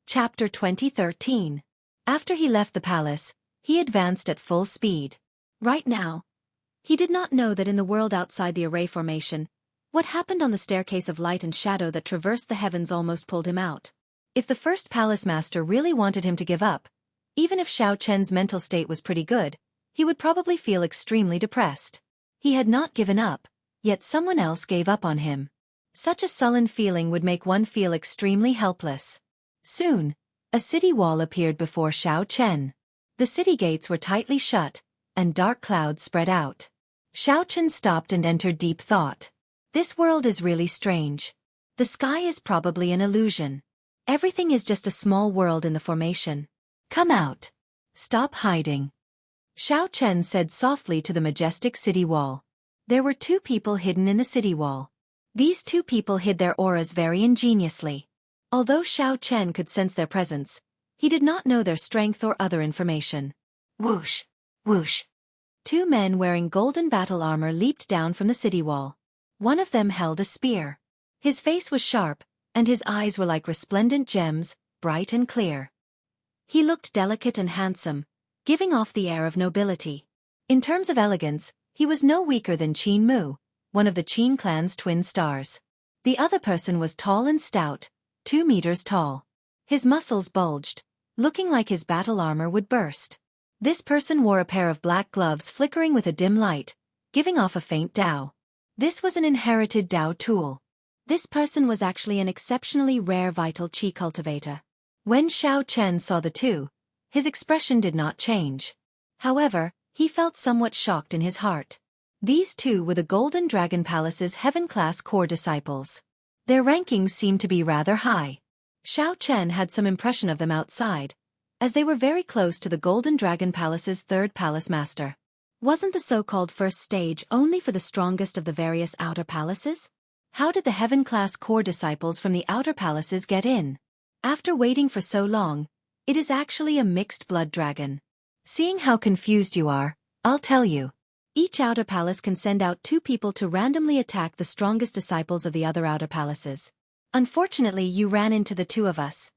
Chapter 2013. After he left the palace, he advanced at full speed. Right now, he did not know that in the world outside the array formation, what happened on the staircase of light and shadow that traversed the heavens almost pulled him out. If the first palace master really wanted him to give up, even if Xiao Chen's mental state was pretty good, he would probably feel extremely depressed. He had not given up, yet someone else gave up on him. Such a sullen feeling would make one feel extremely helpless. Soon, a city wall appeared before Xiao Chen. The city gates were tightly shut, and dark clouds spread out. Xiao Chen stopped and entered deep thought. This world is really strange. The sky is probably an illusion. Everything is just a small world in the formation. Come out. Stop hiding. Xiao Chen said softly to the majestic city wall. There were two people hidden in the city wall. These two people hid their auras very ingeniously. Although Xiao Chen could sense their presence, he did not know their strength or other information. Whoosh! Whoosh! Two men wearing golden battle armor leaped down from the city wall. One of them held a spear. His face was sharp, and his eyes were like resplendent gems, bright and clear. He looked delicate and handsome, giving off the air of nobility. In terms of elegance, he was no weaker than Qin Mu, one of the Qin clan's twin stars. The other person was tall and stout, 2 meters tall. His muscles bulged, looking like his battle armor would burst. This person wore a pair of black gloves flickering with a dim light, giving off a faint Dao. This was an inherited Dao tool. This person was actually an exceptionally rare vital qi cultivator. When Xiao Chen saw the two, his expression did not change. However, he felt somewhat shocked in his heart. These two were the Golden Dragon Palace's heaven-class core disciples. Their rankings seemed to be rather high. Xiao Chen had some impression of them outside, as they were very close to the Golden Dragon Palace's third palace master. Wasn't the so-called first stage only for the strongest of the various outer palaces? How did the heaven-class core disciples from the outer palaces get in? After waiting for so long, it is actually a mixed blood dragon. Seeing how confused you are, I'll tell you. Each outer palace can send out 2 people to randomly attack the strongest disciples of the other outer palaces. Unfortunately, you ran into the 2 of us.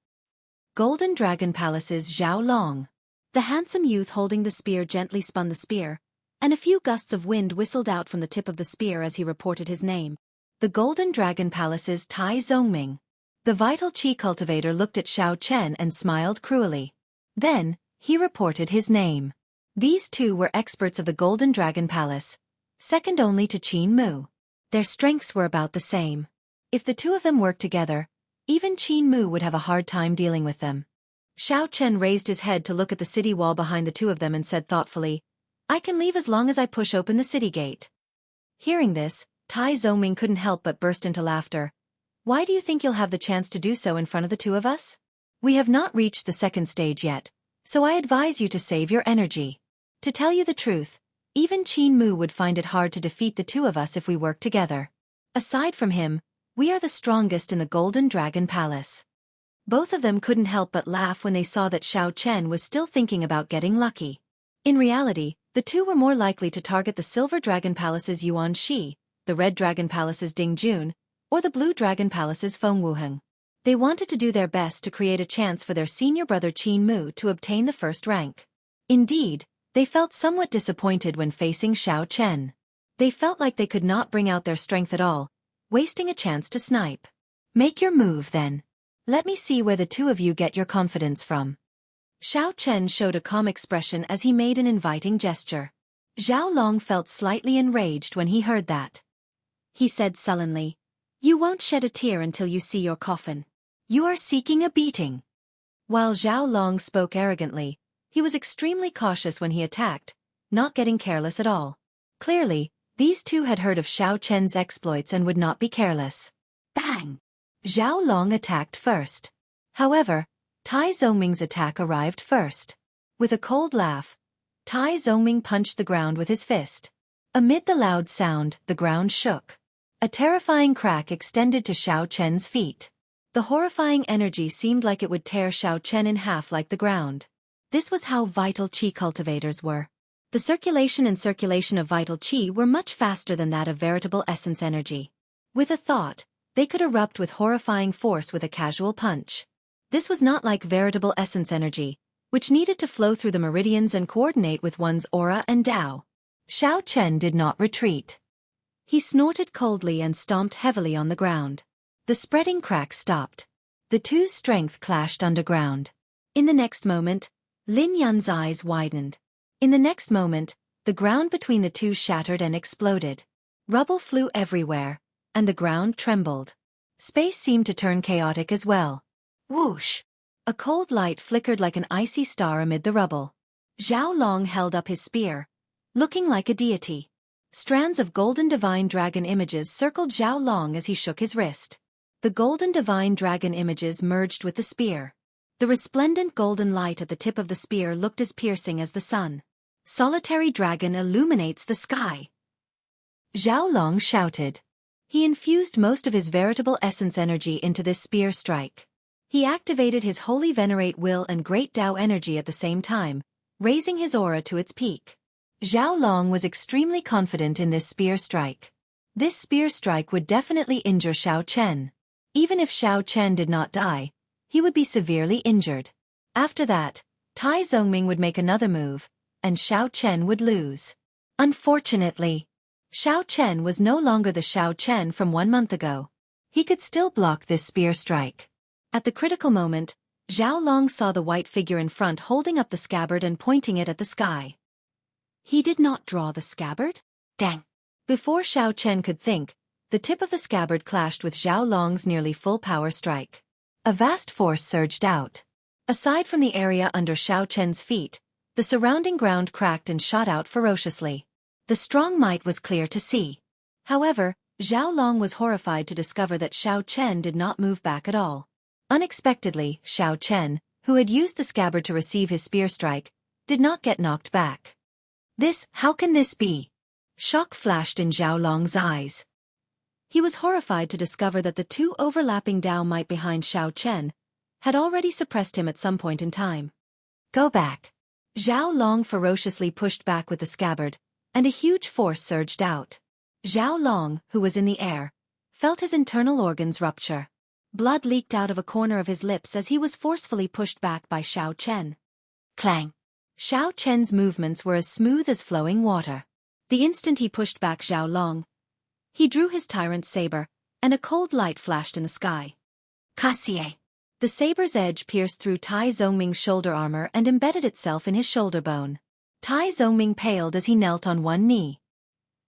Golden Dragon Palace's Zhao Long. The handsome youth holding the spear gently spun the spear, and a few gusts of wind whistled out from the tip of the spear as he reported his name. The Golden Dragon Palace's Tai Zongming. The vital qi cultivator looked at Xiao Chen and smiled cruelly. Then, he reported his name. These two were experts of the Golden Dragon Palace, second only to Qin Mu. Their strengths were about the same. If the 2 of them worked together, even Qin Mu would have a hard time dealing with them. Xiao Chen raised his head to look at the city wall behind the 2 of them and said thoughtfully, I can leave as long as I push open the city gate. Hearing this, Tai Zongming couldn't help but burst into laughter. Why do you think you'll have the chance to do so in front of the 2 of us? We have not reached the second stage yet, so I advise you to save your energy. To tell you the truth, even Qin Mu would find it hard to defeat the 2 of us if we work together. Aside from him, we are the strongest in the Golden Dragon Palace. Both of them couldn't help but laugh when they saw that Xiao Chen was still thinking about getting lucky. In reality, the 2 were more likely to target the Silver Dragon Palace's Yuan Shi, the Red Dragon Palace's Ding Jun, or the Blue Dragon Palace's Feng Wuheng. They wanted to do their best to create a chance for their senior brother Qin Mu to obtain the first rank. Indeed, they felt somewhat disappointed when facing Xiao Chen. They felt like they could not bring out their strength at all, wasting a chance to snipe. Make your move then. Let me see where the 2 of you get your confidence from. Xiao Chen showed a calm expression as he made an inviting gesture. Zhao Long felt slightly enraged when he heard that. He said sullenly, You won't shed a tear until you see your coffin. You are seeking a beating. While Zhao Long spoke arrogantly, he was extremely cautious when he attacked, not getting careless at all. Clearly, these 2 had heard of Xiao Chen's exploits and would not be careless. Bang! Zhao Long attacked first. However, Tai Zongming's attack arrived first. With a cold laugh, Tai Zongming punched the ground with his fist. Amid the loud sound, the ground shook. A terrifying crack extended to Xiao Chen's feet. The horrifying energy seemed like it would tear Xiao Chen in half like the ground. This was how vital qi cultivators were. The circulation of vital qi were much faster than that of veritable essence energy. With a thought, they could erupt with horrifying force with a casual punch. This was not like veritable essence energy, which needed to flow through the meridians and coordinate with one's aura and Tao. Xiao Chen did not retreat. He snorted coldly and stomped heavily on the ground. The spreading crack stopped. The two's strength clashed underground. In the next moment, Lin Yun's eyes widened. In the next moment, the ground between the two shattered and exploded. Rubble flew everywhere, and the ground trembled. Space seemed to turn chaotic as well. Whoosh! A cold light flickered like an icy star amid the rubble. Zhao Long held up his spear, looking like a deity. Strands of golden divine dragon images circled Zhao Long as he shook his wrist. The golden divine dragon images merged with the spear. The resplendent golden light at the tip of the spear looked as piercing as the sun. Solitary dragon illuminates the sky. Zhao Long shouted. He infused most of his veritable essence energy into this spear strike. He activated his holy venerate will and great Tao energy at the same time, raising his aura to its peak. Zhao Long was extremely confident in this spear strike. This spear strike would definitely injure Xiao Chen. Even if Xiao Chen did not die, he would be severely injured. After that, Tai Zongming would make another move, and Xiao Chen would lose. Unfortunately, Xiao Chen was no longer the Xiao Chen from 1 month ago. He could still block this spear strike. At the critical moment, Zhao Long saw the white figure in front holding up the scabbard and pointing it at the sky. He did not draw the scabbard? Dang! Before Xiao Chen could think, the tip of the scabbard clashed with Zhao Long's nearly full power strike. A vast force surged out. Aside from the area under Xiao Chen's feet, the surrounding ground cracked and shot out ferociously. The strong might was clear to see. However, Zhao Long was horrified to discover that Xiao Chen did not move back at all. Unexpectedly, Xiao Chen, who had used the scabbard to receive his spear strike, did not get knocked back. How can this be? Shock flashed in Zhao Long's eyes. He was horrified to discover that the two overlapping Tao might behind Xiao Chen had already suppressed him at some point in time. Go back. Zhao Long ferociously pushed back with the scabbard, and a huge force surged out. Zhao Long, who was in the air, felt his internal organs rupture. Blood leaked out of a corner of his lips as he was forcefully pushed back by Xiao Chen. Clang! Xiao Chen's movements were as smooth as flowing water. The instant he pushed back Zhao Long, he drew his tyrant's saber, and a cold light flashed in the sky. Kasie! The saber's edge pierced through Tai Zongming's shoulder armor and embedded itself in his shoulder bone. Tai Zongming paled as he knelt on one knee.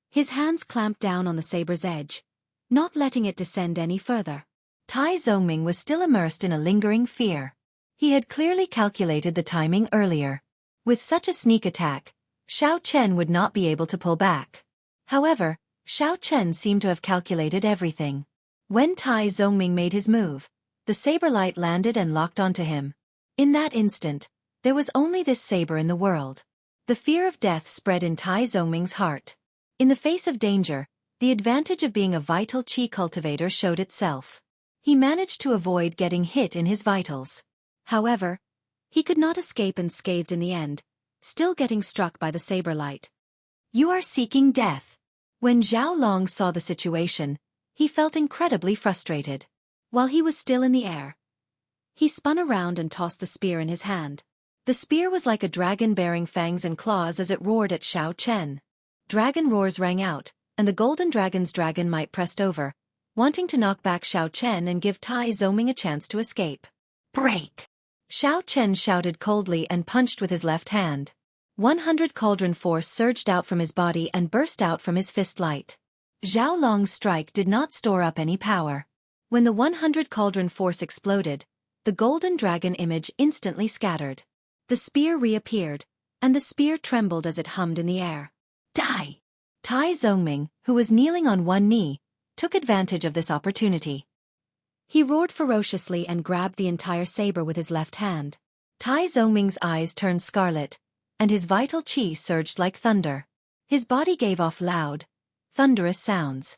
His hands clamped down on the saber's edge, not letting it descend any further. Tai Zongming was still immersed in a lingering fear. He had clearly calculated the timing earlier. With such a sneak attack, Xiao Chen would not be able to pull back. However, Xiao Chen seemed to have calculated everything. When Tai Zongming made his move, the saber light landed and locked onto him. In that instant, there was only this saber in the world. The fear of death spread in Tai Zongming's heart. In the face of danger, the advantage of being a vital qi cultivator showed itself. He managed to avoid getting hit in his vitals. However, he could not escape unscathed in the end, still getting struck by the saber light. You are seeking death. When Zhao Long saw the situation, he felt incredibly frustrated. While he was still in the air, he spun around and tossed the spear in his hand. The spear was like a dragon bearing fangs and claws as it roared at Xiao Chen. Dragon roars rang out, and the golden dragon's dragon might pressed over, wanting to knock back Xiao Chen and give Tai Zongming a chance to escape. Break! Xiao Chen shouted coldly and punched with his left hand. 100 cauldron force surged out from his body and burst out from his fist light. Zhao Long's strike did not store up any power. When the 100 cauldron force exploded, the golden dragon image instantly scattered. The spear reappeared, and the spear trembled as it hummed in the air. Die! Tai Zongming, who was kneeling on one knee, took advantage of this opportunity. He roared ferociously and grabbed the entire saber with his left hand. Tai Zongming's eyes turned scarlet, and his vital qi surged like thunder. His body gave off loud, thunderous sounds.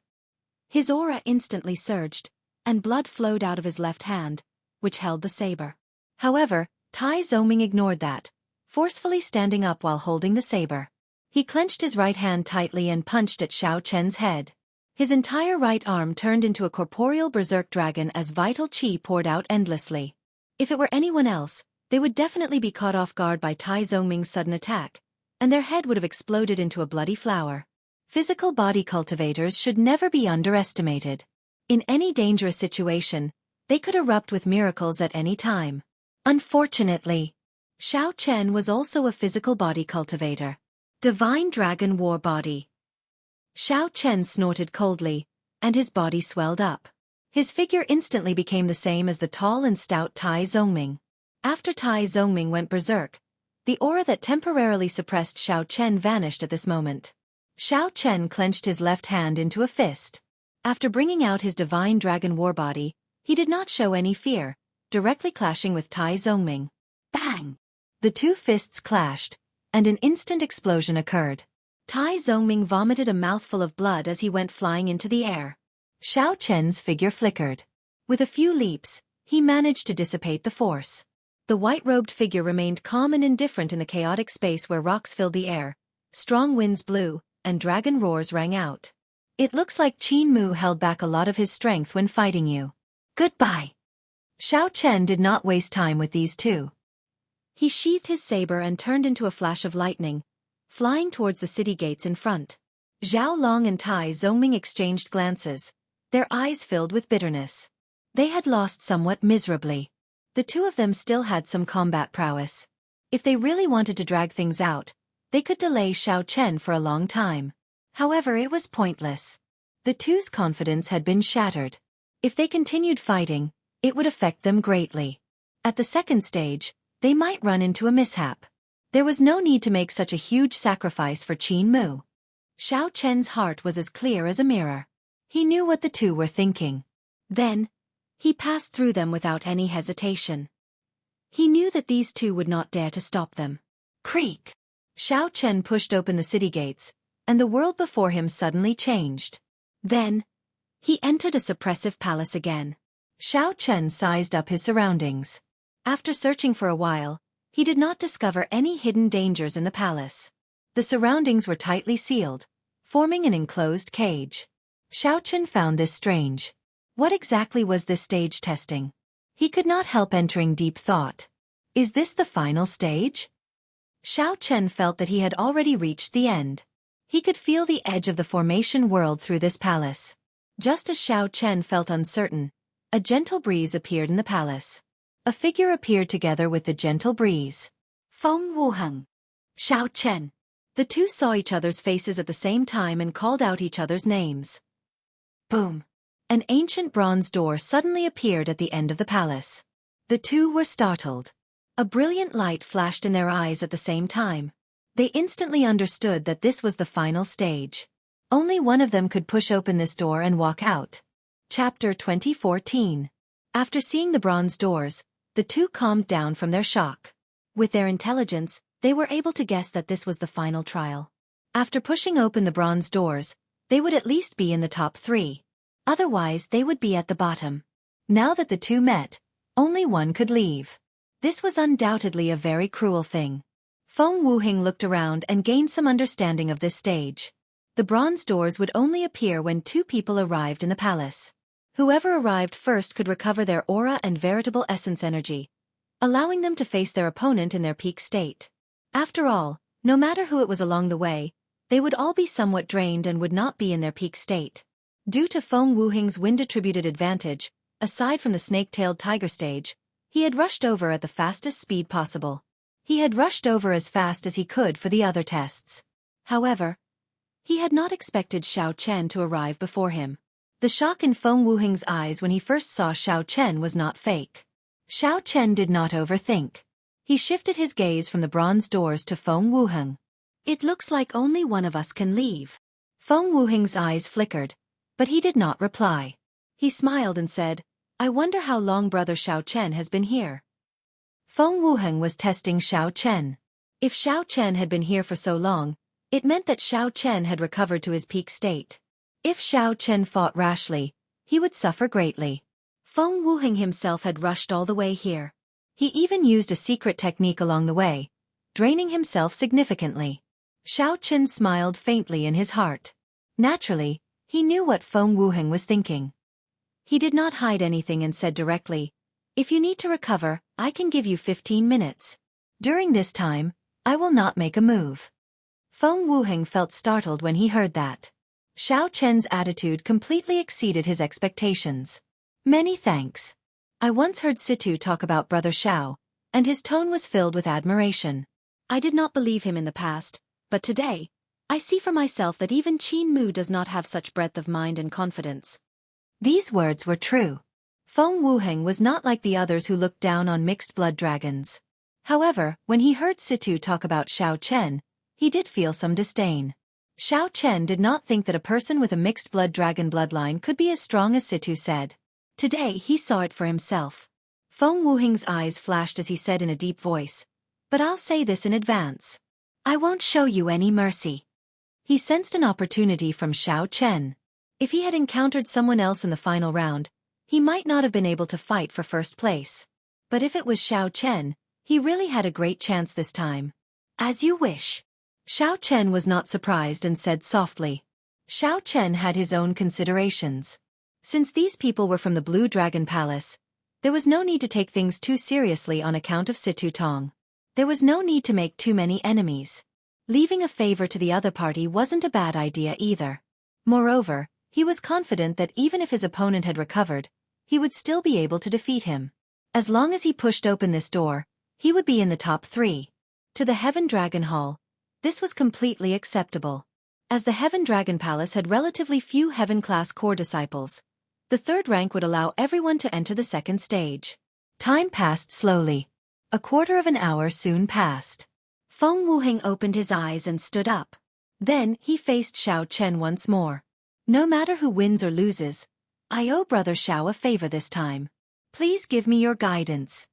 His aura instantly surged, and blood flowed out of his left hand, which held the saber. However, Tai Zongming ignored that, forcefully standing up while holding the saber. He clenched his right hand tightly and punched at Xiao Chen's head. His entire right arm turned into a corporeal berserk dragon as vital qi poured out endlessly. If it were anyone else, they would definitely be caught off guard by Tai Zongming's sudden attack, and their head would have exploded into a bloody flower. Physical body cultivators should never be underestimated. In any dangerous situation, they could erupt with miracles at any time. Unfortunately, Xiao Chen was also a physical body cultivator. Divine Dragon War Body. Xiao Chen snorted coldly, and his body swelled up. His figure instantly became the same as the tall and stout Tai Zongming. After Tai Zongming went berserk, the aura that temporarily suppressed Xiao Chen vanished at this moment. Xiao Chen clenched his left hand into a fist. After bringing out his Divine Dragon War Body, he did not show any fear, directly clashing with Tai Zongming. Bang! The two fists clashed, and an instant explosion occurred. Tai Zongming vomited a mouthful of blood as he went flying into the air. Xiao Chen's figure flickered. With a few leaps, he managed to dissipate the force. The white-robed figure remained calm and indifferent in the chaotic space where rocks filled the air, strong winds blew, and dragon roars rang out. It looks like Qin Mu held back a lot of his strength when fighting you. Goodbye. Xiao Chen did not waste time with these two. He sheathed his saber and turned into a flash of lightning, flying towards the city gates in front. Zhao Long and Tai Zongming exchanged glances, their eyes filled with bitterness. They had lost somewhat miserably. The two of them still had some combat prowess. If they really wanted to drag things out, they could delay Xiao Chen for a long time. However, it was pointless. The two's confidence had been shattered. If they continued fighting, it would affect them greatly. At the second stage, they might run into a mishap. There was no need to make such a huge sacrifice for Qin Mu. Xiao Chen's heart was as clear as a mirror. He knew what the two were thinking. Then, he passed through them without any hesitation. He knew that these two would not dare to stop them. Creak! Xiao Chen pushed open the city gates, and the world before him suddenly changed. Then, he entered a suppressive palace again. Xiao Chen sized up his surroundings. After searching for a while, he did not discover any hidden dangers in the palace. The surroundings were tightly sealed, forming an enclosed cage. Xiao Chen found this strange. What exactly was this stage testing? He could not help entering deep thought. Is this the final stage? Xiao Chen felt that he had already reached the end. He could feel the edge of the formation world through this palace. Just as Xiao Chen felt uncertain, a gentle breeze appeared in the palace. A figure appeared together with the gentle breeze. Feng Wuheng. Xiao Chen. The two saw each other's faces at the same time and called out each other's names. Boom. An ancient bronze door suddenly appeared at the end of the palace. The two were startled. A brilliant light flashed in their eyes at the same time. They instantly understood that this was the final stage. Only one of them could push open this door and walk out. Chapter 2014. After seeing the bronze doors, the two calmed down from their shock. With their intelligence, they were able to guess that this was the final trial. After pushing open the bronze doors, they would at least be in the top 3. Otherwise, they would be at the bottom. Now that the two met, only one could leave. This was undoubtedly a very cruel thing. Feng Wuheng looked around and gained some understanding of this stage. The bronze doors would only appear when 2 people arrived in the palace. Whoever arrived first could recover their aura and veritable essence energy, allowing them to face their opponent in their peak state. After all, no matter who it was along the way, they would all be somewhat drained and would not be in their peak state. Due to Feng Wuheng's wind-attributed advantage, aside from the snake-tailed tiger stage, he had rushed over at the fastest speed possible. He had rushed over as fast as he could for the other tests. However, he had not expected Xiao Chen to arrive before him. The shock in Feng Wuheng's eyes when he first saw Xiao Chen was not fake. Xiao Chen did not overthink. He shifted his gaze from the bronze doors to Feng Wuheng. It looks like only one of us can leave. Feng Wuheng's eyes flickered, but he did not reply. He smiled and said, I wonder how long Brother Xiao Chen has been here. Feng Wuheng was testing Xiao Chen. If Xiao Chen had been here for so long, it meant that Xiao Chen had recovered to his peak state. If Xiao Chen fought rashly, he would suffer greatly. Feng Wuheng himself had rushed all the way here. He even used a secret technique along the way, draining himself significantly. Xiao Chen smiled faintly in his heart. Naturally, he knew what Feng Wuheng was thinking. He did not hide anything and said directly, If you need to recover, I can give you 15 minutes. During this time, I will not make a move. Feng Wuheng felt startled when he heard that. Xiao Chen's attitude completely exceeded his expectations. Many thanks. I once heard Situ talk about Brother Xiao, and his tone was filled with admiration. I did not believe him in the past, but today, I see for myself that even Qin Mu does not have such breadth of mind and confidence. These words were true. Feng Wuheng was not like the others who looked down on mixed-blood dragons. However, when he heard Situ talk about Xiao Chen, he did feel some disdain. Xiao Chen did not think that a person with a mixed-blood dragon bloodline could be as strong as Situ said. Today he saw it for himself. Feng Wuheng's eyes flashed as he said in a deep voice, "But I'll say this in advance. I won't show you any mercy." He sensed an opportunity from Xiao Chen. If he had encountered someone else in the final round, he might not have been able to fight for first place. But if it was Xiao Chen, he really had a great chance this time. As you wish. Xiao Chen was not surprised and said softly. Xiao Chen had his own considerations. Since these people were from the Blue Dragon Palace, there was no need to take things too seriously on account of Situ Tong. There was no need to make too many enemies. Leaving a favor to the other party wasn't a bad idea either. Moreover, he was confident that even if his opponent had recovered, he would still be able to defeat him. As long as he pushed open this door, he would be in the top 3. To the Heaven Dragon Hall, this was completely acceptable. As the Heaven Dragon Palace had relatively few Heaven-class core disciples, the 3rd rank would allow everyone to enter the 2nd stage. Time passed slowly. A quarter of an hour soon passed. Feng Wuheng opened his eyes and stood up. Then he faced Xiao Chen once more. No matter who wins or loses, I owe Brother Xiao a favor this time. Please give me your guidance.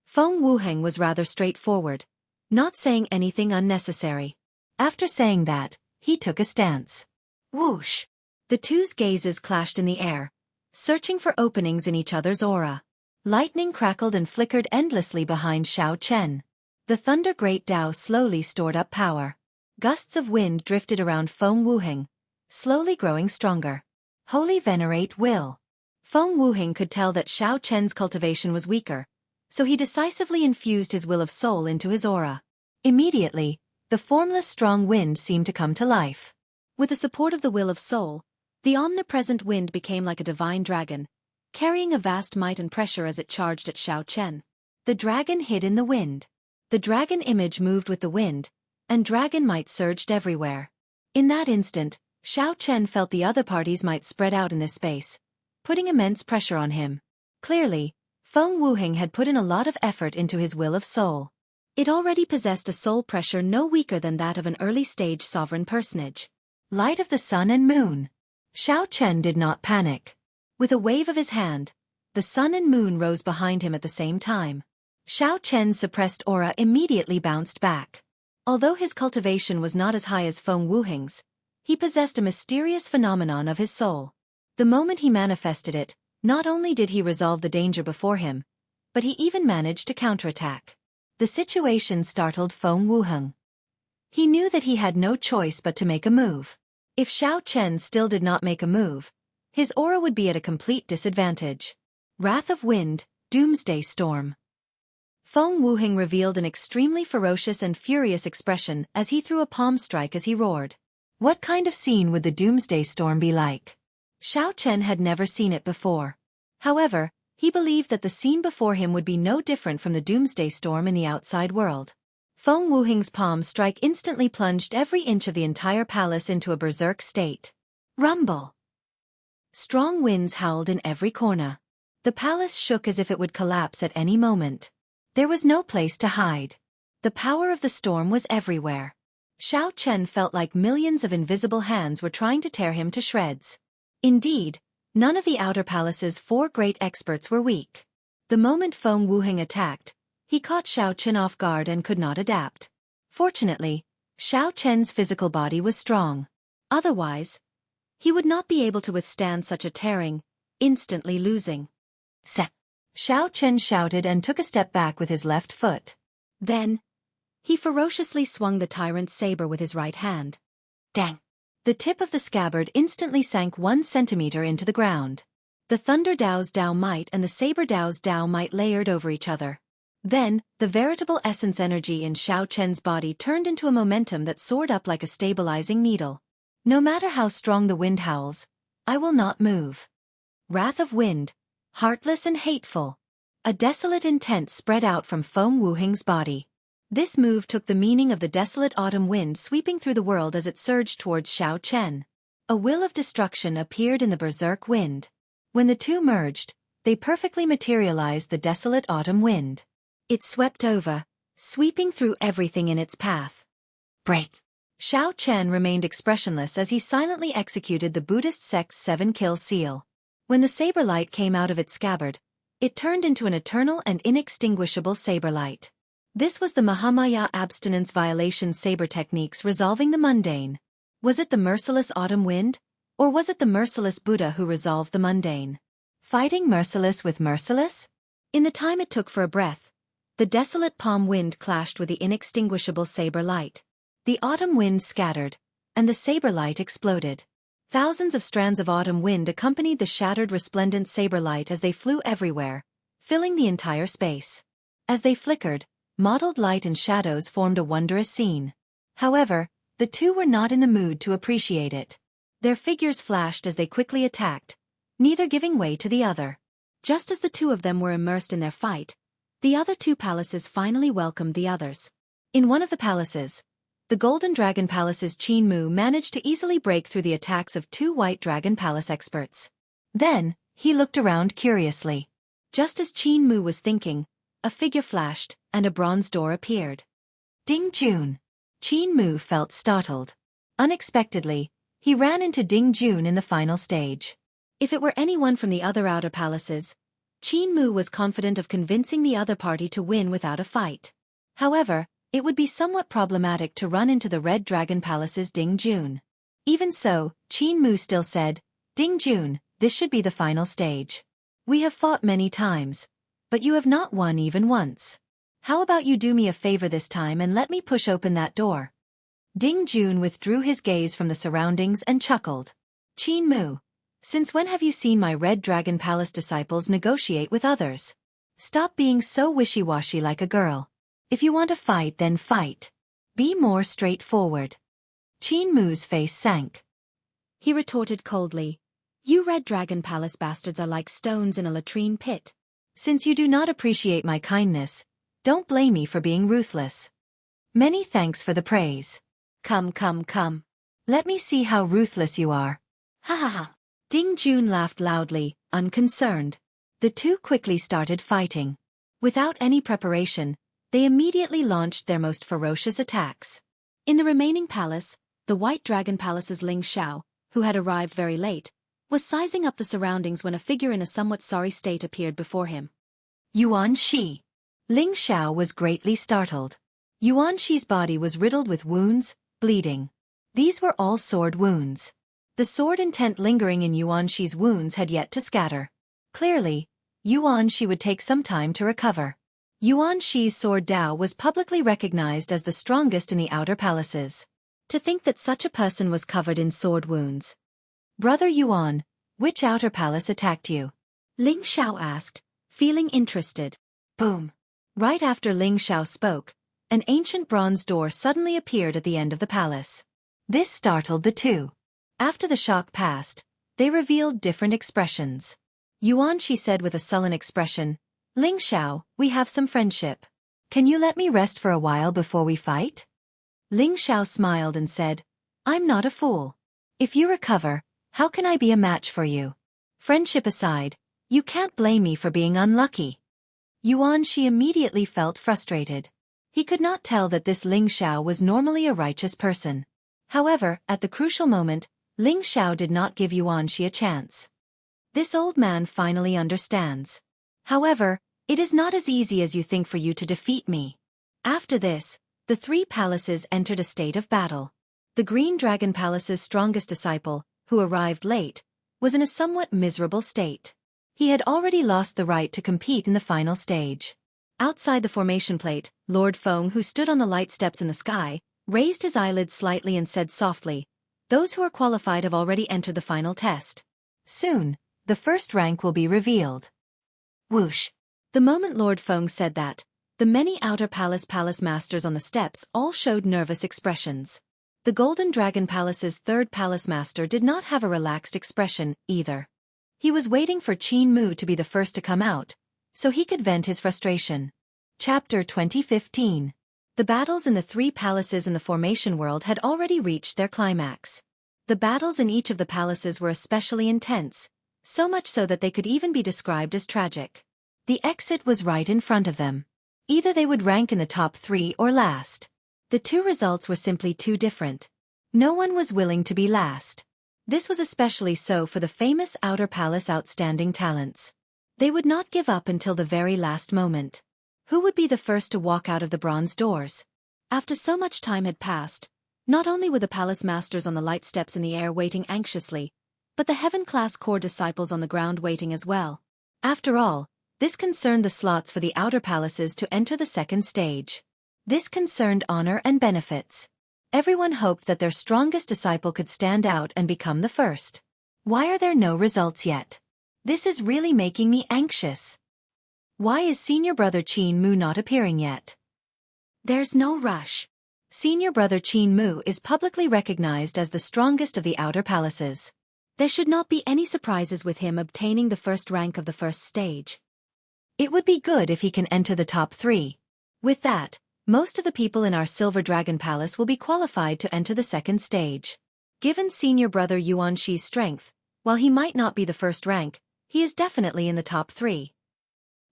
Feng Wuheng was rather straightforward, not saying anything unnecessary. After saying that, he took a stance. Whoosh! The two's gazes clashed in the air, searching for openings in each other's aura. Lightning crackled and flickered endlessly behind Xiao Chen. The Thunder Great Dao slowly stored up power. Gusts of wind drifted around Feng Wuheng, slowly growing stronger. Holy Venerate Will. Feng Wuheng could tell that Xiao Chen's cultivation was weaker, so he decisively infused his will of soul into his aura. Immediately, the formless strong wind seemed to come to life. With the support of the will of soul, the omnipresent wind became like a divine dragon, carrying a vast might and pressure as it charged at Xiao Chen. The dragon hid in the wind. The dragon image moved with the wind, and dragon might surged everywhere. In that instant, Xiao Chen felt the other party's might spread out in this space, putting immense pressure on him. Clearly, Feng Wuheng had put in a lot of effort into his will of soul. It already possessed a soul pressure no weaker than that of an early-stage sovereign personage. Light of the sun and moon. Xiao Chen did not panic. With a wave of his hand, the sun and moon rose behind him at the same time. Xiao Chen's suppressed aura immediately bounced back. Although his cultivation was not as high as Feng Wuheng's, he possessed a mysterious phenomenon of his soul. The moment he manifested it, not only did he resolve the danger before him, but he even managed to counterattack. The situation startled Feng Wuheng. He knew that he had no choice but to make a move. If Xiao Chen still did not make a move, his aura would be at a complete disadvantage. Wrath of Wind, Doomsday Storm. Feng Wuheng revealed an extremely ferocious and furious expression as he threw a palm strike as he roared. What kind of scene would the Doomsday Storm be like? Xiao Chen had never seen it before. However, he believed that the scene before him would be no different from the Doomsday Storm in the outside world. Feng Wuheng's palm strike instantly plunged every inch of the entire palace into a berserk state. Rumble! Strong winds howled in every corner. The palace shook as if it would collapse at any moment. There was no place to hide. The power of the storm was everywhere. Xiao Chen felt like millions of invisible hands were trying to tear him to shreds. Indeed, none of the outer palace's 4 great experts were weak. The moment Feng Wuheng attacked, he caught Xiao Chen off guard and could not adapt. Fortunately, Xiao Chen's physical body was strong. Otherwise, he would not be able to withstand such a tearing, instantly losing. "Set!" Xiao Chen shouted and took a step back with his left foot. Then, he ferociously swung the tyrant's saber with his right hand. Dang! The tip of the scabbard instantly sank 1 centimeter into the ground. The Thunder Dao's Dao Might and the Saber Dao's Dao Might layered over each other. Then, the veritable essence energy in Xiao Chen's body turned into a momentum that soared up like a stabilizing needle. No matter how strong the wind howls, I will not move. Wrath of wind, heartless and hateful. A desolate intent spread out from Feng Wuheng's body. This move took the meaning of the desolate autumn wind sweeping through the world as it surged towards Xiao Chen. A will of destruction appeared in the berserk wind. When the two merged, they perfectly materialized the desolate autumn wind. It swept over, sweeping through everything in its path. Break! Xiao Chen remained expressionless as he silently executed the Buddhist sect's 7-kill seal. When the saber light came out of its scabbard, it turned into an eternal and inextinguishable saber light. This was the Mahamaya abstinence violation saber techniques resolving the mundane. Was it the merciless autumn wind? Or was it the merciless Buddha who resolved the mundane? Fighting merciless with merciless? In the time it took for a breath, the desolate palm wind clashed with the inextinguishable saber light. The autumn wind scattered, and the saber light exploded. Thousands of strands of autumn wind accompanied the shattered resplendent saber light as they flew everywhere, filling the entire space. As they flickered, mottled light and shadows formed a wondrous scene. However, the two were not in the mood to appreciate it. Their figures flashed as they quickly attacked, neither giving way to the other. Just as the two of them were immersed in their fight, the other two palaces finally welcomed the others. In one of the palaces, the Golden Dragon Palace's Qin Mu managed to easily break through the attacks of two White Dragon Palace experts. Then, he looked around curiously. Just as Qin Mu was thinking, a figure flashed, and a bronze door appeared. Ding Jun! Qin Mu felt startled. Unexpectedly, he ran into Ding Jun in the final stage. If it were anyone from the other outer palaces, Qin Mu was confident of convincing the other party to win without a fight. However, it would be somewhat problematic to run into the Red Dragon Palace's Ding Jun. Even so, Qin Mu still said, Ding Jun, this should be the final stage. We have fought many times, but you have not won even once. How about you do me a favor this time and let me push open that door? Ding Jun withdrew his gaze from the surroundings and chuckled. Qin Mu, since when have you seen my Red Dragon Palace disciples negotiate with others? Stop being so wishy-washy like a girl. If you want to fight, then fight. Be more straightforward. Qin Mu's face sank. He retorted coldly, You Red Dragon Palace bastards are like stones in a latrine pit. Since you do not appreciate my kindness, don't blame me for being ruthless. Many thanks for the praise. Come. Let me see how ruthless you are. Ha ha ha. Ding Jun laughed loudly, unconcerned. The two quickly started fighting. Without any preparation, they immediately launched their most ferocious attacks. In the remaining palace, the White Dragon Palace's Ling Xiao, who had arrived very late, was sizing up the surroundings when a figure in a somewhat sorry state appeared before him. Yuan Shi. Ling Xiao was greatly startled. Yuan Shi's body was riddled with wounds, bleeding. These were all sword wounds. The sword intent lingering in Yuan Shi's wounds had yet to scatter. Clearly, Yuan Shi would take some time to recover. Yuan Shi's sword Dao was publicly recognized as the strongest in the outer palaces. To think that such a person was covered in sword wounds. Brother Yuan, which outer palace attacked you? Ling Xiao asked, feeling interested. Boom. Right after Ling Xiao spoke, an ancient bronze door suddenly appeared at the end of the palace. This startled the two. After the shock passed, they revealed different expressions. Yuan Shi said with a sullen expression, Ling Xiao, we have some friendship. Can you let me rest for a while before we fight? Ling Xiao smiled and said, I'm not a fool. If you recover, how can I be a match for you? Friendship aside, you can't blame me for being unlucky. Yuan Shi immediately felt frustrated. He could not tell that this Ling Xiao was normally a righteous person. However, at the crucial moment, Ling Xiao did not give Yuan Shi a chance. This old man finally understands. However, it is not as easy as you think for you to defeat me. After this, the three palaces entered a state of battle. The Green Dragon Palace's strongest disciple, who arrived late, was in a somewhat miserable state. He had already lost the right to compete in the final stage. Outside the formation plate, Lord Feng, who stood on the light steps in the sky, raised his eyelids slightly and said softly, Those who are qualified have already entered the final test. Soon, The first rank will be revealed. Whoosh. The moment Lord Feng said that, the many outer palace masters on the steps all showed nervous expressions. The Golden Dragon Palace's third palace master did not have a relaxed expression, either. He was waiting for Qin Mu to be the first to come out, so he could vent his frustration. Chapter 2015. The battles in the three palaces in the formation world had already reached their climax. The battles in each of the palaces were especially intense, so much so that they could even be described as tragic. The exit was right in front of them. Either they would rank in the top 3 or last. The two results were simply too different. No one was willing to be last. This was especially so for the famous Outer Palace outstanding talents. They would not give up until the very last moment. Who would be the first to walk out of the bronze doors? After so much time had passed, not only were the palace masters on the light steps in the air waiting anxiously, but the heaven-class core disciples on the ground waiting as well. After all, this concerned the slots for the outer palaces to enter the second stage. This concerned honor and benefits. Everyone hoped that their strongest disciple could stand out and become the first. Why are there no results yet? This is really making me anxious. Why is senior brother Qin Mu not appearing yet? There's no rush. Senior brother Qin Mu is publicly recognized as the strongest of the outer palaces. There should not be any surprises with him obtaining the first rank of the first stage. It would be good if he can enter the top 3. With that, most of the people in our Silver Dragon Palace will be qualified to enter the second stage. Given senior brother Yuan Shi's strength, while he might not be the first rank, he is definitely in the top 3.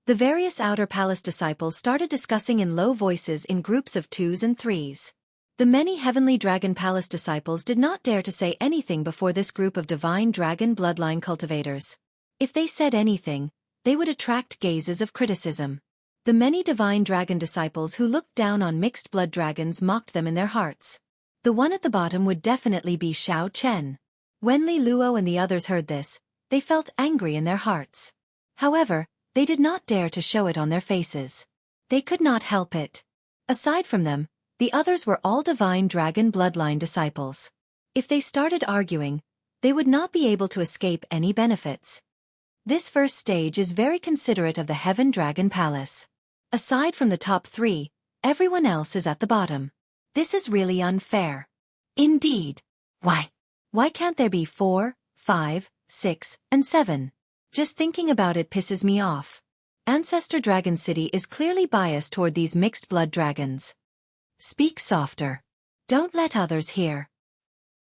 The various outer palace disciples started discussing in low voices in groups of 2s and 3s. The many Heavenly Dragon Palace disciples did not dare to say anything before this group of divine dragon bloodline cultivators. If they said anything, they would attract gazes of criticism. The many divine dragon disciples who looked down on mixed blood dragons mocked them in their hearts. The one at the bottom would definitely be Xiao Chen. When Li Luo and the others heard this, they felt angry in their hearts. However, they did not dare to show it on their faces. They could not help it. Aside from them, the others were all divine dragon bloodline disciples. If they started arguing, they would not be able to escape any benefits. This first stage is very considerate of the Heaven Dragon Palace. Aside from the top 3, everyone else is at the bottom. This is really unfair. Indeed. Why can't there be 4, 5, 6, and 7? Just thinking about it pisses me off. Ancestor Dragon City is clearly biased toward these mixed blood dragons. Speak softer. Don't let others hear.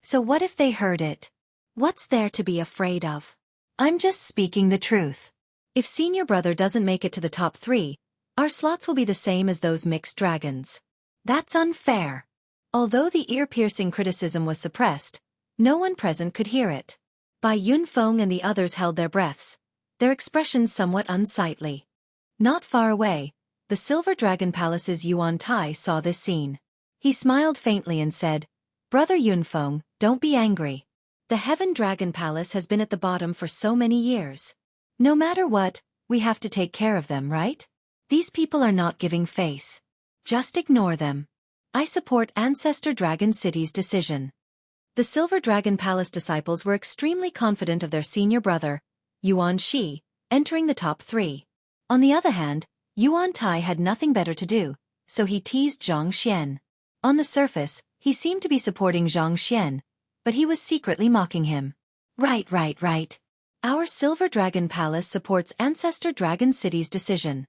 So what if they heard it? What's there to be afraid of? I'm just speaking the truth. If senior brother doesn't make it to the top 3, our slots will be the same as those mixed dragons. That's unfair. Although the ear-piercing criticism was suppressed, no one present could hear it. Bai Yunfeng and the others held their breaths, their expressions somewhat unsightly. Not far away, the Silver Dragon Palace's Yuan Tai saw this scene. He smiled faintly and said, "Brother Yunfeng, don't be angry. The Heaven Dragon Palace has been at the bottom for so many years. No matter what, we have to take care of them, right? These people are not giving face. Just ignore them. I support Ancestor Dragon City's decision." The Silver Dragon Palace disciples were extremely confident of their senior brother, Yuan Shi, entering the top 3. On the other hand, Yuan Tai had nothing better to do, so he teased Zhang Xian. On the surface, he seemed to be supporting Zhang Xian, but he was secretly mocking him. Right. Our Silver Dragon Palace supports Ancestor Dragon City's decision.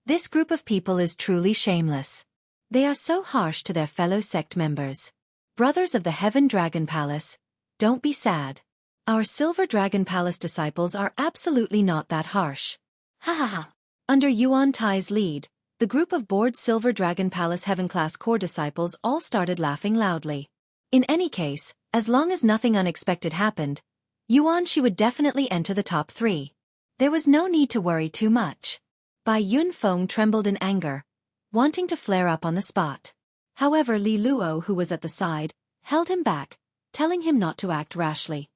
This group of people is truly shameless. They are so harsh to their fellow sect members. Brothers of the Heaven Dragon Palace, don't be sad. Our Silver Dragon Palace disciples are absolutely not that harsh. Ha. Under Yuan Tai's lead, the group of bored Silver Dragon Palace Heaven-class core disciples all started laughing loudly. In any case, as long as nothing unexpected happened, Yuan Shi would definitely enter the top 3. There was no need to worry too much. Bai Yunfeng trembled in anger, wanting to flare up on the spot. However, Li Luo, who was at the side, held him back, telling him not to act rashly.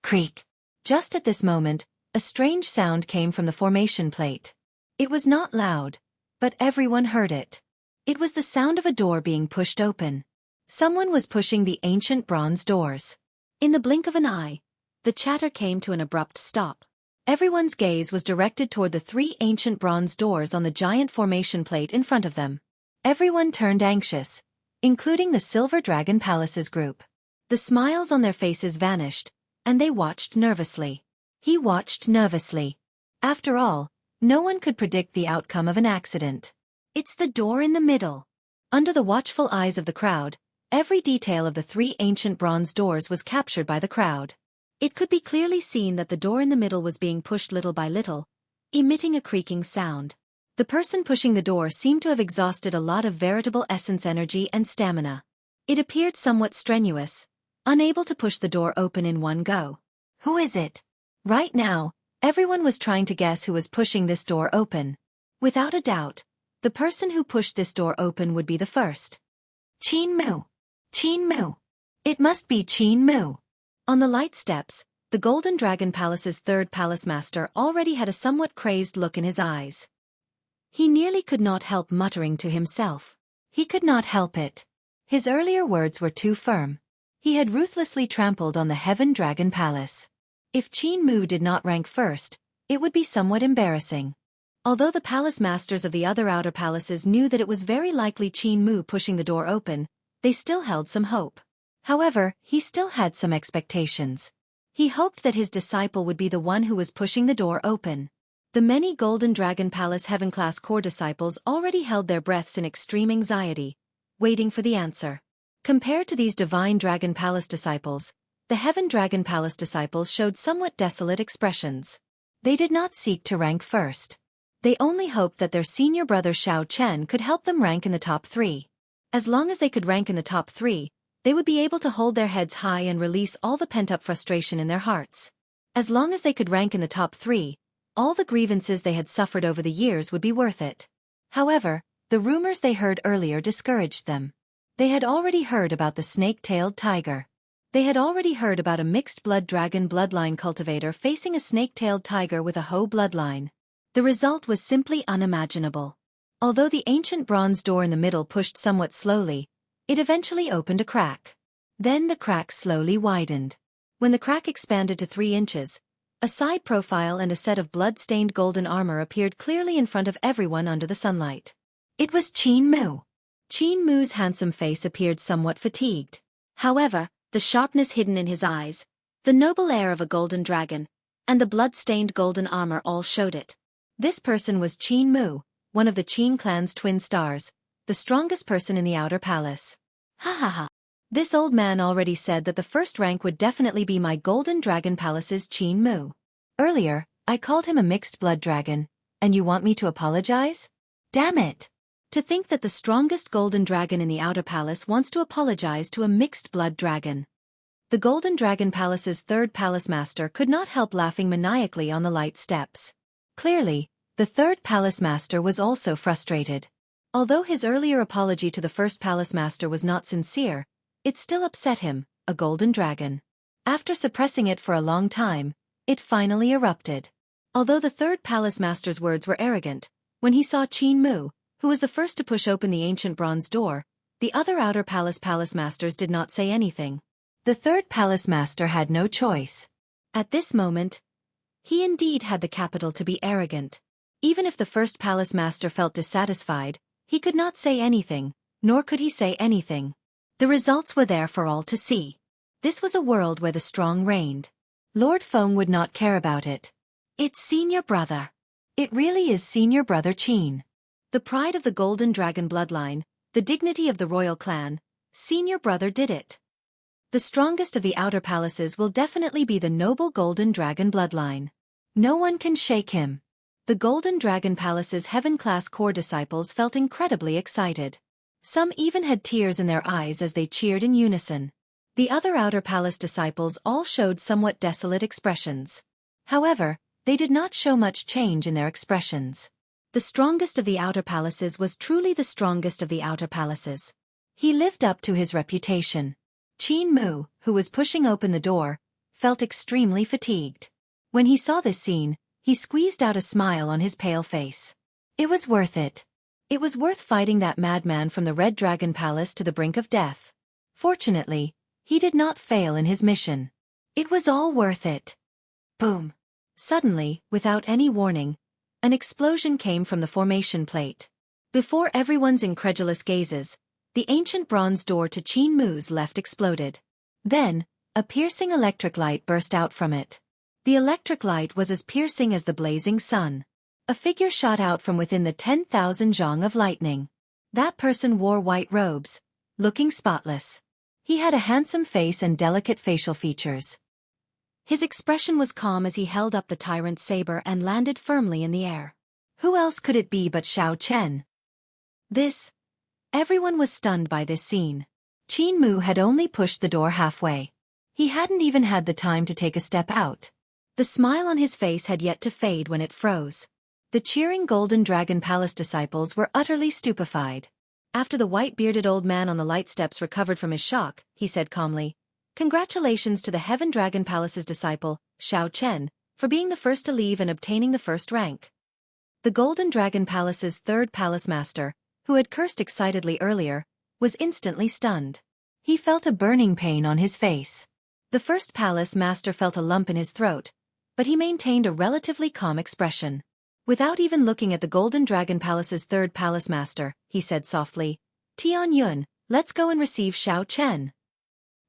Creak. Just at this moment, a strange sound came from the formation plate. It was not loud, but everyone heard it. It was the sound of a door being pushed open. Someone was pushing the ancient bronze doors. In the blink of an eye, the chatter came to an abrupt stop. Everyone's gaze was directed toward the 3 ancient bronze doors on the giant formation plate in front of them. Everyone turned anxious, including the Silver Dragon Palace's group. The smiles on their faces vanished, and they watched nervously. He watched nervously. After all, no one could predict the outcome of an accident. It's the door in the middle. Under the watchful eyes of the crowd, every detail of the 3 ancient bronze doors was captured by the crowd. It could be clearly seen that the door in the middle was being pushed little by little, emitting a creaking sound. The person pushing the door seemed to have exhausted a lot of veritable essence energy and stamina. It appeared somewhat strenuous, unable to push the door open in one go. Who is it? Right now, everyone was trying to guess who was pushing this door open. Without a doubt, the person who pushed this door open would be the first. Qin Mu. Qin Mu. It must be Qin Mu. On the light steps, the Golden Dragon Palace's 3rd Palace Master already had a somewhat crazed look in his eyes. He nearly could not help muttering to himself. He could not help it. His earlier words were too firm. He had ruthlessly trampled on the Heaven Dragon Palace. If Qin Mu did not rank first, it would be somewhat embarrassing. Although the palace masters of the other outer palaces knew that it was very likely Qin Mu pushing the door open, they still held some hope. However, he still had some expectations. He hoped that his disciple would be the one who was pushing the door open. The many Golden Dragon Palace Heaven-class core disciples already held their breaths in extreme anxiety, waiting for the answer. Compared to these Divine Dragon Palace disciples, the Heaven Dragon Palace disciples showed somewhat desolate expressions. They did not seek to rank first. They only hoped that their senior brother Xiao Chen could help them rank in the top 3. As long as they could rank in the top 3, they would be able to hold their heads high and release all the pent-up frustration in their hearts. As long as they could rank in the top 3, all the grievances they had suffered over the years would be worth it. However, the rumors they heard earlier discouraged them. They had already heard about the snake-tailed tiger. They had already heard about a mixed-blood dragon bloodline cultivator facing a snake-tailed tiger with a Ho bloodline. The result was simply unimaginable. Although the ancient bronze door in the middle pushed somewhat slowly, it eventually opened a crack. Then the crack slowly widened. When the crack expanded to 3 inches, a side profile and a set of blood-stained golden armor appeared clearly in front of everyone under the sunlight. It was Qin Mu. Qin Mu's handsome face appeared somewhat fatigued. However, the sharpness hidden in his eyes, the noble air of a golden dragon, and the blood-stained golden armor all showed it. This person was Qin Mu, one of the Qin clan's twin stars, the strongest person in the outer palace. Ha ha ha. This old man already said that the first rank would definitely be my Golden Dragon Palace's Qin Mu. Earlier, I called him a mixed blood dragon, and you want me to apologize? Damn it! To think that the strongest golden dragon in the outer palace wants to apologize to a mixed blood dragon. The Golden Dragon Palace's 3rd palace master could not help laughing maniacally on the light steps. Clearly, the 3rd palace master was also frustrated. Although his earlier apology to the 1st palace master was not sincere, it still upset him, a golden dragon. After suppressing it for a long time, it finally erupted. Although the 3rd palace master's words were arrogant, when he saw Qin Mu, who was the first to push open the ancient bronze door, the other outer palace masters did not say anything. The 3rd palace master had no choice. At this moment, he indeed had the capital to be arrogant. Even if the 1st palace master felt dissatisfied, he could not say anything, nor could he say anything. The results were there for all to see. This was a world where the strong reigned. Lord Feng would not care about it. It's senior brother. It really is senior brother Qin. The pride of the Golden Dragon bloodline, the dignity of the royal clan, senior brother did it. The strongest of the outer palaces will definitely be the noble Golden Dragon bloodline. No one can shake him. The Golden Dragon Palace's Heaven-class core disciples felt incredibly excited. Some even had tears in their eyes as they cheered in unison. The other outer palace disciples all showed somewhat desolate expressions. However, they did not show much change in their expressions. The strongest of the outer palaces was truly the strongest of the outer palaces. He lived up to his reputation. Qin Mu, who was pushing open the door, felt extremely fatigued. When he saw this scene, he squeezed out a smile on his pale face. It was worth it. It was worth fighting that madman from the Red Dragon Palace to the brink of death. Fortunately, he did not fail in his mission. It was all worth it. Boom. Suddenly, without any warning, an explosion came from the formation plate. Before everyone's incredulous gazes, the ancient bronze door to Qin Mu's left exploded. Then, a piercing electric light burst out from it. The electric light was as piercing as the blazing sun. A figure shot out from within the 10,000 zhang of lightning. That person wore white robes, looking spotless. He had a handsome face and delicate facial features. His expression was calm as he held up the tyrant's saber and landed firmly in the air. Who else could it be but Xiao Chen? Everyone was stunned by this scene. Qin Mu had only pushed the door halfway. He hadn't even had the time to take a step out. The smile on his face had yet to fade when it froze. The cheering Golden Dragon Palace disciples were utterly stupefied. After the white-bearded old man on the light steps recovered from his shock, he said calmly, "Congratulations to the Heaven Dragon Palace's disciple, Xiao Chen, for being the first to leave and obtaining the first rank." The Golden Dragon Palace's third palace master, who had cursed excitedly earlier, was instantly stunned. He felt a burning pain on his face. The first palace master felt a lump in his throat, but he maintained a relatively calm expression. Without even looking at the Golden Dragon Palace's third palace master, he said softly, "Tian Yun, let's go and receive Xiao Chen."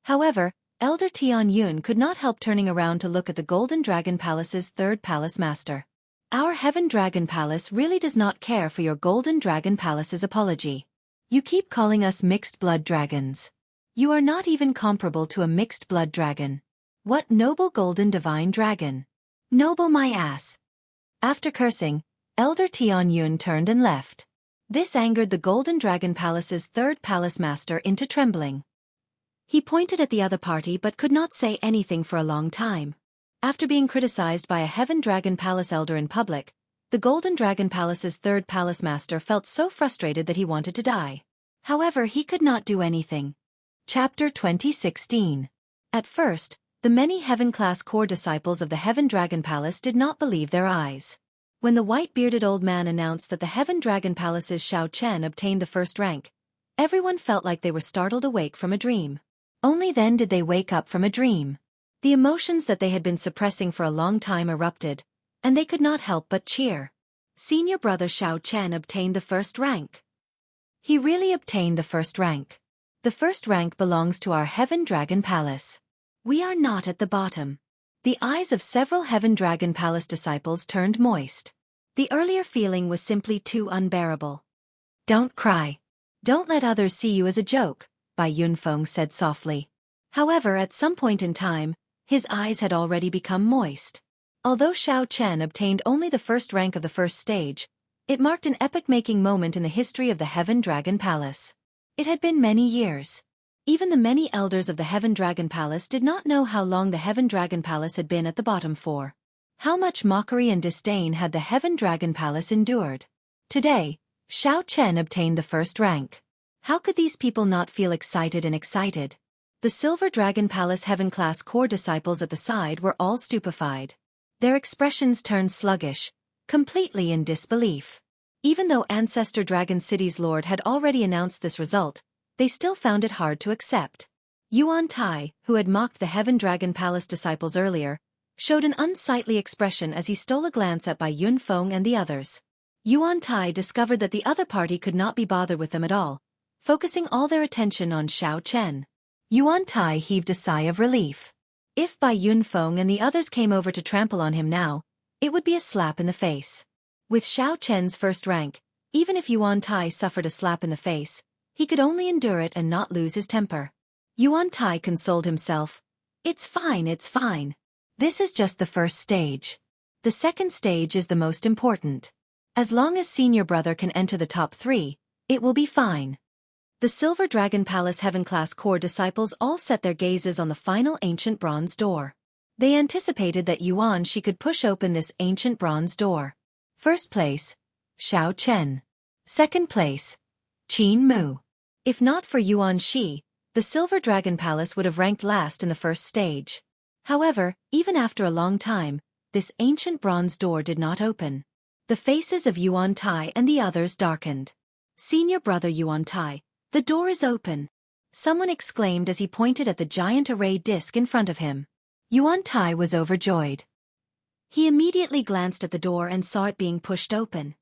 However, Elder Tian Yun could not help turning around to look at the Golden Dragon Palace's third palace master. "Our Heaven Dragon Palace really does not care for your Golden Dragon Palace's apology. You keep calling us mixed-blood dragons. You are not even comparable to a mixed-blood dragon. What noble golden divine dragon? Noble my ass." After cursing, Elder Tian Yun turned and left. This angered the Golden Dragon Palace's third palace master into trembling. He pointed at the other party but could not say anything for a long time. After being criticized by a Heaven Dragon Palace elder in public, the Golden Dragon Palace's third palace master felt so frustrated that he wanted to die. However, he could not do anything. Chapter 2016. At first, the many Heaven-class core disciples of the Heaven Dragon Palace did not believe their eyes. When the white-bearded old man announced that the Heaven Dragon Palace's Xiao Chen obtained the first rank, everyone felt like they were startled awake from a dream. Only then did they wake up from a dream. The emotions that they had been suppressing for a long time erupted, and they could not help but cheer. Senior brother Xiao Chen obtained the first rank. He really obtained the first rank. The first rank belongs to our Heaven Dragon Palace. We are not at the bottom. The eyes of several Heaven Dragon Palace disciples turned moist. The earlier feeling was simply too unbearable. "Don't cry. Don't let others see you as a joke," Bai Yunfeng said softly. However, at some point in time, his eyes had already become moist. Although Xiao Chen obtained only the first rank of the first stage, it marked an epic-making moment in the history of the Heaven Dragon Palace. It had been many years. Even the many elders of the Heaven Dragon Palace did not know how long the Heaven Dragon Palace had been at the bottom for. How much mockery and disdain had the Heaven Dragon Palace endured? Today, Xiao Chen obtained the first rank. How could these people not feel excited and excited? The Silver Dragon Palace Heaven-class core disciples at the side were all stupefied. Their expressions turned sluggish, completely in disbelief. Even though Ancestor Dragon City's lord had already announced this result, they still found it hard to accept. Yuan Tai, who had mocked the Heaven Dragon Palace disciples earlier, showed an unsightly expression as he stole a glance at Bai Yunfeng and the others. Yuan Tai discovered that the other party could not be bothered with them at all, focusing all their attention on Xiao Chen. Yuan Tai heaved a sigh of relief. If Bai Yunfeng and the others came over to trample on him now, it would be a slap in the face. With Xiao Chen's first rank, even if Yuan Tai suffered a slap in the face, he could only endure it and not lose his temper. Yuan Tai consoled himself. It's fine. This is just the first stage. The second stage is the most important. As long as senior brother can enter the top 3, it will be fine. The Silver Dragon Palace Heaven-class core disciples all set their gazes on the final ancient bronze door. They anticipated that Yuan Shi could push open this ancient bronze door. First place, Xiao Chen. Second place, Qin Mu. If not for Yuan Shi, the Silver Dragon Palace would have ranked last in the first stage. However, even after a long time, this ancient bronze door did not open. The faces of Yuan Tai and the others darkened. Senior brother Yuan Tai, the door is open. Someone exclaimed as he pointed at the giant array disc in front of him. Yuan Tai was overjoyed. He immediately glanced at the door and saw it being pushed open.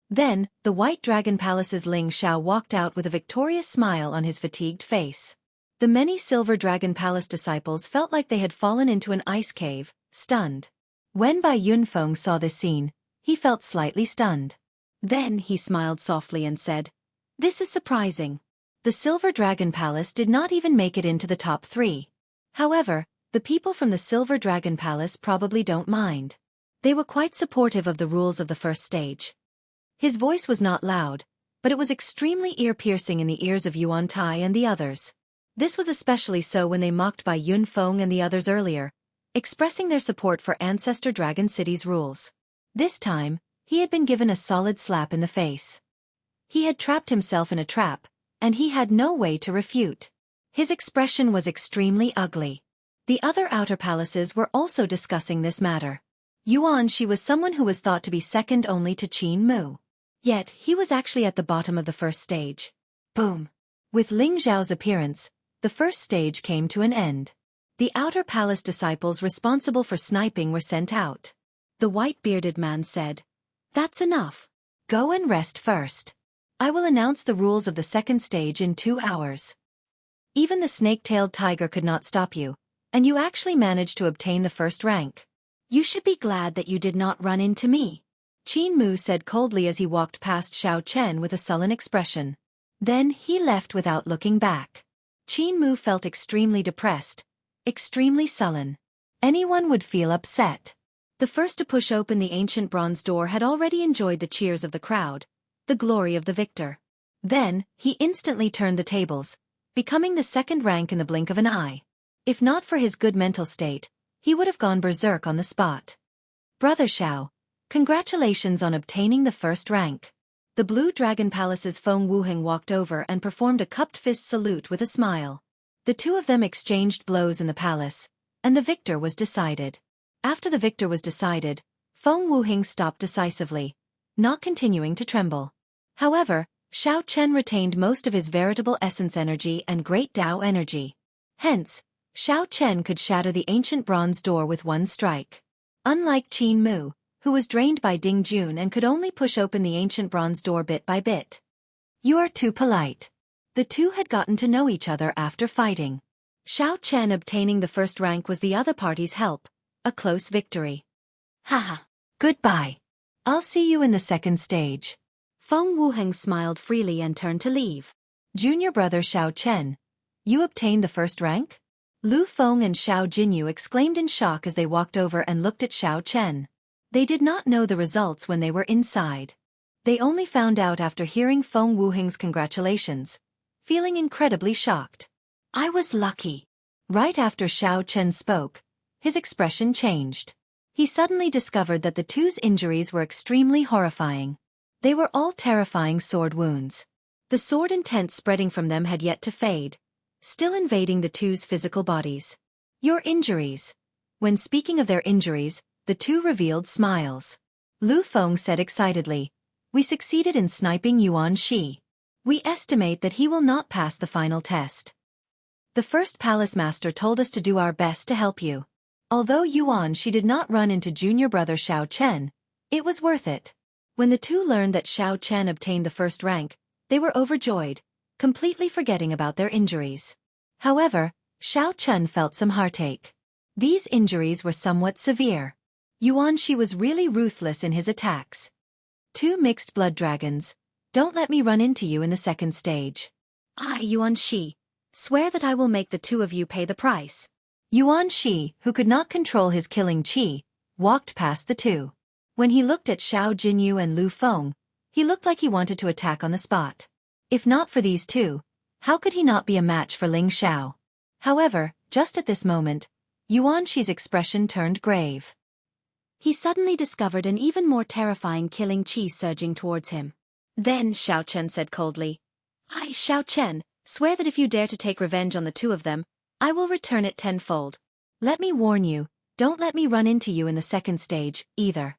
Then, the White Dragon Palace's Ling Xiao walked out with a victorious smile on his fatigued face. The many Silver Dragon Palace disciples felt like they had fallen into an ice cave, stunned. When Bai Yunfeng saw this scene, he felt slightly stunned. Then he smiled softly and said, "This is surprising. The Silver Dragon Palace did not even make it into the top 3. However, the people from the Silver Dragon Palace probably don't mind. They were quite supportive of the rules of the first stage." His voice was not loud, but it was extremely ear-piercing in the ears of Yuan Tai and the others. This was especially so when they mocked Bai Yunfeng and the others earlier, expressing their support for Ancestor Dragon City's rules. This time, he had been given a solid slap in the face. He had trapped himself in a trap, and he had no way to refute. His expression was extremely ugly. The other outer palaces were also discussing this matter. Yuan Shi was someone who was thought to be second only to Qin Mu. Yet, he was actually at the bottom of the first stage. Boom! With Ling Xiao's appearance, the first stage came to an end. The outer palace disciples responsible for sniping were sent out. The white-bearded man said, "That's enough. Go and rest first. I will announce the rules of the second stage in 2 hours." Even the snake-tailed tiger could not stop you, and you actually managed to obtain the first rank. You should be glad that you did not run into me, Qin Mu said coldly as he walked past Xiao Chen with a sullen expression. Then he left without looking back. Qin Mu felt extremely depressed, extremely sullen. Anyone would feel upset. The first to push open the ancient bronze door had already enjoyed the cheers of the crowd, the glory of the victor. Then, he instantly turned the tables, becoming the second rank in the blink of an eye. If not for his good mental state, he would have gone berserk on the spot. "Brother Xiao, congratulations on obtaining the first rank." The Blue Dragon Palace's Feng Wuheng walked over and performed a cupped fist salute with a smile. The two of them exchanged blows in the palace, and the victor was decided. After the victor was decided, Feng Wuheng stopped decisively, not continuing to tremble. However, Xiao Chen retained most of his veritable essence energy and great Tao energy. Hence, Xiao Chen could shatter the ancient bronze door with one strike. Unlike Qin Mu, who was drained by Ding Jun and could only push open the ancient bronze door bit by bit. "You are too polite." The two had gotten to know each other after fighting. Xiao Chen obtaining the first rank was the other party's help, a close victory. "Haha, goodbye. I'll see you in the second stage." Feng Wuheng smiled freely and turned to leave. "Junior brother Xiao Chen, you obtained the first rank?" Lu Feng and Xiao Jinyu exclaimed in shock as they walked over and looked at Xiao Chen. They did not know the results when they were inside. They only found out after hearing Feng Wuheng's congratulations, feeling incredibly shocked. "I was lucky." Right after Xiao Chen spoke, his expression changed. He suddenly discovered that the two's injuries were extremely horrifying. They were all terrifying sword wounds. The sword intent spreading from them had yet to fade, still invading the two's physical bodies. "Your injuries." When speaking of their injuries, the two revealed smiles. Lu Feng said excitedly, "We succeeded in sniping Yuan Shi. We estimate that he will not pass the final test. The first palace master told us to do our best to help you. Although Yuan Shi did not run into junior brother Xiao Chen, it was worth it." When the two learned that Xiao Chen obtained the first rank, they were overjoyed, completely forgetting about their injuries. However, Xiao Chen felt some heartache. These injuries were somewhat severe. Yuan Shi was really ruthless in his attacks. "Two mixed blood dragons, don't let me run into you in the second stage. I, Yuan Shi, swear that I will make the two of you pay the price." Yuan Shi, who could not control his killing chi, walked past the two. When he looked at Xiao Jinyu and Lu Feng, he looked like he wanted to attack on the spot. If not for these two, how could he not be a match for Ling Xiao? However, just at this moment, Yuan Shi's expression turned grave. He suddenly discovered an even more terrifying killing chi surging towards him. Then Xiao Chen said coldly, "I, Xiao Chen, swear that if you dare to take revenge on the two of them, I will return it tenfold. Let me warn you, don't let me run into you in the second stage, either."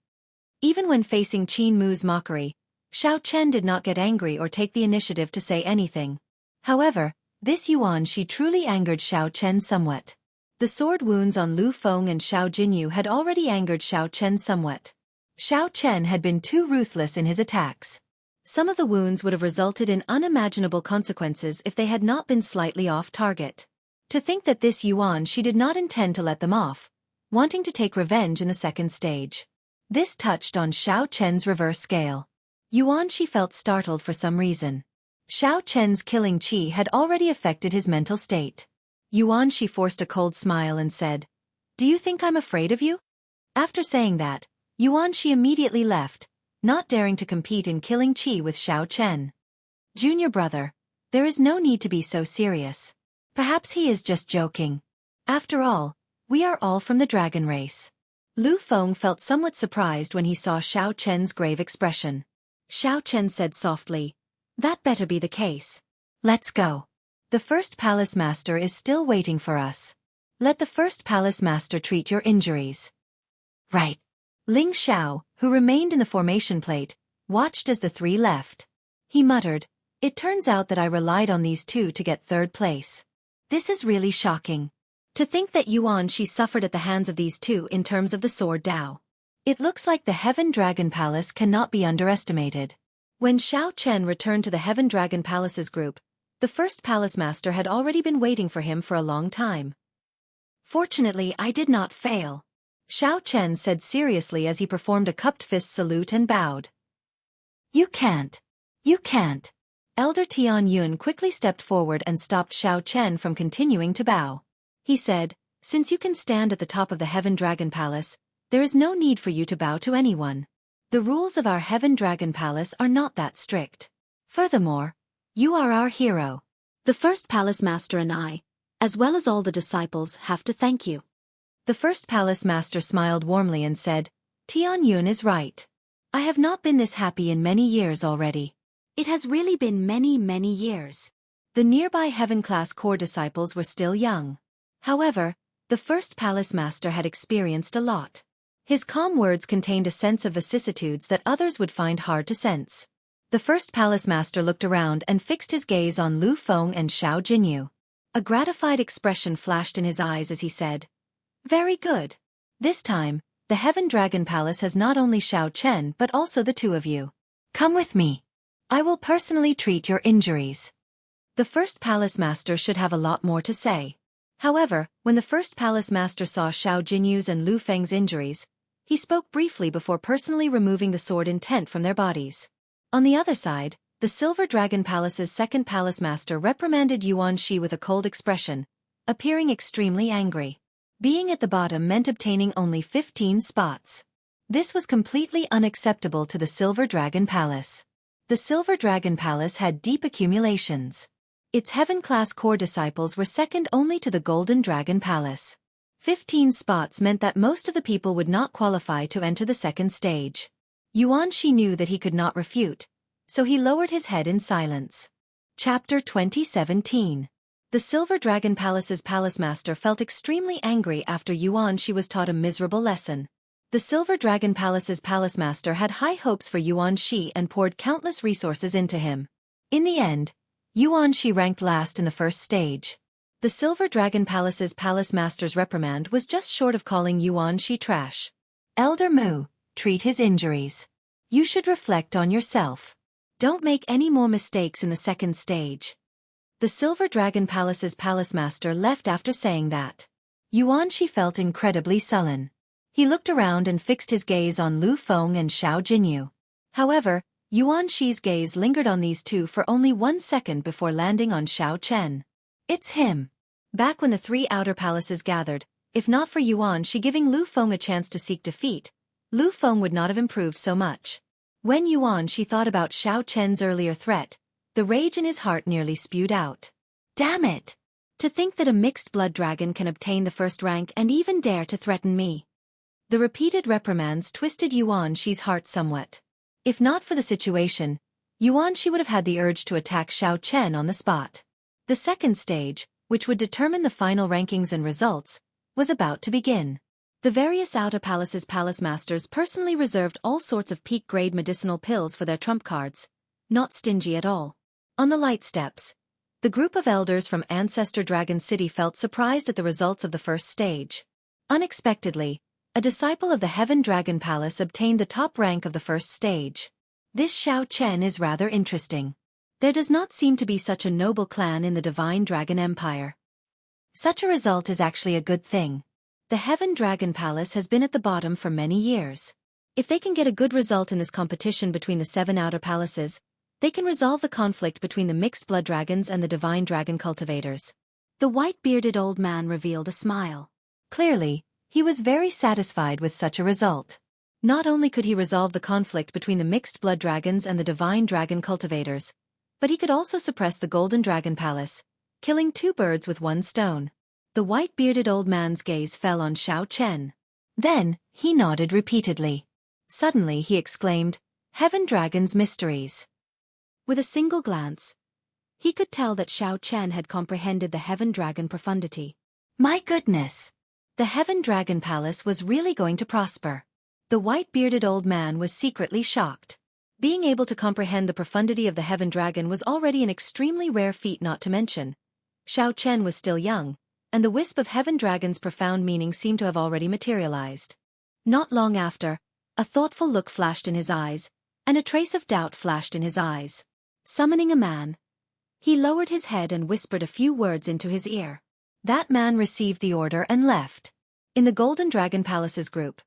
Even when facing Qin Mu's mockery, Xiao Chen did not get angry or take the initiative to say anything. However, this Yuan Shi truly angered Xiao Chen somewhat. The sword wounds on Lu Feng and Xiao Jinyu had already angered Xiao Chen somewhat. Xiao Chen had been too ruthless in his attacks. Some of the wounds would have resulted in unimaginable consequences if they had not been slightly off target. To think that this Yuan she did not intend to let them off, wanting to take revenge in the second stage. This touched on Xiao Chen's reverse scale. Yuan she felt startled for some reason. Xiao Chen's killing chi had already affected his mental state. Yuan she forced a cold smile and said, "Do you think I'm afraid of you?" After saying that, Yuan she immediately left, not daring to compete in killing chi with Xiao Chen. "Junior brother, there is no need to be so serious. Perhaps he is just joking. After all, we are all from the dragon race." Lu Feng felt somewhat surprised when he saw Xiao Chen's grave expression. Xiao Chen said softly, "That better be the case. Let's go. The first palace master is still waiting for us. Let the first palace master treat your injuries." "Right." Ling Xiao, who remained in the formation plate, watched as the three left. He muttered, "It turns out that I relied on these two to get third place. This is really shocking. To think that Yuan she suffered at the hands of these two in terms of the sword Dao. It looks like the Heaven Dragon Palace cannot be underestimated." When Xiao Chen returned to the Heaven Dragon Palace's group, the first palace master had already been waiting for him for a long time. "Fortunately I did not fail," Xiao Chen said seriously as he performed a cupped fist salute and bowed. You can't. Elder Tian Yun quickly stepped forward and stopped Xiao Chen from continuing to bow. He said, "Since you can stand at the top of the Heaven Dragon Palace, there is no need for you to bow to anyone. The rules of our Heaven Dragon Palace are not that strict. Furthermore, you are our hero. The first palace master and I, as well as all the disciples, have to thank you." The first palace master smiled warmly and said, "Tian Yun is right. I have not been this happy in many years already. It has really been many years." The nearby Heaven-class core disciples were still young. However, the first palace master had experienced a lot. His calm words contained a sense of vicissitudes that others would find hard to sense. The first palace master looked around and fixed his gaze on Lu Feng and Xiao Jinyu. A gratified expression flashed in his eyes as he said, "Very good. This time, the Heaven Dragon Palace has not only Xiao Chen but also the two of you. Come with me. I will personally treat your injuries." The first palace master should have a lot more to say. However, when the first palace master saw Xiao Jinyu's and Lu Feng's injuries, he spoke briefly before personally removing the sword intent from their bodies. On the other side, the Silver Dragon Palace's second palace master reprimanded Yuan Shi with a cold expression, appearing extremely angry. Being at the bottom meant obtaining only 15 spots. This was completely unacceptable to the Silver Dragon Palace. The Silver Dragon Palace had deep accumulations. Its Heaven-class core disciples were second only to the Golden Dragon Palace. 15 spots meant that most of the people would not qualify to enter the second stage. Yuan Shi knew that he could not refute, so he lowered his head in silence. Chapter 2017. The Silver Dragon Palace's palace master felt extremely angry after Yuan Shi was taught a miserable lesson. The Silver Dragon Palace's palace master had high hopes for Yuan Shi and poured countless resources into him. In the end, Yuan Shi ranked last in the first stage. The Silver Dragon Palace's palace master's reprimand was just short of calling Yuan Shi trash. "Elder Mu, treat his injuries. You should reflect on yourself. Don't make any more mistakes in the second stage." The Silver Dragon Palace's palace master left after saying that. Yuan Shi felt incredibly sullen. He looked around and fixed his gaze on Lu Feng and Xiao Jinyu. However, Yuan Shi's gaze lingered on these two for only 1 second before landing on Xiao Chen. It's him. Back when the three outer palaces gathered, if not for Yuan Shi giving Lu Feng a chance to seek defeat, Lu Feng would not have improved so much. When Yuan Shi thought about Xiao Chen's earlier threat, the rage in his heart nearly spewed out. Damn it! To think that a mixed blood dragon can obtain the first rank and even dare to threaten me. The repeated reprimands twisted Yuan Shi's heart somewhat. If not for the situation, Yuan Shi would have had the urge to attack Xiao Chen on the spot. The second stage, which would determine the final rankings and results, was about to begin. The various outer palaces' palace masters personally reserved all sorts of peak-grade medicinal pills for their trump cards, not stingy at all. On the light steps, The group of elders from Ancestor Dragon City felt surprised at the results of the first stage. Unexpectedly, a disciple of the Heaven Dragon Palace obtained the top rank of the first stage. This Xiao Chen is rather interesting. There does not seem to be such a noble clan in the Divine Dragon Empire. Such a result is actually a good thing. The Heaven Dragon Palace has been at the bottom for many years. If they can get a good result in this competition between the 7 outer palaces, they can resolve the conflict between the mixed blood dragons and the divine dragon cultivators. The white-bearded old man revealed a smile. Clearly, he was very satisfied with such a result. Not only could he resolve the conflict between the mixed blood dragons and the divine dragon cultivators, but he could also suppress the Golden Dragon Palace, killing 2 birds with 1 stone. The white-bearded old man's gaze fell on Xiao Chen. Then, he nodded repeatedly. Suddenly he exclaimed, "Heaven Dragon's Mysteries." With a single glance, he could tell that Xiao Chen had comprehended the Heaven Dragon profundity. My goodness! The Heaven Dragon Palace was really going to prosper. The white-bearded old man was secretly shocked. Being able to comprehend the profundity of the Heaven Dragon was already an extremely rare feat, not to mention Xiao Chen was still young, and the wisp of Heaven Dragon's profound meaning seemed to have already materialized. Not long after, a thoughtful look flashed in his eyes, and a trace of doubt flashed in his eyes. Summoning a man, he lowered his head and whispered a few words into his ear. That man received the order and left. In the Golden Dragon Palace's group,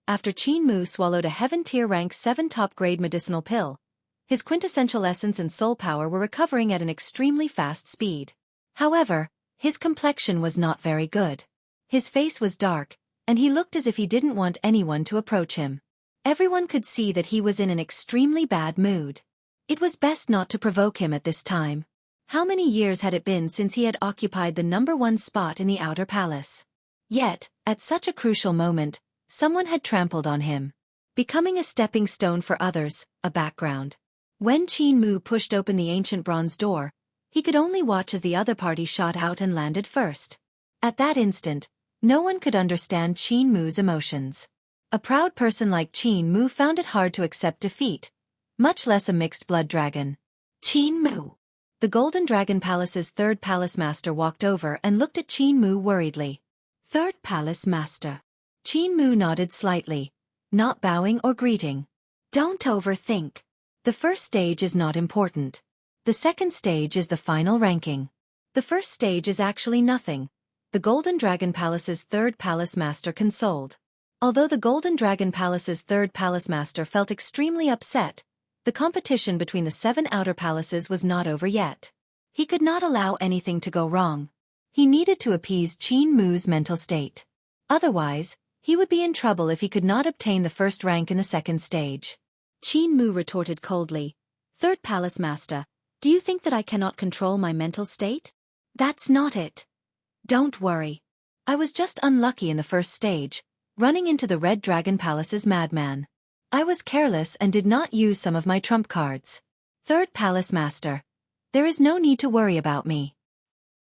after Qin Mu swallowed a Heaven Tier Rank 7 top-grade medicinal pill, his quintessential essence and soul power were recovering at an extremely fast speed. However, his complexion was not very good. His face was dark, and he looked as if he didn't want anyone to approach him. Everyone could see that he was in an extremely bad mood. It was best not to provoke him at this time. How many years had it been since he had occupied the #1 spot in the Outer Palace? Yet, at such a crucial moment, someone had trampled on him, becoming a stepping stone for others, a background. When Qin Mu pushed open the ancient bronze door, he could only watch as the other party shot out and landed first. At that instant, no one could understand Qin Mu's emotions. A proud person like Qin Mu found it hard to accept defeat, much less a mixed-blood dragon. Qin Mu. The Golden Dragon Palace's 3rd Palace Master walked over and looked at Qin Mu worriedly. 3rd Palace Master. Qin Mu nodded slightly, not bowing or greeting. Don't overthink. The first stage is not important. The second stage is the final ranking. The first stage is actually nothing. The Golden Dragon Palace's 3rd Palace Master consoled. Although the Golden Dragon Palace's 3rd Palace Master felt extremely upset, the competition between the 7 outer palaces was not over yet. He could not allow anything to go wrong. He needed to appease Qin Mu's mental state. Otherwise, he would be in trouble if he could not obtain the first rank in the second stage. Qin Mu retorted coldly, "3rd Palace Master, do you think that I cannot control my mental state? That's not it. Don't worry. I was just unlucky in the first stage, running into the Red Dragon Palace's madman. I was careless and did not use some of my trump cards. 3rd Palace Master, there is no need to worry about me."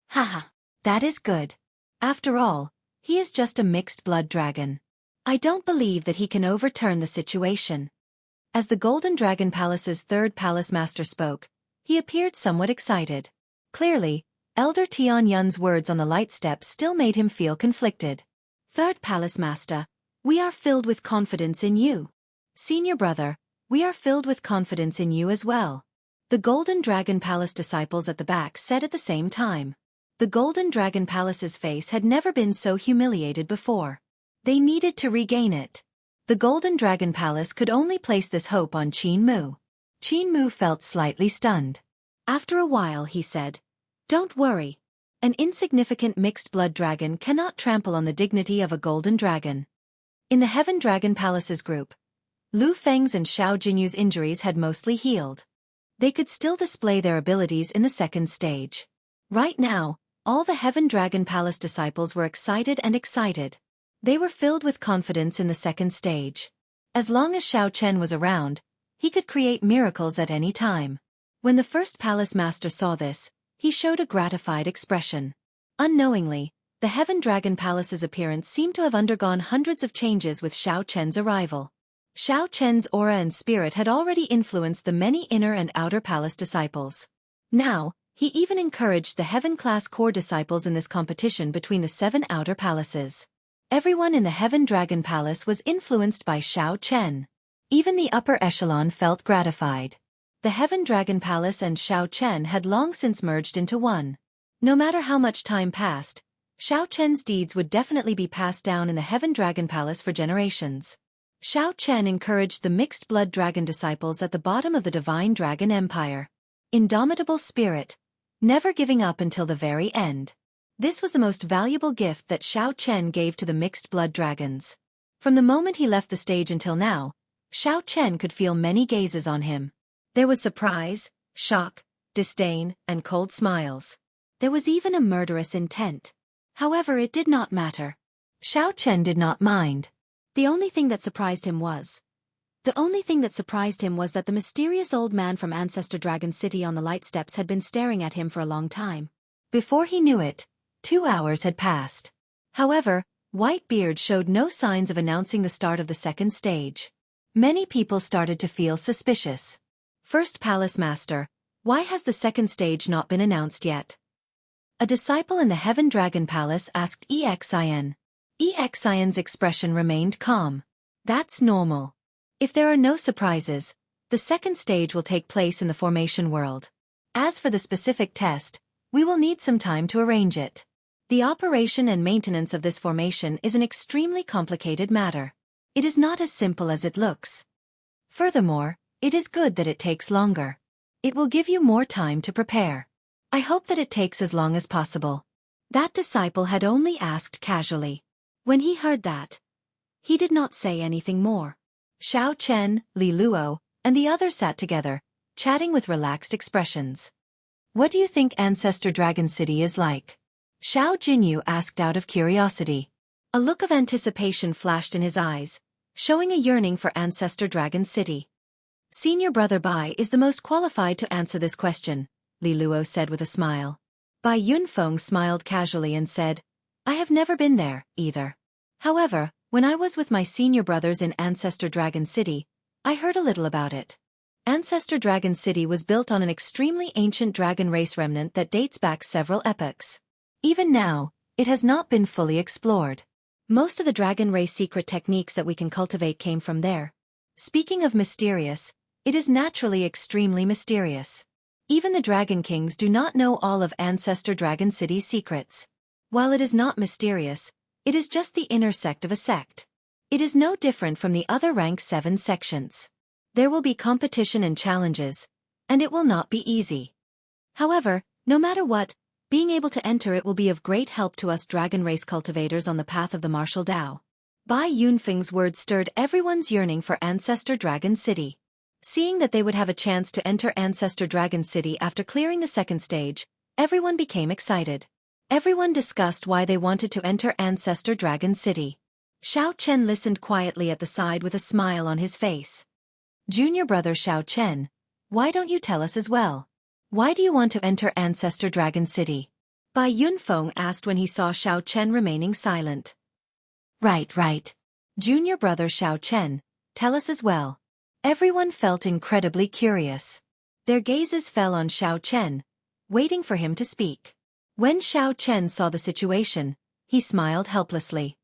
Haha, that is good. After all, he is just a mixed-blood dragon. I don't believe that he can overturn the situation. As the Golden Dragon Palace's 3rd Palace Master spoke, he appeared somewhat excited. Clearly, Elder Tian Yun's words on the light step still made him feel conflicted. 3rd Palace Master, we are filled with confidence in you. Senior brother, we are filled with confidence in you as well. The Golden Dragon Palace disciples at the back said at the same time. The Golden Dragon Palace's face had never been so humiliated before. They needed to regain it. The Golden Dragon Palace could only place this hope on Qin Mu. Qin Mu felt slightly stunned. After a while he said, "Don't worry. An insignificant mixed-blood dragon cannot trample on the dignity of a golden dragon." In the Heaven Dragon Palace's group, Lu Feng's and Xiao Jinyu's injuries had mostly healed. They could still display their abilities in the second stage. Right now, all the Heaven Dragon Palace disciples were excited. They were filled with confidence in the second stage. As long as Xiao Chen was around, he could create miracles at any time. When the 1st Palace Master saw this, he showed a gratified expression. Unknowingly, the Heaven Dragon Palace's appearance seemed to have undergone hundreds of changes with Xiao Chen's arrival. Xiao Chen's aura and spirit had already influenced the many inner and outer palace disciples. Now, He even encouraged the Heaven-class core disciples in this competition between the 7 outer palaces. Everyone in the Heaven Dragon Palace was influenced by Xiao Chen. Even the upper echelon felt gratified. The Heaven Dragon Palace and Xiao Chen had long since merged into one. No matter how much time passed, Xiao Chen's deeds would definitely be passed down in the Heaven Dragon Palace for generations. Xiao Chen encouraged the mixed-blood dragon disciples at the bottom of the Divine Dragon Empire. Indomitable spirit, never giving up until the very end. This was the most valuable gift that Xiao Chen gave to the mixed-blood dragons. From the moment he left the stage until now, Xiao Chen could feel many gazes on him. There was surprise, shock, disdain, and cold smiles. There was even a murderous intent. However, it did not matter. Xiao Chen did not mind. The only thing that surprised him was that the mysterious old man from Ancestor Dragon City on the light steps had been staring at him for a long time. Before he knew it, 2 hours had passed. However, Whitebeard showed no signs of announcing the start of the second stage. Many people started to feel suspicious. First Palace Master, why has the second stage not been announced yet? A disciple in the Heaven Dragon Palace asked Exin. Exin's expression remained calm. That's normal. If there are no surprises, the second stage will take place in the formation world. As for the specific test, we will need some time to arrange it. The operation and maintenance of this formation is an extremely complicated matter. It is not as simple as it looks. Furthermore, it is good that it takes longer. It will give you more time to prepare. I hope that it takes as long as possible. That disciple had only asked casually. When he heard that, he did not say anything more. Xiao Chen, Li Luo, and the others sat together, chatting with relaxed expressions. What do you think Ancestor Dragon City is like? Xiao Jinyu asked out of curiosity. A look of anticipation flashed in his eyes, showing a yearning for Ancestor Dragon City. Senior Brother Bai is the most qualified to answer this question, Li Luo said with a smile. Bai Yunfeng smiled casually and said, I have never been there, either. However, when I was with my senior brothers in Ancestor Dragon City, I heard a little about it. Ancestor Dragon City was built on an extremely ancient dragon race remnant that dates back several epochs. Even now, it has not been fully explored. Most of the dragon race secret techniques that we can cultivate came from there. Speaking of mysterious, it is naturally extremely mysterious. Even the Dragon Kings do not know all of Ancestor Dragon City's secrets. While it is not mysterious, it is just the inner sect of a sect. It is no different from the other rank 7 sections. There will be competition and challenges, and it will not be easy. However, no matter what, being able to enter it will be of great help to us dragon race cultivators on the path of the martial Tao. Bai Yunfeng's words stirred everyone's yearning for Ancestor Dragon City. Seeing that they would have a chance to enter Ancestor Dragon City after clearing the second stage, everyone became excited. Everyone discussed why they wanted to enter Ancestor Dragon City. Xiao Chen listened quietly at the side with a smile on his face. Junior brother Xiao Chen, why don't you tell us as well? Why do you want to enter Ancestor Dragon City? Bai Yunfeng asked when he saw Xiao Chen remaining silent. Right. Junior brother Xiao Chen, tell us as well. Everyone felt incredibly curious. Their gazes fell on Xiao Chen, waiting for him to speak. When Xiao Chen saw the situation, he smiled helplessly.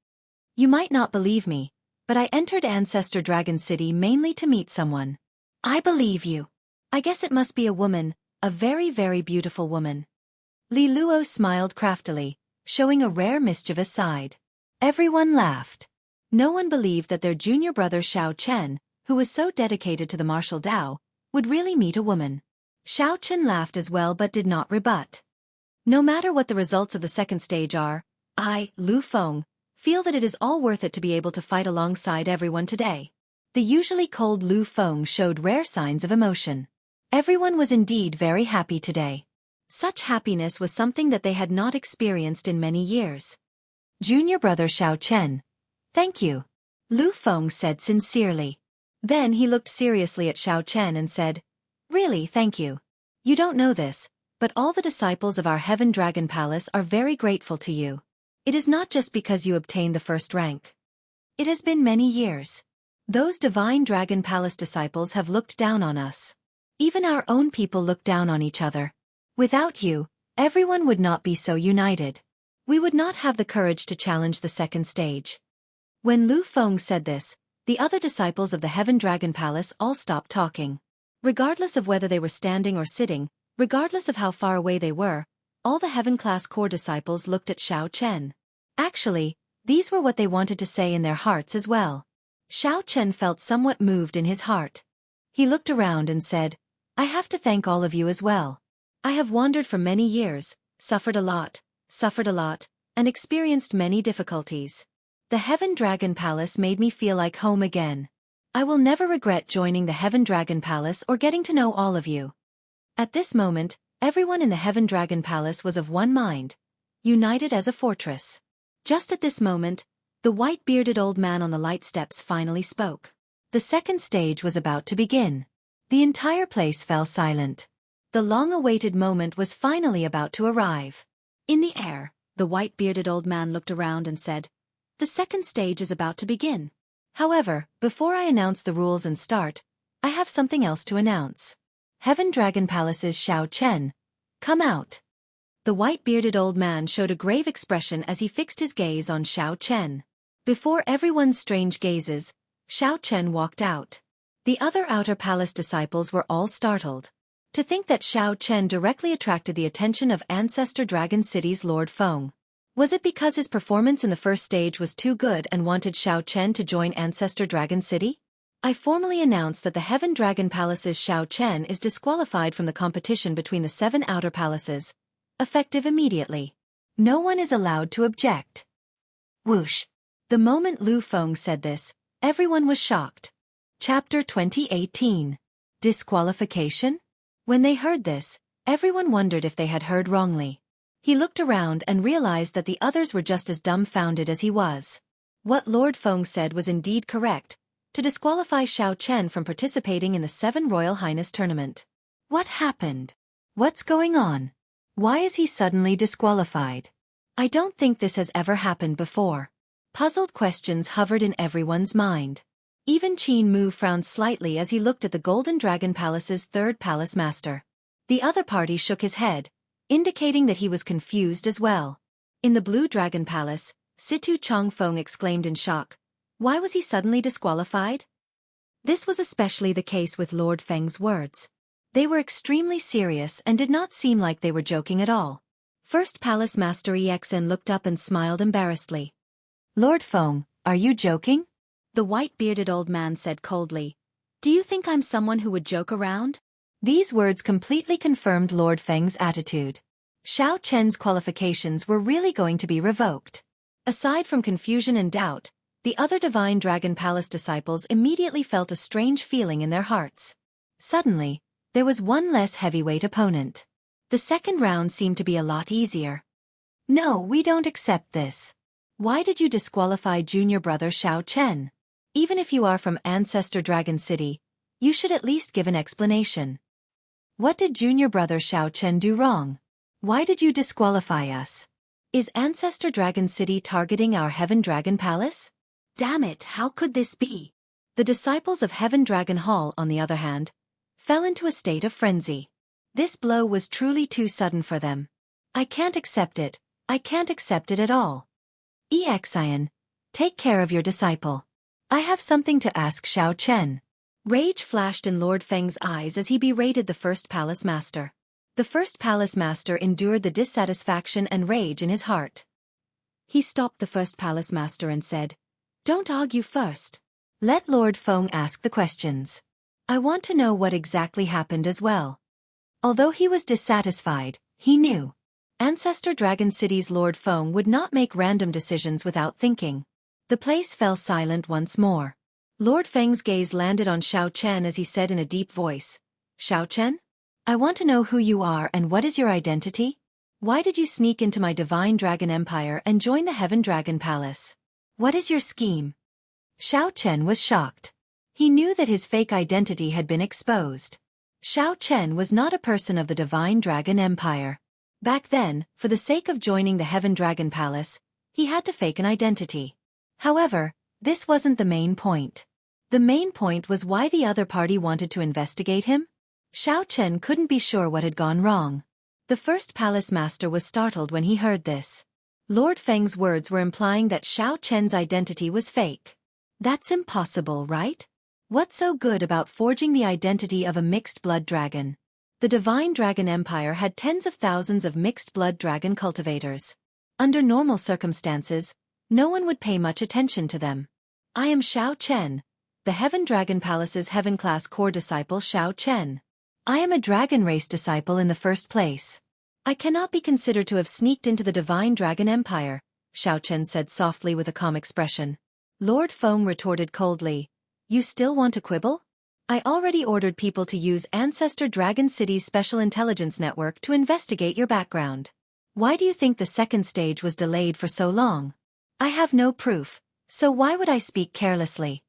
You might not believe me, but I entered Ancestor Dragon City mainly to meet someone. I believe you. I guess it must be a woman, a very, very beautiful woman. Li Luo smiled craftily, showing a rare mischievous side. Everyone laughed. No one believed that their junior brother Xiao Chen, who was so dedicated to the martial Tao, would really meet a woman. Xiao Chen laughed as well but did not rebut. No matter what the results of the second stage are, I, Lu Feng, feel that it is all worth it to be able to fight alongside everyone today. The usually cold Lu Feng showed rare signs of emotion. Everyone was indeed very happy today. Such happiness was something that they had not experienced in many years. Junior brother Xiao Chen. Thank you. Lu Feng said sincerely. Then he looked seriously at Xiao Chen and said, Really, thank you. You don't know this, but all the disciples of our Heaven Dragon Palace are very grateful to you. It is not just because you obtained the first rank. It has been many years. Those Divine Dragon Palace disciples have looked down on us. Even our own people look down on each other. Without you, everyone would not be so united. We would not have the courage to challenge the second stage. When Lu Feng said this, the other disciples of the Heaven Dragon Palace all stopped talking. Regardless of whether they were standing or sitting, regardless of how far away they were, all the Heaven-class core disciples looked at Xiao Chen. Actually, these were what they wanted to say in their hearts as well. Xiao Chen felt somewhat moved in his heart. He looked around and said, I have to thank all of you as well. I have wandered for many years, suffered a lot, and experienced many difficulties. The Heaven Dragon Palace made me feel like home again. I will never regret joining the Heaven Dragon Palace or getting to know all of you. At this moment, everyone in the Heaven Dragon Palace was of one mind, united as a fortress. Just at this moment, the white-bearded old man on the light steps finally spoke. The second stage was about to begin. The entire place fell silent. The long-awaited moment was finally about to arrive. In the air, the white-bearded old man looked around and said, The second stage is about to begin. However, before I announce the rules and start, I have something else to announce. Heaven Dragon Palace's Xiao Chen, come out. The white-bearded old man showed a grave expression as he fixed his gaze on Xiao Chen. Before everyone's strange gazes, Xiao Chen walked out. The other outer palace disciples were all startled. To think that Xiao Chen directly attracted the attention of Ancestor Dragon City's Lord Feng. Was it because his performance in the first stage was too good and wanted Xiao Chen to join Ancestor Dragon City? I formally announce that the Heaven Dragon Palace's Xiao Chen is disqualified from the competition between the 7 outer palaces, effective immediately. No one is allowed to object. Whoosh! The moment Lu Feng said this, everyone was shocked. Chapter 2018. Disqualification? When they heard this, everyone wondered if they had heard wrongly. He looked around and realized that the others were just as dumbfounded as he was. What Lord Feng said was indeed correct, to disqualify Xiao Chen from participating in the 7 Royal Highness tournament. What happened? What's going on? Why is he suddenly disqualified? I don't think this has ever happened before. Puzzled questions hovered in everyone's mind. Even Qin Mu frowned slightly as he looked at the Golden Dragon Palace's 3rd palace master. The other party shook his head, indicating that he was confused as well. In the Blue Dragon Palace, Situ Changfeng exclaimed in shock. Why was he suddenly disqualified? This was especially the case with Lord Feng's words. They were extremely serious and did not seem like they were joking at all. First Palace Master Exen looked up and smiled embarrassedly. Lord Feng, are you joking? The white-bearded old man said coldly. Do you think I'm someone who would joke around? These words completely confirmed Lord Feng's attitude. Xiao Chen's qualifications were really going to be revoked. Aside from confusion and doubt, the other Divine Dragon Palace disciples immediately felt a strange feeling in their hearts. Suddenly, there was one less heavyweight opponent. The second round seemed to be a lot easier. No, we don't accept this. Why did you disqualify junior brother Xiao Chen? Even if you are from Ancestor Dragon City, you should at least give an explanation. What did junior brother Xiao Chen do wrong? Why did you disqualify us? Is Ancestor Dragon City targeting our Heaven Dragon Palace? Damn it, how could this be? The disciples of Heaven Dragon Hall, on the other hand, fell into a state of frenzy. This blow was truly too sudden for them. I can't accept it. I can't accept it at all. Exian, take care of your disciple. I have something to ask Xiao Chen. Rage flashed in Lord Feng's eyes as he berated the first palace master. The first palace master endured the dissatisfaction and rage in his heart. He stopped the first palace master and said, Don't argue first. Let Lord Feng ask the questions. I want to know what exactly happened as well. Although he was dissatisfied, he knew. Ancestor Dragon City's Lord Feng would not make random decisions without thinking. The place fell silent once more. Lord Feng's gaze landed on Xiao Chen as he said in a deep voice, Xiao Chen? I want to know who you are and what is your identity? Why did you sneak into my Divine Dragon Empire and join the Heaven Dragon Palace? What is your scheme? Xiao Chen was shocked. He knew that his fake identity had been exposed. Xiao Chen was not a person of the Divine Dragon Empire. Back then, for the sake of joining the Heaven Dragon Palace, he had to fake an identity. However, this wasn't the main point. The main point was why the other party wanted to investigate him. Xiao Chen couldn't be sure what had gone wrong. The first palace master was startled when he heard this. Lord Feng's words were implying that Xiao Chen's identity was fake. That's impossible, right? What's so good about forging the identity of a mixed-blood dragon? The Divine Dragon Empire had tens of thousands of mixed-blood dragon cultivators. Under normal circumstances, no one would pay much attention to them. I am Xiao Chen, the Heaven Dragon Palace's Heaven-class core disciple Xiao Chen. I am a dragon race disciple in the first place. I cannot be considered to have sneaked into the Divine Dragon Empire, Xiao Chen said softly with a calm expression. Lord Feng retorted coldly, You still want to quibble? I already ordered people to use Ancestor Dragon City's Special Intelligence Network to investigate your background. Why do you think the second stage was delayed for so long? I have no proof, so why would I speak carelessly?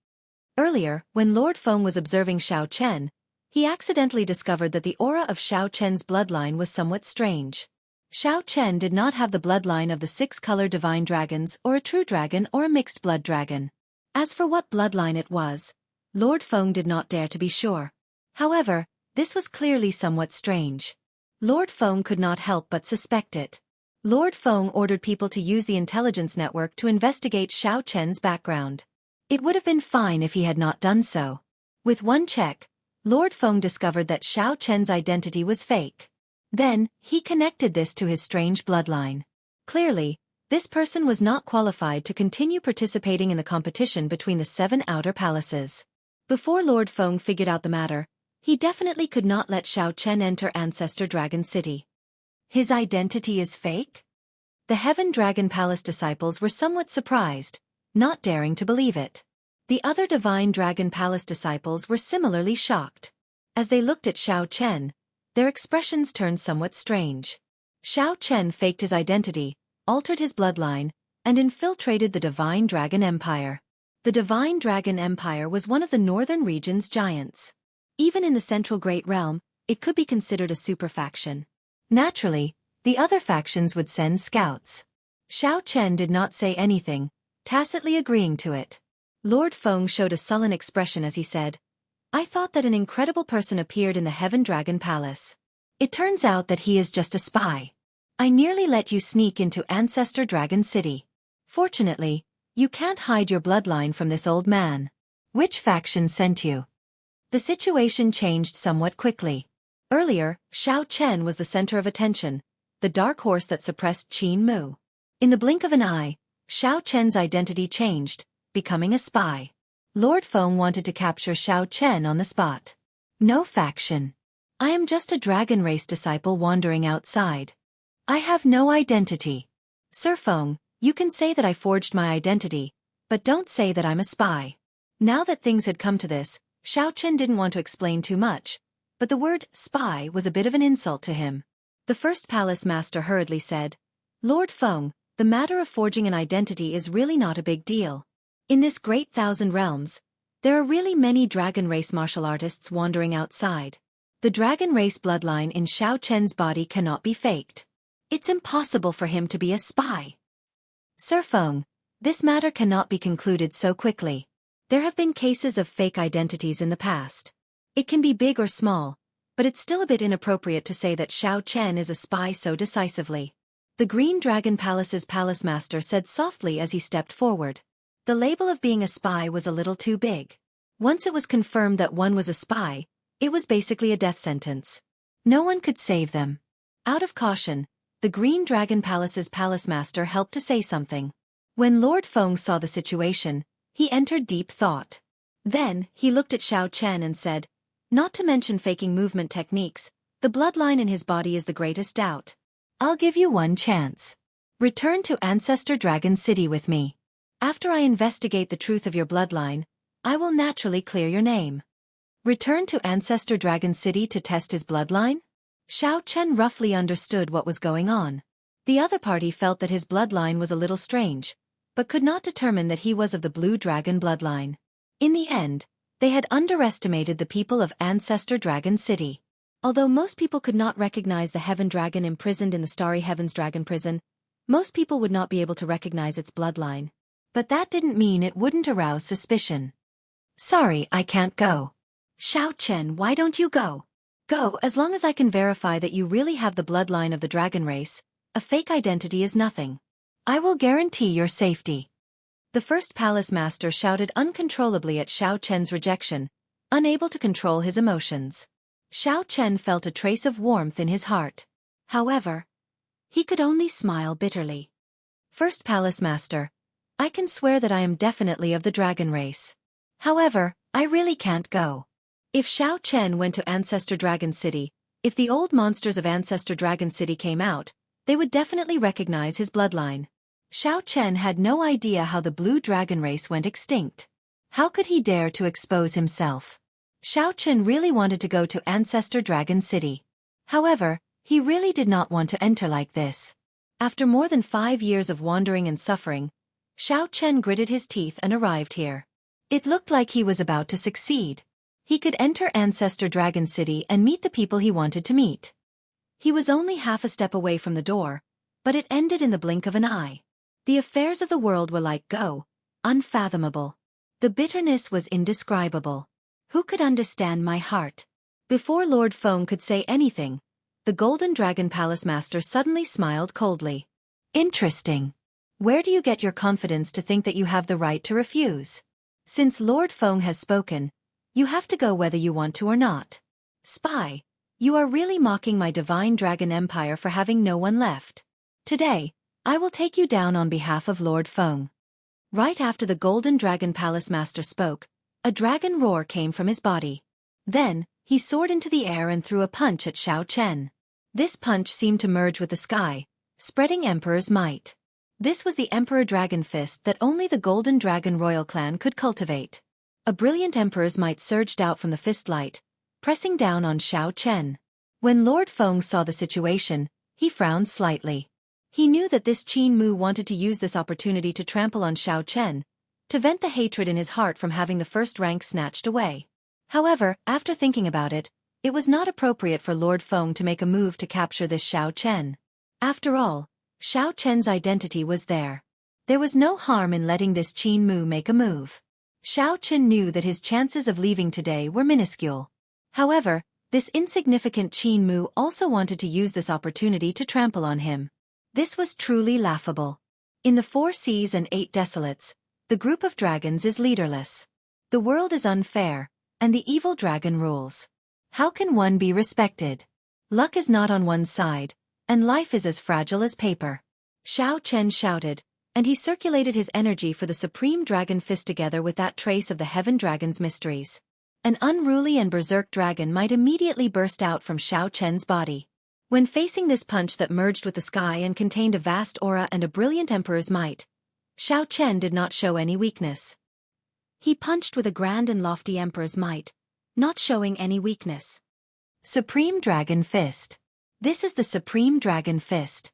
Earlier, when Lord Feng was observing Xiao Chen, he accidentally discovered that the aura of Xiao Chen's bloodline was somewhat strange. Xiao Chen did not have the bloodline of the 6-color divine dragons or a true dragon or a mixed-blood dragon. As for what bloodline it was, Lord Feng did not dare to be sure. However, this was clearly somewhat strange. Lord Feng could not help but suspect it. Lord Feng ordered people to use the intelligence network to investigate Xiao Chen's background. It would have been fine if he had not done so. With one check, Lord Feng discovered that Xiao Chen's identity was fake. Then, he connected this to his strange bloodline. Clearly, this person was not qualified to continue participating in the competition between the 7 outer palaces. Before Lord Feng figured out the matter, he definitely could not let Xiao Chen enter Ancestor Dragon City. His identity is fake? The Heaven Dragon Palace disciples were somewhat surprised, not daring to believe it. The other Divine Dragon Palace disciples were similarly shocked. As they looked at Xiao Chen, their expressions turned somewhat strange. Xiao Chen faked his identity, altered his bloodline, and infiltrated the Divine Dragon Empire. The Divine Dragon Empire was one of the northern region's giants. Even in the Central Great Realm, it could be considered a super-faction. Naturally, the other factions would send scouts. Xiao Chen did not say anything, tacitly agreeing to it. Lord Feng showed a sullen expression as he said, I thought that an incredible person appeared in the Heaven Dragon Palace. It turns out that he is just a spy. I nearly let you sneak into Ancestor Dragon City. Fortunately, you can't hide your bloodline from this old man. Which faction sent you? The situation changed somewhat quickly. Earlier, Xiao Chen was the center of attention, the dark horse that suppressed Qin Mu. In the blink of an eye, Xiao Chen's identity changed, becoming a spy. Lord Feng wanted to capture Xiao Chen on the spot. No faction. I am just a dragon race disciple wandering outside. I have no identity. Sir Feng, you can say that I forged my identity, but don't say that I'm a spy. Now that things had come to this, Xiao Chen didn't want to explain too much, but the word spy was a bit of an insult to him. The first palace master hurriedly said, Lord Feng, the matter of forging an identity is really not a big deal. In this great 1,000 realms, there are really many dragon race martial artists wandering outside. The dragon race bloodline in Xiao Chen's body cannot be faked. It's impossible for him to be a spy. Sir Feng, this matter cannot be concluded so quickly. There have been cases of fake identities in the past. It can be big or small, but it's still a bit inappropriate to say that Xiao Chen is a spy so decisively. The Green Dragon Palace's palace master said softly as he stepped forward. The label of being a spy was a little too big. Once it was confirmed that one was a spy, it was basically a death sentence. No one could save them. Out of caution, the Green Dragon Palace's palace master helped to say something. When Lord Feng saw the situation, he entered deep thought. Then, he looked at Xiao Chen and said, Not to mention faking movement techniques, the bloodline in his body is the greatest doubt. I'll give you one chance. Return to Ancestor Dragon City with me. After I investigate the truth of your bloodline, I will naturally clear your name. Return to Ancestor Dragon City to test his bloodline? Xiao Chen roughly understood what was going on. The other party felt that his bloodline was a little strange, but could not determine that he was of the Blue Dragon bloodline. In the end, they had underestimated the people of Ancestor Dragon City. Although most people could not recognize the Heaven Dragon imprisoned in the Starry Heavens Dragon Prison, most people would not be able to recognize its bloodline. But that didn't mean it wouldn't arouse suspicion. Sorry, I can't go. Xiao Chen, why don't you go? Go, as long as I can verify that you really have the bloodline of the dragon race. A fake identity is nothing. I will guarantee your safety. The first palace master shouted uncontrollably at Xiao Chen's rejection, unable to control his emotions. Xiao Chen felt a trace of warmth in his heart. However, he could only smile bitterly. First palace master, I can swear that I am definitely of the dragon race. However, I really can't go. If Xiao Chen went to Ancestor Dragon City, if the old monsters of Ancestor Dragon City came out, they would definitely recognize his bloodline. Xiao Chen had no idea how the blue dragon race went extinct. How could he dare to expose himself? Xiao Chen really wanted to go to Ancestor Dragon City. However, he really did not want to enter like this. After more than 5 years of wandering and suffering, Xiao Chen gritted his teeth and arrived here. It looked like he was about to succeed. He could enter Ancestor Dragon City and meet the people he wanted to meet. He was only half a step away from the door, but it ended in the blink of an eye. The affairs of the world were like unfathomable. The bitterness was indescribable. Who could understand my heart? Before Lord Feng could say anything, the Golden Dragon Palace Master suddenly smiled coldly. Interesting. Where do you get your confidence to think that you have the right to refuse? Since Lord Feng has spoken, you have to go whether you want to or not. Spy, you are really mocking my divine dragon empire for having no one left. Today, I will take you down on behalf of Lord Feng. Right after the Golden Dragon Palace Master spoke, a dragon roar came from his body. Then, he soared into the air and threw a punch at Xiao Chen. This punch seemed to merge with the sky, spreading Emperor's might. This was the Emperor Dragon Fist that only the Golden Dragon Royal Clan could cultivate. A brilliant Emperor's might surged out from the fist light, pressing down on Xiao Chen. When Lord Feng saw the situation, he frowned slightly. He knew that this Qin Mu wanted to use this opportunity to trample on Xiao Chen, to vent the hatred in his heart from having the first rank snatched away. However, after thinking about it, it was not appropriate for Lord Feng to make a move to capture this Xiao Chen. After all, Xiao Chen's identity was there. There was no harm in letting this Qin Mu make a move. Xiao Chen knew that his chances of leaving today were minuscule. However, this insignificant Qin Mu also wanted to use this opportunity to trample on him. This was truly laughable. In the 4 seas and 8 desolates, the group of dragons is leaderless. The world is unfair, and the evil dragon rules. How can one be respected? Luck is not on one's side, and life is as fragile as paper. Xiao Chen shouted, and he circulated his energy for the Supreme Dragon Fist together with that trace of the Heaven Dragon's mysteries. An unruly and berserk dragon might immediately burst out from Xiao Chen's body. When facing this punch that merged with the sky and contained a vast aura and a brilliant Emperor's might, Xiao Chen did not show any weakness. He punched with a grand and lofty Emperor's might, not showing any weakness. Supreme Dragon Fist. This is the Supreme Dragon Fist.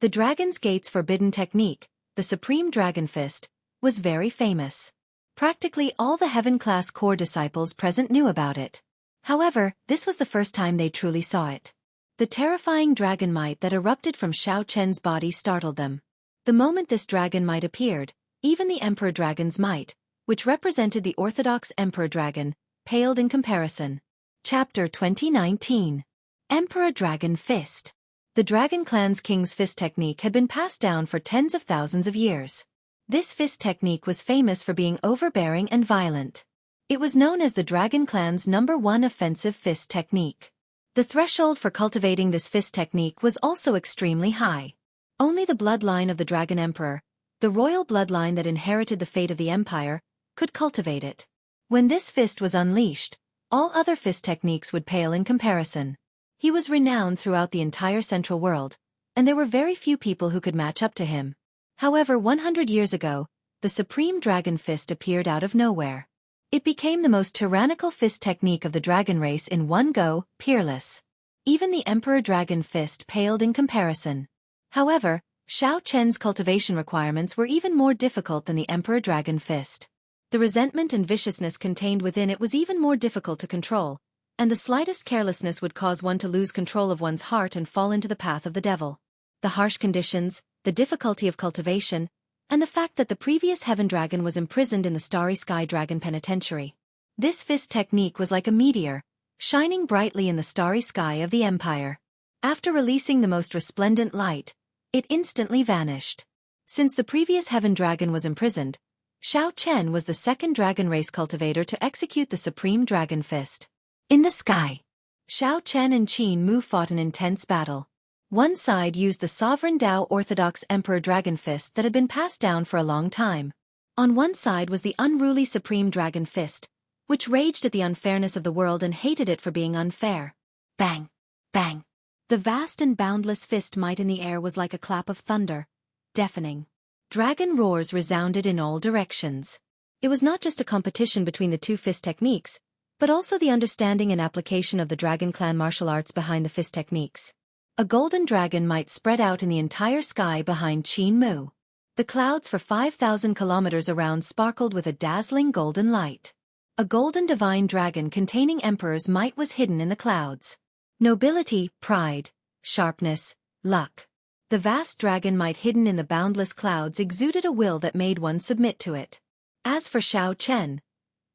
The Dragon's Gate's forbidden technique, the Supreme Dragon Fist, was very famous. Practically all the Heaven-class core disciples present knew about it. However, this was the first time they truly saw it. The terrifying dragon might that erupted from Xiao Chen's body startled them. The moment this dragon might appeared, even the Emperor Dragon's might, which represented the orthodox Emperor Dragon, paled in comparison. Chapter 2019. Emperor Dragon Fist. The Dragon Clan's King's Fist technique had been passed down for tens of thousands of years. This fist technique was famous for being overbearing and violent. It was known as the Dragon Clan's #1 offensive fist technique. The threshold for cultivating this fist technique was also extremely high. Only the bloodline of the Dragon Emperor, the royal bloodline that inherited the fate of the empire, could cultivate it. When this fist was unleashed, all other fist techniques would pale in comparison. He was renowned throughout the entire Central World, and there were very few people who could match up to him. However, 100 years ago, the Supreme Dragon Fist appeared out of nowhere. It became the most tyrannical fist technique of the dragon race in one go, peerless. Even the Emperor Dragon Fist paled in comparison. However, Xiao Chen's cultivation requirements were even more difficult than the Emperor Dragon Fist. The resentment and viciousness contained within it was even more difficult to control, and the slightest carelessness would cause one to lose control of one's heart and fall into the path of the devil. The harsh conditions, the difficulty of cultivation, and the fact that the previous Heaven Dragon was imprisoned in the Starry Sky Dragon Penitentiary. This fist technique was like a meteor, shining brightly in the starry sky of the Empire. After releasing the most resplendent light, it instantly vanished. Since the previous Heaven Dragon was imprisoned, Xiao Chen was the second dragon race cultivator to execute the Supreme Dragon Fist. In the sky, Xiao Chen and Qin Mu fought an intense battle. One side used the sovereign Tao Orthodox Emperor Dragon Fist that had been passed down for a long time. On one side was the unruly Supreme Dragon Fist, which raged at the unfairness of the world and hated it for being unfair. Bang! Bang! The vast and boundless fist might in the air was like a clap of thunder, deafening. Dragon roars resounded in all directions. It was not just a competition between the two fist techniques, but also the understanding and application of the Dragon Clan martial arts behind the fist techniques. A golden dragon might spread out in the entire sky behind Qin Mu. The clouds for 5,000 kilometers around sparkled with a dazzling golden light. A golden divine dragon containing emperor's might was hidden in the clouds. Nobility, pride, sharpness, luck. The vast dragon might hidden in the boundless clouds exuded a will that made one submit to it. As for Xiao Chen,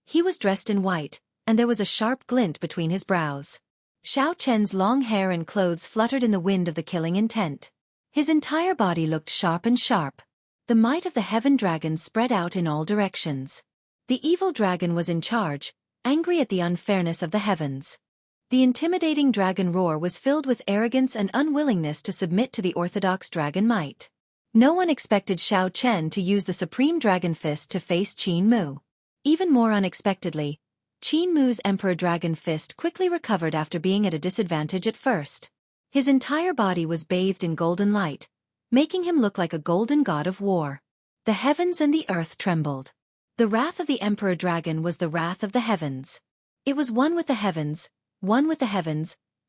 he was dressed in white, and there was a sharp glint between his brows. Xiao Chen's long hair and clothes fluttered in the wind of the killing intent. His entire body looked sharp and sharp. The might of the Heaven Dragon spread out in all directions. The evil dragon was in charge, angry at the unfairness of the heavens. The intimidating dragon roar was filled with arrogance and unwillingness to submit to the orthodox dragon might. No one expected Xiao Chen to use the Supreme Dragon Fist to face Qin Mu. Even more unexpectedly, Qin Mu's Emperor Dragon Fist quickly recovered after being at a disadvantage at first. His entire body was bathed in golden light, making him look like a golden god of war. The heavens and the earth trembled. The wrath of the Emperor Dragon was the wrath of the heavens. It was one with the heavens,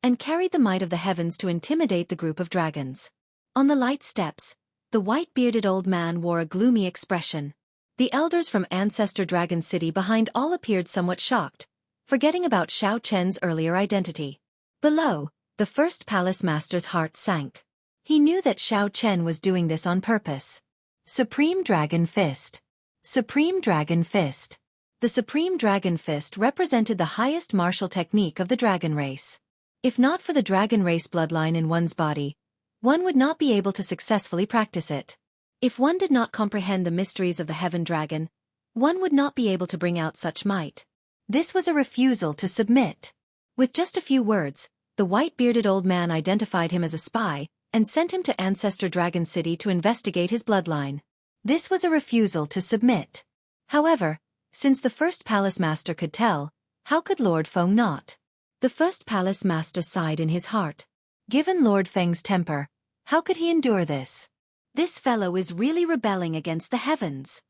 and carried the might of the heavens to intimidate the group of dragons. On the light steps, the white-bearded old man wore a gloomy expression. The elders from Ancestor Dragon City behind all appeared somewhat shocked, forgetting about Xiao Chen's earlier identity. Below, the first palace master's heart sank. He knew that Xiao Chen was doing this on purpose. Supreme Dragon Fist. Supreme Dragon Fist. The Supreme Dragon Fist represented the highest martial technique of the dragon race. If not for the dragon race bloodline in one's body, one would not be able to successfully practice it. If one did not comprehend the mysteries of the Heaven Dragon, one would not be able to bring out such might. This was a refusal to submit. With just a few words, the white-bearded old man identified him as a spy and sent him to Ancestor Dragon City to investigate his bloodline. This was a refusal to submit. However, since the first palace master could tell, how could Lord Feng not? The first palace master sighed in his heart. Given Lord Feng's temper, how could he endure this? This fellow is really rebelling against the heavens.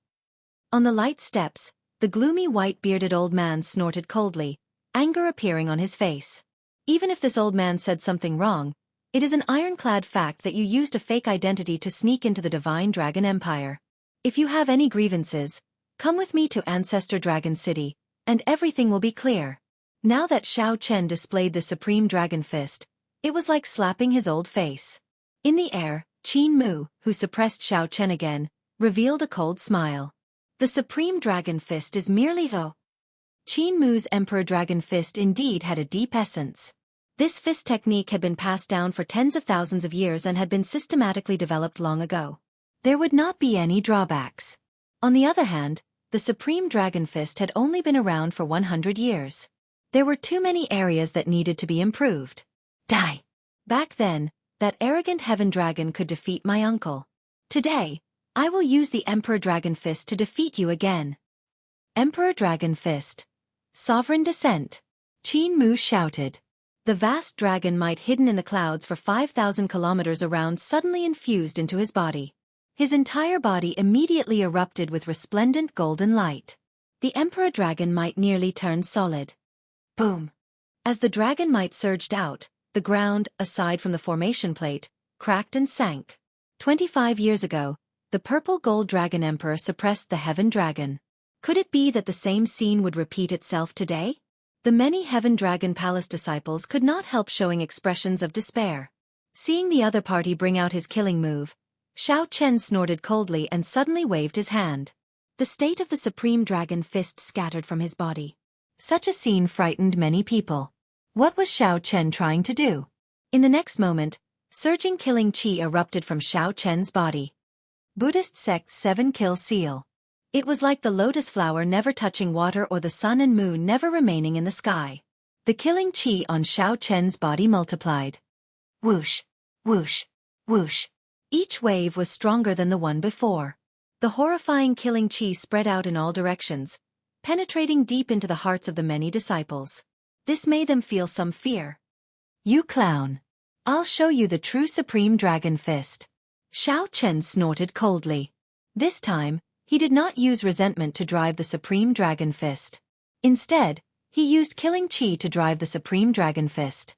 On the light steps, the gloomy white-bearded old man snorted coldly, anger appearing on his face. Even if this old man said something wrong, it is an ironclad fact that you used a fake identity to sneak into the Divine Dragon Empire. If you have any grievances, come with me to Ancestor Dragon City, and everything will be clear. Now that Xiao Chen displayed the Supreme Dragon Fist, it was like slapping his old face. In the air, Qin Mu, who suppressed Xiao Chen again, revealed a cold smile. The Supreme Dragon Fist is merely though. Qin Mu's Emperor Dragon Fist indeed had a deep essence. This fist technique had been passed down for tens of thousands of years and had been systematically developed long ago. There would not be any drawbacks. On the other hand, the Supreme Dragon Fist had only been around for 100 years. There were too many areas that needed to be improved. Die! Back then, that arrogant Heaven Dragon could defeat my uncle. Today, I will use the Emperor Dragon Fist to defeat you again. Emperor Dragon Fist. Sovereign Descent. Qin Mu shouted. The vast dragon might hidden in the clouds for 5,000 kilometers around suddenly infused into his body. His entire body immediately erupted with resplendent golden light. The Emperor Dragon might nearly turned solid. Boom! As the dragon might surged out, the ground, aside from the formation plate, cracked and sank. 25 years ago, the purple gold dragon emperor suppressed the Heaven Dragon. Could it be that the same scene would repeat itself today? The many Heaven Dragon Palace disciples could not help showing expressions of despair. Seeing the other party bring out his killing move, Xiao Chen snorted coldly and suddenly waved his hand. The state of the Supreme Dragon Fist scattered from his body. Such a scene frightened many people. What was Xiao Chen trying to do? In the next moment, surging killing qi erupted from Xiao Chen's body. Buddhist sect's 7-kill seal. It was like the lotus flower never touching water or the sun and moon never remaining in the sky. The killing qi on Xiao Chen's body multiplied. Whoosh, whoosh, whoosh. Each wave was stronger than the one before. The horrifying killing qi spread out in all directions, penetrating deep into the hearts of the many disciples. This made them feel some fear. You clown. I'll show you the true Supreme Dragon Fist. Xiao Chen snorted coldly. This time, he did not use resentment to drive the Supreme Dragon Fist. Instead, he used killing qi to drive the Supreme Dragon Fist.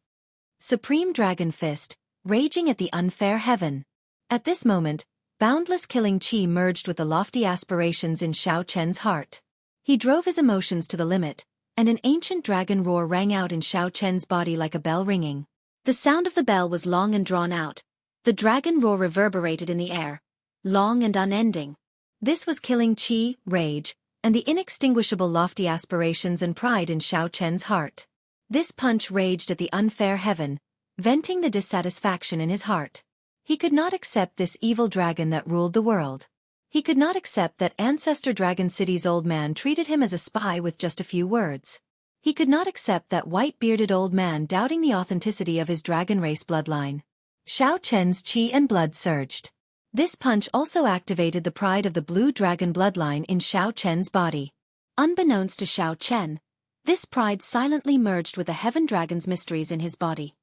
Supreme Dragon Fist, raging at the unfair heaven. At this moment, boundless killing qi merged with the lofty aspirations in Xiao Chen's heart. He drove his emotions to the limit, and an ancient dragon roar rang out in Xiao Chen's body like a bell ringing. The sound of the bell was long and drawn out. The dragon roar reverberated in the air, long and unending. This was killing qi, rage, and the inextinguishable lofty aspirations and pride in Xiao Chen's heart. This punch raged at the unfair heaven, venting the dissatisfaction in his heart. He could not accept this evil dragon that ruled the world. He could not accept that Ancestor Dragon City's old man treated him as a spy with just a few words. He could not accept that white-bearded old man doubting the authenticity of his dragon race bloodline. Xiao Chen's qi and blood surged. This punch also activated the pride of the blue dragon bloodline in Xiao Chen's body. Unbeknownst to Xiao Chen, this pride silently merged with the heaven dragon's mysteries in his body.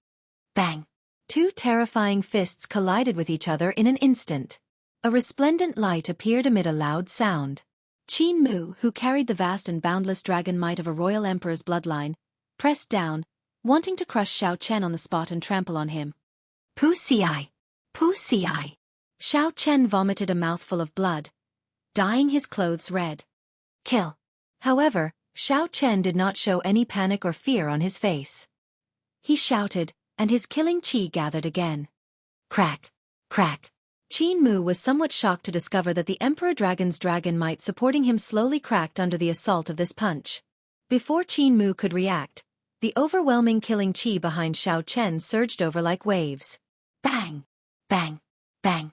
Bang! Two terrifying fists collided with each other in an instant. A resplendent light appeared amid a loud sound. Qin Mu, who carried the vast and boundless dragon might of a royal emperor's bloodline, pressed down, wanting to crush Xiao Chen on the spot and trample on him. Pu Xi! Pu Xi! Xiao Chen vomited a mouthful of blood, dyeing his clothes red. Kill! However, Xiao Chen did not show any panic or fear on his face. He shouted, and his killing qi gathered again. Crack! Crack! Qin Mu was somewhat shocked to discover that the Emperor Dragon's dragon might supporting him slowly cracked under the assault of this punch. Before Qin Mu could react, the overwhelming killing qi behind Xiao Chen surged over like waves. Bang! Bang! Bang!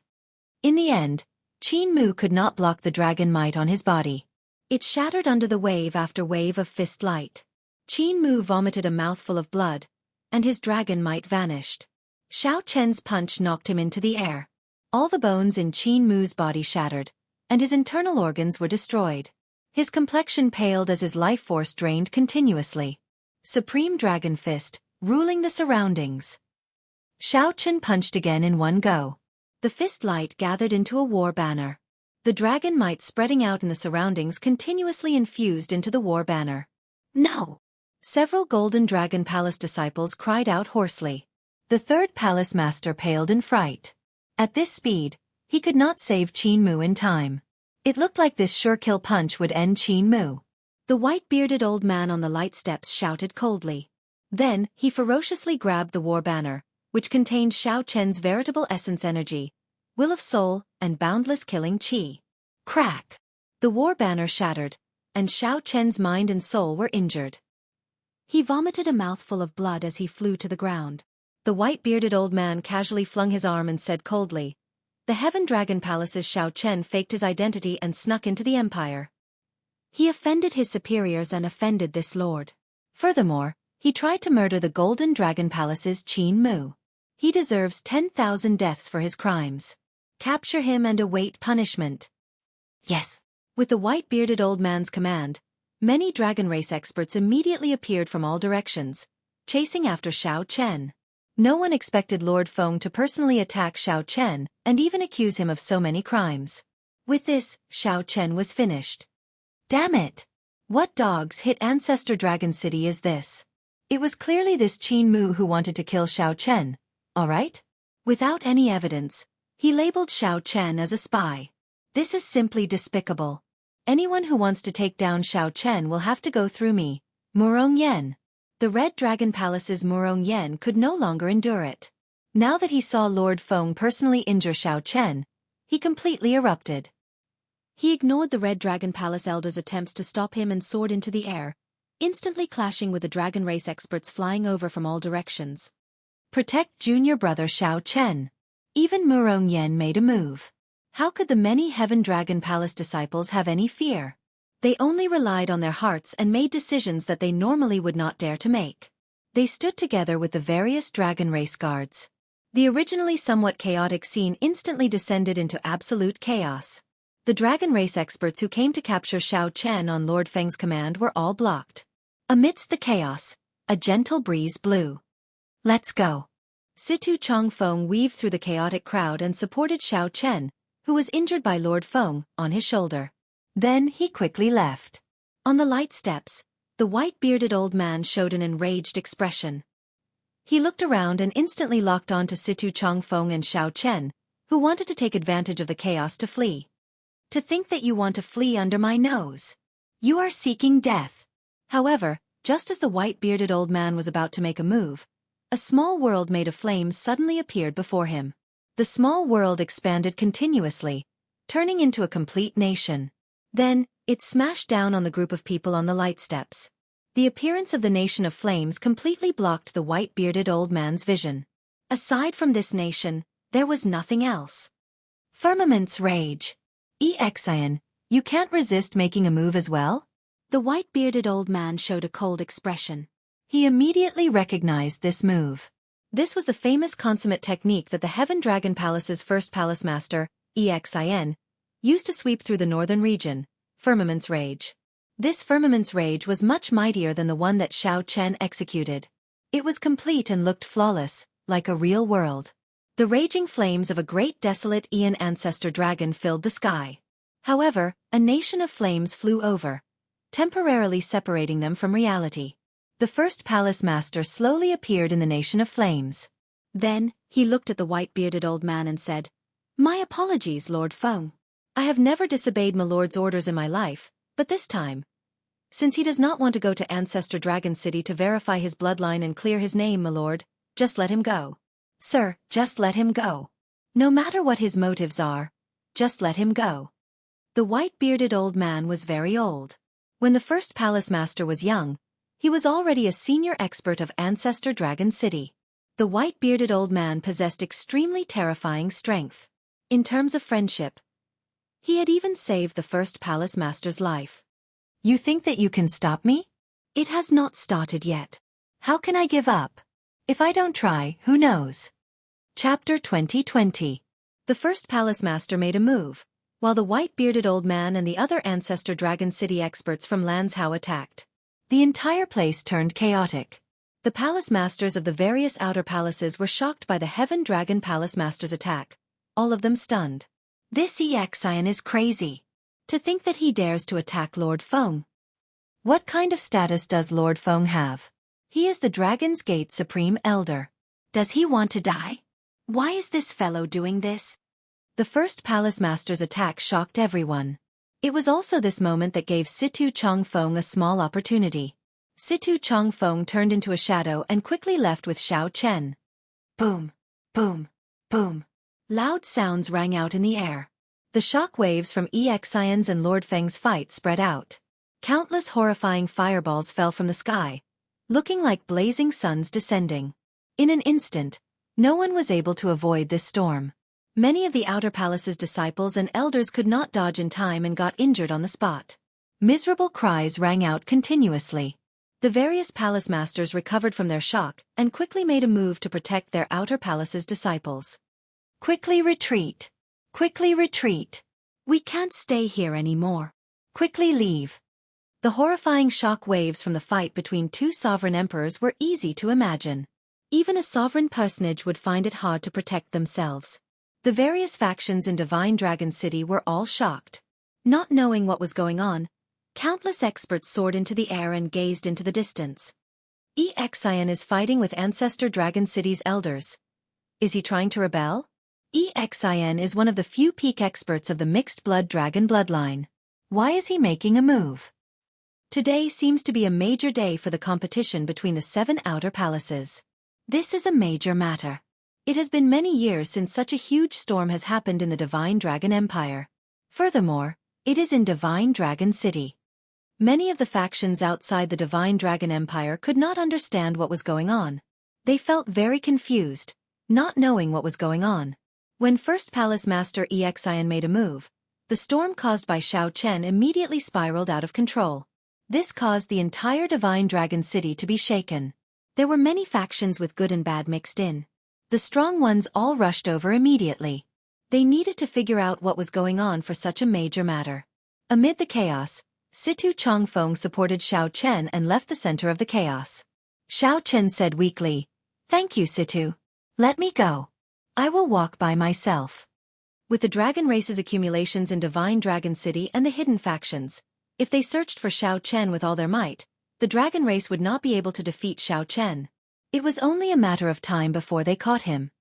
In the end, Qin Mu could not block the dragon might on his body. It shattered under the wave after wave of fist light. Qin Mu vomited a mouthful of blood, and his dragon might vanished. Xiao Chen's punch knocked him into the air. All the bones in Qin Mu's body shattered, and his internal organs were destroyed. His complexion paled as his life force drained continuously. Supreme Dragon Fist, ruling the surroundings. Xiao Chen punched again in one go. The fist light gathered into a war banner. The dragon might spreading out in the surroundings continuously infused into the war banner. No! Several Golden Dragon Palace disciples cried out hoarsely. The third palace master paled in fright. At this speed, he could not save Qin Mu in time. It looked like this sure-kill punch would end Qin Mu. The white-bearded old man on the light steps shouted coldly. Then, he ferociously grabbed the war banner, which contained Xiao Chen's veritable essence energy, will of soul, and boundless killing qi. Crack! The war banner shattered, and Xiao Chen's mind and soul were injured. He vomited a mouthful of blood as he flew to the ground. The white-bearded old man casually flung his arm and said coldly, "The Heaven Dragon Palace's Xiao Chen faked his identity and snuck into the empire. He offended his superiors and offended this lord. Furthermore, he tried to murder the Golden Dragon Palace's Qin Mu. He deserves 10,000 deaths for his crimes. Capture him and await punishment." Yes. With the white-bearded old man's command, many dragon race experts immediately appeared from all directions, chasing after Xiao Chen. No one expected Lord Feng to personally attack Xiao Chen and even accuse him of so many crimes. With this, Xiao Chen was finished. Damn it! What dog's hit Ancestor Dragon City is this? It was clearly this Qin Mu who wanted to kill Xiao Chen, alright? Without any evidence, he labeled Xiao Chen as a spy. This is simply despicable. Anyone who wants to take down Xiao Chen will have to go through me, Murong Yen. The Red Dragon Palace's Murong Yen could no longer endure it. Now that he saw Lord Feng personally injure Xiao Chen, he completely erupted. He ignored the Red Dragon Palace elder's attempts to stop him and soared into the air, instantly clashing with the dragon race experts flying over from all directions. Protect junior brother Xiao Chen. Even Murong Yen made a move. How could the many Heaven Dragon Palace disciples have any fear? They only relied on their hearts and made decisions that they normally would not dare to make. They stood together with the various dragon race guards. The originally somewhat chaotic scene instantly descended into absolute chaos. The dragon race experts who came to capture Xiao Chen on Lord Feng's command were all blocked. Amidst the chaos, a gentle breeze blew. Let's go. Situ Chongfeng weaved through the chaotic crowd and supported Xiao Chen, who was injured by Lord Feng, on his shoulder. Then he quickly left. On the light steps, the white-bearded old man showed an enraged expression. He looked around and instantly locked on to Situ Chongfeng and Xiao Chen, who wanted to take advantage of the chaos to flee. To think that you want to flee under my nose. You are seeking death. However, just as the white-bearded old man was about to make a move, a small world made of flames suddenly appeared before him. The small world expanded continuously, turning into a complete nation. Then, it smashed down on the group of people on the light steps. The appearance of the nation of flames completely blocked the white-bearded old man's vision. Aside from this nation, there was nothing else. Firmament's rage. Exian, you can't resist making a move as well? The white-bearded old man showed a cold expression. He immediately recognized this move. This was the famous consummate technique that the Heaven Dragon Palace's first palace master, Exin, used to sweep through the northern region, Firmament's Rage. This Firmament's Rage was much mightier than the one that Xiao Chen executed. It was complete and looked flawless, like a real world. The raging flames of a great desolate Aeon ancestor dragon filled the sky. However, a nation of flames flew over, temporarily separating them from reality. The first palace master slowly appeared in the nation of flames. Then, he looked at the white-bearded old man and said, "My apologies, Lord Feng. I have never disobeyed my lord's orders in my life, but this time, since he does not want to go to Ancestor Dragon City to verify his bloodline and clear his name, my lord, just let him go. Sir, just let him go. No matter what his motives are, just let him go." The white-bearded old man was very old. When the first palace master was young, he was already a senior expert of Ancestor Dragon City. The white-bearded old man possessed extremely terrifying strength. In terms of friendship, he had even saved the first palace master's life. You think that you can stop me? It has not started yet. How can I give up? If I don't try, who knows? Chapter 2020. The first palace master made a move, while the white-bearded old man and the other Ancestor Dragon City experts from Lanzhou attacked. The entire place turned chaotic. The palace masters of the various outer palaces were shocked by the Heaven Dragon Palace master's attack, all of them stunned. This Exian is crazy. To think that he dares to attack Lord Feng. What kind of status does Lord Feng have? He is the Dragon's Gate Supreme Elder. Does he want to die? Why is this fellow doing this? The first palace master's attack shocked everyone. It was also this moment that gave Situ Chongfeng a small opportunity. Situ Chongfeng turned into a shadow and quickly left with Xiao Chen. Boom, boom, boom. Loud sounds rang out in the air. The shock waves from Exian's and Lord Feng's fight spread out. Countless horrifying fireballs fell from the sky, looking like blazing suns descending. In an instant, no one was able to avoid this storm. Many of the outer palace's disciples and elders could not dodge in time and got injured on the spot. Miserable cries rang out continuously. The various palace masters recovered from their shock and quickly made a move to protect their outer palace's disciples. Quickly retreat! Quickly retreat! We can't stay here anymore. Quickly leave! The horrifying shock waves from the fight between two sovereign emperors were easy to imagine. Even a sovereign personage would find it hard to protect themselves. The various factions in Divine Dragon City were all shocked. Not knowing what was going on, countless experts soared into the air and gazed into the distance. Exian is fighting with Ancestor Dragon City's elders. Is he trying to rebel? Exian is one of the few peak experts of the mixed-blood dragon bloodline. Why is he making a move? Today seems to be a major day for the competition between the 7 outer palaces. This is a major matter. It has been many years since such a huge storm has happened in the Divine Dragon Empire. Furthermore, it is in Divine Dragon City. Many of the factions outside the Divine Dragon Empire could not understand what was going on. They felt very confused, not knowing what was going on. When First Palace Master Exian made a move, the storm caused by Xiao Chen immediately spiraled out of control. This caused the entire Divine Dragon City to be shaken. There were many factions with good and bad mixed in. The strong ones all rushed over immediately. They needed to figure out what was going on for such a major matter. Amid the chaos, Situ Changfeng supported Xiao Chen and left the center of the chaos. Xiao Chen said weakly, "Thank you, Situ. Let me go. I will walk by myself." With the dragon race's accumulations in Divine Dragon City and the hidden factions, if they searched for Xiao Chen with all their might, the dragon race would not be able to defeat Xiao Chen. It was only a matter of time before they caught him.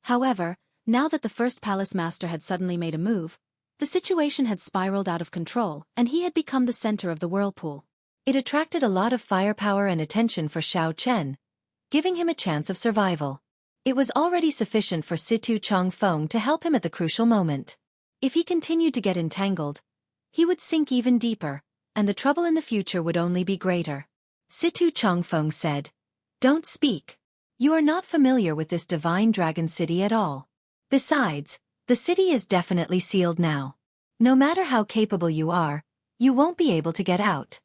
However, now that the First Palace Master had suddenly made a move, the situation had spiraled out of control and he had become the center of the whirlpool. It attracted a lot of firepower and attention for Xiao Chen, giving him a chance of survival. It was already sufficient for Situ Changfeng to help him at the crucial moment. If he continued to get entangled, he would sink even deeper, and the trouble in the future would only be greater. Situ Changfeng said, "Don't speak. You are not familiar with this Divine Dragon City at all. Besides, the city is definitely sealed now. No matter how capable you are, you won't be able to get out."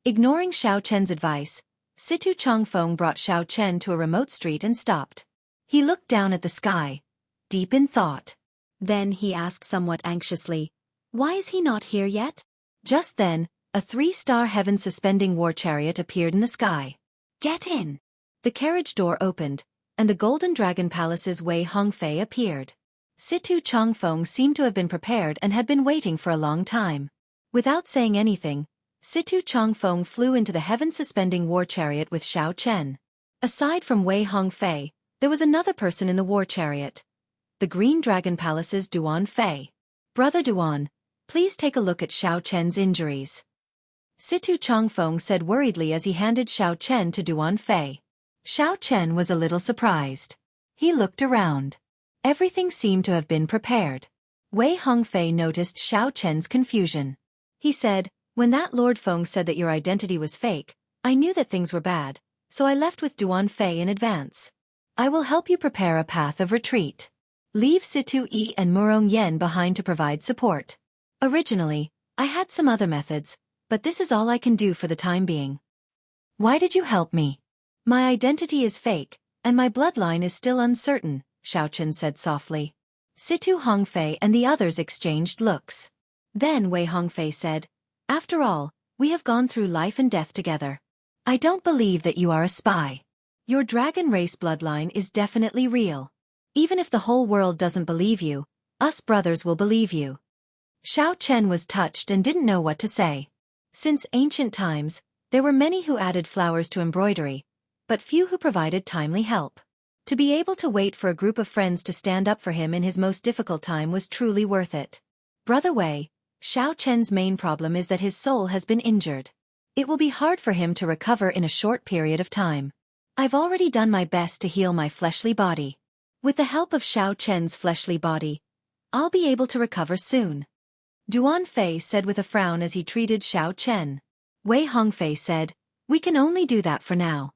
Ignoring Xiao Chen's advice, Situ Changfeng brought Xiao Chen to a remote street and stopped. He looked down at the sky, deep in thought. Then he asked somewhat anxiously, "Why is he not here yet?" Just then, a 3-star heaven-suspending war chariot appeared in the sky. "Get in!" The carriage door opened, and the Golden Dragon Palace's Wei Hongfei appeared. Situ Changfeng seemed to have been prepared and had been waiting for a long time. Without saying anything, Situ Changfeng flew into the heaven-suspending war chariot with Xiao Chen. Aside from Wei Hongfei, there was another person in the war chariot. The Green Dragon Palace's Duan Fei. "Brother Duan, please take a look at Xiao Chen's injuries," Situ Changfeng said worriedly as he handed Xiao Chen to Duan Fei. Xiao Chen was a little surprised. He looked around. Everything seemed to have been prepared. Wei Hongfei noticed Xiao Chen's confusion. He said, "When that Lord Feng said that your identity was fake, I knew that things were bad, so I left with Duan Fei in advance. I will help you prepare a path of retreat. Leave Situ Yi and Murong Yen behind to provide support. Originally, I had some other methods, but this is all I can do for the time being." "Why did you help me?" "My identity is fake, and my bloodline is still uncertain," Xiao Chen said softly. Situ Hongfei and the others exchanged looks. Then Wei Hongfei said, "After all, we have gone through life and death together. I don't believe that you are a spy. Your dragon race bloodline is definitely real. Even if the whole world doesn't believe you, us brothers will believe you." Xiao Chen was touched and didn't know what to say. Since ancient times, there were many who added flowers to embroidery, but few who provided timely help. To be able to wait for a group of friends to stand up for him in his most difficult time was truly worth it. "Brother Wei, Xiao Chen's main problem is that his soul has been injured. It will be hard for him to recover in a short period of time. I've already done my best to heal my fleshly body. With the help of Xiao Chen's fleshly body, I'll be able to recover soon," Duan Fei said with a frown as he treated Xiao Chen. Wei Hongfei said, "We can only do that for now."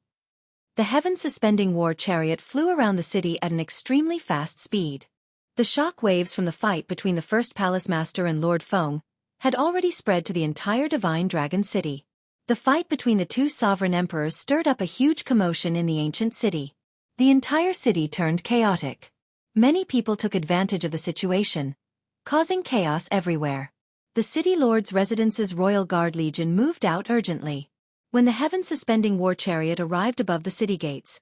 The heaven-suspending war chariot flew around the city at an extremely fast speed. The shock waves from the fight between the First Palace Master and Lord Feng had already spread to the entire Divine Dragon City. The fight between the two sovereign emperors stirred up a huge commotion in the ancient city. The entire city turned chaotic. Many people took advantage of the situation, causing chaos everywhere. The city lord's residence's Royal Guard Legion moved out urgently. When the heaven-suspending war chariot arrived above the city gates,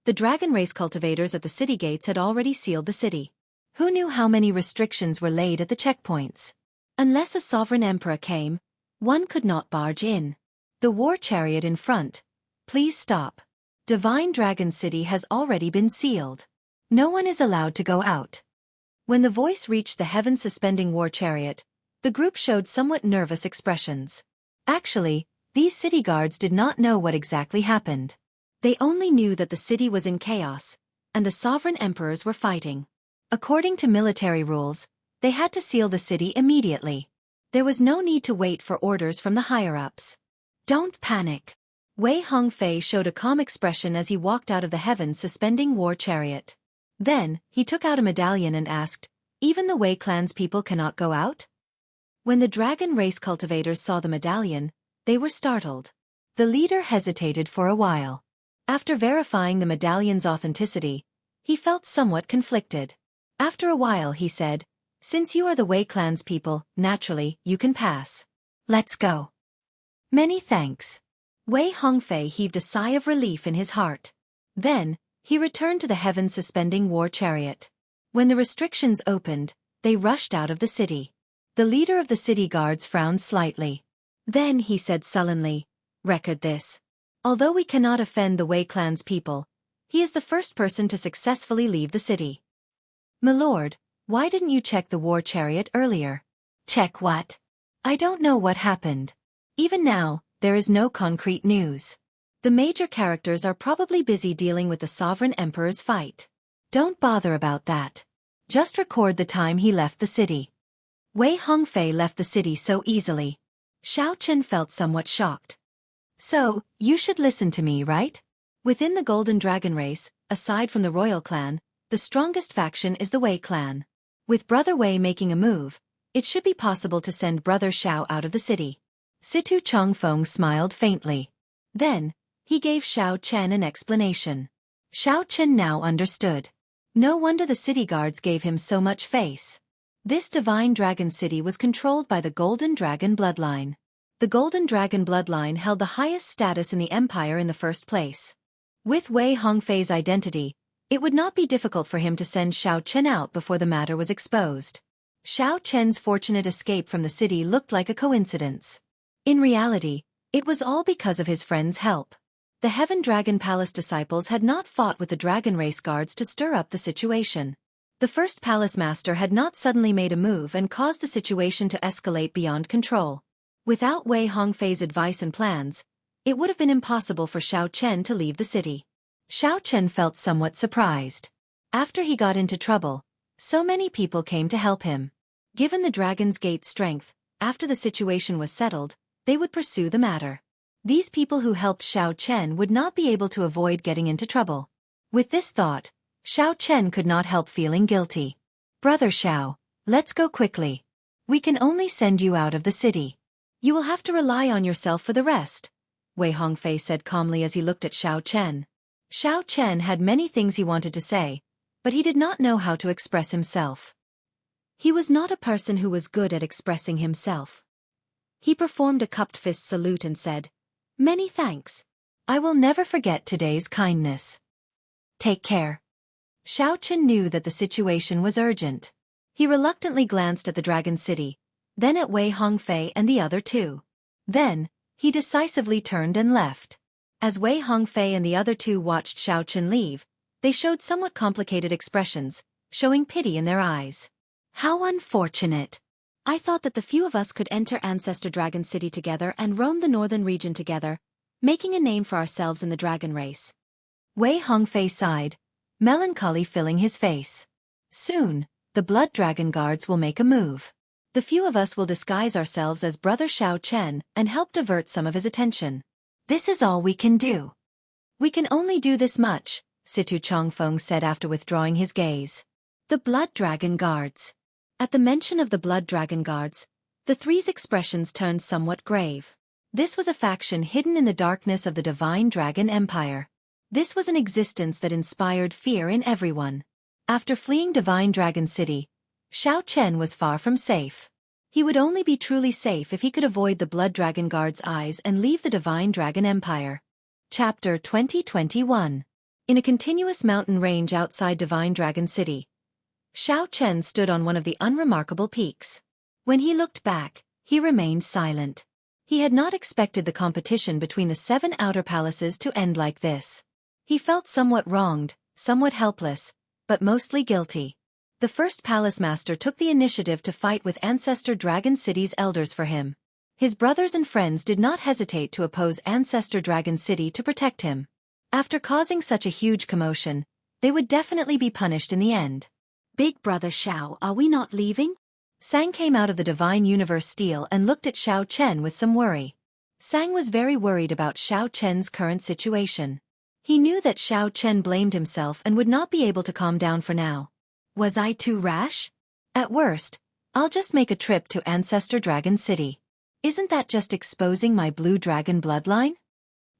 the dragon race cultivators at the city gates had already sealed the city. Who knew how many restrictions were laid at the checkpoints? Unless a sovereign emperor came, one could not barge in. The war chariot in front. "Please stop. Divine Dragon City has already been sealed. No one is allowed to go out." When the voice reached the heaven-suspending war chariot, the group showed somewhat nervous expressions. Actually, these city guards did not know what exactly happened. They only knew that the city was in chaos, and the sovereign emperors were fighting. According to military rules, they had to seal the city immediately. There was no need to wait for orders from the higher-ups. Don't panic. Wei Hongfei showed a calm expression as he walked out of the heaven-suspending war chariot. Then, he took out a medallion and asked, "Even the Wei clan's people cannot go out?" When the dragon race cultivators saw the medallion, they were startled. The leader hesitated for a while. After verifying the medallion's authenticity, he felt somewhat conflicted. After a while he said, "Since you are the Wei clan's people, naturally, you can pass. Let's go." "Many thanks." Wei Hongfei heaved a sigh of relief in his heart. Then, he returned to the heaven-suspending war chariot. When the restrictions opened, they rushed out of the city. The leader of the city guards frowned slightly. Then he said sullenly, "Record this. Although we cannot offend the Wei clan's people, he is the first person to successfully leave the city." "Milord, why didn't you check the war chariot earlier?" "Check what?" "I don't know what happened. Even now, there is no concrete news. The major characters are probably busy dealing with the Sovereign Emperor's fight. Don't bother about that. Just record the time he left the city." Wei Hongfei left the city so easily. Xiao Chen felt somewhat shocked. "So, you should listen to me, right? Within the Golden Dragon race, aside from the royal clan, the strongest faction is the Wei clan. With Brother Wei making a move, it should be possible to send Brother Xiao out of the city." Situ Chongfeng smiled faintly. Then, he gave Xiao Chen an explanation. Xiao Chen now understood. No wonder the city guards gave him so much face. This divine dragon city was controlled by the Golden Dragon bloodline. The Golden Dragon bloodline held the highest status in the empire in the first place. With Wei Hongfei's identity, it would not be difficult for him to send Xiao Chen out before the matter was exposed. Xiao Chen's fortunate escape from the city looked like a coincidence. In reality, it was all because of his friend's help. The Heaven Dragon Palace disciples had not fought with the Dragon Race guards to stir up the situation. The first palace master had not suddenly made a move and caused the situation to escalate beyond control. Without Wei Hongfei's advice and plans, it would have been impossible for Xiao Chen to leave the city. Xiao Chen felt somewhat surprised. After he got into trouble, so many people came to help him. Given the Dragon's Gate's strength, after the situation was settled, they would pursue the matter. These people who helped Xiao Chen would not be able to avoid getting into trouble. With this thought, Xiao Chen could not help feeling guilty. "Brother Xiao, let's go quickly. We can only send you out of the city. You will have to rely on yourself for the rest," Wei Hongfei said calmly as he looked at Xiao Chen. Xiao Chen had many things he wanted to say, but he did not know how to express himself. He was not a person who was good at expressing himself. He performed a cupped fist salute and said, "Many thanks. I will never forget today's kindness. Take care." Xiao Chen knew that the situation was urgent. He reluctantly glanced at the Dragon City, then at Wei Hongfei and the other two. Then, he decisively turned and left. As Wei Hongfei and the other two watched Xiao Chen leave, they showed somewhat complicated expressions, showing pity in their eyes. "How unfortunate. I thought that the few of us could enter Ancestor Dragon City together and roam the northern region together, making a name for ourselves in the dragon race." Wei Hongfei sighed, melancholy filling his face. "Soon, the Blood Dragon guards will make a move. The few of us will disguise ourselves as Brother Xiao Chen and help divert some of his attention. This is all we can do." "We can only do this much," Situ Chongfeng said after withdrawing his gaze. "The Blood Dragon guards." At the mention of the Blood Dragon guards, the three's expressions turned somewhat grave. This was a faction hidden in the darkness of the Divine Dragon Empire. This was an existence that inspired fear in everyone. After fleeing Divine Dragon City, Xiao Chen was far from safe. He would only be truly safe if he could avoid the Blood Dragon guard's eyes and leave the Divine Dragon Empire. Chapter 2021. In a continuous mountain range outside Divine Dragon City, Xiao Chen stood on one of the unremarkable peaks. When he looked back, he remained silent. He had not expected the competition between the 7 outer palaces to end like this. He felt somewhat wronged, somewhat helpless, but mostly guilty. The first palace master took the initiative to fight with Ancestor Dragon City's elders for him. His brothers and friends did not hesitate to oppose Ancestor Dragon City to protect him. After causing such a huge commotion, they would definitely be punished in the end. "Big Brother Xiao, are we not leaving?" Sang came out of the Divine Universe Steel and looked at Xiao Chen with some worry. Sang was very worried about Xiao Chen's current situation. He knew that Xiao Chen blamed himself and would not be able to calm down for now. Was I too rash? At worst, I'll just make a trip to Ancestor Dragon City. Isn't that just exposing my blue dragon bloodline?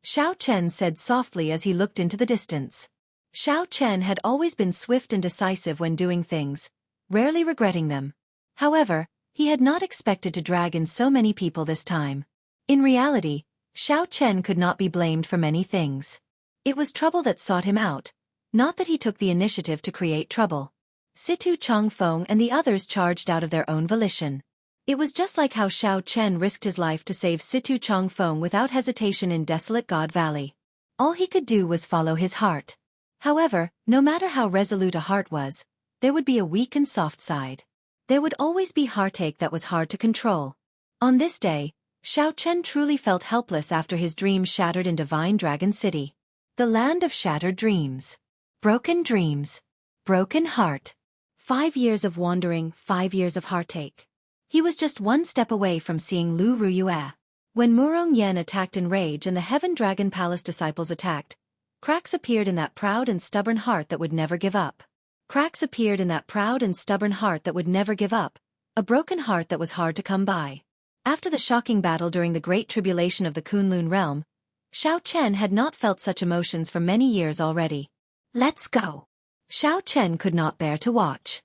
Xiao Chen said softly as he looked into the distance. Xiao Chen had always been swift and decisive when doing things, rarely regretting them. However, he had not expected to drag in so many people this time. In reality, Xiao Chen could not be blamed for many things. It was trouble that sought him out, not that he took the initiative to create trouble. Situ Changfeng and the others charged out of their own volition. It was just like how Xiao Chen risked his life to save Situ Changfeng without hesitation in Desolate God Valley. All he could do was follow his heart. However, no matter how resolute a heart was, there would be a weak and soft side. There would always be heartache that was hard to control. On this day, Xiao Chen truly felt helpless after his dreams shattered in Divine Dragon City. The land of shattered dreams. Broken dreams. Broken heart. 5 years of wandering, 5 years of heartache. He was just one step away from seeing Lu Ruyue. When Murong Yan attacked in rage and the Heaven Dragon Palace disciples attacked, cracks appeared in that proud and stubborn heart that would never give up. Cracks appeared in that proud and stubborn heart that would never give up, a broken heart that was hard to come by. After the shocking battle during the Great Tribulation of the Kunlun realm, Xiao Chen had not felt such emotions for many years already. Let's go. Xiao Chen could not bear to watch.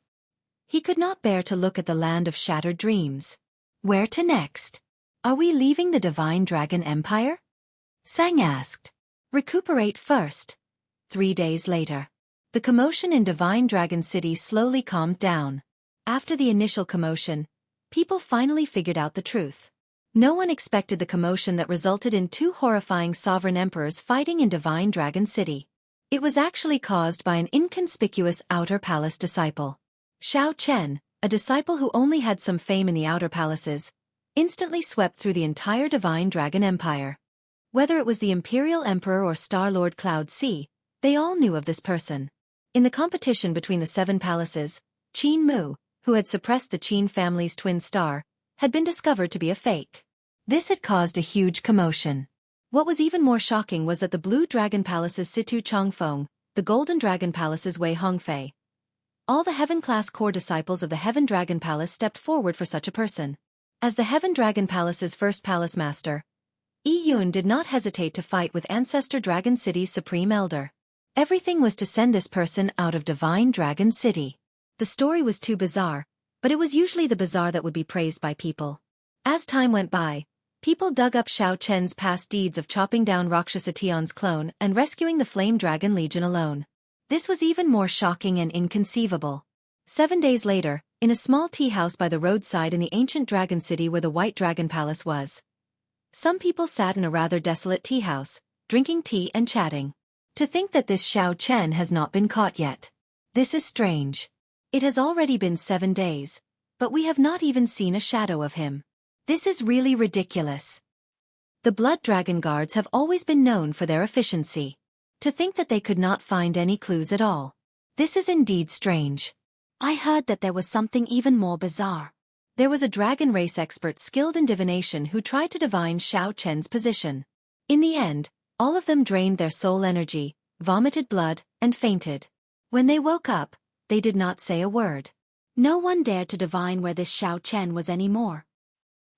He could not bear to look at the land of shattered dreams. Where to next? Are we leaving the Divine Dragon Empire? Sang asked. Recuperate first. 3 days later. The commotion in Divine Dragon City slowly calmed down. After the initial commotion, people finally figured out the truth. No one expected the commotion that resulted in 2 horrifying sovereign emperors fighting in Divine Dragon City. It was actually caused by an inconspicuous Outer Palace disciple. Xiao Chen, a disciple who only had some fame in the Outer Palaces, instantly swept through the entire Divine Dragon Empire. Whether it was the Imperial Emperor or Star Lord Cloud Sea, they all knew of this person. In the competition between the 7 palaces, Qin Mu, who had suppressed the Qin family's twin star, had been discovered to be a fake. This had caused a huge commotion. What was even more shocking was that the Blue Dragon Palace's Situ Changfeng, the Golden Dragon Palace's Wei Hongfei. All the Heaven-class core disciples of the Heaven Dragon Palace stepped forward for such a person. As the Heaven Dragon Palace's first palace master, Yi Yun did not hesitate to fight with Ancestor Dragon City's Supreme Elder. Everything was to send this person out of Divine Dragon City. The story was too bizarre, but it was usually the bizarre that would be praised by people. As time went by, people dug up Xiao Chen's past deeds of chopping down Rakshasa Tion's clone and rescuing the Flame Dragon Legion alone. This was even more shocking and inconceivable. 7 days later, in a small tea house by the roadside in the ancient dragon city where the White Dragon Palace was, some people sat in a rather desolate tea house, drinking tea and chatting. To think that this Xiao Chen has not been caught yet. This is strange. It has already been 7 days, but we have not even seen a shadow of him. This is really ridiculous. The Blood Dragon Guards have always been known for their efficiency. To think that they could not find any clues at all. This is indeed strange. I heard that there was something even more bizarre. There was a dragon race expert skilled in divination who tried to divine Xiao Chen's position. In the end, all of them drained their soul energy, vomited blood, and fainted. When they woke up, they did not say a word. No one dared to divine where this Xiao Chen was anymore.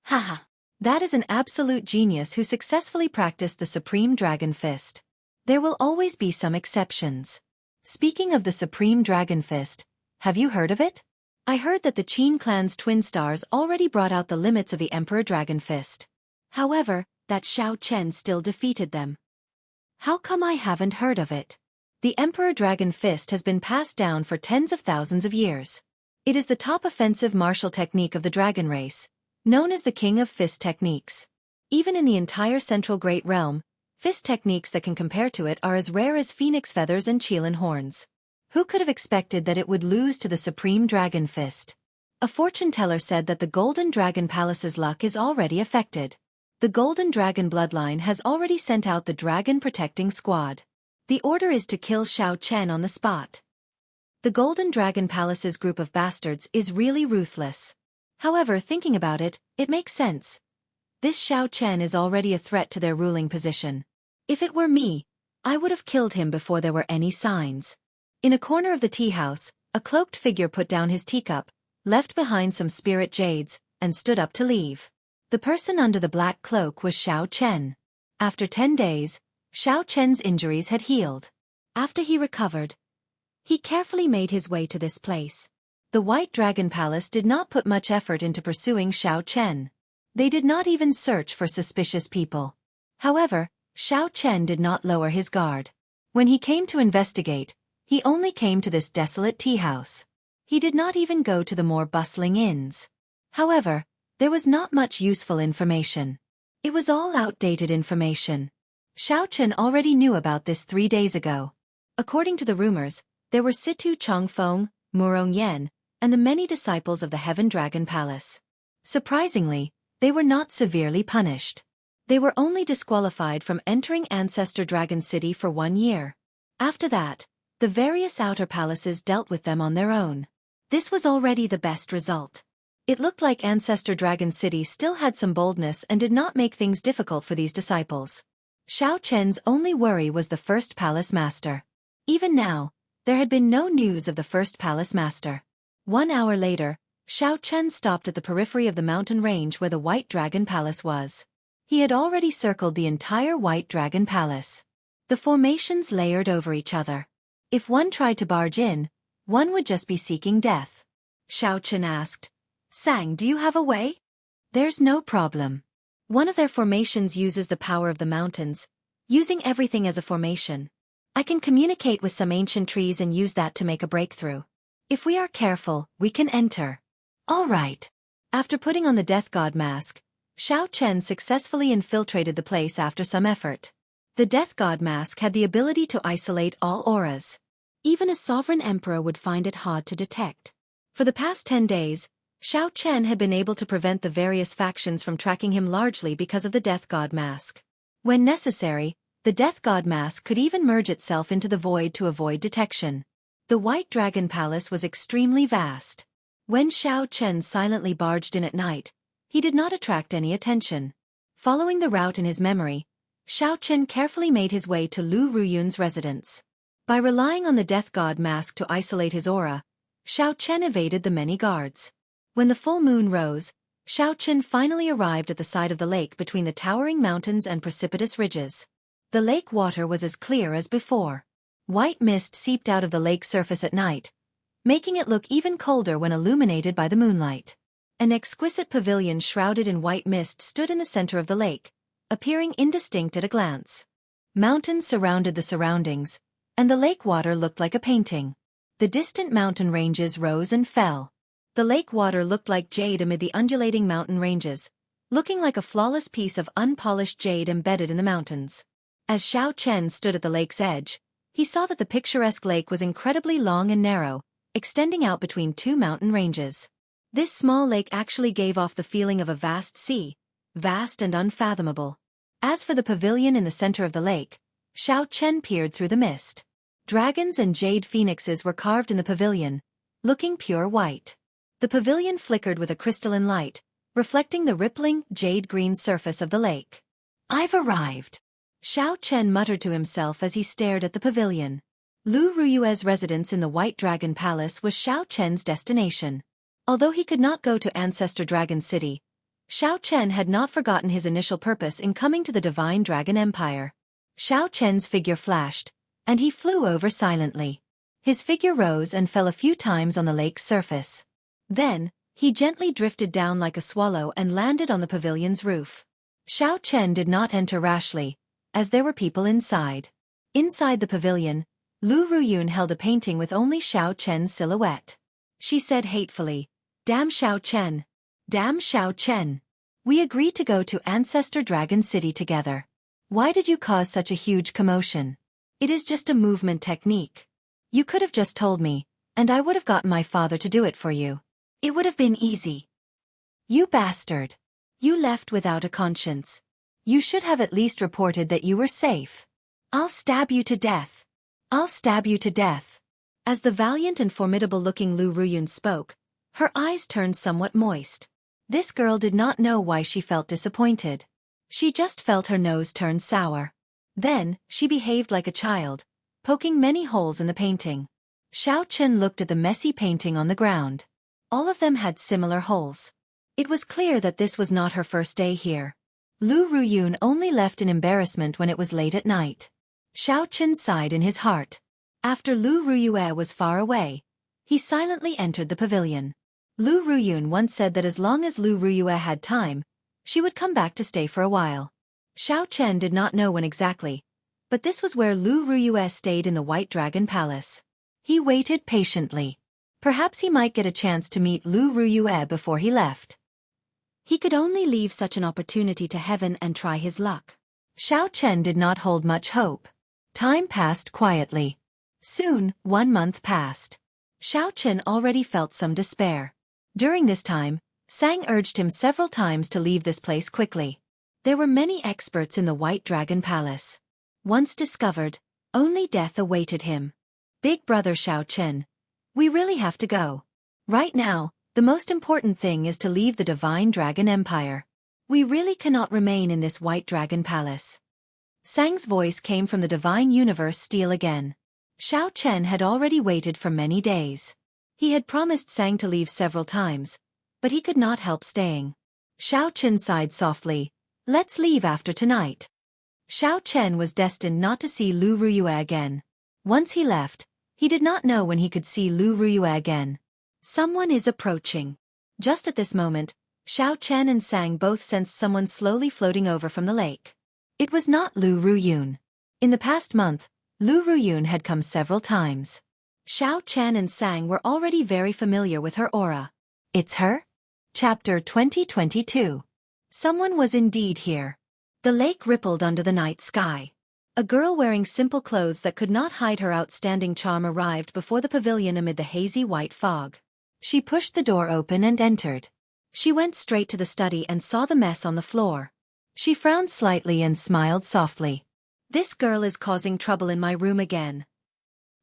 Haha. That is an absolute genius who successfully practiced the Supreme Dragon Fist. There will always be some exceptions. Speaking of the Supreme Dragon Fist, have you heard of it? I heard that the Qin clan's twin stars already brought out the limits of the Emperor Dragon Fist. However, that Xiao Chen still defeated them. How come I haven't heard of it? The Emperor Dragon Fist has been passed down for tens of thousands of years. It is the top offensive martial technique of the dragon race, known as the King of Fist Techniques. Even in the entire Central Great Realm, fist techniques that can compare to it are as rare as phoenix feathers and Qilin horns. Who could have expected that it would lose to the Supreme Dragon Fist? A fortune teller said that the Golden Dragon Palace's luck is already affected. The Golden Dragon bloodline has already sent out the Dragon Protecting Squad. The order is to kill Xiao Chen on the spot. The Golden Dragon Palace's group of bastards is really ruthless. However, thinking about it, it makes sense. This Xiao Chen is already a threat to their ruling position. If it were me, I would have killed him before there were any signs. In a corner of the tea house, a cloaked figure put down his teacup, left behind some spirit jades, and stood up to leave. The person under the black cloak was Xiao Chen. After 10 days, Xiao Chen's injuries had healed. After he recovered, he carefully made his way to this place. The White Dragon Palace did not put much effort into pursuing Xiao Chen. They did not even search for suspicious people. However, Xiao Chen did not lower his guard. When he came to investigate, he only came to this desolate tea house. He did not even go to the more bustling inns. However, there was not much useful information. It was all outdated information. Xiao Chen already knew about this 3 days ago. According to the rumors, there were Situ Chongfeng, Murong Yan, and the many disciples of the Heaven Dragon Palace. Surprisingly, they were not severely punished. They were only disqualified from entering Ancestor Dragon City for 1 year. After that, the various outer palaces dealt with them on their own. This was already the best result. It looked like Ancestor Dragon City still had some boldness and did not make things difficult for these disciples. Xiao Chen's only worry was the first palace master. Even now, there had been no news of the first palace master. 1 hour later, Xiao Chen stopped at the periphery of the mountain range where the White Dragon Palace was. He had already circled the entire White Dragon Palace. The formations layered over each other. If one tried to barge in, one would just be seeking death. Xiao Chen asked, "Sang, do you have a way?" "There's no problem. One of their formations uses the power of the mountains, using everything as a formation. I can communicate with some ancient trees and use that to make a breakthrough. If we are careful, we can enter." "All right." After putting on the Death God mask, Xiao Chen successfully infiltrated the place after some effort. The Death God mask had the ability to isolate all auras. Even a sovereign emperor would find it hard to detect. For the past 10 days, Xiao Chen had been able to prevent the various factions from tracking him largely because of the Death God mask. When necessary, the Death God mask could even merge itself into the void to avoid detection. The White Dragon Palace was extremely vast. When Xiao Chen silently barged in at night, he did not attract any attention. Following the route in his memory, Xiao Chen carefully made his way to Lu Ruyun's residence. By relying on the Death God mask to isolate his aura, Xiao Chen evaded the many guards. When the full moon rose, Xiao Chen finally arrived at the side of the lake between the towering mountains and precipitous ridges. The lake water was as clear as before. White mist seeped out of the lake's surface at night, making it look even colder when illuminated by the moonlight. An exquisite pavilion shrouded in white mist stood in the center of the lake, appearing indistinct at a glance. Mountains surrounded the surroundings, and the lake water looked like a painting. The distant mountain ranges rose and fell. The lake water looked like jade amid the undulating mountain ranges, looking like a flawless piece of unpolished jade embedded in the mountains. As Xiao Chen stood at the lake's edge, he saw that the picturesque lake was incredibly long and narrow, extending out between 2 mountain ranges. This small lake actually gave off the feeling of a vast sea, vast and unfathomable. As for the pavilion in the center of the lake, Xiao Chen peered through the mist. Dragons and jade phoenixes were carved in the pavilion, looking pure white. The pavilion flickered with a crystalline light, reflecting the rippling, jade-green surface of the lake. "I've arrived," Xiao Chen muttered to himself as he stared at the pavilion. Lu Ruyue's residence in the White Dragon Palace was Xiao Chen's destination. Although he could not go to Ancestor Dragon City, Xiao Chen had not forgotten his initial purpose in coming to the Divine Dragon Empire. Xiao Chen's figure flashed, and he flew over silently. His figure rose and fell a few times on the lake's surface. Then, he gently drifted down like a swallow and landed on the pavilion's roof. Xiao Chen did not enter rashly, as there were people inside. Inside the pavilion, Lu Ruyun held a painting with only Xiao Chen's silhouette. She said hatefully, "Damn Xiao Chen. Damn Xiao Chen. We agreed to go to Ancestor Dragon City together. Why did you cause such a huge commotion? It is just a movement technique. You could have just told me, and I would have gotten my father to do it for you. It would have been easy. You bastard. You left without a conscience. You should have at least reported that you were safe. I'll stab you to death. I'll stab you to death." As the valiant and formidable-looking Lu Ruyun spoke, her eyes turned somewhat moist. This girl did not know why she felt disappointed. She just felt her nose turn sour. Then, she behaved like a child, poking many holes in the painting. Xiao Chen looked at the messy painting on the ground. All of them had similar holes. It was clear that this was not her first day here. Lu Ruyun only left in embarrassment when it was late at night. Xiao Chen sighed in his heart. After Lu Ruyue was far away, he silently entered the pavilion. Lu Ruyun once said that as long as Lu Ruyue had time, she would come back to stay for a while. Xiao Chen did not know when exactly, but this was where Lu Ruyue stayed in the White Dragon Palace. He waited patiently. Perhaps he might get a chance to meet Lu Ruyue before he left. He could only leave such an opportunity to heaven and try his luck. Xiao Chen did not hold much hope. Time passed quietly. Soon, 1 month passed. Xiao Chen already felt some despair. During this time, Sang urged him several times to leave this place quickly. There were many experts in the White Dragon Palace. Once discovered, only death awaited him. Big brother Xiao Chen, we really have to go. Right now, the most important thing is to leave the Divine Dragon Empire. We really cannot remain in this White Dragon Palace. Sang's voice came from the Divine Universe Steel again. Xiao Chen had already waited for many days. He had promised Sang to leave several times, but he could not help staying. Xiao Chen sighed softly. Let's leave after tonight. Xiao Chen was destined not to see Lu Ruyue again. Once he left, he did not know when he could see Lu Ruyue again. Someone is approaching. Just at this moment, Xiao Chen and Sang both sensed someone slowly floating over from the lake. It was not Lu Ruyun. In the past month, Lu Ruyun had come several times. Xiao Chen and Sang were already very familiar with her aura. It's her? Chapter 2022. Someone was indeed here. The lake rippled under the night sky. A girl wearing simple clothes that could not hide her outstanding charm arrived before the pavilion amid the hazy white fog. She pushed the door open and entered. She went straight to the study and saw the mess on the floor. She frowned slightly and smiled softly. This girl is causing trouble in my room again.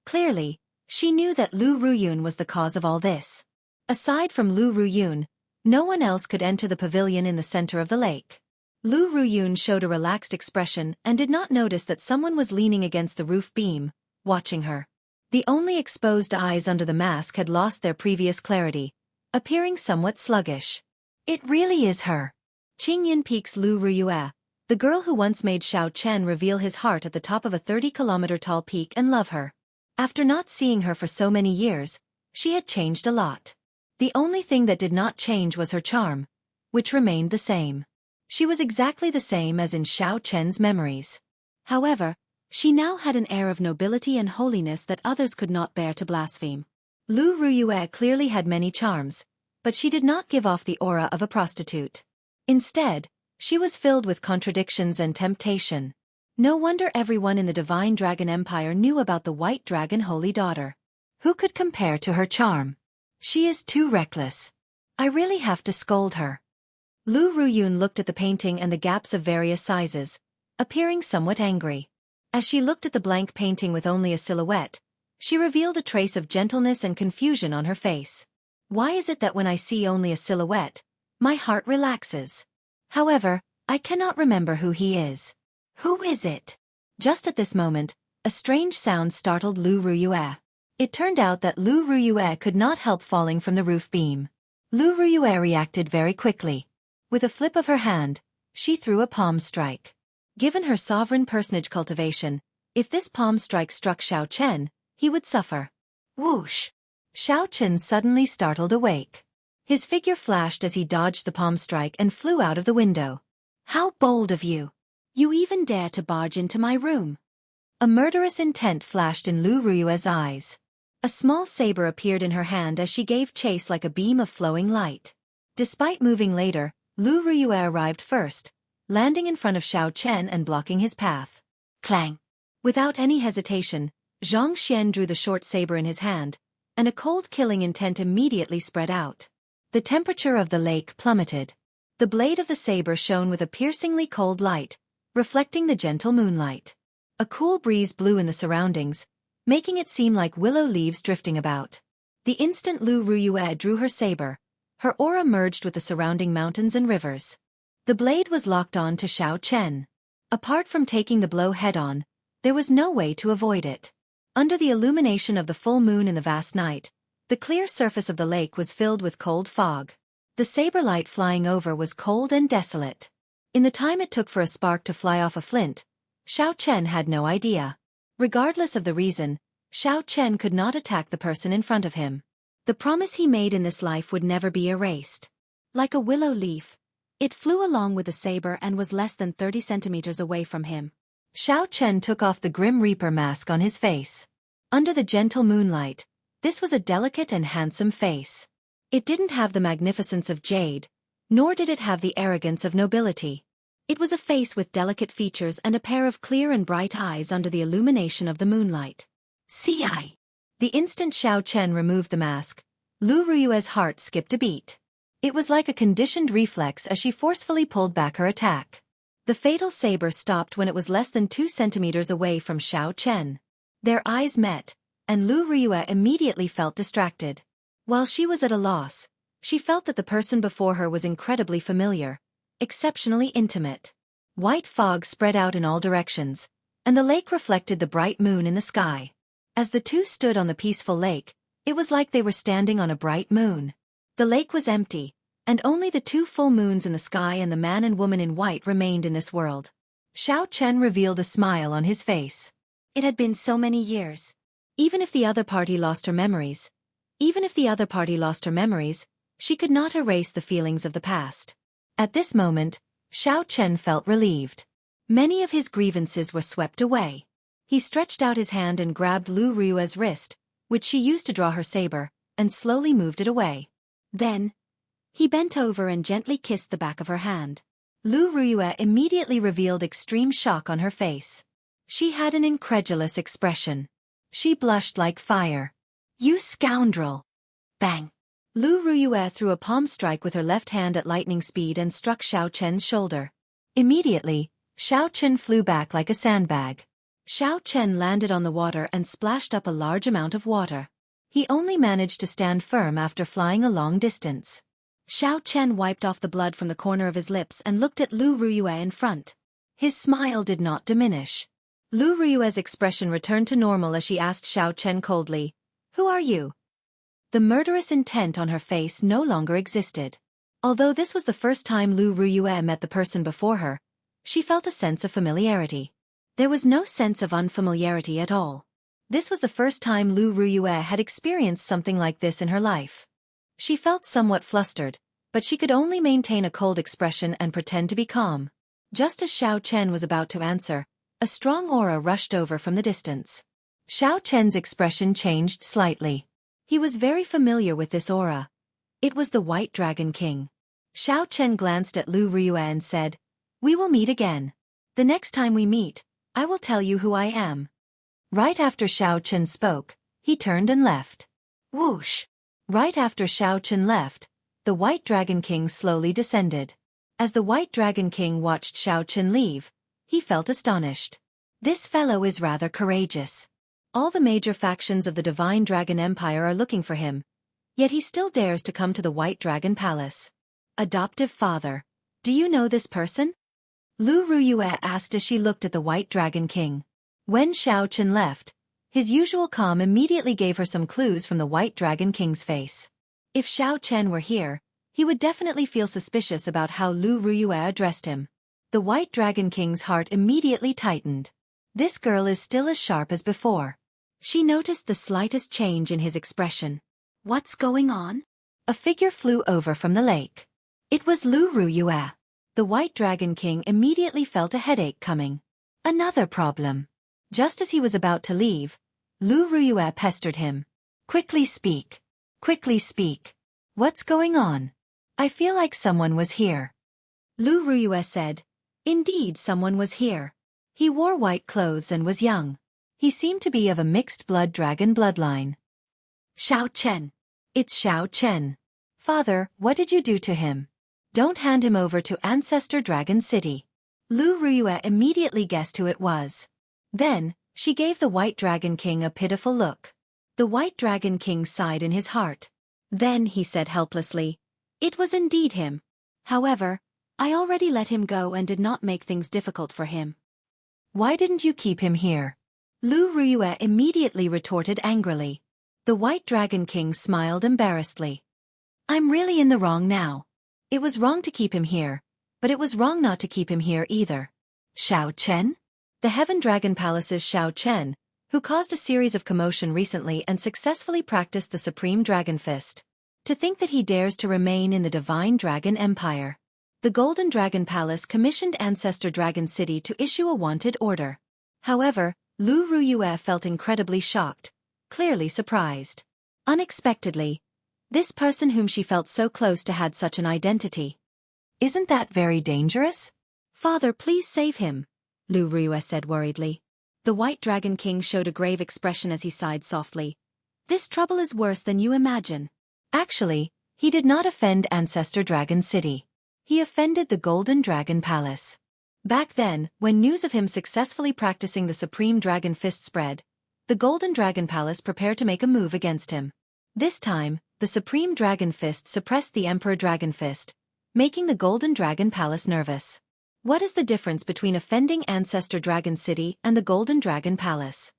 Clearly, she knew that Lu Ruyun was the cause of all this. Aside from Lu Ruyun, no one else could enter the pavilion in the center of the lake. Lu Ruyun showed a relaxed expression and did not notice that someone was leaning against the roof beam, watching her. The only exposed eyes under the mask had lost their previous clarity, appearing somewhat sluggish. It really is her. Qingyan Peak's Lu Ruyue, the girl who once made Xiao Chen reveal his heart at the top of a 30-kilometer-tall peak and love her. After not seeing her for so many years, she had changed a lot. The only thing that did not change was her charm, which remained the same. She was exactly the same as in Xiao Chen's memories. However, she now had an air of nobility and holiness that others could not bear to blaspheme. Lu Ruyue clearly had many charms, but she did not give off the aura of a prostitute. Instead, she was filled with contradictions and temptation. No wonder everyone in the Divine Dragon Empire knew about the White Dragon Holy Daughter. Who could compare to her charm? She is too reckless. I really have to scold her. Lu Ruyun looked at the painting and the gaps of various sizes, appearing somewhat angry. As she looked at the blank painting with only a silhouette, she revealed a trace of gentleness and confusion on her face. Why is it that when I see only a silhouette, my heart relaxes? However, I cannot remember who he is. Who is it? Just at this moment, a strange sound startled Lu Ruyue. It turned out that Lu Ruyue could not help falling from the roof beam. Lu Ruyue reacted very quickly. With a flip of her hand, she threw a palm strike. Given her sovereign personage cultivation, if this palm strike struck Xiao Chen, he would suffer. Whoosh! Xiao Chen suddenly startled awake. His figure flashed as he dodged the palm strike and flew out of the window. How bold of you! You even dare to barge into my room. A murderous intent flashed in Lu Ruyue's eyes. A small saber appeared in her hand as she gave chase like a beam of flowing light. Despite moving later, Lu Ruyue arrived first, landing in front of Xiao Chen and blocking his path. Clang! Without any hesitation, Zhang Xian drew the short saber in his hand, and a cold killing intent immediately spread out. The temperature of the lake plummeted. The blade of the saber shone with a piercingly cold light, reflecting the gentle moonlight. A cool breeze blew in the surroundings, making it seem like willow leaves drifting about. The instant Lu Ruyue drew her saber, Her aura merged with the surrounding mountains and rivers. The blade was locked on to Xiao Chen. Apart from taking the blow head-on, there was no way to avoid it. Under the illumination of the full moon in the vast night, the clear surface of the lake was filled with cold fog. The saber light flying over was cold and desolate. In the time it took for a spark to fly off a flint, Xiao Chen had no idea. Regardless of the reason, Xiao Chen could not attack the person in front of him. The promise he made in this life would never be erased. Like a willow leaf, it flew along with the saber and was less than 30 centimeters away from him. Xiao Chen took off the Grim Reaper mask on his face. Under the gentle moonlight, this was a delicate and handsome face. It didn't have the magnificence of jade, nor did it have the arrogance of nobility. It was a face with delicate features and a pair of clear and bright eyes under the illumination of the moonlight. "See-I." The instant Xiao Chen removed the mask, Lu Ruyue's heart skipped a beat. It was like a conditioned reflex as she forcefully pulled back her attack. The fatal saber stopped when it was less than 2 centimeters away from Xiao Chen. Their eyes met, and Lu Ruyue immediately felt distracted. While she was at a loss, she felt that the person before her was incredibly familiar, exceptionally intimate. White fog spread out in all directions, and the lake reflected the bright moon in the sky. As the two stood on the peaceful lake, it was like they were standing on a bright moon. The lake was empty, and only the 2 full moons in the sky and the man and woman in white remained in this world. Xiao Chen revealed a smile on his face. It had been so many years. Even if the other party lost her memories, she could not erase the feelings of the past. At this moment, Xiao Chen felt relieved. Many of his grievances were swept away. He stretched out his hand and grabbed Lu Ruyue's wrist, which she used to draw her saber, and slowly moved it away. Then, he bent over and gently kissed the back of her hand. Lu Ruyue immediately revealed extreme shock on her face. She had an incredulous expression. She blushed like fire. "You scoundrel!" Bang! Lu Ruyue threw a palm strike with her left hand at lightning speed and struck Xiao Chen's shoulder. Immediately, Xiao Chen flew back like a sandbag. Xiao Chen landed on the water and splashed up a large amount of water. He only managed to stand firm after flying a long distance. Xiao Chen wiped off the blood from the corner of his lips and looked at Lu Ruyue in front. His smile did not diminish. Lu Ruyue's expression returned to normal as she asked Xiao Chen coldly, "Who are you?" The murderous intent on her face no longer existed. Although this was the first time Lu Ruyue met the person before her, she felt a sense of familiarity. There was no sense of unfamiliarity at all. This was the first time Lu Ruyue had experienced something like this in her life. She felt somewhat flustered, but she could only maintain a cold expression and pretend to be calm. Just as Xiao Chen was about to answer, a strong aura rushed over from the distance. Xiao Chen's expression changed slightly. He was very familiar with this aura. It was the White Dragon King. Xiao Chen glanced at Lu Ruyue and said, "We will meet again. The next time we meet, I will tell you who I am." Right after Xiao Chen spoke, he turned and left. Whoosh! Right after Xiao Chen left, the White Dragon King slowly descended. As the White Dragon King watched Xiao Chen leave, he felt astonished. This fellow is rather courageous. All the major factions of the Divine Dragon Empire are looking for him, yet he still dares to come to the White Dragon Palace. Adoptive father, do you know this person? Lu Ruyue asked as she looked at the White Dragon King. When Xiao Chen left, his usual calm immediately gave her some clues from the White Dragon King's face. If Xiao Chen were here, he would definitely feel suspicious about how Lu Ruyue addressed him. The White Dragon King's heart immediately tightened. This girl is still as sharp as before. She noticed the slightest change in his expression. What's going on? A figure flew over from the lake. It was Lu Ruyue. The White Dragon King immediately felt a headache coming. Another problem. Just as he was about to leave, Lu Ruyue pestered him. Quickly speak. Quickly speak. What's going on? I feel like someone was here. Lu Ruyue said. Indeed, someone was here. He wore white clothes and was young. He seemed to be of a mixed blood dragon bloodline. Xiao Chen. It's Xiao Chen. Father, what did you do to him? Don't hand him over to Ancestor Dragon City. Lu Ruyue immediately guessed who it was. Then, she gave the White Dragon King a pitiful look. The White Dragon King sighed in his heart. Then he said helplessly, It was indeed him. However, I already let him go and did not make things difficult for him. Why didn't you keep him here? Lu Ruyue immediately retorted angrily. The White Dragon King smiled embarrassedly. I'm really in the wrong now. It was wrong to keep him here, but it was wrong not to keep him here either. Xiao Chen? The Heaven Dragon Palace's Xiao Chen, who caused a series of commotion recently and successfully practiced the Supreme Dragon Fist. To think that he dares to remain in the Divine Dragon Empire. The Golden Dragon Palace commissioned Ancestor Dragon City to issue a wanted order. However, Lu Ruyue felt incredibly shocked, clearly surprised. Unexpectedly, this person whom she felt so close to had such an identity. Isn't that very dangerous? Father, please save him, Lu Ruyue said worriedly. The White Dragon King showed a grave expression as he sighed softly. This trouble is worse than you imagine. Actually, he did not offend Ancestor Dragon City. He offended the Golden Dragon Palace. Back then, when news of him successfully practicing the Supreme Dragon Fist spread, the Golden Dragon Palace prepared to make a move against him. This time, the Supreme Dragon Fist suppressed the Emperor Dragon Fist, making the Golden Dragon Palace nervous. What is the difference between offending Ancestor Dragon City and the Golden Dragon Palace?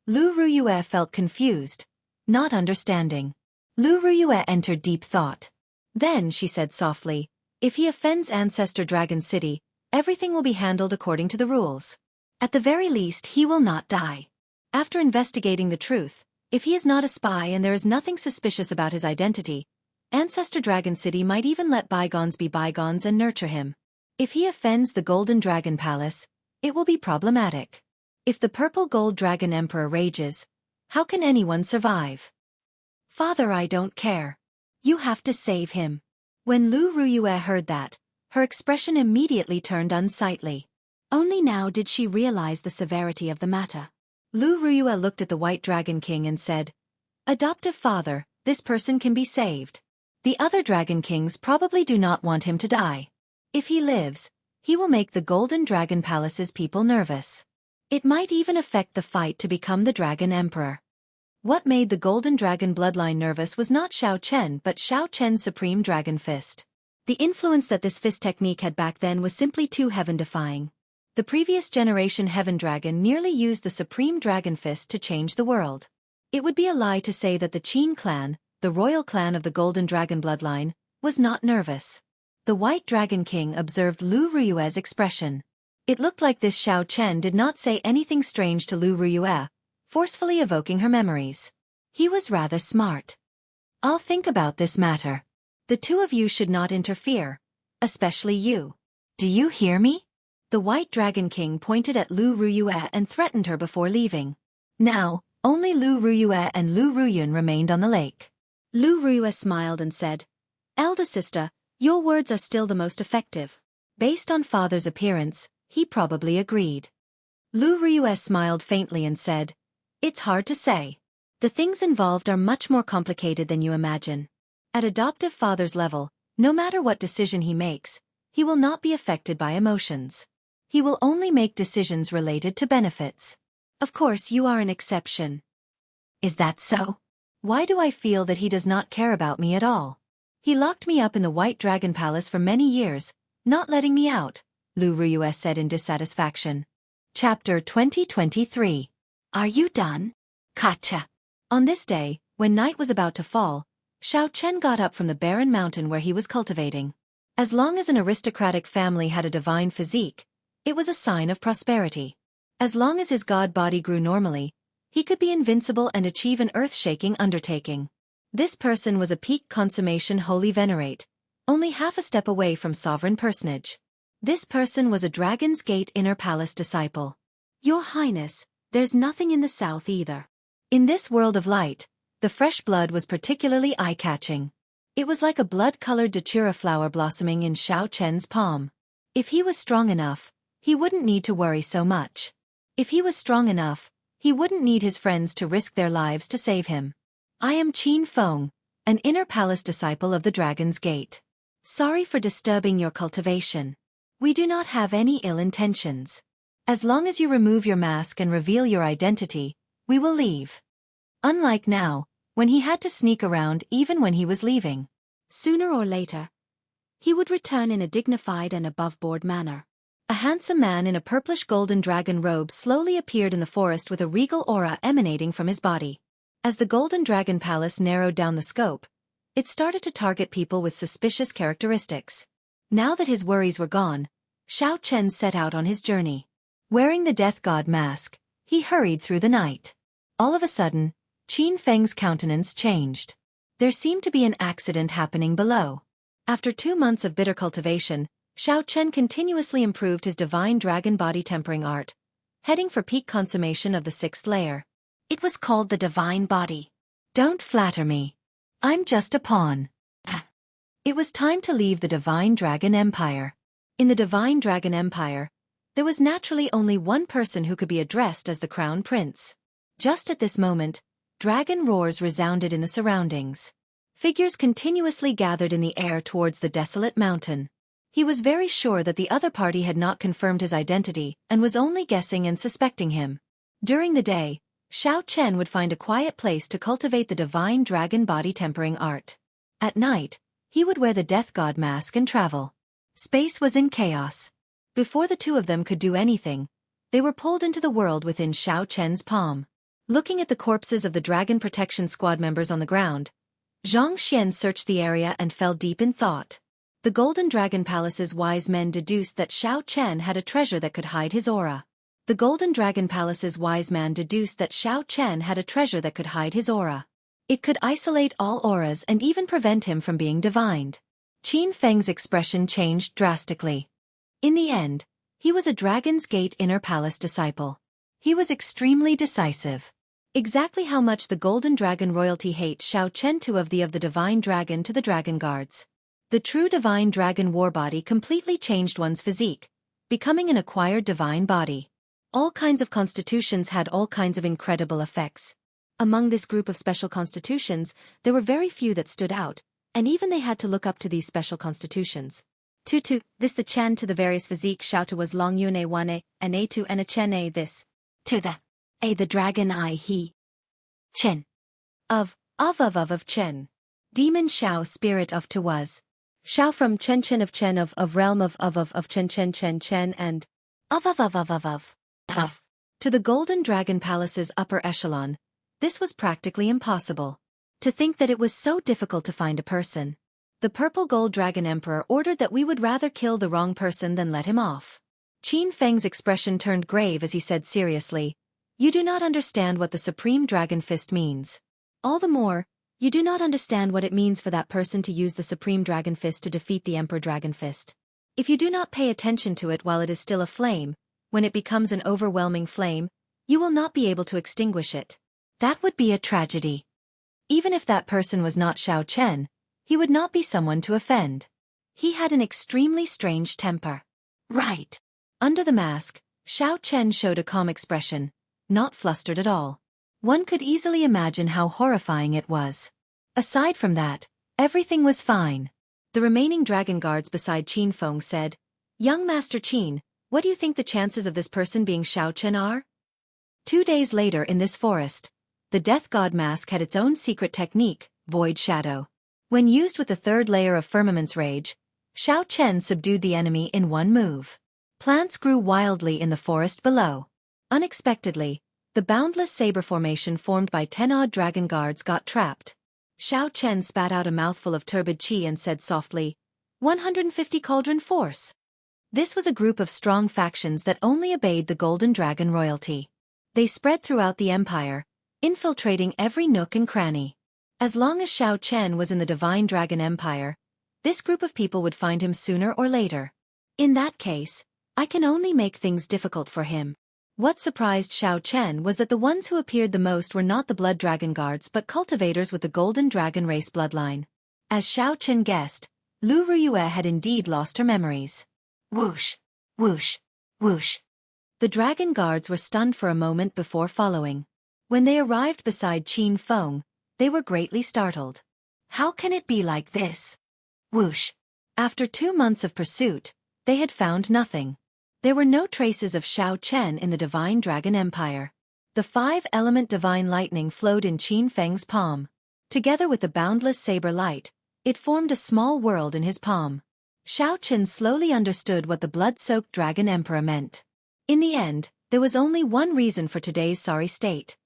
Lu Ruyue felt confused, not understanding. Lu Ruyue entered deep thought. Then she said softly, if he offends Ancestor Dragon City, everything will be handled according to the rules. At the very least, he will not die. After investigating the truth, if he is not a spy and there is nothing suspicious about his identity, Ancestor Dragon City might even let bygones be bygones and nurture him. If he offends the Golden Dragon Palace, it will be problematic. If the Purple Gold Dragon Emperor rages, how can anyone survive? Father, I don't care. You have to save him. When Lu Ruyue heard that, her expression immediately turned unsightly. Only now did she realize the severity of the matter. Lu Ruyue looked at the White Dragon King and said, Adoptive father, this person can be saved. The other Dragon Kings probably do not want him to die. If he lives, he will make the Golden Dragon Palace's people nervous. It might even affect the fight to become the Dragon Emperor. What made the Golden Dragon bloodline nervous was not Xiao Chen but Xiao Chen's Supreme Dragon Fist. The influence that this fist technique had back then was simply too heaven-defying. The previous generation Heaven Dragon nearly used the Supreme Dragon Fist to change the world. It would be a lie to say that the Qin clan, the royal clan of the Golden Dragon bloodline, was not nervous. The White Dragon King observed Lu Ruyue's expression. It looked like this Xiao Chen did not say anything strange to Lu Ruyue, forcefully evoking her memories. He was rather smart. I'll think about this matter. The two of you should not interfere, especially you. Do you hear me? The White Dragon King pointed at Lu Ruyue and threatened her before leaving. Now, only Lu Ruyue and Lu Ruyun remained on the lake. Lu Ruyue smiled and said, Elder sister, your words are still the most effective. Based on father's appearance, he probably agreed. Lu Ruyue smiled faintly and said, It's hard to say. The things involved are much more complicated than you imagine. At adoptive father's level, no matter what decision he makes, he will not be affected by emotions. He will only make decisions related to benefits. Of course, you are an exception. Is that so? Why do I feel that he does not care about me at all? He locked me up in the White Dragon Palace for many years, not letting me out, Lu Ruyue said in dissatisfaction. Chapter 2023. Are you done? Gotcha. On this day, when night was about to fall, Xiao Chen got up from the barren mountain where he was cultivating. As long as an aristocratic family had a divine physique, it was a sign of prosperity. As long as his god body grew normally, he could be invincible and achieve an earth-shaking undertaking. This person was a peak consummation holy venerate, only half a step away from sovereign personage. This person was a Dragon's Gate Inner Palace disciple. Your Highness, there's nothing in the south either. In this world of light, the fresh blood was particularly eye-catching. It was like a blood-colored datura flower blossoming in Xiao Chen's palm. If he was strong enough, he wouldn't need to worry so much. If he was strong enough, he wouldn't need his friends to risk their lives to save him. I am Qin Feng, an Inner Palace disciple of the Dragon's Gate. Sorry for disturbing your cultivation. We do not have any ill intentions. As long as you remove your mask and reveal your identity, we will leave. Unlike now, when he had to sneak around even when he was leaving. Sooner or later, he would return in a dignified and above-board manner. A handsome man in a purplish golden dragon robe slowly appeared in the forest with a regal aura emanating from his body. As the Golden Dragon Palace narrowed down the scope, it started to target people with suspicious characteristics. Now that his worries were gone, Xiao Chen set out on his journey. Wearing the death god mask, he hurried through the night. All of a sudden, Qin Feng's countenance changed. There seemed to be an accident happening below. After 2 months of bitter cultivation, Xiao Chen continuously improved his divine dragon body tempering art, heading for peak consummation of the 6th layer. It was called the divine body. Don't flatter me. I'm just a pawn. It was time to leave the Divine Dragon Empire. In the Divine Dragon Empire, there was naturally only one person who could be addressed as the Crown Prince. Just at this moment, dragon roars resounded in the surroundings. Figures continuously gathered in the air towards the desolate mountain. He was very sure that the other party had not confirmed his identity and was only guessing and suspecting him. During the day, Xiao Chen would find a quiet place to cultivate the divine dragon body tempering art. At night, he would wear the death god mask and travel. Space was in chaos. Before the two of them could do anything, they were pulled into the world within Xiao Chen's palm. Looking at the corpses of the Dragon Protection Squad members on the ground, Zhang Xian searched the area and fell deep in thought. The Golden Dragon Palace's wise men deduced that Xiao Chen had a treasure that could hide his aura. The Golden Dragon Palace's wise man deduced that Xiao Chen had a treasure that could hide his aura. It could isolate all auras and even prevent him from being divined. Qin Feng's expression changed drastically. In the end, he was a Dragon's Gate Inner Palace disciple. He was extremely decisive. Exactly how much the Golden Dragon royalty hates Xiao Chen of the Divine Dragon to the Dragon Guards. The true Divine Dragon war body completely changed one's physique, becoming an acquired divine body. All kinds of constitutions had all kinds of incredible effects. Among this group of special constitutions, there were very few that stood out, and even they had to look up to these special constitutions. This the Chen to the various physique Xiao was Long Yun a 1 a, and a 2 and a Chen a this. To the dragon I he. Chen. Of Chen. Demon Xiao spirit of to was. Xiao from Chen of realm of Chen and of. To the Golden Dragon Palace's upper echelon, this was practically impossible. To think that it was so difficult to find a person. The Purple Gold Dragon Emperor ordered that we would rather kill the wrong person than let him off. Qin Feng's expression turned grave as he said seriously, "You do not understand what the Supreme Dragon Fist means. All the more, you do not understand what it means for that person to use the Supreme Dragon Fist to defeat the Emperor Dragon Fist. If you do not pay attention to it while it is still a flame, when it becomes an overwhelming flame, you will not be able to extinguish it. That would be a tragedy. Even if that person was not Xiao Chen, he would not be someone to offend. He had an extremely strange temper." Right. Under the mask, Xiao Chen showed a calm expression, not flustered at all. One could easily imagine how horrifying it was. Aside from that, everything was fine. The remaining dragon guards beside Qin Feng said, "Young Master Qin, what do you think the chances of this person being Xiao Chen are?" 2 days later in this forest, the Death God mask had its own secret technique, Void Shadow. When used with the 3rd layer of Firmament's Rage, Xiao Chen subdued the enemy in one move. Plants grew wildly in the forest below. Unexpectedly, the boundless saber formation formed by 10-odd dragon guards got trapped. Xiao Chen spat out a mouthful of turbid qi and said softly, 150 cauldron force. This was a group of strong factions that only obeyed the Golden Dragon royalty. They spread throughout the empire, infiltrating every nook and cranny. As long as Xiao Chen was in the Divine Dragon Empire, this group of people would find him sooner or later. In that case, I can only make things difficult for him. What surprised Xiao Chen was that the ones who appeared the most were not the Blood Dragon Guards but cultivators with the Golden Dragon race bloodline. As Xiao Chen guessed, Lu Ruyue had indeed lost her memories. Whoosh, whoosh, whoosh. The dragon guards were stunned for a moment before following. When they arrived beside Qin Feng, they were greatly startled. How can it be like this? Whoosh. After 2 months of pursuit, they had found nothing. There were no traces of Xiao Chen in the Divine Dragon Empire. The 5-element divine lightning flowed in Qin Feng's palm. Together with the boundless saber light, It formed a small world in his palm. Xiao Chen slowly understood what the blood-soaked Dragon Emperor meant. In the end, there was only one reason for today's sorry state.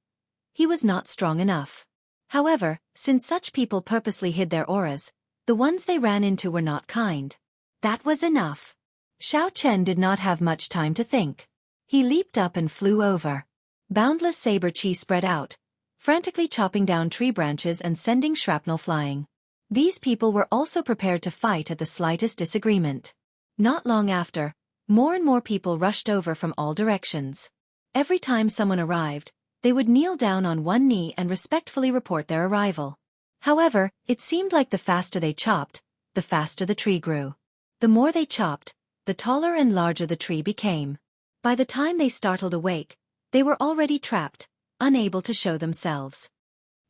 He was not strong enough. However, since such people purposely hid their auras, the ones they ran into were not kind. That was enough. Xiao Chen did not have much time to think. He leaped up and flew over. Boundless saber chi spread out, frantically chopping down tree branches and sending shrapnel flying. These people were also prepared to fight at the slightest disagreement. Not long after, more and more people rushed over from all directions. Every time someone arrived, they would kneel down on one knee and respectfully report their arrival. However, it seemed like the faster they chopped, the faster the tree grew. The more they chopped, the taller and larger the tree became. By the time they startled awake, they were already trapped, unable to show themselves.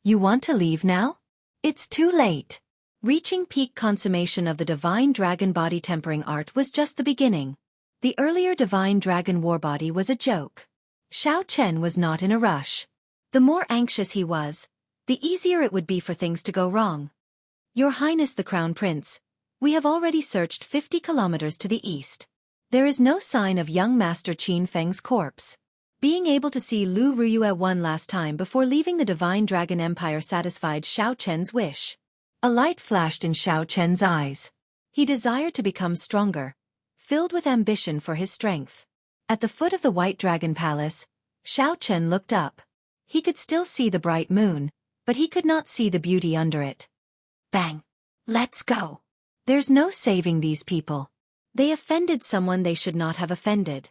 You want to leave now? It's too late. Reaching peak consummation of the Divine Dragon Body Tempering Art was just the beginning. The earlier Divine Dragon War Body was a joke. Xiao Chen was not in a rush. The more anxious he was, the easier it would be for things to go wrong. Your Highness the Crown Prince, we have already searched 50 kilometers to the east. There is no sign of young Master Qin Feng's corpse. Being able to see Lu Ruyue one last time before leaving the Divine Dragon Empire satisfied Xiao Chen's wish. A light flashed in Xiao Chen's eyes. He desired to become stronger, filled with ambition for his strength. At the foot of the White Dragon Palace, Xiao Chen looked up. He could still see the bright moon, but he could not see the beauty under it. Bang! Let's go! There's no saving these people. They offended someone they should not have offended.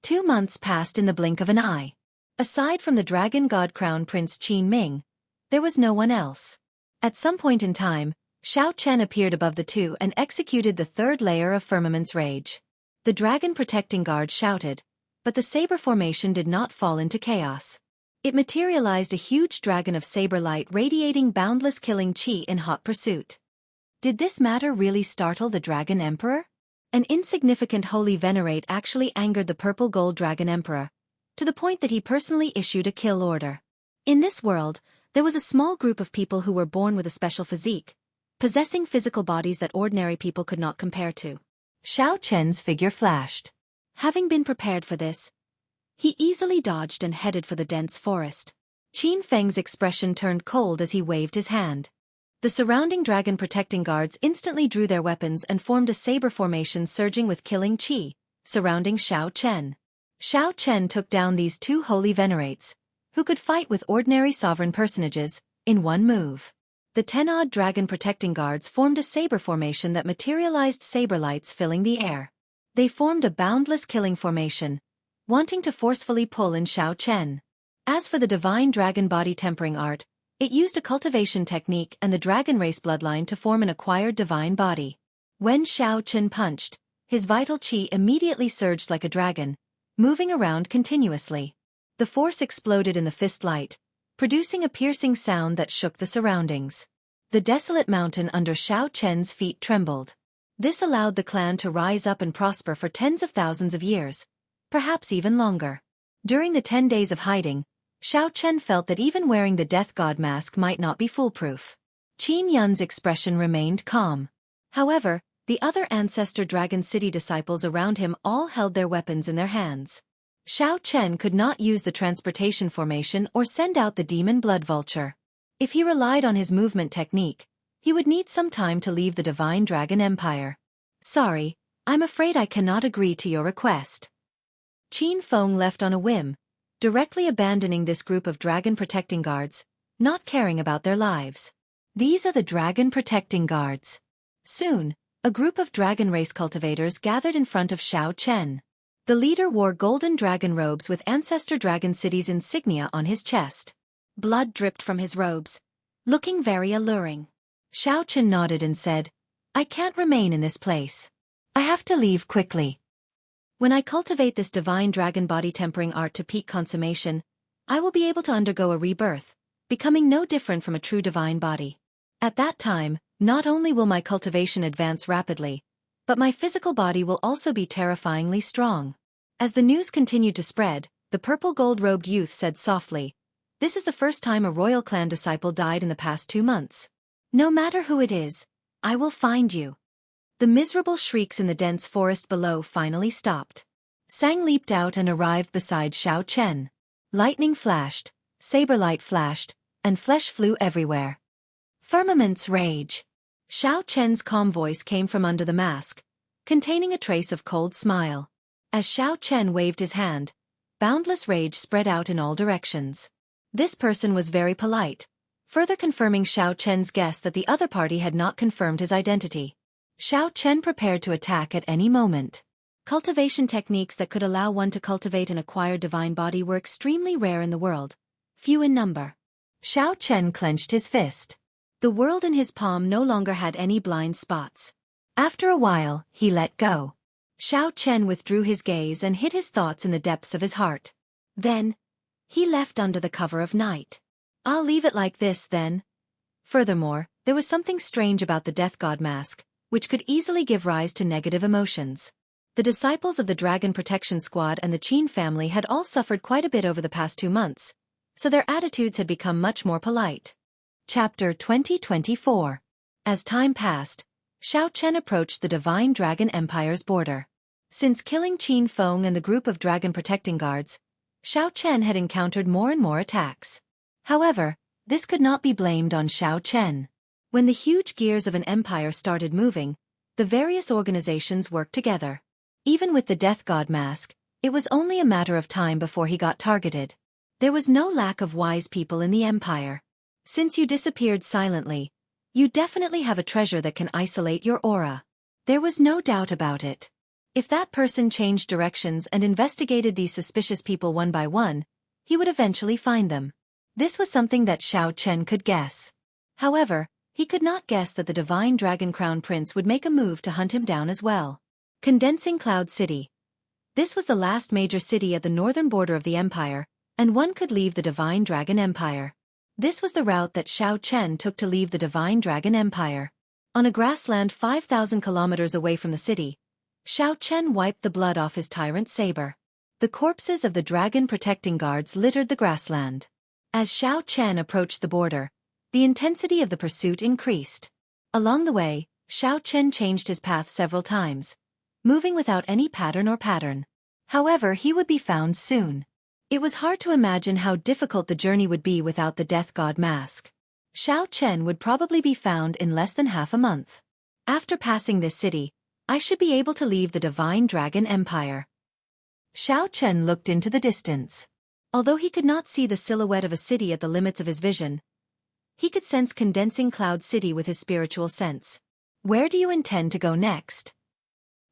2 months passed in the blink of an eye. Aside from the Dragon God Crown Prince Qin Ming, there was no one else. At some point in time, Xiao Chen appeared above the two and executed the third layer of Firmament's Rage. The dragon protecting guard shouted, but the saber formation did not fall into chaos. It materialized a huge dragon of saber light radiating boundless killing chi in hot pursuit. Did this matter really startle the Dragon Emperor? An insignificant holy venerate actually angered the purple gold Dragon Emperor, to the point that he personally issued a kill order. In this world, there was a small group of people who were born with a special physique, possessing physical bodies that ordinary people could not compare to. Xiao Chen's figure flashed. Having been prepared for this, he easily dodged and headed for the dense forest. Qin Feng's expression turned cold as he waved his hand. The surrounding dragon protecting guards instantly drew their weapons and formed a saber formation surging with killing chi, surrounding Xiao Chen. Xiao Chen took down these two holy venerates, who could fight with ordinary sovereign personages, in one move. The 10-odd dragon protecting guards formed a saber formation that materialized saber lights filling the air. They formed a boundless killing formation, wanting to forcefully pull in Xiao Chen. As for the Divine Dragon Body Tempering Art, it used a cultivation technique and the dragon race bloodline to form an acquired divine body. When Xiao Chen punched, his vital chi immediately surged like a dragon, moving around continuously. The force exploded in the fist light, producing a piercing sound that shook the surroundings. The desolate mountain under Xiao Chen's feet trembled. This allowed the clan to rise up and prosper for tens of thousands of years, perhaps even longer. During the 10 days of hiding, Xiao Chen felt that even wearing the death god mask might not be foolproof. Qin Yun's expression remained calm. However, the other Ancestor Dragon City disciples around him all held their weapons in their hands. Xiao Chen could not use the transportation formation or send out the demon blood vulture. If he relied on his movement technique, he would need some time to leave the Divine Dragon Empire. Sorry, I'm afraid I cannot agree to your request. Qin Feng left on a whim, directly abandoning this group of dragon protecting guards, not caring about their lives. These are the dragon protecting guards. Soon, a group of dragon race cultivators gathered in front of Xiao Chen. The leader wore golden dragon robes with Ancestor Dragon City's insignia on his chest. Blood dripped from his robes, looking very alluring. Xiao Chen nodded and said, I can't remain in this place. I have to leave quickly. When I cultivate this divine dragon body tempering art to peak consummation, I will be able to undergo a rebirth, becoming no different from a true divine body. At that time, not only will my cultivation advance rapidly, but my physical body will also be terrifyingly strong. As the news continued to spread, the purple gold-robed youth said softly, This is the first time a royal clan disciple died in the past 2 months. No matter who it is, I will find you. The miserable shrieks in the dense forest below finally stopped. Sang leaped out and arrived beside Xiao Chen. Lightning flashed, saber light flashed, and flesh flew everywhere. Firmament's rage. Xiao Chen's calm voice came from under the mask, containing a trace of cold smile. As Xiao Chen waved his hand, boundless rage spread out in all directions. This person was very polite, further confirming Xiao Chen's guess that the other party had not confirmed his identity. Xiao Chen prepared to attack at any moment. Cultivation techniques that could allow one to cultivate an acquired divine body were extremely rare in the world, few in number. Xiao Chen clenched his fist. The world in his palm no longer had any blind spots. After a while, he let go. Xiao Chen withdrew his gaze and hid his thoughts in the depths of his heart. Then, he left under the cover of night. I'll leave it like this then. Furthermore, there was something strange about the Death God mask, which could easily give rise to negative emotions. The disciples of the Dragon Protection Squad and the Qin family had all suffered quite a bit over the past 2 months, so their attitudes had become much more polite. Chapter 2024. As time passed, Xiao Chen approached the Divine Dragon Empire's border. Since killing Qin Feng and the group of dragon protecting guards, Xiao Chen had encountered more and more attacks. However, this could not be blamed on Xiao Chen. When the huge gears of an empire started moving, the various organizations worked together. Even with the Death God mask, it was only a matter of time before he got targeted. There was no lack of wise people in the empire. Since you disappeared silently, you definitely have a treasure that can isolate your aura. There was no doubt about it. If that person changed directions and investigated these suspicious people one by one, he would eventually find them. This was something that Xiao Chen could guess. However, he could not guess that the Divine Dragon Crown Prince would make a move to hunt him down as well. Condensing Cloud City. This was the last major city at the northern border of the empire, and one could leave the Divine Dragon Empire. This was the route that Xiao Chen took to leave the Divine Dragon Empire. On a grassland 5,000 kilometers away from the city, Xiao Chen wiped the blood off his tyrant saber. The corpses of the dragon protecting guards littered the grassland. As Xiao Chen approached the border, the intensity of the pursuit increased. Along the way, Xiao Chen changed his path several times, moving without any pattern or pattern. However, he would be found soon. It was hard to imagine how difficult the journey would be without the Death God mask. Xiao Chen would probably be found in less than half a month. After passing this city, I should be able to leave the Divine Dragon Empire. Xiao Chen looked into the distance. Although he could not see the silhouette of a city at the limits of his vision, he could sense Condensing Cloud City with his spiritual sense. Where do you intend to go next?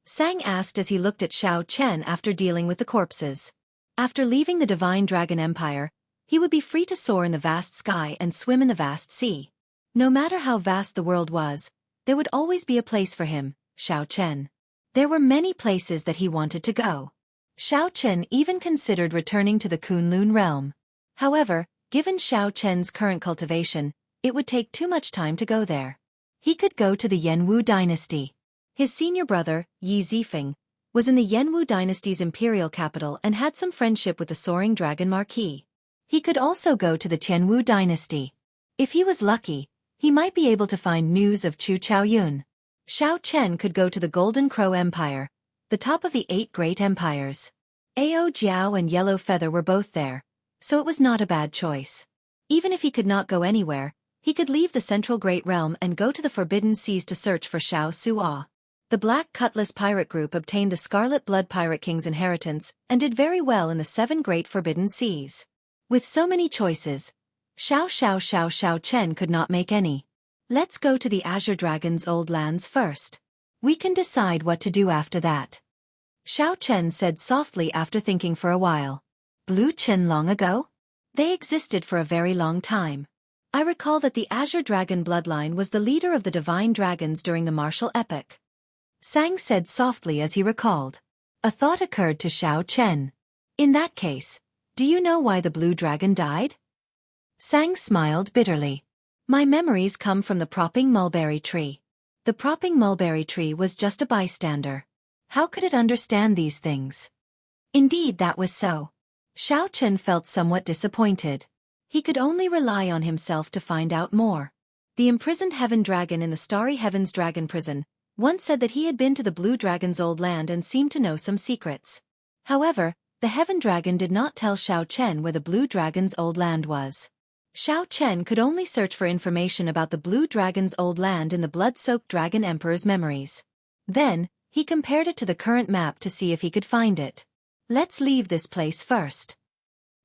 Sang asked as he looked at Xiao Chen after dealing with the corpses. After leaving the Divine Dragon Empire, he would be free to soar in the vast sky and swim in the vast sea. No matter how vast the world was, there would always be a place for him, Xiao Chen. There were many places that he wanted to go. Xiao Chen even considered returning to the Kunlun realm. However, given Xiao Chen's current cultivation, it would take too much time to go there. He could go to the Yanwu dynasty. His senior brother, Yi Zifeng, was in the Yanwu dynasty's imperial capital and had some friendship with the soaring dragon marquis. He could also go to the Qianwu dynasty. If he was lucky, he might be able to find news of Chu Chaoyun. Xiao Chen could go to the Golden Crow Empire, the top of the 8 great empires. Ao Jiao and Yellow Feather were both there, so it was not a bad choice. Even if he could not go anywhere, he could leave the Central Great Realm and go to the Forbidden Seas to search for Xiao Su'a. The Black Cutlass Pirate Group obtained the Scarlet Blood Pirate King's inheritance and did very well in the 7 Great Forbidden Seas. With so many choices, Xiao Chen could not make any. Let's go to the Azure Dragon's old lands first. We can decide what to do after that. Xiao Chen said softly after thinking for a while. Blue Chen long ago? They existed for a very long time. I recall that the Azure Dragon bloodline was the leader of the Divine Dragons during the martial epoch. Sang said softly as he recalled. A thought occurred to Xiao Chen. In that case, do you know why the blue dragon died? Sang smiled bitterly. My memories come from the propping mulberry tree. The propping mulberry tree was just a bystander. How could it understand these things? Indeed, that was so. Xiao Chen felt somewhat disappointed. He could only rely on himself to find out more. The imprisoned heaven dragon in the starry heavens dragon prison once said that he had been to the blue dragon's old land and seemed to know some secrets. However, the heaven dragon did not tell Xiao Chen where the blue dragon's old land was. Xiao Chen could only search for information about the blue dragon's old land in the blood-soaked dragon emperor's memories. Then, he compared it to the current map to see if he could find it. Let's leave this place first.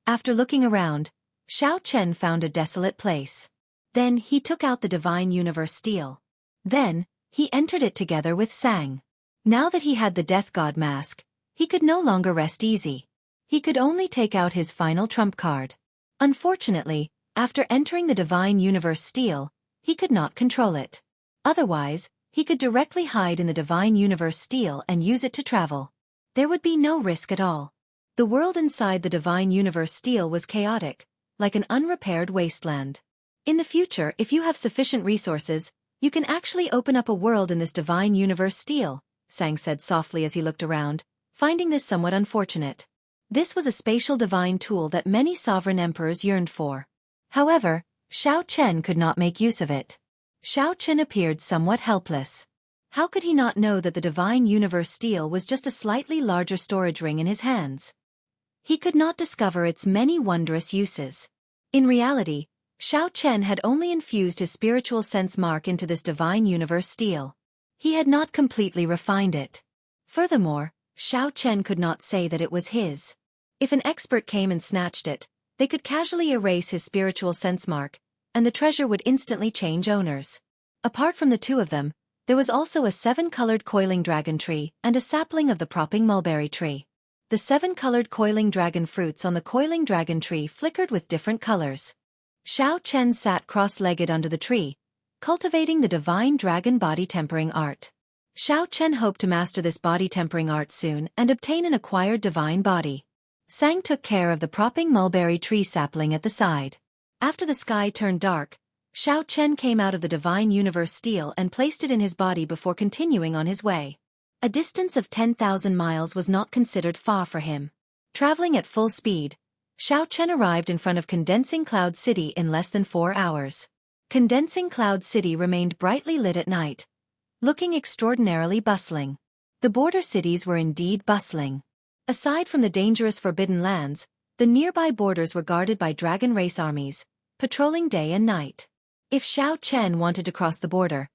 After looking around, Xiao Chen found a desolate place. Then he took out the Divine Universe Steel. Then, he entered it together with Sang. Now that he had the Death God mask, he could no longer rest easy. He could only take out his final trump card. Unfortunately, after entering the Divine Universe Steel, he could not control it. Otherwise, he could directly hide in the Divine Universe Steel and use it to travel. There would be no risk at all. The world inside the Divine Universe Steel was chaotic, like an unrepaired wasteland. In the future, if you have sufficient resources, you can actually open up a world in this Divine Universe Steel, Sang said softly as he looked around, finding this somewhat unfortunate. This was a spatial divine tool that many sovereign emperors yearned for. However, Xiao Chen could not make use of it. Xiao Chen appeared somewhat helpless. How could he not know that the Divine Universe Steel was just a slightly larger storage ring in his hands? He could not discover its many wondrous uses. In reality, Xiao Chen had only infused his spiritual sense mark into this Divine Universe Steel. He had not completely refined it. Furthermore, Xiao Chen could not say that it was his. If an expert came and snatched it, they could casually erase his spiritual sense mark, and the treasure would instantly change owners. Apart from the two of them, there was also a 7-colored coiling dragon tree and a sapling of the propping mulberry tree. The 7-colored coiling dragon fruits on the coiling dragon tree flickered with different colors. Xiao Chen sat cross-legged under the tree, cultivating the divine dragon body tempering art. Xiao Chen hoped to master this body tempering art soon and obtain an acquired divine body. Sang took care of the propping mulberry tree sapling at the side. After the sky turned dark, Xiao Chen came out of the Divine Universe Steel and placed it in his body before continuing on his way. A distance of 10,000 miles was not considered far for him. Traveling at full speed, Xiao Chen arrived in front of Condensing Cloud City in less than 4 hours. Condensing Cloud City remained brightly lit at night, looking extraordinarily bustling. The border cities were indeed bustling. Aside from the dangerous forbidden lands, the nearby borders were guarded by dragon race armies, patrolling day and night. If Xiao Chen wanted to cross the border,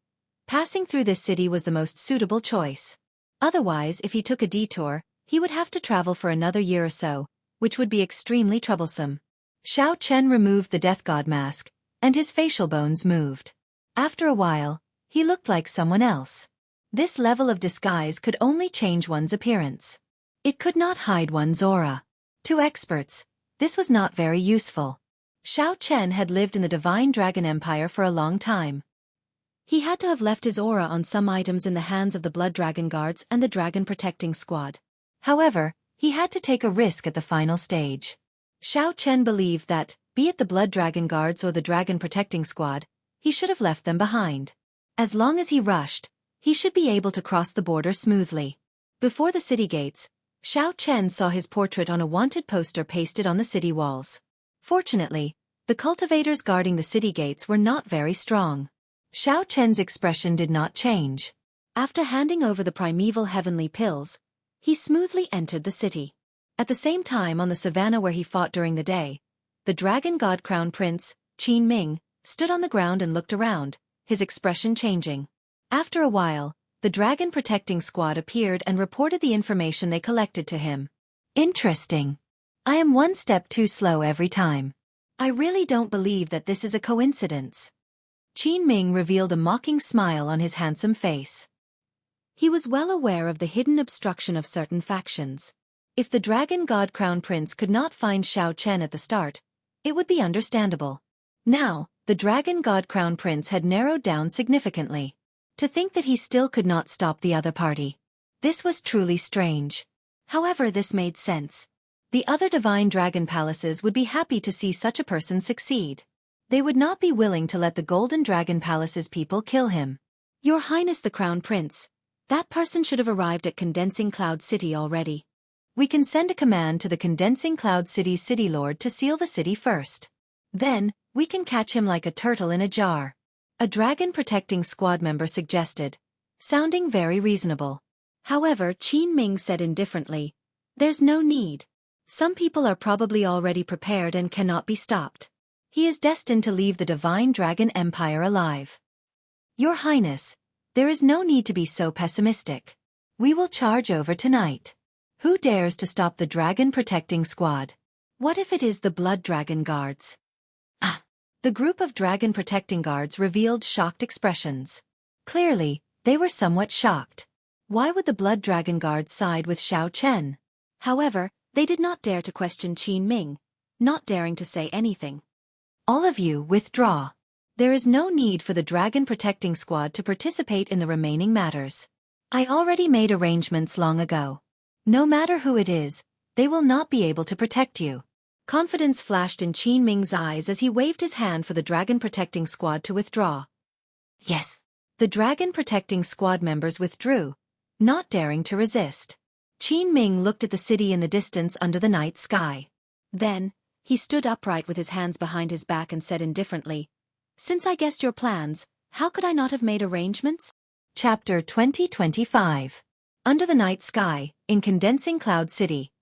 passing through this city was the most suitable choice. Otherwise, if he took a detour, he would have to travel for another year or so, which would be extremely troublesome. Xiao Chen removed the Death God mask, and his facial bones moved. After a while, he looked like someone else. This level of disguise could only change one's appearance. It could not hide one's aura. To experts, this was not very useful. Xiao Chen had lived in the Divine Dragon Empire for a long time. He had to have left his aura on some items in the hands of the Blood Dragon Guards and the Dragon Protecting Squad. However, he had to take a risk at the final stage. Xiao Chen believed that, be it the Blood Dragon Guards or the Dragon Protecting Squad, he should have left them behind. As long as he rushed, he should be able to cross the border smoothly. Before the city gates, Xiao Chen saw his portrait on a wanted poster pasted on the city walls. Fortunately, the cultivators guarding the city gates were not very strong. Xiao Chen's expression did not change. After handing over the primeval heavenly pills, he smoothly entered the city. At the same time on the savannah where he fought during the day, the Dragon God Crown Prince, Qin Ming, stood on the ground and looked around, his expression changing. After a while, the Dragon Protecting Squad appeared and reported the information they collected to him. Interesting. I am one step too slow every time. I really don't believe that this is a coincidence. Qin Ming revealed a mocking smile on his handsome face. He was well aware of the hidden obstruction of certain factions. If the Dragon God Crown Prince could not find Xiao Chen at the start, it would be understandable. Now, the Dragon God Crown Prince had narrowed down significantly. To think that he still could not stop the other party. This was truly strange. However, this made sense. The other divine dragon palaces would be happy to see such a person succeed. They would not be willing to let the Golden Dragon Palace's people kill him. Your Highness the Crown Prince, that person should have arrived at Condensing Cloud City already. We can send a command to the Condensing Cloud City's City Lord to seal the city first. Then, we can catch him like a turtle in a jar. a dragon-protecting squad member suggested, sounding very reasonable. However, Qin Ming said indifferently, "There's no need. Some people are probably already prepared and cannot be stopped. He is destined to leave the Divine Dragon Empire alive. Your Highness, there is no need to be so pessimistic. We will charge over tonight. Who dares to stop the dragon-protecting squad? What if it is the Blood Dragon Guards?" The group of dragon-protecting guards revealed shocked expressions. Clearly, they were somewhat shocked. Why would the Blood Dragon Guards side with Xiao Chen? However, they did not dare to question Qin Ming, not daring to say anything. "All of you withdraw. There is no need for the dragon-protecting squad to participate in the remaining matters. I already made arrangements long ago. No matter who it is, they will not be able to protect you." Confidence flashed in Qin Ming's eyes as he waved his hand for the dragon-protecting squad to withdraw. Yes. The dragon-protecting squad members withdrew, not daring to resist. Qin Ming looked at the city in the distance under the night sky. Then, he stood upright with his hands behind his back and said indifferently, "Since I guessed your plans, how could I not have made arrangements?" Chapter 2025. Under the night sky, in Condensing Cloud City,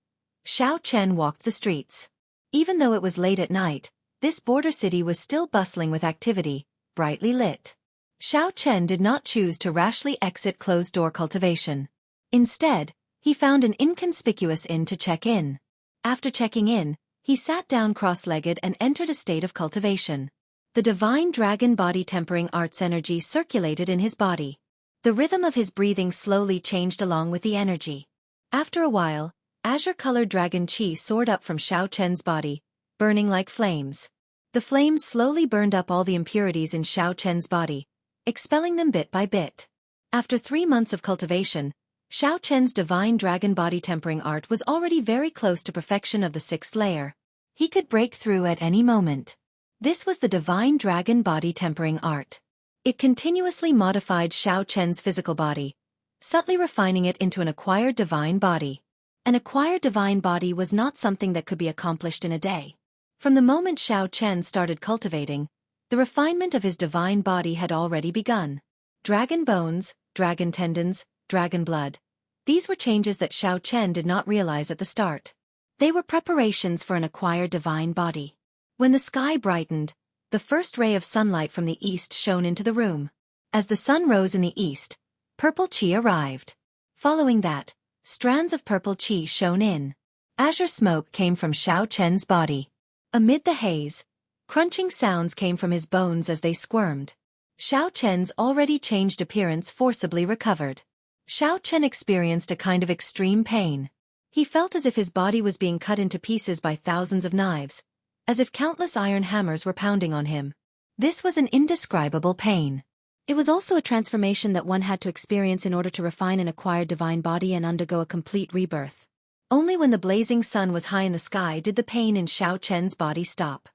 Xiao Chen walked the streets. Even though it was late at night, this border city was still bustling with activity, brightly lit. Xiao Chen did not choose to rashly exit closed-door cultivation. Instead, he found an inconspicuous inn to check in. After checking in, he sat down cross-legged and entered a state of cultivation. The divine dragon body tempering arts energy circulated in his body. The rhythm of his breathing slowly changed along with the energy. After a while, azure-colored dragon chi soared up from Xiao Chen's body, burning like flames. The flames slowly burned up all the impurities in Xiao Chen's body, expelling them bit by bit. After 3 months of cultivation, Xiao Chen's divine dragon body tempering art was already very close to perfection of the 6th layer. He could break through at any moment. This was the divine dragon body tempering art. It continuously modified Xiao Chen's physical body, subtly refining it into an acquired divine body. An acquired divine body was not something that could be accomplished in a day. From the moment Xiao Chen started cultivating, the refinement of his divine body had already begun. Dragon bones, dragon tendons, dragon blood. These were changes that Xiao Chen did not realize at the start. They were preparations for an acquired divine body. When the sky brightened, the first ray of sunlight from the east shone into the room. As the sun rose in the east, purple chi arrived. Following that, strands of purple chi shone in. Azure smoke came from Xiao Chen's body. Amid the haze, crunching sounds came from his bones as they squirmed. Xiao Chen's already changed appearance forcibly recovered. Xiao Chen experienced a kind of extreme pain. He felt as if his body was being cut into pieces by thousands of knives, as if countless iron hammers were pounding on him. This was an indescribable pain. It was also a transformation that one had to experience in order to refine an acquired divine body and undergo a complete rebirth. Only when the blazing sun was high in the sky did the pain in Xiao Chen's body stop.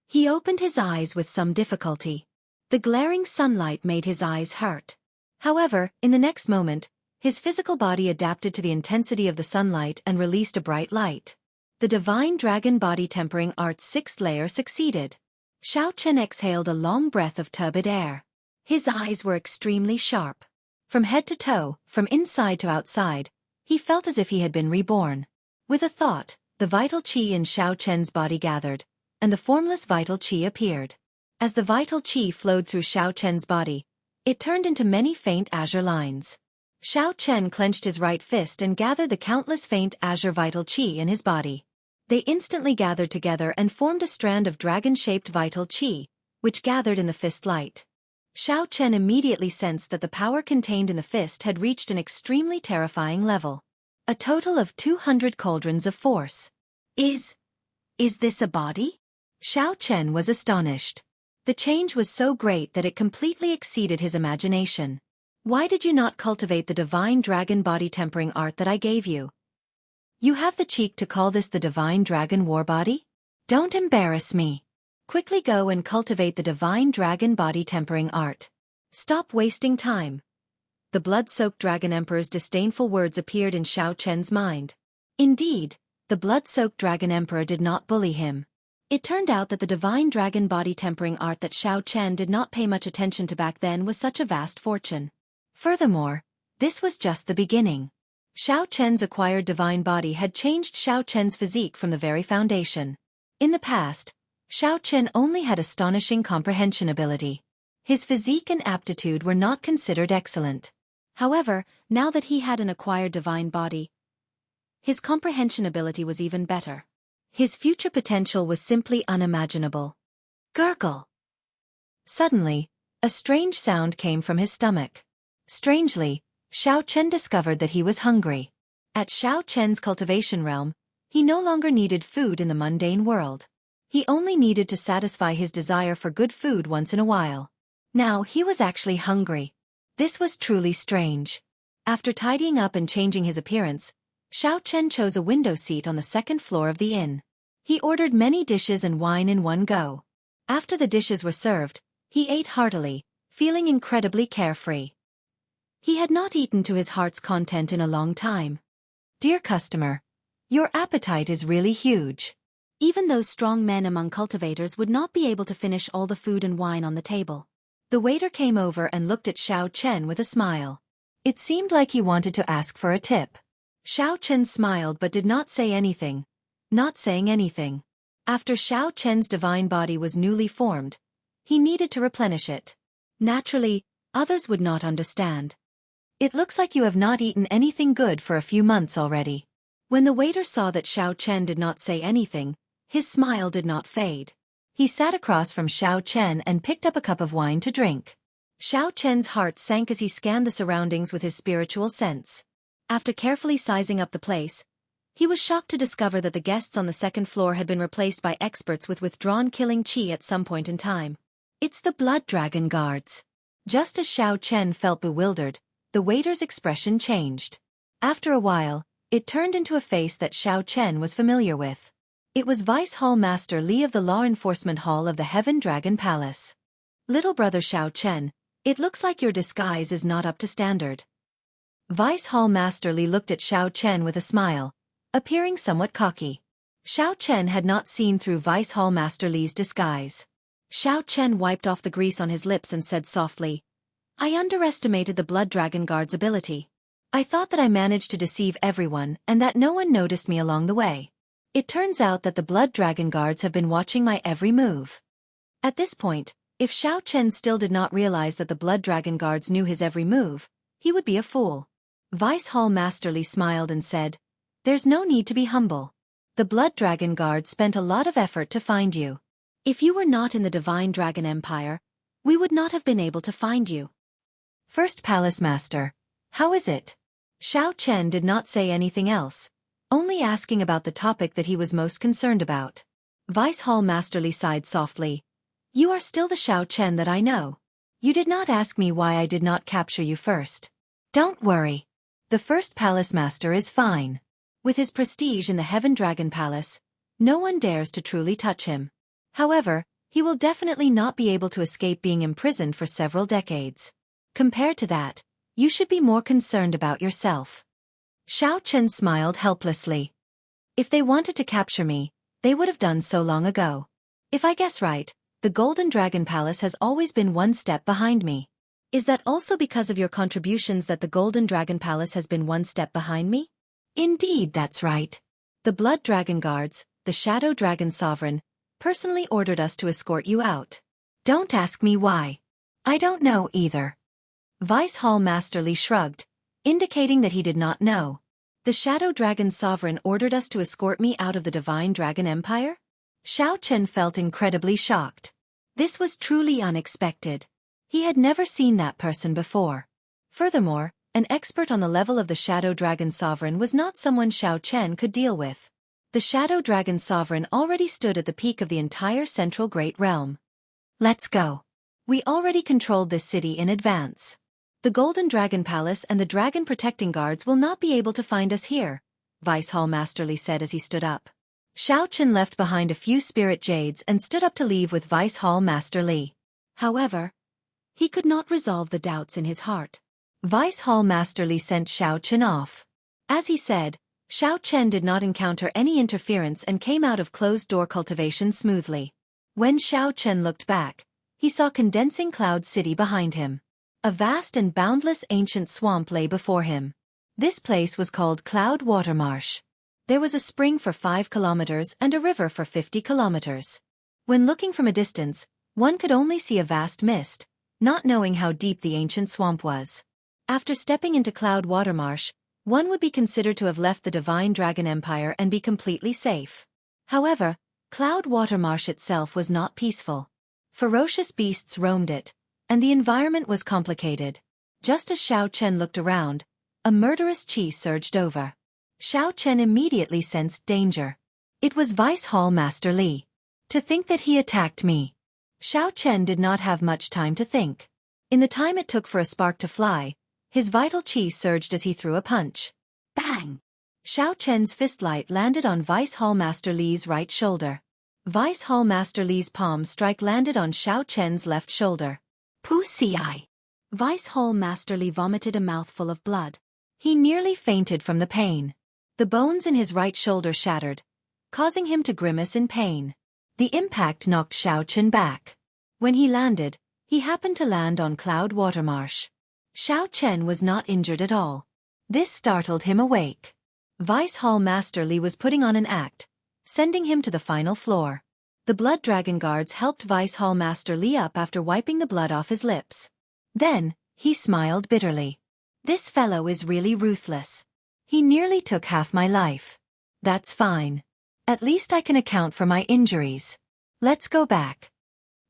He opened his eyes with some difficulty. The glaring sunlight made his eyes hurt. However, in the next moment, his physical body adapted to the intensity of the sunlight and released a bright light. The divine dragon body tempering art's 6th layer succeeded. Xiao Chen exhaled a long breath of turbid air. His eyes were extremely sharp. From head to toe, from inside to outside, he felt as if he had been reborn. With a thought, the vital qi in Xiao Chen's body gathered, and the formless vital qi appeared. As the vital qi flowed through Xiao Chen's body, it turned into many faint azure lines. Xiao Chen clenched his right fist and gathered the countless faint azure vital qi in his body. They instantly gathered together and formed a strand of dragon-shaped vital qi, which gathered in the fist light. Xiao Chen immediately sensed that the power contained in the fist had reached an extremely terrifying level. A total of 200 cauldrons of force. Is this a body? Xiao Chen was astonished. The change was so great that it completely exceeded his imagination. Why did you not cultivate the divine dragon body tempering art that I gave you? You have the cheek to call this the divine dragon war body? Don't embarrass me. Quickly go and cultivate the divine dragon body tempering art. Stop wasting time. The blood-soaked dragon emperor's disdainful words appeared in Xiao Chen's mind. Indeed, the blood-soaked dragon emperor did not bully him. It turned out that the divine dragon body tempering art that Xiao Chen did not pay much attention to back then was such a vast fortune. Furthermore, this was just the beginning. Xiao Chen's acquired divine body had changed Xiao Chen's physique from the very foundation. In the past, Xiao Chen only had astonishing comprehension ability. His physique and aptitude were not considered excellent. However, now that he had an acquired divine body, his comprehension ability was even better. His future potential was simply unimaginable. Gurgle. Suddenly, a strange sound came from his stomach. Strangely, Xiao Chen discovered that he was hungry. At Xiao Chen's cultivation realm, he no longer needed food in the mundane world. He only needed to satisfy his desire for good food once in a while. Now he was actually hungry. This was truly strange. After tidying up and changing his appearance, Xiao Chen chose a window seat on the second floor of the inn. He ordered many dishes and wine in one go. After the dishes were served, he ate heartily, feeling incredibly carefree. He had not eaten to his heart's content in a long time. Dear customer, your appetite is really huge. Even those strong men among cultivators would not be able to finish all the food and wine on the table. The waiter came over and looked at Xiao Chen with a smile. It seemed like he wanted to ask for a tip. Xiao Chen smiled but did not say anything. Not saying anything. After Xiao Chen's divine body was newly formed, he needed to replenish it. Naturally, others would not understand. It looks like you have not eaten anything good for a few months already. When the waiter saw that Xiao Chen did not say anything, his smile did not fade. He sat across from Xiao Chen and picked up a cup of wine to drink. Xiao Chen's heart sank as he scanned the surroundings with his spiritual sense. After carefully sizing up the place, he was shocked to discover that the guests on the second floor had been replaced by experts with withdrawn killing chi at some point in time. It's the blood dragon guards. Just as Xiao Chen felt bewildered, the waiter's expression changed. After a while, it turned into a face that Xiao Chen was familiar with. It was Vice Hall Master Li of the Law Enforcement Hall of the Heaven Dragon Palace. Little brother Xiao Chen, it looks like your disguise is not up to standard. Vice Hall Master Li looked at Xiao Chen with a smile, appearing somewhat cocky. Xiao Chen had not seen through Vice Hall Master Li's disguise. Xiao Chen wiped off the grease on his lips and said softly, I underestimated the Blood Dragon Guard's ability. I thought that I managed to deceive everyone and that no one noticed me along the way. It turns out that the Blood Dragon Guards have been watching my every move. At this point, if Xiao Chen still did not realize that the Blood Dragon Guards knew his every move, he would be a fool. Vice Hall Master Li smiled and said, There's no need to be humble. The Blood Dragon Guard spent a lot of effort to find you. If you were not in the Divine Dragon Empire, we would not have been able to find you. First Palace Master, how is it? Xiao Chen did not say anything else, only asking about the topic that he was most concerned about. Vice Hall Master Li sighed softly. You are still the Xiao Chen that I know. You did not ask me why I did not capture you first. Don't worry. The First Palace Master is fine. With his prestige in the Heaven Dragon Palace, no one dares to truly touch him. However, he will definitely not be able to escape being imprisoned for several decades. Compared to that, you should be more concerned about yourself. Xiao Chen smiled helplessly. If they wanted to capture me, they would have done so long ago. If I guess right, the Golden Dragon Palace has always been one step behind me. Is that also because of your contributions that the Golden Dragon Palace has been one step behind me? Indeed, that's right. The Blood Dragon Guards, the Shadow Dragon Sovereign, personally ordered us to escort you out. Don't ask me why. I don't know either. Vice Hall Master Li shrugged, indicating that he did not know. The Shadow Dragon Sovereign ordered us to escort me out of the Divine Dragon Empire? Xiao Chen felt incredibly shocked. This was truly unexpected. He had never seen that person before. Furthermore, an expert on the level of the Shadow Dragon Sovereign was not someone Xiao Chen could deal with. The Shadow Dragon Sovereign already stood at the peak of the entire Central Great Realm. Let's go. We already controlled this city in advance. The Golden Dragon Palace and the Dragon Protecting Guards will not be able to find us here, Vice Hall Master Li said as he stood up. Xiao Chen left behind a few spirit jades and stood up to leave with Vice Hall Master Li. However, he could not resolve the doubts in his heart. Vice Hall Master Li sent Xiao Chen off. As he said, Xiao Chen did not encounter any interference and came out of closed-door cultivation smoothly. When Xiao Chen looked back, he saw Condensing Cloud City behind him. A vast and boundless ancient swamp lay before him. This place was called Cloud Water Marsh. There was a spring for 5 kilometers and a river for 50 kilometers. When looking from a distance, one could only see a vast mist, not knowing how deep the ancient swamp was. After stepping into Cloud Water Marsh, one would be considered to have left the Divine Dragon Empire and be completely safe. However, Cloud Water Marsh itself was not peaceful. Ferocious beasts roamed it, and the environment was complicated. Just as Xiao Chen looked around, a murderous chi surged over. Xiao Chen immediately sensed danger. It was Vice Hall Master Li. To think that he attacked me. Xiao Chen did not have much time to think. In the time it took for a spark to fly, his vital chi surged as he threw a punch. Bang! Xiao Chen's fistlight landed on Vice Hall Master Li's right shoulder. Vice Hall Master Li's palm strike landed on Xiao Chen's left shoulder. Pu-ci! Vice Hall Master Li vomited a mouthful of blood. He nearly fainted from the pain. The bones in his right shoulder shattered, causing him to grimace in pain. The impact knocked Xiao Chen back. When he landed, he happened to land on Cloud Water Marsh. Xiao Chen was not injured at all. This startled him awake. Vice Hall Master Li was putting on an act, sending him to the final floor. The Blood Dragon guards helped Vice Hall Master Li up after wiping the blood off his lips. Then, he smiled bitterly. This fellow is really ruthless. He nearly took half my life. That's fine. At least I can account for my injuries. Let's go back.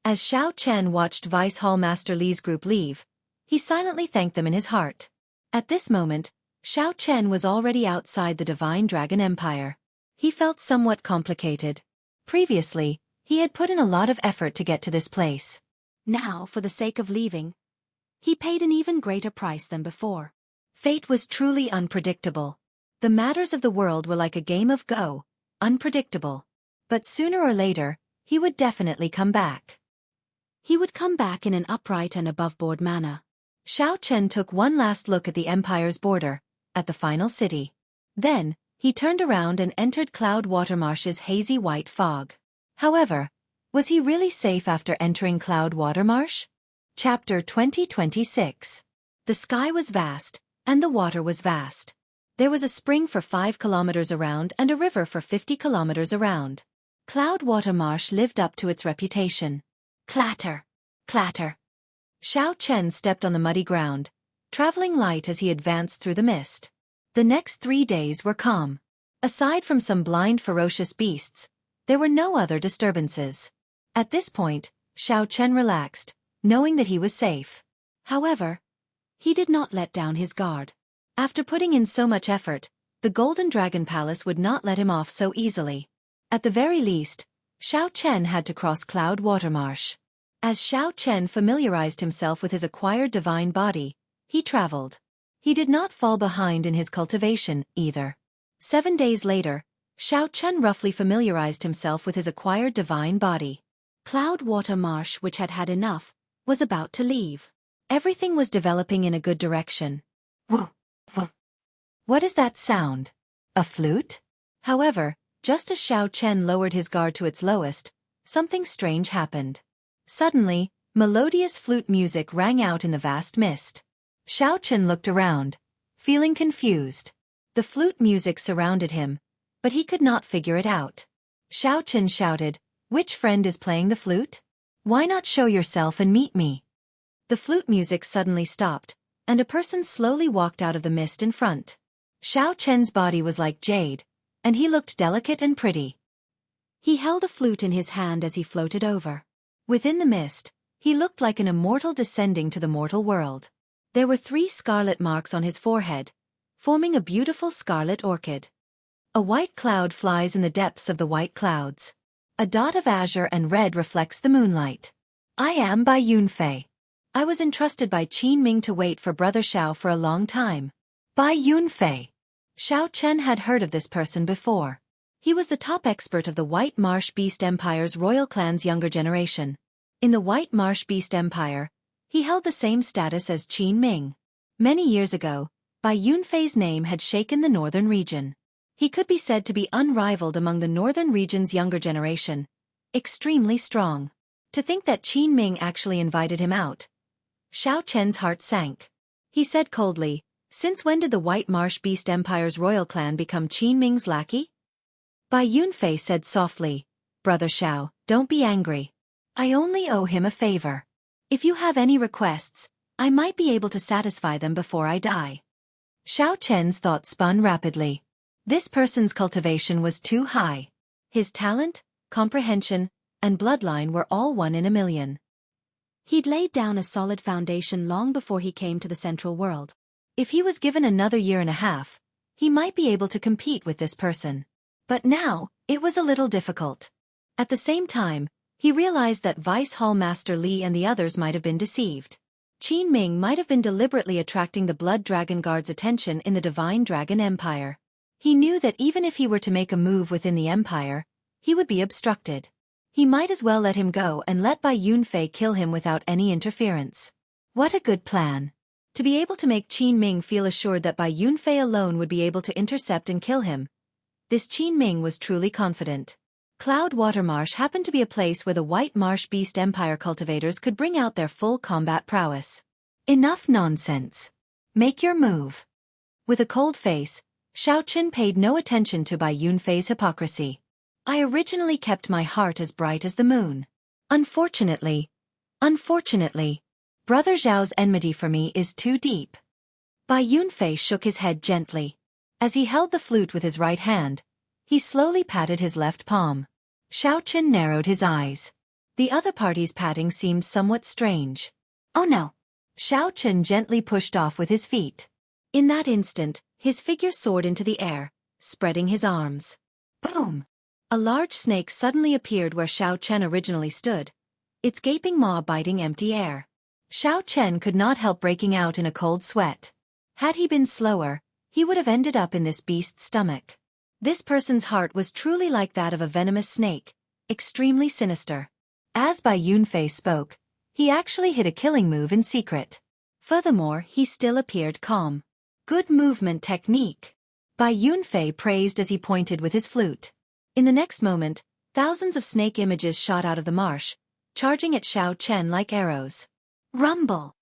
As Xiao Chen watched Vice Hall Master Li's group leave, he silently thanked them in his heart. At this moment, Xiao Chen was already outside the Divine Dragon Empire. He felt somewhat complicated. Previously, he had put in a lot of effort to get to this place. Now, for the sake of leaving, he paid an even greater price than before. Fate was truly unpredictable. The matters of the world were like a game of Go, unpredictable. But sooner or later, he would definitely come back. He would come back in an upright and above-board manner. Xiao Chen took one last look at the Empire's border, at the final city. Then, he turned around and entered Cloud Water Marsh's hazy white fog. However, was he really safe after entering Cloud Water Marsh? Chapter 2026. The sky was vast, and the water was vast. There was a spring for 5 kilometers around and a river for 50 kilometers around. Cloud Water Marsh lived up to its reputation. Clatter! Clatter! Xiao Chen stepped on the muddy ground, traveling light as he advanced through the mist. The next 3 days were calm. Aside from some blind ferocious beasts, there were no other disturbances. At this point, Xiao Chen relaxed, knowing that he was safe. However, he did not let down his guard. After putting in so much effort, the Golden Dragon Palace would not let him off so easily. At the very least, Xiao Chen had to cross Cloud Water Marsh. As Xiao Chen familiarized himself with his acquired divine body, he traveled. He did not fall behind in his cultivation, either. 7 days later, Xiao Chen roughly familiarized himself with his acquired divine body. Cloud Water Marsh, which had had enough, was about to leave. Everything was developing in a good direction. Woo! Woo! What is that sound? A flute? However, just as Xiao Chen lowered his guard to its lowest, something strange happened. Suddenly, melodious flute music rang out in the vast mist. Xiao Chen looked around, feeling confused. The flute music surrounded him, but he could not figure it out. Xiao Chen shouted, "Which friend is playing the flute? Why not show yourself and meet me?" The flute music suddenly stopped, and a person slowly walked out of the mist in front. Xiao Chen's body was like jade, and he looked delicate and pretty. He held a flute in his hand as he floated over. Within the mist, he looked like an immortal descending to the mortal world. There were 3 scarlet marks on his forehead, forming a beautiful scarlet orchid. A white cloud flies in the depths of the white clouds. A dot of azure and red reflects the moonlight. I am Bai Yunfei. I was entrusted by Qin Ming to wait for Brother Xiao for a long time. Bai Yunfei. Xiao Chen had heard of this person before. He was the top expert of the White Marsh Beast Empire's royal clan's younger generation. In the White Marsh Beast Empire, he held the same status as Qin Ming. Many years ago, Bai Yunfei's name had shaken the northern region. He could be said to be unrivaled among the northern region's younger generation. Extremely strong. To think that Qin Ming actually invited him out. Xiao Chen's heart sank. He said coldly, "Since when did the White Marsh Beast Empire's royal clan become Qin Ming's lackey?" Bai Yunfei said softly, "Brother Xiao, don't be angry. I only owe him a favor. If you have any requests, I might be able to satisfy them before I die." Xiao Chen's thoughts spun rapidly. This person's cultivation was too high. His talent, comprehension, and bloodline were all 1 in a million. He'd laid down a solid foundation long before he came to the Central World. If he was given another year and a half, he might be able to compete with this person. But now, it was a little difficult. At the same time, he realized that Vice Hall Master Li and the others might have been deceived. Qin Ming might have been deliberately attracting the Blood Dragon Guard's attention in the Divine Dragon Empire. He knew that even if he were to make a move within the Empire, he would be obstructed. He might as well let him go and let Bai Yunfei kill him without any interference. What a good plan. To be able to make Qin Ming feel assured that Bai Yunfei alone would be able to intercept and kill him. This Qin Ming was truly confident. Cloud Water Marsh happened to be a place where the White Marsh Beast Empire cultivators could bring out their full combat prowess. Enough nonsense. Make your move. With a cold face, Xiao Chen paid no attention to Bai Yunfei's hypocrisy. I originally kept my heart as bright as the moon. Unfortunately, Brother Zhao's enmity for me is too deep. Bai Yunfei shook his head gently. As he held the flute with his right hand, he slowly patted his left palm. Xiao Chen narrowed his eyes. The other party's patting seemed somewhat strange. Oh no! Xiao Chen gently pushed off with his feet. In that instant, his figure soared into the air, spreading his arms. Boom! A large snake suddenly appeared where Xiao Chen originally stood, its gaping maw biting empty air. Xiao Chen could not help breaking out in a cold sweat. Had he been slower, he would have ended up in this beast's stomach. This person's heart was truly like that of a venomous snake, extremely sinister. As Bai Yunfei spoke, he actually hit a killing move in secret. Furthermore, he still appeared calm. Good movement technique. Bai Yunfei praised as he pointed with his flute. In the next moment, thousands of snake images shot out of the marsh, charging at Xiao Chen like arrows. Rumble!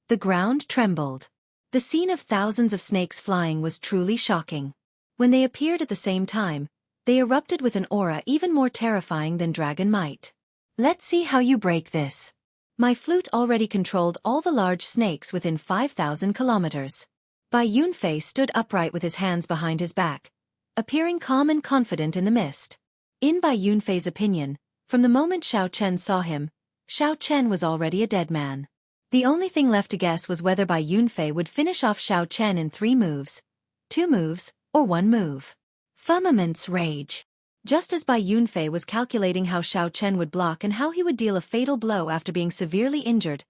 The ground trembled. The scene of thousands of snakes flying was truly shocking. When they appeared at the same time, they erupted with an aura even more terrifying than dragon might. Let's see how you break this. My flute already controlled all the large snakes within 5,000 kilometers. Bai Yunfei stood upright with his hands behind his back, appearing calm and confident in the mist. In Bai Yunfei's opinion, from the moment Xiao Chen saw him, Xiao Chen was already a dead man. The only thing left to guess was whether Bai Yunfei would finish off Xiao Chen in 3 moves, 2 moves, or 1 move. Firmament's rage. Just as Bai Yunfei was calculating how Xiao Chen would block and how he would deal a fatal blow after being severely injured,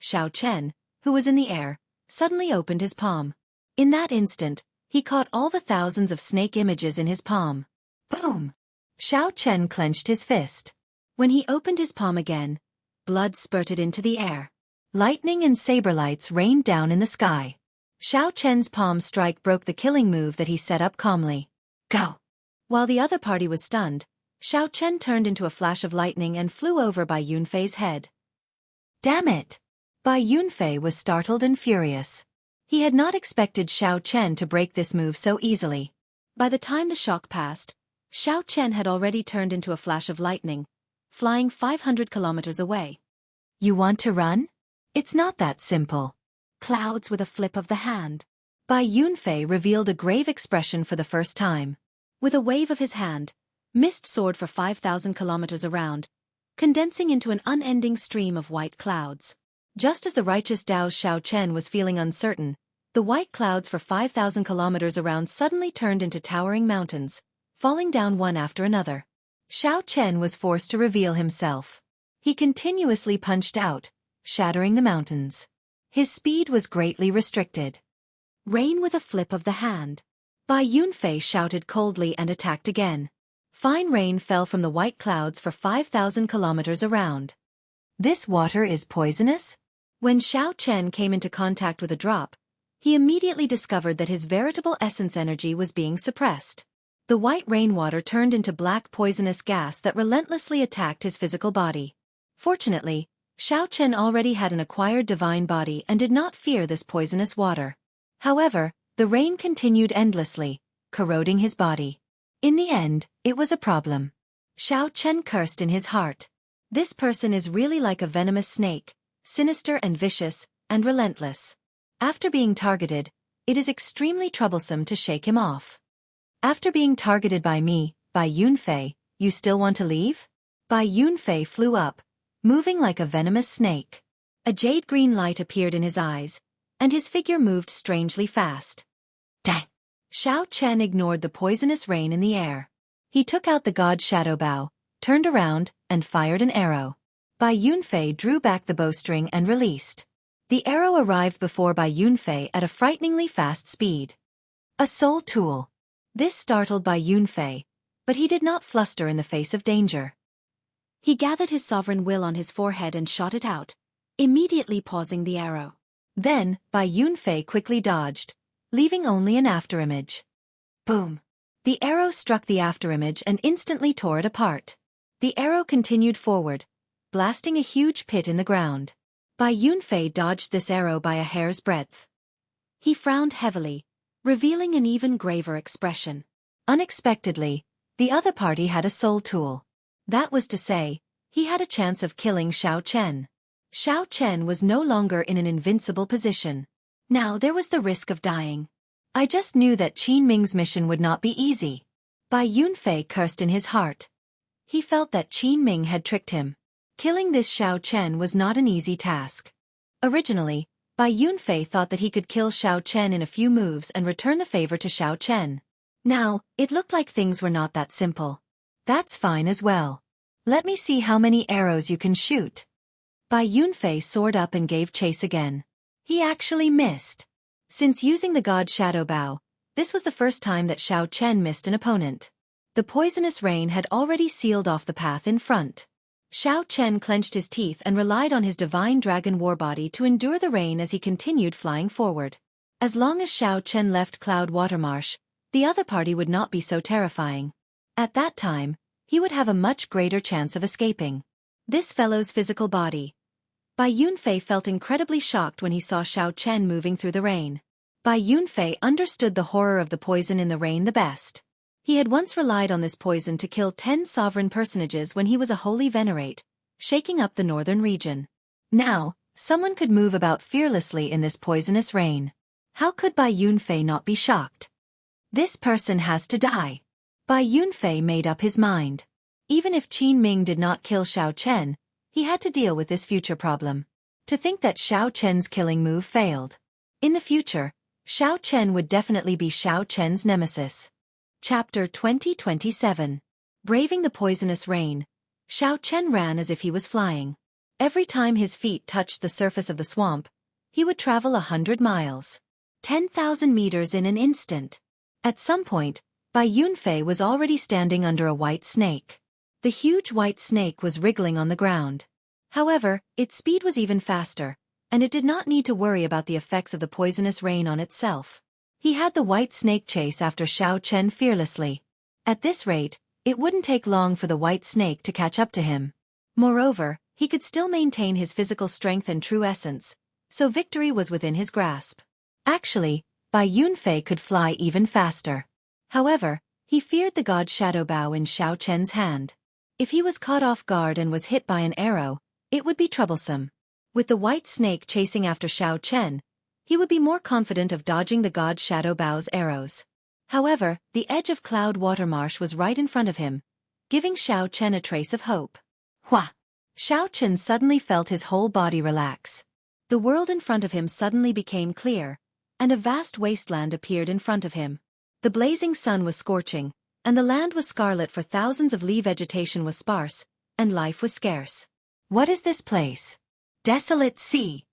Xiao Chen, who was in the air, suddenly opened his palm. In that instant, he caught all the thousands of snake images in his palm. Boom! Xiao Chen clenched his fist. When he opened his palm again, blood spurted into the air. Lightning and saber lights rained down in the sky. Xiao Chen's palm strike broke the killing move that he set up calmly. Go! While the other party was stunned, Xiao Chen turned into a flash of lightning and flew over Bai Yunfei's head. Damn it! Bai Yunfei was startled and furious. He had not expected Xiao Chen to break this move so easily. By the time the shock passed, Xiao Chen had already turned into a flash of lightning, flying 500 kilometers away. You want to run? It's not that simple. Clouds with a flip of the hand. Bai Yunfei revealed a grave expression for the first time. With a wave of his hand, mist soared for 5,000 kilometers around, condensing into an unending stream of white clouds. Just as the righteous Dao's Xiao Chen was feeling uncertain, the white clouds for 5,000 kilometers around suddenly turned into towering mountains, falling down one after another. Xiao Chen was forced to reveal himself. He continuously punched out, shattering the mountains. His speed was greatly restricted. Rain with a flip of the hand. Bai Yunfei shouted coldly and attacked again. Fine rain fell from the white clouds for 5,000 kilometers around. This water is poisonous? When Xiao Chen came into contact with a drop, he immediately discovered that his veritable essence energy was being suppressed. The white rainwater turned into black poisonous gas that relentlessly attacked his physical body. Fortunately, Xiao Chen already had an acquired divine body and did not fear this poisonous water. However, the rain continued endlessly, corroding his body. In the end, it was a problem. Xiao Chen cursed in his heart. This person is really like a venomous snake, sinister and vicious, and relentless. After being targeted, it is extremely troublesome to shake him off. After being targeted by me, Bai Yunfei, you still want to leave? Bai Yunfei flew up, moving like a venomous snake. A jade-green light appeared in his eyes, and his figure moved strangely fast. Dang! Xiao Chen ignored the poisonous rain in the air. He took out the god shadow bow, turned around, and fired an arrow. Bai Yunfei drew back the bowstring and released. The arrow arrived before Bai Yunfei at a frighteningly fast speed. A soul tool. This startled Bai Yunfei, but he did not fluster in the face of danger. He gathered his sovereign will on his forehead and shot it out, immediately pausing the arrow. Then, Bai Yunfei quickly dodged, leaving only an afterimage. Boom! The arrow struck the afterimage and instantly tore it apart. The arrow continued forward, blasting a huge pit in the ground. Bai Yunfei dodged this arrow by a hair's breadth. He frowned heavily, revealing an even graver expression. Unexpectedly, the other party had a soul tool. That was to say, he had a chance of killing Xiao Chen. Xiao Chen was no longer in an invincible position. Now there was the risk of dying. I just knew that Qin Ming's mission would not be easy. Bai Yunfei cursed in his heart. He felt that Qin Ming had tricked him. Killing this Xiao Chen was not an easy task. Originally, Bai Yunfei thought that he could kill Xiao Chen in a few moves and return the favor to Xiao Chen. Now, it looked like things were not that simple. That's fine as well. Let me see how many arrows you can shoot. Bai Yunfei soared up and gave chase again. He actually missed. Since using the god shadow bow, this was the first time that Xiao Chen missed an opponent. The poisonous rain had already sealed off the path in front. Xiao Chen clenched his teeth and relied on his divine dragon warbody to endure the rain as he continued flying forward. As long as Xiao Chen left Cloud Watermarsh, the other party would not be so terrifying. At that time, he would have a much greater chance of escaping. This fellow's physical body. Bai Yunfei felt incredibly shocked when he saw Xiao Chen moving through the rain. Bai Yunfei understood the horror of the poison in the rain the best. He had once relied on this poison to kill 10 sovereign personages when he was a holy venerate, shaking up the northern region. Now, someone could move about fearlessly in this poisonous rain. How could Bai Yunfei not be shocked? This person has to die. Bai Yunfei made up his mind. Even if Qin Ming did not kill Xiao Chen, he had to deal with this future problem. To think that Xiao Chen's killing move failed. In the future, Xiao Chen would definitely be Xiao Chen's nemesis. Chapter 2027. Braving the poisonous rain, Xiao Chen ran as if he was flying. Every time his feet touched the surface of the swamp, he would travel 100 miles. 10,000 meters in an instant. At some point, Bai Yunfei was already standing under a white snake. The huge white snake was wriggling on the ground. However, its speed was even faster, and it did not need to worry about the effects of the poisonous rain on itself. He had the white snake chase after Xiao Chen fearlessly. At this rate, it wouldn't take long for the white snake to catch up to him. Moreover, he could still maintain his physical strength and true essence, so victory was within his grasp. Actually, Bai Yunfei could fly even faster. However, he feared the god shadow bow in Xiao Chen's hand. If he was caught off guard and was hit by an arrow, it would be troublesome. With the white snake chasing after Xiao Chen, he would be more confident of dodging the god shadow bow's arrows. However, the edge of Cloud Watermarsh was right in front of him, giving Xiao Chen a trace of hope. Hua! Xiao Chen suddenly felt his whole body relax. The world in front of him suddenly became clear, and a vast wasteland appeared in front of him. The blazing sun was scorching, and the land was scarlet, for thousands of li vegetation was sparse, and life was scarce. What is this place? Desolate Sea.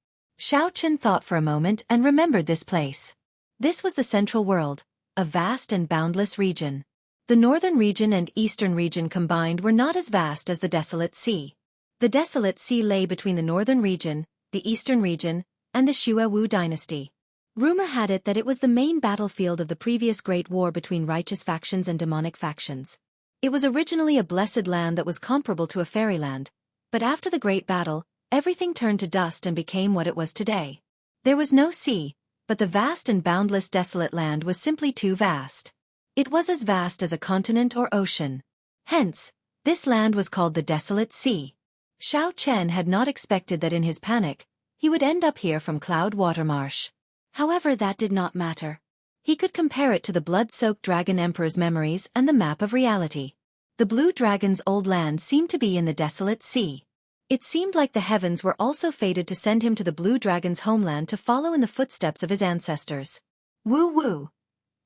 Xiao Chen thought for a moment and remembered this place. This was the Central World, a vast and boundless region. The northern region and eastern region combined were not as vast as the Desolate Sea. The Desolate Sea lay between the northern region, the eastern region, and the Xue Wu dynasty. Rumor had it that it was the main battlefield of the previous Great War between righteous factions and demonic factions. It was originally a blessed land that was comparable to a fairyland, but after the Great Battle, everything turned to dust and became what it was today. There was no sea, but the vast and boundless desolate land was simply too vast. It was as vast as a continent or ocean. Hence, this land was called the Desolate Sea. Xiao Chen had not expected that in his panic, he would end up here from Cloud Watermarsh. However, that did not matter. He could compare it to the blood-soaked Dragon Emperor's memories and the map of reality. The Blue Dragon's old land seemed to be in the Desolate Sea. It seemed like the heavens were also fated to send him to the Blue Dragon's homeland to follow in the footsteps of his ancestors. Woo-woo!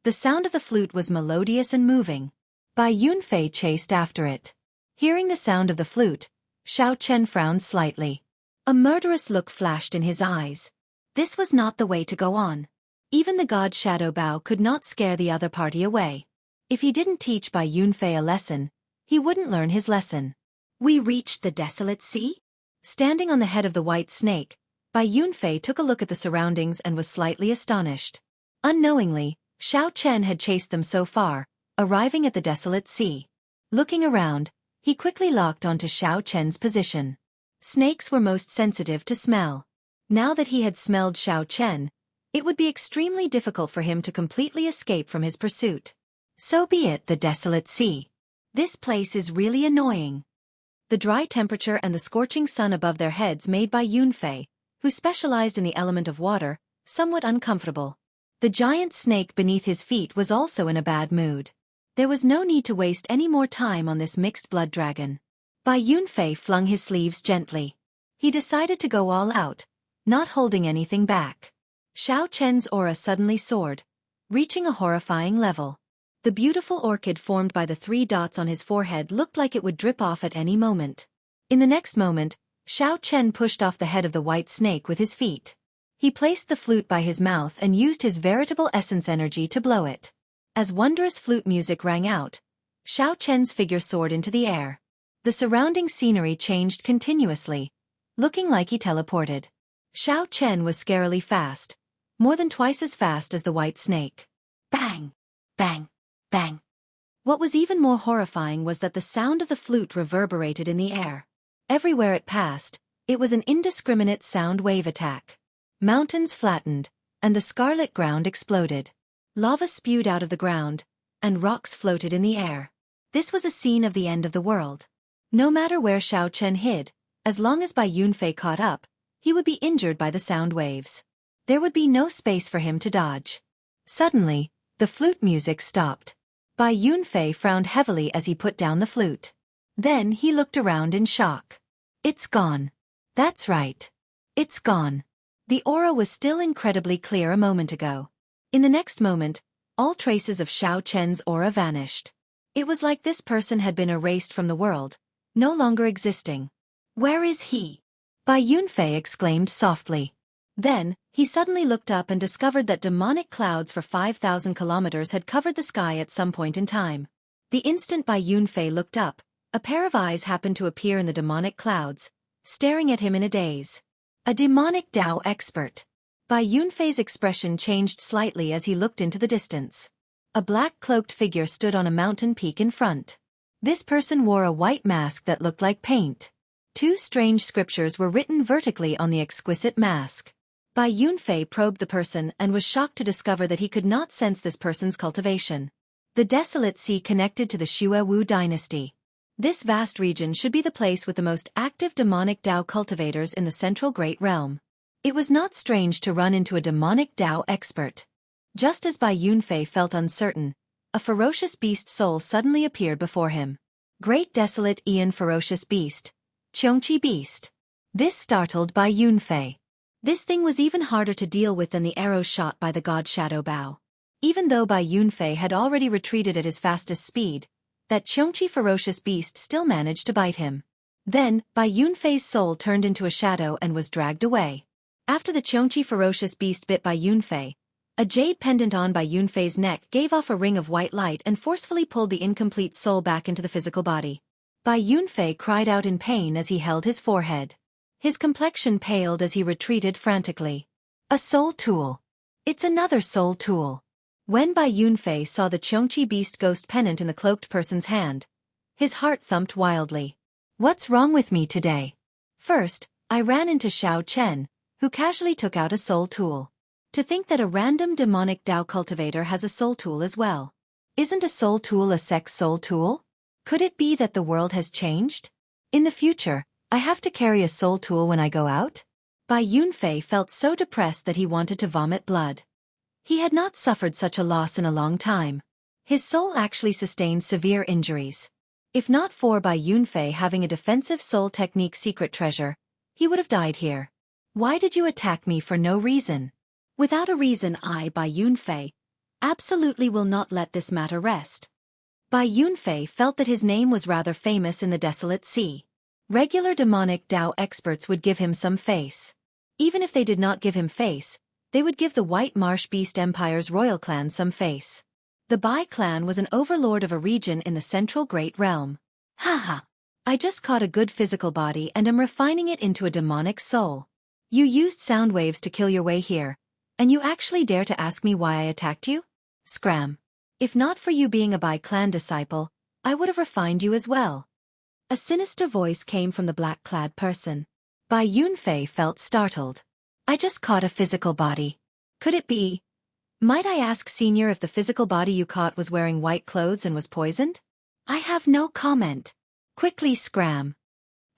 The sound of the flute was melodious and moving. Bai Yunfei chased after it. Hearing the sound of the flute, Xiao Chen frowned slightly. A murderous look flashed in his eyes. This was not the way to go on. Even the god Shadow Bao could not scare the other party away. If he didn't teach Bai Yunfei a lesson, he wouldn't learn his lesson. We reached the Desolate Sea? Standing on the head of the white snake, Bai Yunfei took a look at the surroundings and was slightly astonished. Unknowingly, Xiao Chen had chased them so far, arriving at the Desolate Sea. Looking around, he quickly locked onto Xiao Chen's position. Snakes were most sensitive to smell. Now that he had smelled Xiao Chen, it would be extremely difficult for him to completely escape from his pursuit. So be it, the Desolate Sea. This place is really annoying. The dry temperature and the scorching sun above their heads made Bai Yunfei, who specialized in the element of water, somewhat uncomfortable. The giant snake beneath his feet was also in a bad mood. There was no need to waste any more time on this mixed blood dragon. Bai Yunfei flung his sleeves gently. He decided to go all out, not holding anything back. Xiao Chen's aura suddenly soared, reaching a horrifying level. The beautiful orchid formed by the 3 dots on his forehead looked like it would drip off at any moment. In the next moment, Xiao Chen pushed off the head of the white snake with his feet. He placed the flute by his mouth and used his veritable essence energy to blow it. As wondrous flute music rang out, Xiao Chen's figure soared into the air. The surrounding scenery changed continuously, looking like he teleported. Xiao Chen was scarily fast, more than twice as fast as the white snake. Bang! Bang! Bang! What was even more horrifying was that the sound of the flute reverberated in the air. Everywhere it passed, it was an indiscriminate sound wave attack. Mountains flattened, and the scarlet ground exploded. Lava spewed out of the ground, and rocks floated in the air. This was a scene of the end of the world. No matter where Xiao Chen hid, as long as Bai Yunfei caught up, he would be injured by the sound waves. There would be no space for him to dodge. Suddenly, the flute music stopped. Bai Yunfei frowned heavily as he put down the flute. Then he looked around in shock. It's gone. That's right. It's gone. The aura was still incredibly clear a moment ago. In the next moment, all traces of Xiao Chen's aura vanished. It was like this person had been erased from the world, no longer existing. Where is he? Bai Yunfei exclaimed softly. Then, he suddenly looked up and discovered that demonic clouds for 5,000 kilometers had covered the sky at some point in time. The instant Bai Yunfei looked up, a pair of eyes happened to appear in the demonic clouds, staring at him in a daze. A demonic Dao expert. Bai Yunfei's expression changed slightly as he looked into the distance. A black-cloaked figure stood on a mountain peak in front. This person wore a white mask that looked like paint. 2 strange scriptures were written vertically on the exquisite mask. Bai Yunfei probed the person and was shocked to discover that he could not sense this person's cultivation. The Desolate Sea connected to the Xuewu dynasty. This vast region should be the place with the most active demonic Dao cultivators in the Central Great Realm. It was not strange to run into a demonic Dao expert. Just as Bai Yunfei felt uncertain, a ferocious beast soul suddenly appeared before him. Great Desolate Aeon Ferocious Beast, Qiongqi Beast. This startled Bai Yunfei. This thing was even harder to deal with than the arrows shot by the god Shadow Bao. Even though Bai Yunfei had already retreated at his fastest speed, that Qiongqi ferocious beast still managed to bite him. Then, Bai Yunfei's soul turned into a shadow and was dragged away. After the Qiongqi ferocious beast bit Bai Yunfei, a jade pendant on Bai Yunfei's neck gave off a ring of white light and forcefully pulled the incomplete soul back into the physical body. Bai Yunfei cried out in pain as he held his forehead. His complexion paled as he retreated frantically. A soul tool. It's another soul tool. When Bai Yunfei saw the Chongqi Beast Ghost Pennant in the cloaked person's hand, his heart thumped wildly. What's wrong with me today? First, I ran into Xiao Chen, who casually took out a soul tool. To think that a random demonic Dao cultivator has a soul tool as well. Isn't a soul tool a sex soul tool? Could it be that the world has changed? In the future, I have to carry a soul tool when I go out? Bai Yunfei felt so depressed that he wanted to vomit blood. He had not suffered such a loss in a long time. His soul actually sustained severe injuries. If not for Bai Yunfei having a defensive soul technique secret treasure, he would have died here. Why did you attack me for no reason? Without a reason, I, Bai Yunfei, absolutely will not let this matter rest. Bai Yunfei felt that his name was rather famous in the desolate sea. Regular demonic Dao experts would give him some face. Even if they did not give him face, they would give the White Marsh Beast Empire's royal clan some face. The Bai clan was an overlord of a region in the central Great Realm. Haha. I just caught a good physical body and am refining it into a demonic soul. You used sound waves to kill your way here, and you actually dare to ask me why I attacked you? Scram. If not for you being a Bai clan disciple, I would have refined you as well. A sinister voice came from the black-clad person. Bai Yunfei felt startled. I just caught a physical body. Could it be? Might I ask, Senior, if the physical body you caught was wearing white clothes and was poisoned? I have no comment. Quickly scram.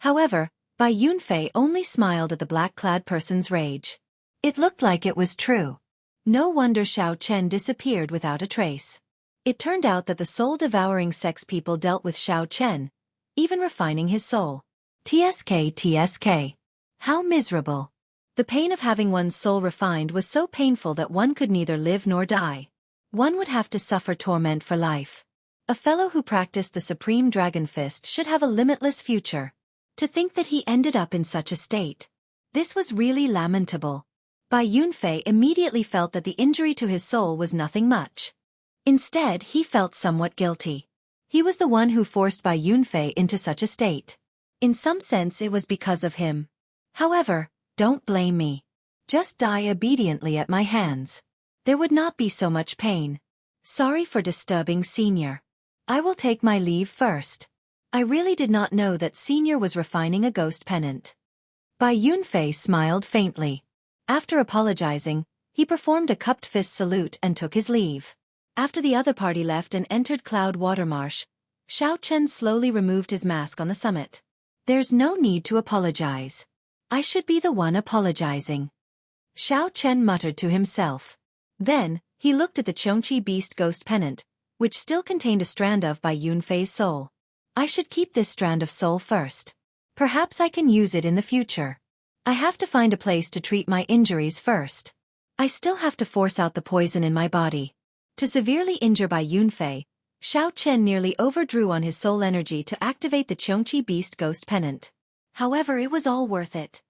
However, Bai Yunfei only smiled at the black-clad person's rage. It looked like it was true. No wonder Xiao Chen disappeared without a trace. It turned out that the soul-devouring sex people dealt with Xiao Chen, even refining his soul. TSK. How miserable. The pain of having one's soul refined was so painful that one could neither live nor die. One would have to suffer torment for life. A fellow who practiced the Supreme Dragon Fist should have a limitless future. To think that he ended up in such a state. This was really lamentable. Bai Yunfei immediately felt that the injury to his soul was nothing much. Instead, he felt somewhat guilty. He was the one who forced Bai Yunfei into such a state. In some sense it was because of him. However, don't blame me. Just die obediently at my hands. There would not be so much pain. Sorry for disturbing Senior. I will take my leave first. I really did not know that Senior was refining a ghost pennant. Bai Yunfei smiled faintly. After apologizing, he performed a cupped fist salute and took his leave. After the other party left and entered Cloud Watermarsh, Xiao Chen slowly removed his mask on the summit. There's no need to apologize. I should be the one apologizing. Xiao Chen muttered to himself. Then, he looked at the Chongqi Beast Ghost Pennant, which still contained a strand of Bai Yunfei's soul. I should keep this strand of soul first. Perhaps I can use it in the future. I have to find a place to treat my injuries first. I still have to force out the poison in my body. To severely injure Bai Yunfei, Xiao Chen nearly overdrew on his soul energy to activate the Chongqi Beast Ghost Pennant. However, it was all worth it.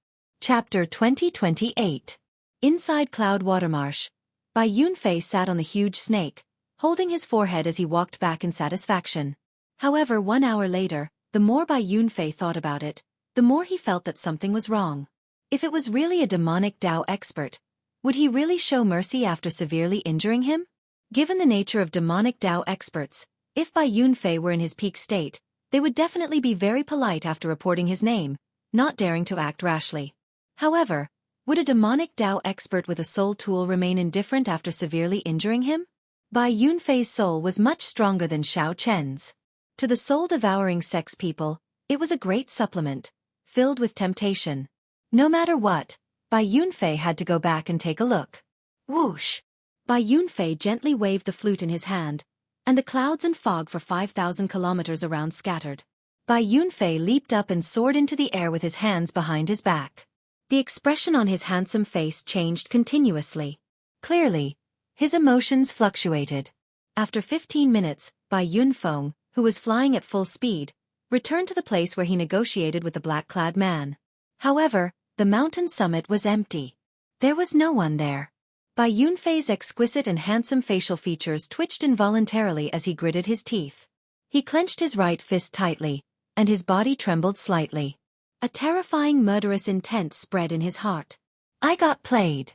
Chapter 2028. Inside Cloud Watermarsh, Bai Yunfei sat on the huge snake, holding his forehead as he walked back in satisfaction. However, 1 hour later, the more Bai Yunfei thought about it, the more he felt that something was wrong. If it was really a demonic Dao expert, would he really show mercy after severely injuring him? Given the nature of demonic Dao experts, if Bai Yunfei were in his peak state, they would definitely be very polite after reporting his name, not daring to act rashly. However, would a demonic Dao expert with a soul tool remain indifferent after severely injuring him? Bai Yunfei's soul was much stronger than Xiao Chen's. To the soul-devouring sex people, it was a great supplement, filled with temptation. No matter what, Bai Yunfei had to go back and take a look. Whoosh! Bai Yunfei gently waved the flute in his hand, and the clouds and fog for 5,000 kilometers around scattered. Bai Yunfei leaped up and soared into the air with his hands behind his back. The expression on his handsome face changed continuously. Clearly, his emotions fluctuated. After 15 minutes, Bai Yunfeng, who was flying at full speed, returned to the place where he negotiated with the black-clad man. However, the mountain summit was empty. There was no one there. Bai Yunfei's exquisite and handsome facial features twitched involuntarily as he gritted his teeth. He clenched his right fist tightly, and his body trembled slightly. A terrifying murderous intent spread in his heart. I got played.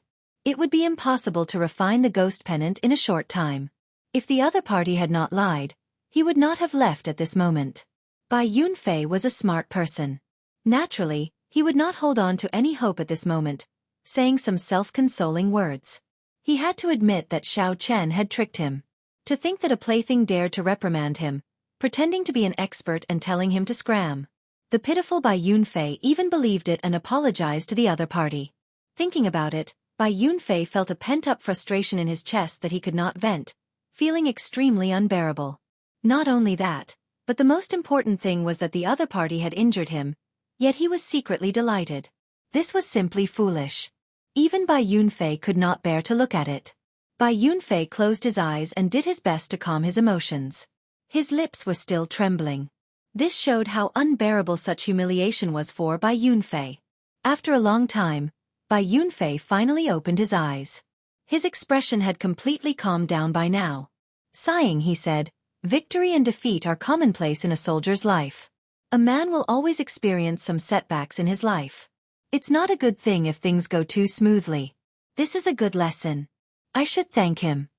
It would be impossible to refine the ghost pennant in a short time. If the other party had not lied, he would not have left at this moment. Bai Yunfei was a smart person. Naturally, he would not hold on to any hope at this moment, saying some self-consoling words. He had to admit that Xiao Chen had tricked him. To think that a plaything dared to reprimand him, pretending to be an expert and telling him to scram. The pitiful Bai Yunfei even believed it and apologized to the other party. Thinking about it, Bai Yunfei felt a pent-up frustration in his chest that he could not vent, feeling extremely unbearable. Not only that, but the most important thing was that the other party had injured him, yet he was secretly delighted. This was simply foolish. Even Bai Yunfei could not bear to look at it. Bai Yunfei closed his eyes and did his best to calm his emotions. His lips were still trembling. This showed how unbearable such humiliation was for Bai Yunfei. After a long time, Bai Yunfei finally opened his eyes. His expression had completely calmed down by now. Sighing, he said, "Victory and defeat are commonplace in a soldier's life. A man will always experience some setbacks in his life. It's not a good thing if things go too smoothly. This is a good lesson. I should thank him."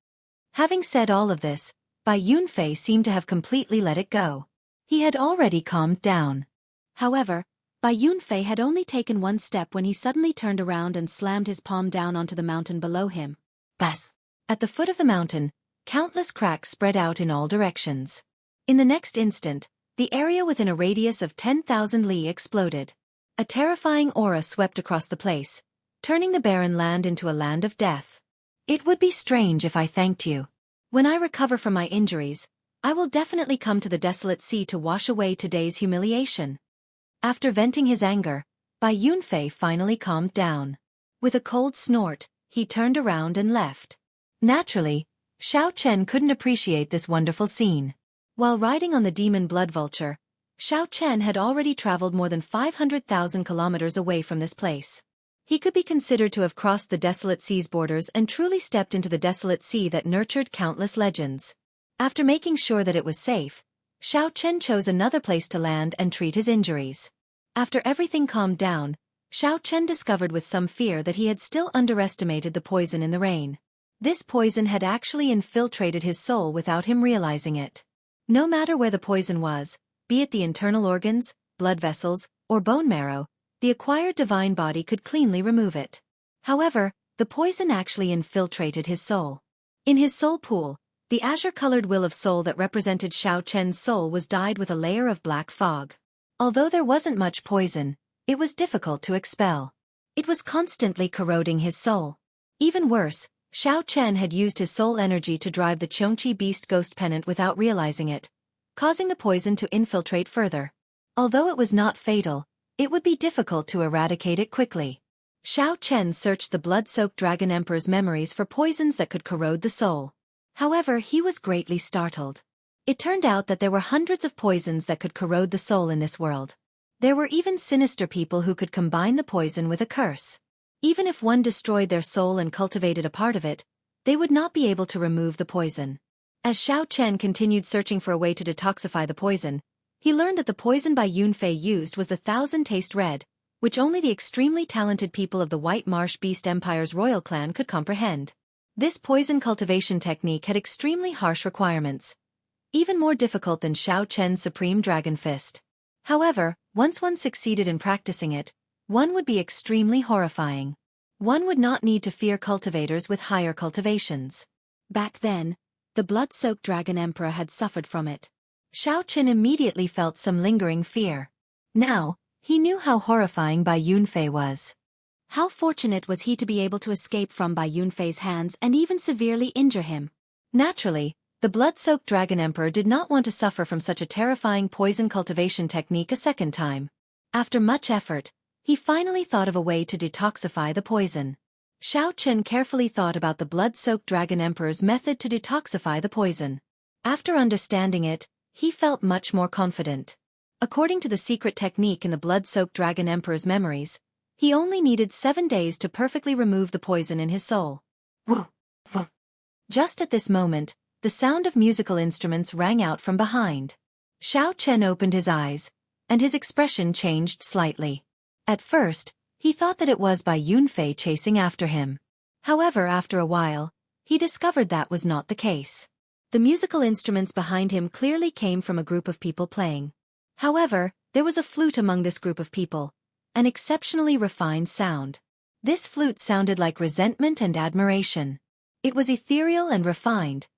Having said all of this, Bai Yunfei seemed to have completely let it go. He had already calmed down. However, Bai Yunfei had only taken one step when he suddenly turned around and slammed his palm down onto the mountain below him. Bas! At the foot of the mountain, countless cracks spread out in all directions. In the next instant, the area within a radius of 10,000 li exploded. A terrifying aura swept across the place, turning the barren land into a land of death. "It would be strange if I thanked you. When I recover from my injuries, I will definitely come to the desolate sea to wash away today's humiliation." After venting his anger, Bai Yunfei finally calmed down. With a cold snort, he turned around and left. Naturally, Xiao Chen couldn't appreciate this wonderful scene. While riding on the demon blood vulture, Xiao Chen had already traveled more than 500,000 kilometers away from this place. He could be considered to have crossed the desolate sea's borders and truly stepped into the desolate sea that nurtured countless legends. After making sure that it was safe, Xiao Chen chose another place to land and treat his injuries. After everything calmed down, Xiao Chen discovered with some fear that he had still underestimated the poison in the rain. This poison had actually infiltrated his soul without him realizing it. No matter where the poison was, be it the internal organs, blood vessels, or bone marrow, the acquired divine body could cleanly remove it. However, the poison actually infiltrated his soul. In his soul pool, the azure-colored will of soul that represented Xiao Chen's soul was dyed with a layer of black fog. Although there wasn't much poison, it was difficult to expel. It was constantly corroding his soul. Even worse, Xiao Chen had used his soul energy to drive the Qiongqi beast ghost pennant without realizing it, causing the poison to infiltrate further. Although it was not fatal, it would be difficult to eradicate it quickly. Xiao Chen searched the blood-soaked Dragon Emperor's memories for poisons that could corrode the soul. However, he was greatly startled. It turned out that there were hundreds of poisons that could corrode the soul in this world. There were even sinister people who could combine the poison with a curse. Even if one destroyed their soul and cultivated a part of it, they would not be able to remove the poison. As Xiao Chen continued searching for a way to detoxify the poison, he learned that the poison Bai Yunfei used was the Thousand Taste Red, which only the extremely talented people of the White Marsh Beast Empire's royal clan could comprehend. This poison cultivation technique had extremely harsh requirements, even more difficult than Xiao Chen's Supreme Dragon Fist. However, once one succeeded in practicing it, one would be extremely horrifying. One would not need to fear cultivators with higher cultivations. Back then, the blood-soaked Dragon Emperor had suffered from it. Xiao Chen immediately felt some lingering fear. Now, he knew how horrifying Bai Yunfei was. How fortunate was he to be able to escape from Bai Yunfei's hands and even severely injure him. Naturally, the blood-soaked Dragon Emperor did not want to suffer from such a terrifying poison cultivation technique a second time. After much effort, he finally thought of a way to detoxify the poison. Xiao Chen carefully thought about the blood-soaked Dragon Emperor's method to detoxify the poison. After understanding it, he felt much more confident. According to the secret technique in the blood-soaked Dragon Emperor's memories, he only needed 7 days to perfectly remove the poison in his soul. Woo! Woo! Just at this moment, the sound of musical instruments rang out from behind. Xiao Chen opened his eyes, and his expression changed slightly. At first, he thought that it was Bai Yunfei chasing after him. However, after a while, he discovered that was not the case. The musical instruments behind him clearly came from a group of people playing. However, there was a flute among this group of people, an exceptionally refined sound. This flute sounded like resentment and admiration. It was ethereal and refined,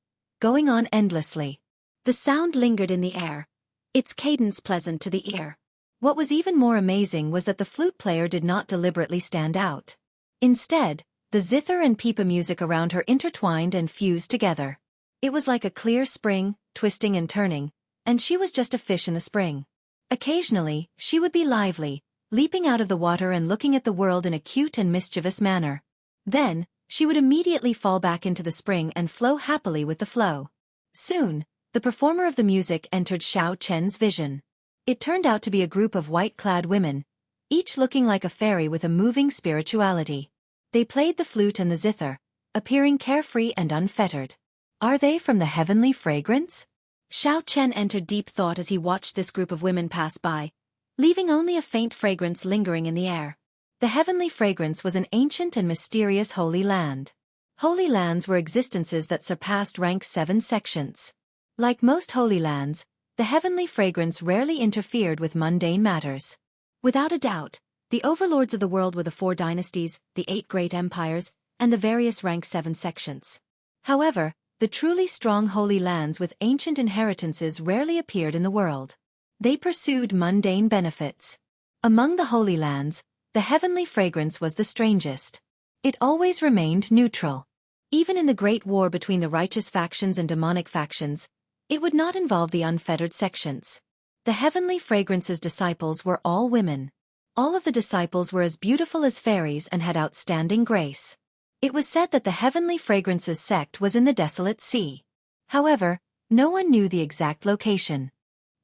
going on endlessly. The sound lingered in the air, its cadence pleasant to the ear. What was even more amazing was that the flute player did not deliberately stand out. Instead, the zither and pipa music around her intertwined and fused together. It was like a clear spring, twisting and turning, and she was just a fish in the spring. Occasionally, she would be lively, leaping out of the water and looking at the world in a cute and mischievous manner. Then, she would immediately fall back into the spring and flow happily with the flow. Soon, the performer of the music entered Xiao Chen's vision. It turned out to be a group of white-clad women, each looking like a fairy with a moving spirituality. They played the flute and the zither, appearing carefree and unfettered. Are they from the heavenly fragrance? Xiao Chen entered deep thought as he watched this group of women pass by, leaving only a faint fragrance lingering in the air. The heavenly fragrance was an ancient and mysterious holy land. Holy lands were existences that surpassed rank 7 sections. Like most holy lands, the heavenly fragrance rarely interfered with mundane matters. Without a doubt, the overlords of the world were the 4 dynasties, the 8 great empires, and the various rank 7 sections. However, the truly strong holy lands with ancient inheritances rarely appeared in the world. They pursued mundane benefits. Among the holy lands, the heavenly fragrance was the strangest. It always remained neutral. Even in the great war between the righteous factions and demonic factions, it would not involve the unfettered sections. The heavenly fragrance's disciples were all women. All of the disciples were as beautiful as fairies and had outstanding grace. It was said that the heavenly fragrance's sect was in the desolate sea. However, no one knew the exact location.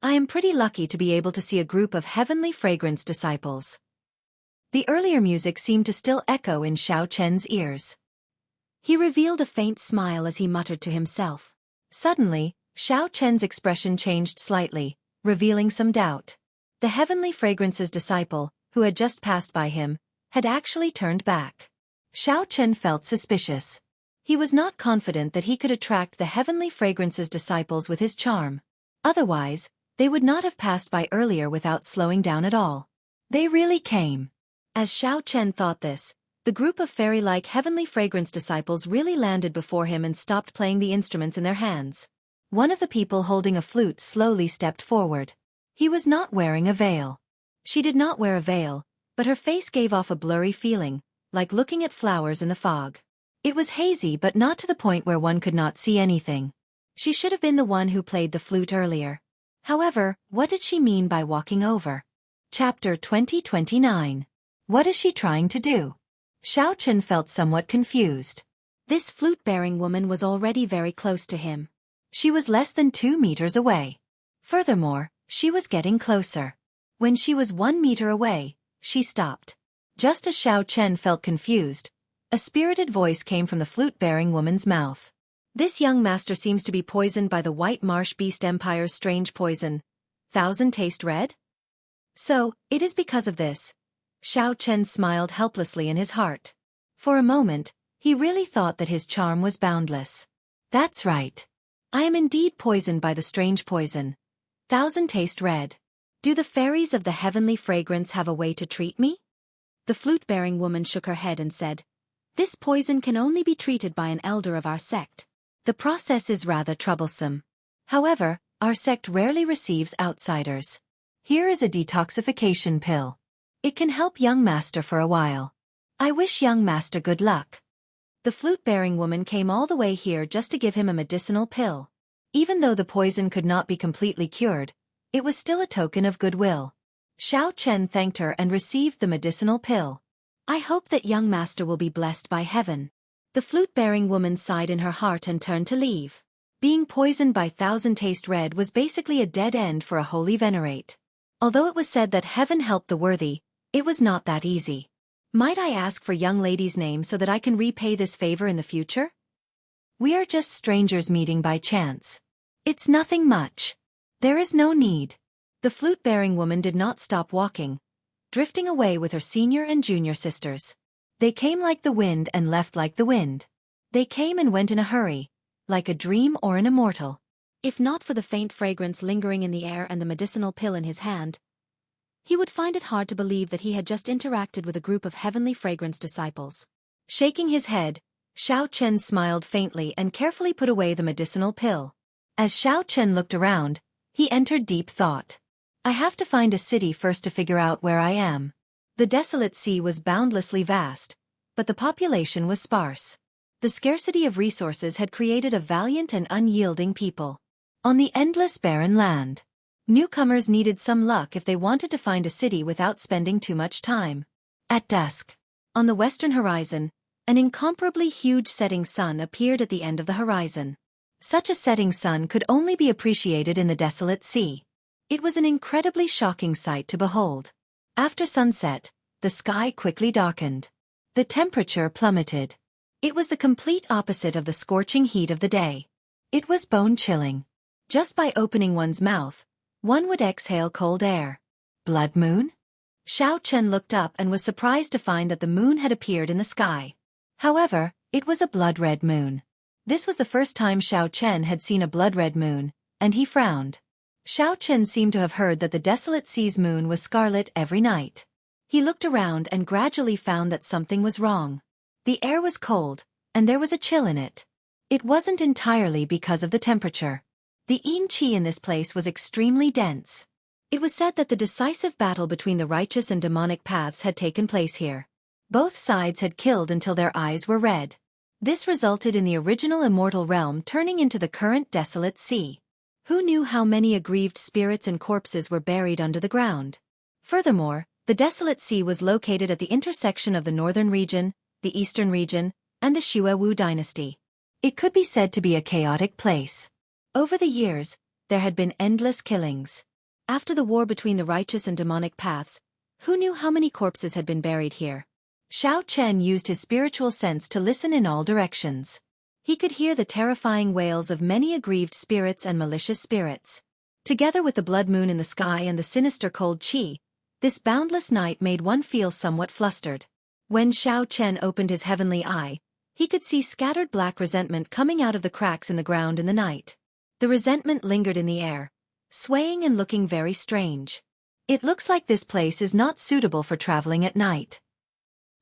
I am pretty lucky to be able to see a group of heavenly fragrance disciples. The earlier music seemed to still echo in Xiao Chen's ears. He revealed a faint smile as he muttered to himself. Suddenly, Xiao Chen's expression changed slightly, revealing some doubt. The heavenly fragrance's disciple, who had just passed by him, had actually turned back. Xiao Chen felt suspicious. He was not confident that he could attract the heavenly fragrance's disciples with his charm. Otherwise, they would not have passed by earlier without slowing down at all. They really came. As Xiao Chen thought this, the group of fairy-like heavenly fragrance disciples really landed before him and stopped playing the instruments in their hands. One of the people holding a flute slowly stepped forward. He was not wearing a veil. She did not wear a veil, but her face gave off a blurry feeling, like looking at flowers in the fog. It was hazy but not to the point where one could not see anything. She should have been the one who played the flute earlier. However, what did she mean by walking over? Chapter 2029. What is she trying to do? Xiao Chen felt somewhat confused. This flute-bearing woman was already very close to him. She was less than 2 meters away. Furthermore, she was getting closer. When she was 1 meter away, she stopped. Just as Xiao Chen felt confused, a spirited voice came from the flute-bearing woman's mouth. This young master seems to be poisoned by the White Marsh Beast Empire's strange poison. 1000 taste red? So, it is because of this. Xiao Chen smiled helplessly in his heart. For a moment, he really thought that his charm was boundless. That's right. I am indeed poisoned by the strange poison. 1000 taste red. Do the fairies of the heavenly fragrance have a way to treat me? The flute-bearing woman shook her head and said, This poison can only be treated by an elder of our sect. The process is rather troublesome. However, our sect rarely receives outsiders. Here is a detoxification pill. It can help young master for a while. I wish young master good luck. The flute-bearing woman came all the way here just to give him a medicinal pill. Even though the poison could not be completely cured, it was still a token of goodwill. Xiao Chen thanked her and received the medicinal pill. I hope that young master will be blessed by heaven. The flute-bearing woman sighed in her heart and turned to leave. Being poisoned by 1000 taste red was basically a dead end for a holy venerate. Although it was said that heaven helped the worthy, it was not that easy. Might I ask for young lady's name so that I can repay this favor in the future? We are just strangers meeting by chance. It's nothing much. There is no need. The flute-bearing woman did not stop walking, drifting away with her senior and junior sisters. They came like the wind and left like the wind. They came and went in a hurry, like a dream or an immortal. If not for the faint fragrance lingering in the air and the medicinal pill in his hand, he would find it hard to believe that he had just interacted with a group of heavenly fragrance disciples. Shaking his head, Xiao Chen smiled faintly and carefully put away the medicinal pill. As Xiao Chen looked around, he entered deep thought. I have to find a city first to figure out where I am. The desolate sea was boundlessly vast, but the population was sparse. The scarcity of resources had created a valiant and unyielding people. On the endless barren land, newcomers needed some luck if they wanted to find a city without spending too much time. At dusk, on the western horizon, an incomparably huge setting sun appeared at the end of the horizon. Such a setting sun could only be appreciated in the desolate sea. It was an incredibly shocking sight to behold. After sunset, the sky quickly darkened. The temperature plummeted. It was the complete opposite of the scorching heat of the day. It was bone-chilling. Just by opening one's mouth, one would exhale cold air. Blood moon? Xiao Chen looked up and was surprised to find that the moon had appeared in the sky. However, it was a blood-red moon. This was the first time Xiao Chen had seen a blood-red moon, and he frowned. Xiao Chen seemed to have heard that the desolate sea's moon was scarlet every night. He looked around and gradually found that something was wrong. The air was cold, and there was a chill in it. It wasn't entirely because of the temperature. The yin qi in this place was extremely dense. It was said that the decisive battle between the righteous and demonic paths had taken place here. Both sides had killed until their eyes were red. This resulted in the original immortal realm turning into the current desolate sea. Who knew how many aggrieved spirits and corpses were buried under the ground? Furthermore, the desolate sea was located at the intersection of the northern region, the eastern region, and the Xue Wu dynasty. It could be said to be a chaotic place. Over the years, there had been endless killings. After the war between the righteous and demonic paths, who knew how many corpses had been buried here? Xiao Chen used his spiritual sense to listen in all directions. He could hear the terrifying wails of many aggrieved spirits and malicious spirits. Together with the blood moon in the sky and the sinister cold qi, this boundless night made one feel somewhat flustered. When Xiao Chen opened his heavenly eye, he could see scattered black resentment coming out of the cracks in the ground in the night. The resentment lingered in the air, swaying and looking very strange. It looks like this place is not suitable for traveling at night.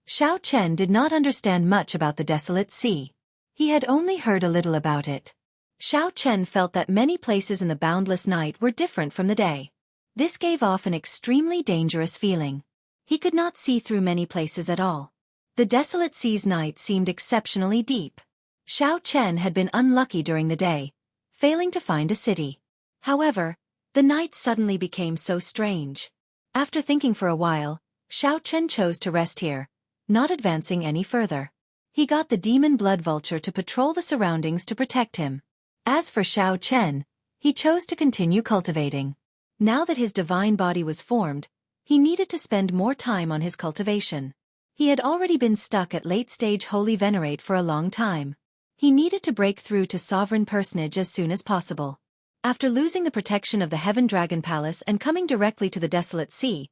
Xiao Chen did not understand much about the desolate sea. He had only heard a little about it. Xiao Chen felt that many places in the boundless night were different from the day. This gave off an extremely dangerous feeling. He could not see through many places at all. The desolate sea's night seemed exceptionally deep. Xiao Chen had been unlucky during the day, failing to find a city. However, the night suddenly became so strange. After thinking for a while, Xiao Chen chose to rest here, not advancing any further. He got the demon blood vulture to patrol the surroundings to protect him. As for Xiao Chen, he chose to continue cultivating. Now that his divine body was formed, he needed to spend more time on his cultivation. He had already been stuck at late-stage Holy Venerate for a long time. He needed to break through to Sovereign Personage as soon as possible. After losing the protection of the Heaven Dragon Palace and coming directly to the Desolate Sea,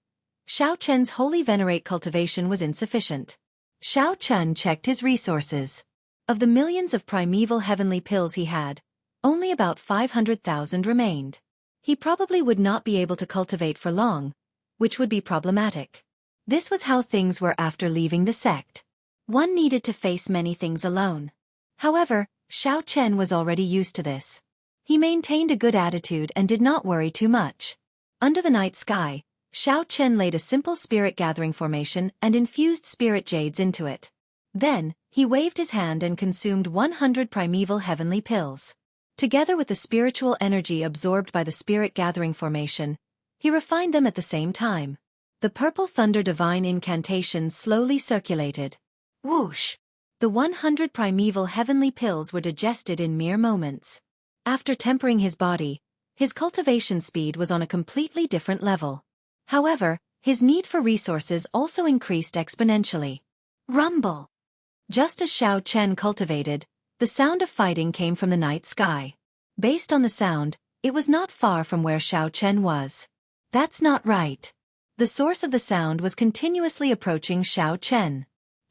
Xiao Chen's Holy Venerate cultivation was insufficient. Xiao Chen checked his resources. Of the millions of primeval heavenly pills he had, only about 500,000 remained. He probably would not be able to cultivate for long, which would be problematic. This was how things were after leaving the sect. One needed to face many things alone. However, Xiao Chen was already used to this. He maintained a good attitude and did not worry too much. Under the night sky, Xiao Chen laid a simple spirit gathering formation and infused spirit jades into it. Then, he waved his hand and consumed 100 primeval heavenly pills. Together with the spiritual energy absorbed by the spirit gathering formation, he refined them at the same time. The purple thunder divine incantation slowly circulated. Whoosh! The 100 primeval heavenly pills were digested in mere moments. After tempering his body, his cultivation speed was on a completely different level. However, his need for resources also increased exponentially. Rumble! Just as Xiao Chen cultivated, the sound of fighting came from the night sky. Based on the sound, it was not far from where Xiao Chen was. That's not right. The source of the sound was continuously approaching Xiao Chen.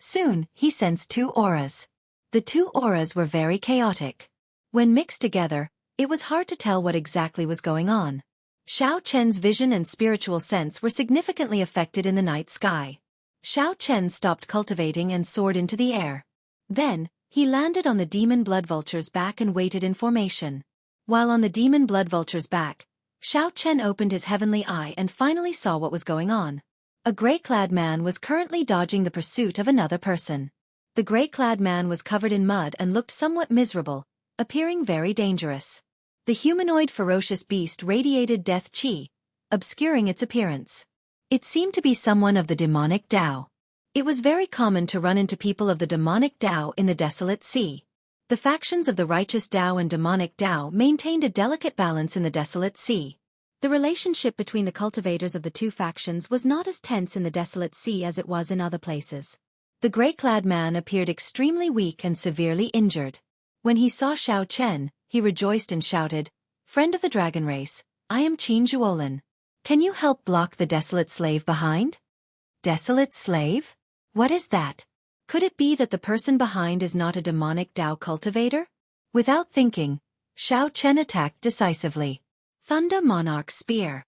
Soon, he sensed two auras. The two auras were very chaotic. When mixed together, it was hard to tell what exactly was going on. Xiao Chen's vision and spiritual sense were significantly affected in the night sky. Xiao Chen stopped cultivating and soared into the air. Then, he landed on the demon blood vulture's back and waited in formation. While on the demon blood vulture's back, Xiao Chen opened his heavenly eye and finally saw what was going on. A gray-clad man was currently dodging the pursuit of another person. The gray-clad man was covered in mud and looked somewhat miserable, appearing very dangerous. The humanoid ferocious beast radiated death chi, obscuring its appearance. It seemed to be someone of the demonic Tao. It was very common to run into people of the demonic Tao in the desolate sea. The factions of the righteous Tao and demonic Tao maintained a delicate balance in the desolate sea. The relationship between the cultivators of the two factions was not as tense in the desolate sea as it was in other places. The gray-clad man appeared extremely weak and severely injured. When he saw Xiao Chen, he rejoiced and shouted, "Friend of the dragon race, I am Qin Zhuolin. Can you help block the desolate slave behind?" Desolate slave? What is that? Could it be that the person behind is not a demonic Tao cultivator? Without thinking, Xiao Chen attacked decisively. Thunder Monarch Spear.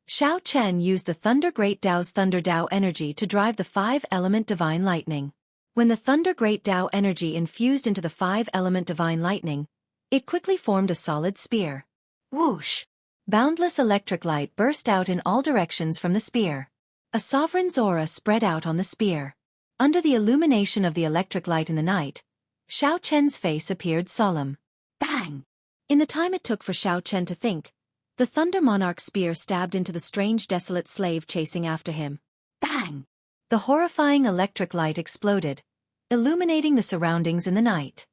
Xiao Chen used the Thunder Great Tao's Thunder Tao energy to drive the 5-element Divine Lightning. When the Thunder Great Tao energy infused into the 5-element Divine Lightning, it quickly formed a solid spear. Whoosh! Boundless electric light burst out in all directions from the spear. A sovereign's aura spread out on the spear. Under the illumination of the electric light in the night, Xiao Chen's face appeared solemn. Bang! In the time it took for Xiao Chen to think, the Thunder Monarch spear stabbed into the strange desolate slave chasing after him. Bang! The horrifying electric light exploded, illuminating the surroundings in the night.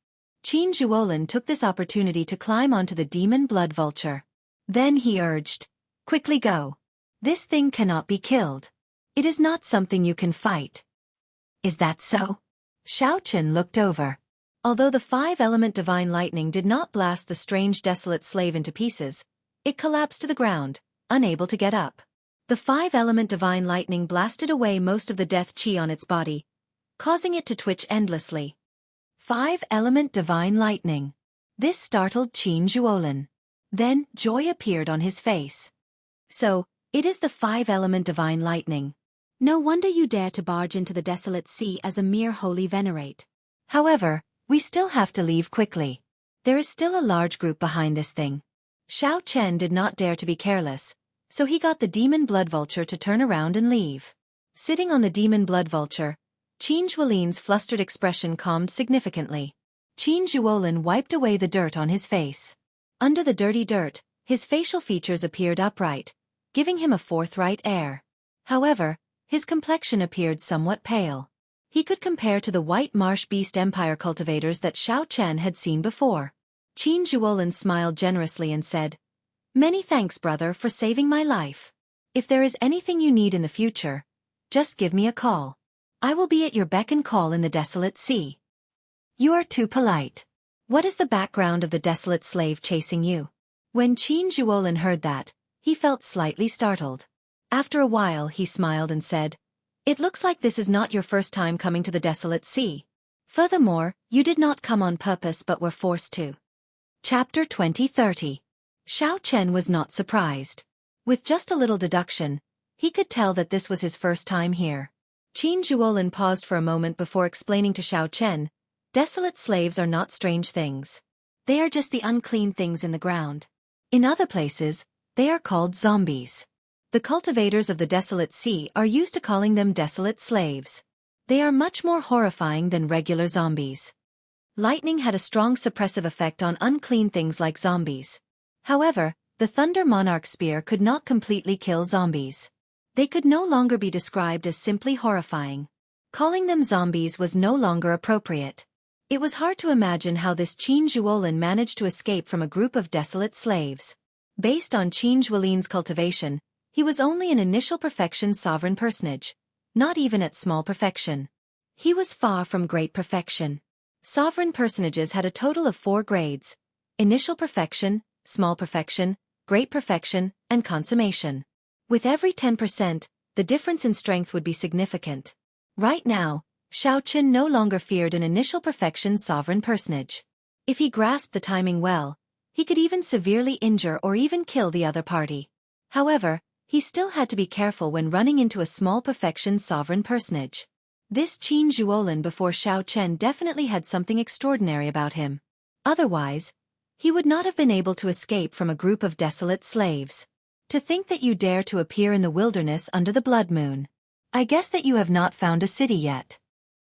Qin Zhuolin took this opportunity to climb onto the demon blood vulture. Then he urged, "Quickly go. This thing cannot be killed. It is not something you can fight." Is that so? Xiao Chen looked over. Although the 5-element Divine Lightning did not blast the strange desolate slave into pieces, it collapsed to the ground, unable to get up. The 5-element Divine Lightning blasted away most of the death chi on its body, causing it to twitch endlessly. 5-element Divine Lightning. This startled Qin Zhuolin. Then, joy appeared on his face. So, it is the 5-element Divine Lightning. No wonder you dare to barge into the desolate sea as a mere holy venerate. However, we still have to leave quickly. There is still a large group behind this thing. Xiao Chen did not dare to be careless, so he got the demon blood vulture to turn around and leave. Sitting on the demon blood vulture, Qin Zhuolin's flustered expression calmed significantly. Qin Zhuolin wiped away the dirt on his face. Under the dirty dirt, his facial features appeared upright, giving him a forthright air. However, his complexion appeared somewhat pale. He could compare to the white marsh beast empire cultivators that Xiao Chen had seen before. Qin Zhuolin smiled generously and said, "Many thanks, brother, for saving my life. If there is anything you need in the future, just give me a call. I will be at your beck and call in the desolate sea." "You are too polite. What is the background of the desolate slave chasing you?" When Qin Zhuolin heard that, he felt slightly startled. After a while he smiled and said, "It looks like this is not your first time coming to the desolate sea. Furthermore, you did not come on purpose but were forced to." Chapter 2030. Xiao Chen was not surprised. With just a little deduction, he could tell that this was his first time here. Qin Zhuolin paused for a moment before explaining to Xiao Chen, "Desolate slaves are not strange things. They are just the unclean things in the ground. In other places, they are called zombies. The cultivators of the desolate sea are used to calling them desolate slaves. They are much more horrifying than regular zombies." Lightning had a strong suppressive effect on unclean things like zombies. However, the Thunder Monarch Spear could not completely kill zombies. They could no longer be described as simply horrifying. Calling them zombies was no longer appropriate. It was hard to imagine how this Qin Zhuolin managed to escape from a group of desolate slaves. Based on Qin Zhuolin's cultivation, he was only an initial perfection sovereign personage, not even at small perfection. He was far from great perfection. Sovereign personages had a total of 4 grades: initial perfection, small perfection, great perfection, and consummation. With every 10%, the difference in strength would be significant. Right now, Xiao Chen no longer feared an initial perfection sovereign personage. If he grasped the timing well, he could even severely injure or even kill the other party. However, he still had to be careful when running into a small perfection sovereign personage. This Qin Zhuolin before Xiao Chen definitely had something extraordinary about him. Otherwise, he would not have been able to escape from a group of desolate slaves. To think that you dare to appear in the wilderness under the blood moon. I guess that you have not found a city yet.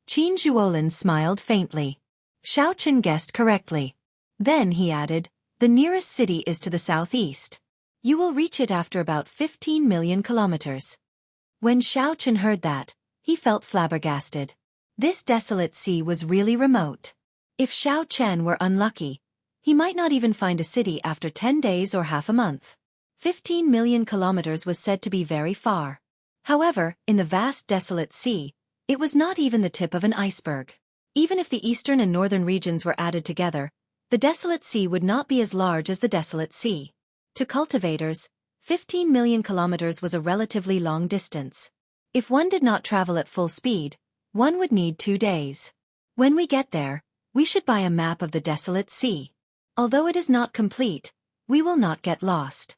Qin Zhuolin smiled faintly. Xiao Chen guessed correctly. Then he added, the nearest city is to the southeast. You will reach it after about 15 million kilometers. When Xiao Chen heard that, he felt flabbergasted. This desolate sea was really remote. If Xiao Chen were unlucky, he might not even find a city after 10 days or half a month. 15 million kilometers was said to be very far. However, in the vast desolate sea, it was not even the tip of an iceberg. Even if the eastern and northern regions were added together, the desolate sea would not be as large as the desolate sea. To cultivators, 15 million kilometers was a relatively long distance. If one did not travel at full speed, one would need 2 days. When we get there, we should buy a map of the desolate sea. Although it is not complete, we will not get lost.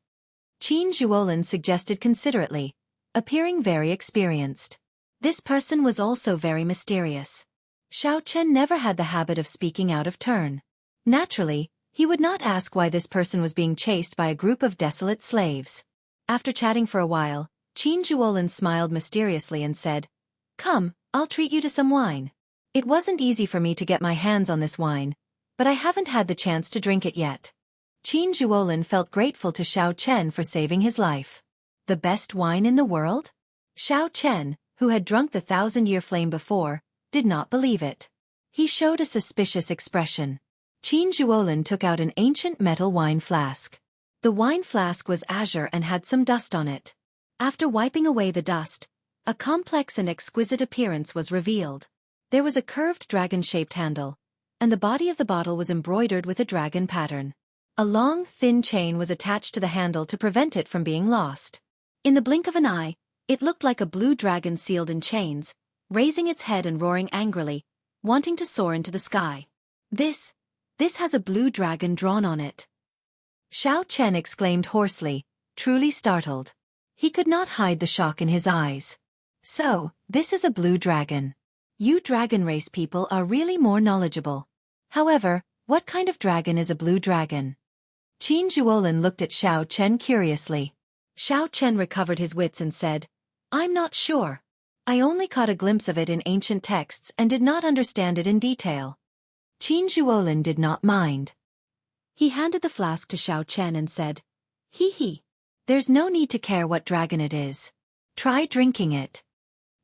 Qin Zhuolin suggested considerately, appearing very experienced. This person was also very mysterious. Xiao Chen never had the habit of speaking out of turn. Naturally, he would not ask why this person was being chased by a group of desolate slaves. After chatting for a while, Qin Zhuolin smiled mysteriously and said, "Come, I'll treat you to some wine. It wasn't easy for me to get my hands on this wine, but I haven't had the chance to drink it yet." Qin Zhuolin felt grateful to Xiao Chen for saving his life. The best wine in the world? Xiao Chen, who had drunk the 1,000-year flame before, did not believe it. He showed a suspicious expression. Qin Zhuolin took out an ancient metal wine flask. The wine flask was azure and had some dust on it. After wiping away the dust, a complex and exquisite appearance was revealed. There was a curved dragon-shaped handle, and the body of the bottle was embroidered with a dragon pattern. A long, thin chain was attached to the handle to prevent it from being lost. In the blink of an eye, it looked like a blue dragon sealed in chains, raising its head and roaring angrily, wanting to soar into the sky. This has a blue dragon drawn on it. Xiao Chen exclaimed hoarsely, truly startled. He could not hide the shock in his eyes. So, this is a blue dragon. You dragon race people are really more knowledgeable. However, what kind of dragon is a blue dragon? Qin Zhuolin looked at Xiao Chen curiously. Xiao Chen recovered his wits and said, "I'm not sure. I only caught a glimpse of it in ancient texts and did not understand it in detail." Qin Zhuolin did not mind. He handed the flask to Xiao Chen and said, "Hee. There's no need to care what dragon it is. Try drinking it."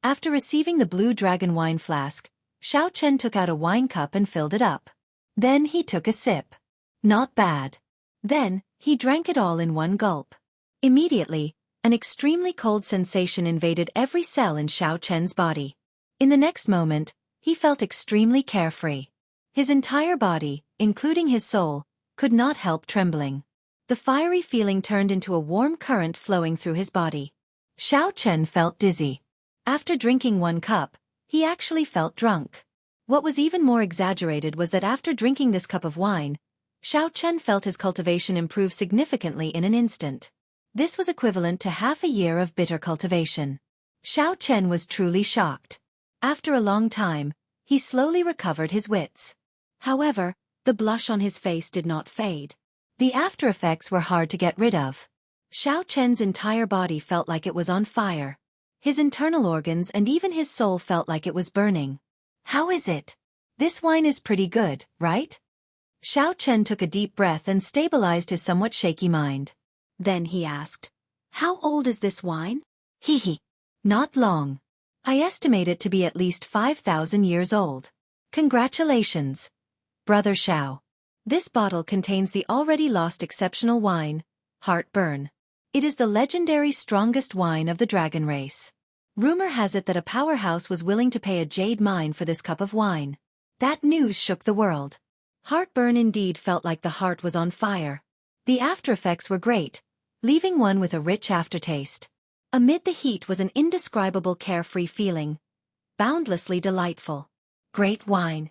After receiving the blue dragon wine flask, Xiao Chen took out a wine cup and filled it up. Then he took a sip. Not bad. Then, he drank it all in one gulp. Immediately, an extremely cold sensation invaded every cell in Xiao Chen's body. In the next moment, he felt extremely carefree. His entire body, including his soul, could not help trembling. The fiery feeling turned into a warm current flowing through his body. Xiao Chen felt dizzy. After drinking one cup, he actually felt drunk. What was even more exaggerated was that after drinking this cup of wine, Xiao Chen felt his cultivation improve significantly in an instant. This was equivalent to half a year of bitter cultivation. Xiao Chen was truly shocked. After a long time, he slowly recovered his wits. However, the blush on his face did not fade. The after effects were hard to get rid of. Xiao Chen's entire body felt like it was on fire. His internal organs and even his soul felt like it was burning. "How is it? This wine is pretty good, right?" Xiao Chen took a deep breath and stabilized his somewhat shaky mind. Then he asked, "How old is this wine?" "Hee. Not long. I estimate it to be at least 5,000 years old. Congratulations, Brother Xiao. This bottle contains the already lost exceptional wine, Heartburn. It is the legendary strongest wine of the dragon race. Rumor has it that a powerhouse was willing to pay a jade mine for this cup of wine. That news shook the world. Heartburn indeed felt like the heart was on fire. The after effects were great, leaving one with a rich aftertaste. Amid the heat was an indescribable carefree feeling. boundlessly delightful. Great wine.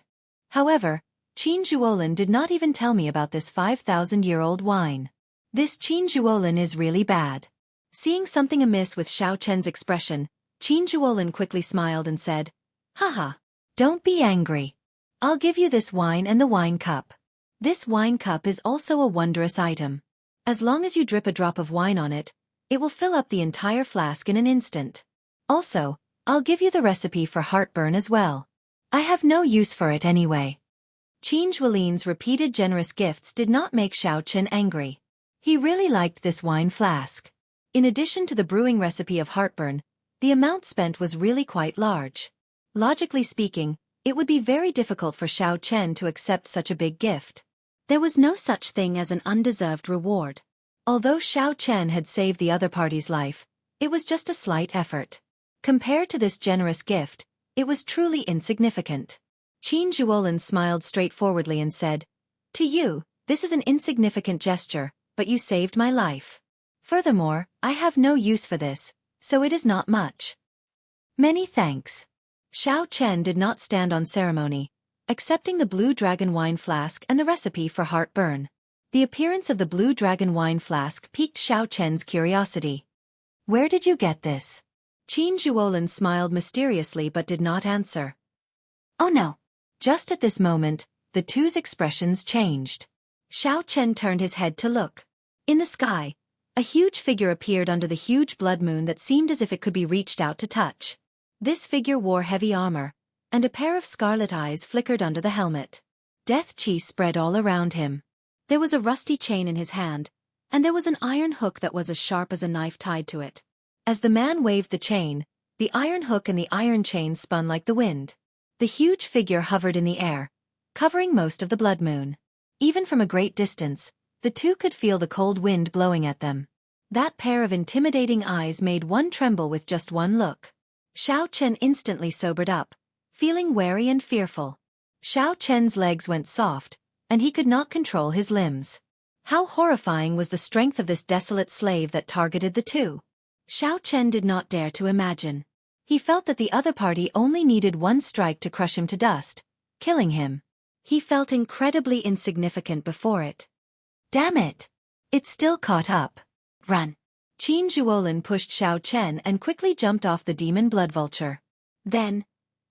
However, Qin Zhuolin did not even tell me about this 5,000-year-old wine. This Qin Zhuolin is really bad. Seeing something amiss with Xiao Chen's expression, Qin Zhuolin quickly smiled and said, "Haha, don't be angry. I'll give you this wine and the wine cup. This wine cup is also a wondrous item. As long as you drip a drop of wine on it, it will fill up the entire flask in an instant. Also, I'll give you the recipe for heartburn as well. I have no use for it anyway." Qin Zhuolin's repeated generous gifts did not make Xiao Chen angry. He really liked this wine flask. In addition to the brewing recipe of heartburn, the amount spent was really quite large. Logically speaking, it would be very difficult for Xiao Chen to accept such a big gift. There was no such thing as an undeserved reward. Although Xiao Chen had saved the other party's life, it was just a slight effort. Compared to this generous gift, it was truly insignificant. Qin Zhuolin smiled straightforwardly and said, "To you, this is an insignificant gesture, but you saved my life. Furthermore, I have no use for this, so it is not much." "Many thanks." Xiao Chen did not stand on ceremony, accepting the Blue Dragon wine flask and the recipe for heartburn. The appearance of the Blue Dragon wine flask piqued Xiao Chen's curiosity. "Where did you get this?" Qin Zhuolin smiled mysteriously but did not answer. "Oh no." Just at this moment, the two's expressions changed. Xiao Chen turned his head to look. In the sky, a huge figure appeared under the huge blood moon that seemed as if it could be reached out to touch. This figure wore heavy armor, and a pair of scarlet eyes flickered under the helmet. Death chi spread all around him. There was a rusty chain in his hand, and there was an iron hook that was as sharp as a knife tied to it. As the man waved the chain, the iron hook and the iron chain spun like the wind. The huge figure hovered in the air, covering most of the blood moon. Even from a great distance, the two could feel the cold wind blowing at them. That pair of intimidating eyes made one tremble with just one look. Xiao Chen instantly sobered up, feeling wary and fearful. Xiao Chen's legs went soft, and he could not control his limbs. How horrifying was the strength of this desolate slave that targeted the two. Xiao Chen did not dare to imagine. He felt that the other party only needed one strike to crush him to dust, killing him. He felt incredibly insignificant before it. Damn it! It still caught up. Run! Qin Zhuolin pushed Xiao Chen and quickly jumped off the demon blood vulture. Then,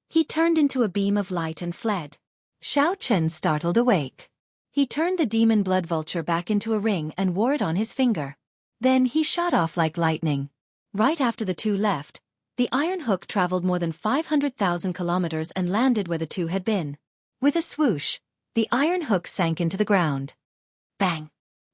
he turned into a beam of light and fled. Xiao Chen startled awake. He turned the demon blood vulture back into a ring and wore it on his finger. Then he shot off like lightning. Right after the two left, the iron hook traveled more than 500,000 kilometers and landed where the two had been. With a swoosh, the iron hook sank into the ground. Bang!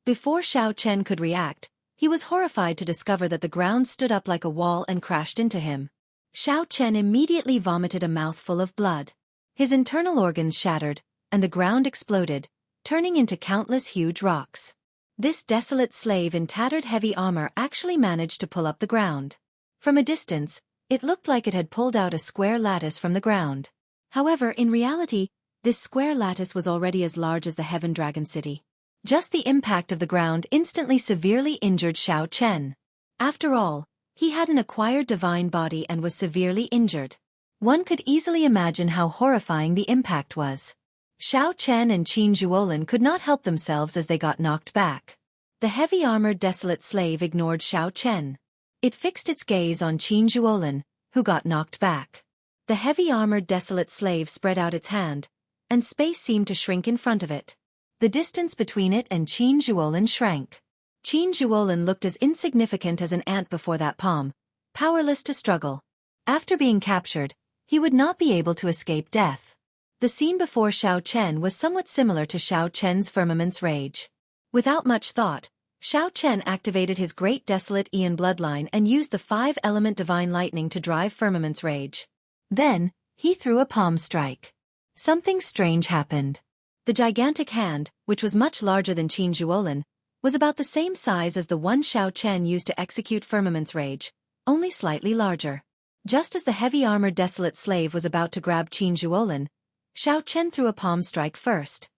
Before Xiao Chen could react, he was horrified to discover that the ground stood up like a wall and crashed into him. Xiao Chen immediately vomited a mouthful of blood. His internal organs shattered, and the ground exploded, turning into countless huge rocks. This desolate slave in tattered heavy armor actually managed to pull up the ground. From a distance, it looked like it had pulled out a square lattice from the ground. However, in reality, this square lattice was already as large as the Heaven Dragon City. Just the impact of the ground instantly severely injured Xiao Chen. After all, he had an acquired divine body and was severely injured. One could easily imagine how horrifying the impact was. Xiao Chen and Qin Zhuolin could not help themselves as they got knocked back. The heavy-armored desolate slave ignored Xiao Chen. It fixed its gaze on Qin Zhuolin, who got knocked back. The heavy-armored desolate slave spread out its hand, and space seemed to shrink in front of it. The distance between it and Qin Zhuolin shrank. Qin Zhuolin looked as insignificant as an ant before that palm, powerless to struggle. After being captured, he would not be able to escape death. The scene before Xiao Chen was somewhat similar to Xiao Chen's Firmament's Rage. Without much thought, Xiao Chen activated his great desolate Aeon bloodline and used the 5-element divine lightning to drive Firmament's Rage. Then, he threw a palm strike. Something strange happened. The gigantic hand, which was much larger than Qin Zhuolin, was about the same size as the one Xiao Chen used to execute Firmament's Rage, only slightly larger. Just as the heavy-armored desolate slave was about to grab Qin Zhuolin, Xiao Chen threw a palm strike first.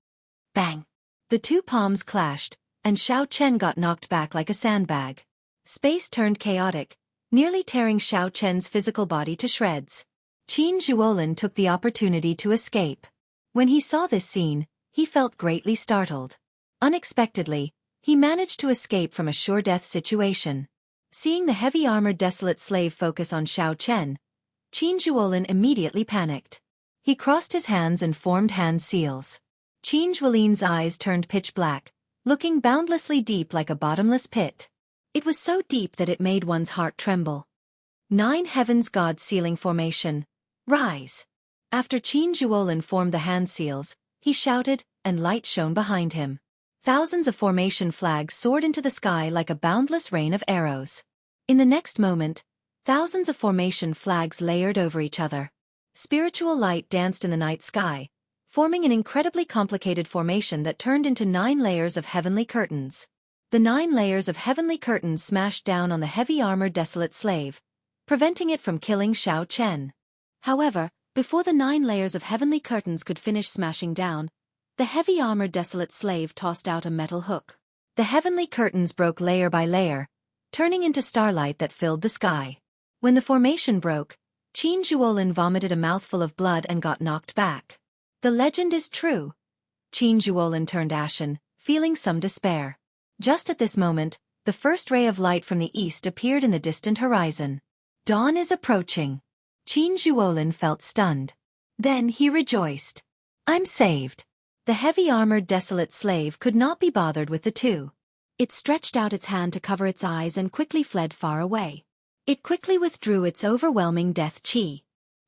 Bang! The two palms clashed, and Xiao Chen got knocked back like a sandbag. Space turned chaotic, nearly tearing Xiao Chen's physical body to shreds. Qin Zhuolin took the opportunity to escape. When he saw this scene, he felt greatly startled. Unexpectedly, he managed to escape from a sure-death situation. Seeing the heavy-armored desolate slave focus on Xiao Chen, Qin Zhuolin immediately panicked. He crossed his hands and formed hand seals. Qin Zhuolin's eyes turned pitch black, looking boundlessly deep like a bottomless pit. It was so deep that it made one's heart tremble. 9 Heavens God Sealing Formation. Rise! After Qin Zhuolin formed the hand seals, he shouted, and light shone behind him. Thousands of formation flags soared into the sky like a boundless rain of arrows. In the next moment, thousands of formation flags layered over each other. Spiritual light danced in the night sky, forming an incredibly complicated formation that turned into 9 layers of heavenly curtains. The 9 layers of heavenly curtains smashed down on the heavy-armored desolate slave, preventing it from killing Xiao Chen. However, before the 9 layers of heavenly curtains could finish smashing down, the heavy-armored desolate slave tossed out a metal hook. The heavenly curtains broke layer by layer, turning into starlight that filled the sky. When the formation broke, Qin Zhuolin vomited a mouthful of blood and got knocked back. The legend is true. Qin Zhuolin turned ashen, feeling some despair. Just at this moment, the first ray of light from the east appeared in the distant horizon. Dawn is approaching. Qin Zhuolin felt stunned. Then he rejoiced. I'm saved. The heavy-armored desolate slave could not be bothered with the two. It stretched out its hand to cover its eyes and quickly fled far away. It quickly withdrew its overwhelming death qi.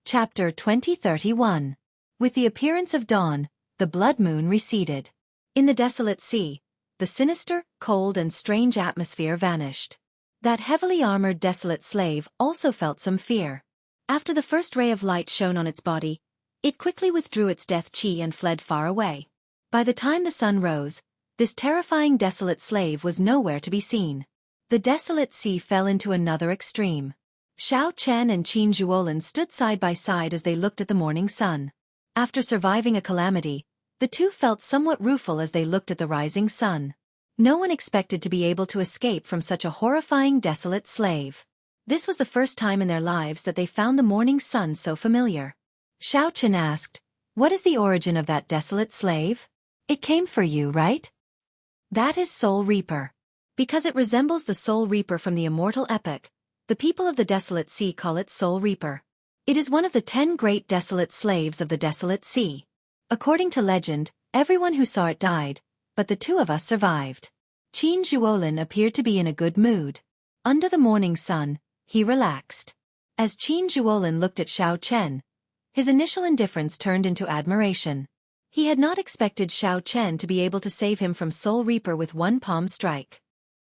Chapter 2031. With the appearance of dawn, the blood moon receded. In the desolate sea, the sinister, cold and strange atmosphere vanished. That heavily armored desolate slave also felt some fear. After the first ray of light shone on its body, it quickly withdrew its death qi and fled far away. By the time the sun rose, this terrifying desolate slave was nowhere to be seen. The desolate sea fell into another extreme. Xiao Chen and Qin Zhuolin stood side by side as they looked at the morning sun. After surviving a calamity, the two felt somewhat rueful as they looked at the rising sun. No one expected to be able to escape from such a horrifying desolate slave. This was the first time in their lives that they found the morning sun so familiar. Xiao Chen asked, "What is the origin of that desolate slave? It came for you, right?" "That is Soul Reaper. Because it resembles the Soul Reaper from the immortal epic, the people of the Desolate Sea call it Soul Reaper. It is one of the 10 great desolate slaves of the Desolate Sea. According to legend, everyone who saw it died, but the 2 of us survived." Qin Zhuolin appeared to be in a good mood. Under the morning sun, he relaxed. As Qin Zhuolin looked at Xiao Chen, his initial indifference turned into admiration. He had not expected Xiao Chen to be able to save him from Soul Reaper with one palm strike.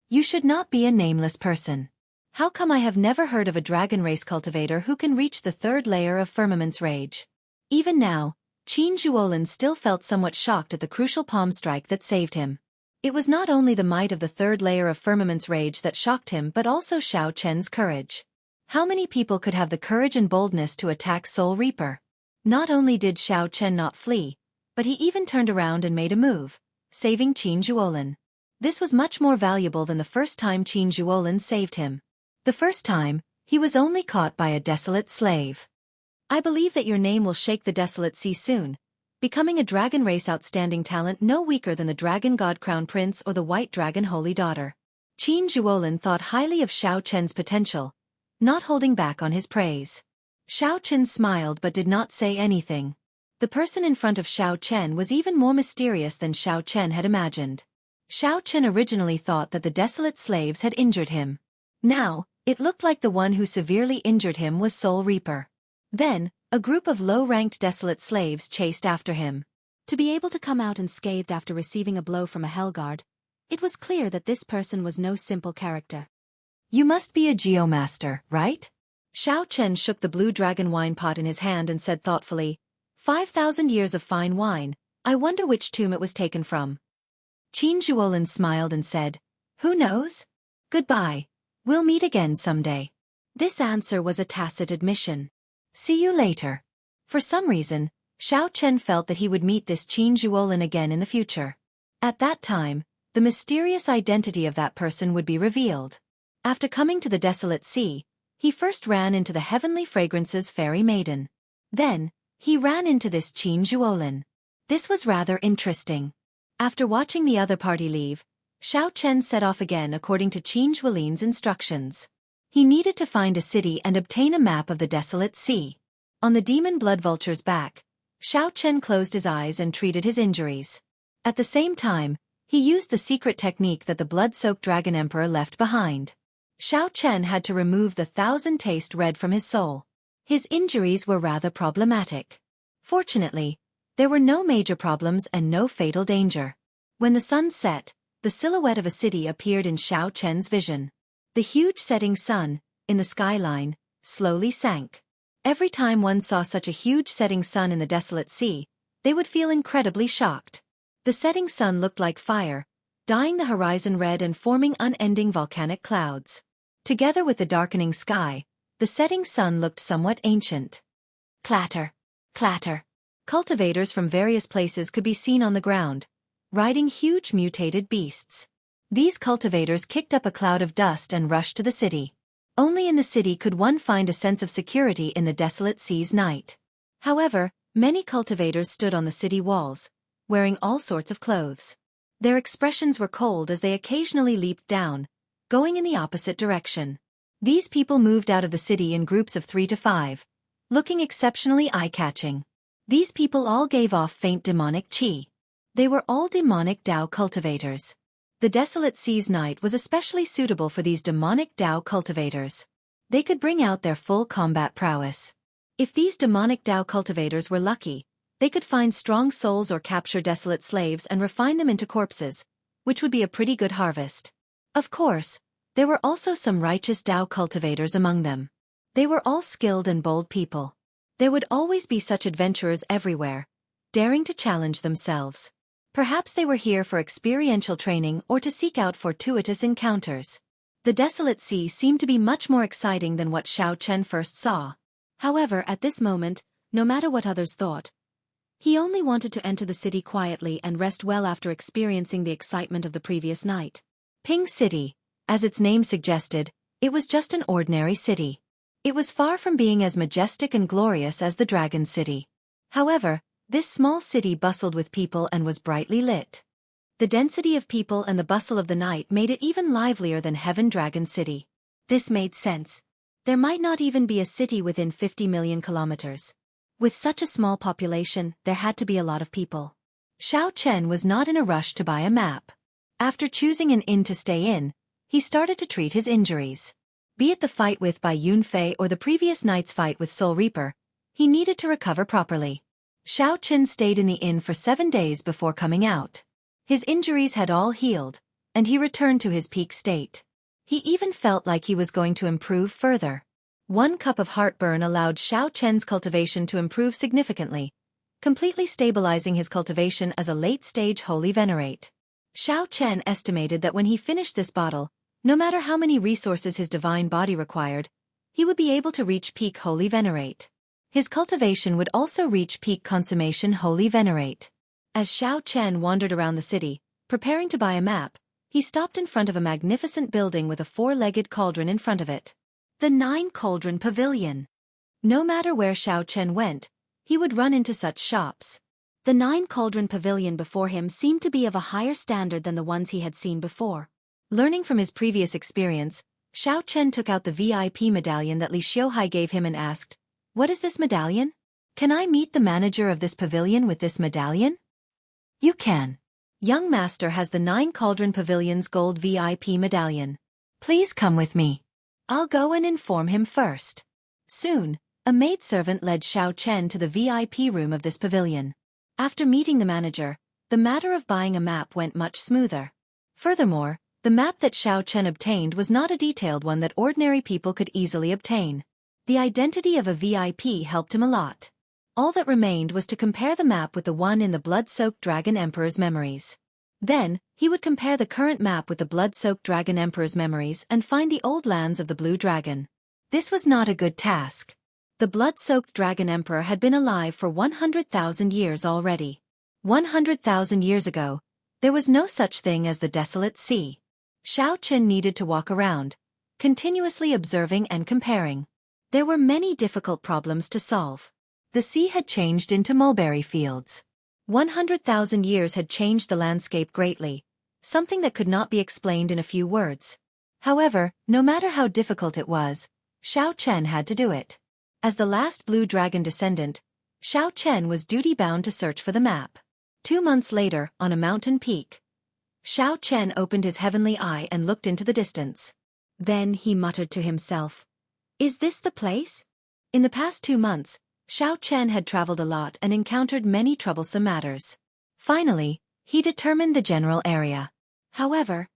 You should not be a nameless person. How come I have never heard of a dragon race cultivator who can reach the 3rd layer of Firmament's Rage? Even now, Qin Zhuolin still felt somewhat shocked at the crucial palm strike that saved him. It was not only the might of the 3rd layer of Firmament's Rage that shocked him but also Xiao Chen's courage. How many people could have the courage and boldness to attack Soul Reaper? Not only did Xiao Chen not flee, but he even turned around and made a move, saving Qin Zhuolin. This was much more valuable than the first time Qin Zhuolin saved him. The first time, he was only caught by a desolate slave. I believe that your name will shake the Desolate Sea soon, becoming a dragon race outstanding talent no weaker than the Dragon God Crown Prince or the White Dragon Holy Daughter. Qin Zhuolin thought highly of Xiao Chen's potential, not holding back on his praise. Xiao Chen smiled but did not say anything. The person in front of Xiao Chen was even more mysterious than Xiao Chen had imagined. Xiao Chen originally thought that the desolate slaves had injured him. Now, it looked like the one who severely injured him was Soul Reaper. Then, a group of low-ranked desolate slaves chased after him. To be able to come out unscathed after receiving a blow from a Hellguard, it was clear that this person was no simple character. You must be a geomaster, right? Xiao Chen shook the blue dragon wine pot in his hand and said thoughtfully, 5,000 years of fine wine, I wonder which tomb it was taken from. Qin Zhuolin smiled and said, Who knows? Goodbye. We'll meet again someday. This answer was a tacit admission. See you later. For some reason, Xiao Chen felt that he would meet this Qin Zhuolin again in the future. At that time, the mysterious identity of that person would be revealed. After coming to the Desolate Sea, He first ran into the Heavenly Fragrance's fairy maiden. Then, he ran into this Qin Zhuolin. This was rather interesting. After watching the other party leave, Xiao Chen set off again according to Qin Zhuolin's instructions. He needed to find a city and obtain a map of the desolate sea. On the demon blood vulture's back, Xiao Chen closed his eyes and treated his injuries. At the same time, he used the secret technique that the blood-soaked Dragon Emperor left behind. Xiao Chen had to remove the 1,000-taste red from his soul. His injuries were rather problematic. Fortunately, there were no major problems and no fatal danger. When the sun set, the silhouette of a city appeared in Xiao Chen's vision. The huge setting sun, in the skyline, slowly sank. Every time one saw such a huge setting sun in the desolate sea, they would feel incredibly shocked. The setting sun looked like fire, dyeing the horizon red and forming unending volcanic clouds. Together with the darkening sky, the setting sun looked somewhat ancient. Clatter, clatter. Cultivators from various places could be seen on the ground, riding huge mutated beasts. These cultivators kicked up a cloud of dust and rushed to the city. Only in the city could one find a sense of security in the desolate sea's night. However, many cultivators stood on the city walls, wearing all sorts of clothes. Their expressions were cold as they occasionally leaped down, going in the opposite direction. These people moved out of the city in groups of 3 to 5, looking exceptionally eye-catching. These people all gave off faint demonic qi. They were all demonic Dao cultivators. The desolate sea's night was especially suitable for these demonic Dao cultivators. They could bring out their full combat prowess. If these demonic Dao cultivators were lucky, they could find strong souls or capture desolate slaves and refine them into corpses, which would be a pretty good harvest. Of course, there were also some righteous Dao cultivators among them. They were all skilled and bold people. There would always be such adventurers everywhere, daring to challenge themselves. Perhaps they were here for experiential training or to seek out fortuitous encounters. The desolate sea seemed to be much more exciting than what Xiao Chen first saw. However, at this moment, no matter what others thought, he only wanted to enter the city quietly and rest well after experiencing the excitement of the previous night. Ping City, as its name suggested, it was just an ordinary city. It was far from being as majestic and glorious as the Dragon City. However, this small city bustled with people and was brightly lit. The density of people and the bustle of the night made it even livelier than Heaven Dragon City. This made sense. There might not even be a city within 50 million kilometers. With such a small population, there had to be a lot of people. Xiao Chen was not in a rush to buy a map. After choosing an inn to stay in, he started to treat his injuries. Be it the fight with Bai Yunfei or the previous night's fight with Soul Reaper, he needed to recover properly. Xiao Chen stayed in the inn for 7 days before coming out. His injuries had all healed, and he returned to his peak state. He even felt like he was going to improve further. 1 cup of heartburn allowed Xiao Chen's cultivation to improve significantly, completely stabilizing his cultivation as a late-stage holy venerate. Xiao Chen estimated that when he finished this bottle, no matter how many resources his divine body required, he would be able to reach peak holy venerate. His cultivation would also reach peak consummation holy venerate. As Xiao Chen wandered around the city, preparing to buy a map, he stopped in front of a magnificent building with a 4-legged cauldron in front of it. The 9-cauldron pavilion. No matter where Xiao Chen went, he would run into such shops. The 9-cauldron pavilion before him seemed to be of a higher standard than the ones he had seen before. Learning from his previous experience, Xiao Chen took out the VIP medallion that Li Xiuhai gave him and asked, "What is this medallion? Can I meet the manager of this pavilion with this medallion?" "You can. Young master has the 9-cauldron pavilion's gold VIP medallion. Please come with me. I'll go and inform him first." Soon, a maidservant led Xiao Chen to the VIP room of this pavilion. After meeting the manager, the matter of buying a map went much smoother. Furthermore, the map that Xiao Chen obtained was not a detailed one that ordinary people could easily obtain. The identity of a VIP helped him a lot. All that remained was to compare the map with the one in the blood-soaked Dragon Emperor's memories. Then, he would compare the current map with the blood-soaked Dragon Emperor's memories and find the old lands of the Blue Dragon. This was not a good task. The blood-soaked Dragon Emperor had been alive for 100,000 years already. 100,000 years ago, there was no such thing as the desolate sea. Xiao Chen needed to walk around, continuously observing and comparing. There were many difficult problems to solve. The sea had changed into mulberry fields. 100,000 years had changed the landscape greatly, something that could not be explained in a few words. However, no matter how difficult it was, Xiao Chen had to do it. As the last blue dragon descendant, Xiao Chen was duty-bound to search for the map. 2 months later, on a mountain peak, Xiao Chen opened his heavenly eye and looked into the distance. Then he muttered to himself, "Is this the place?" In the past 2 months, Xiao Chen had traveled a lot and encountered many troublesome matters. Finally, he determined the general area. However,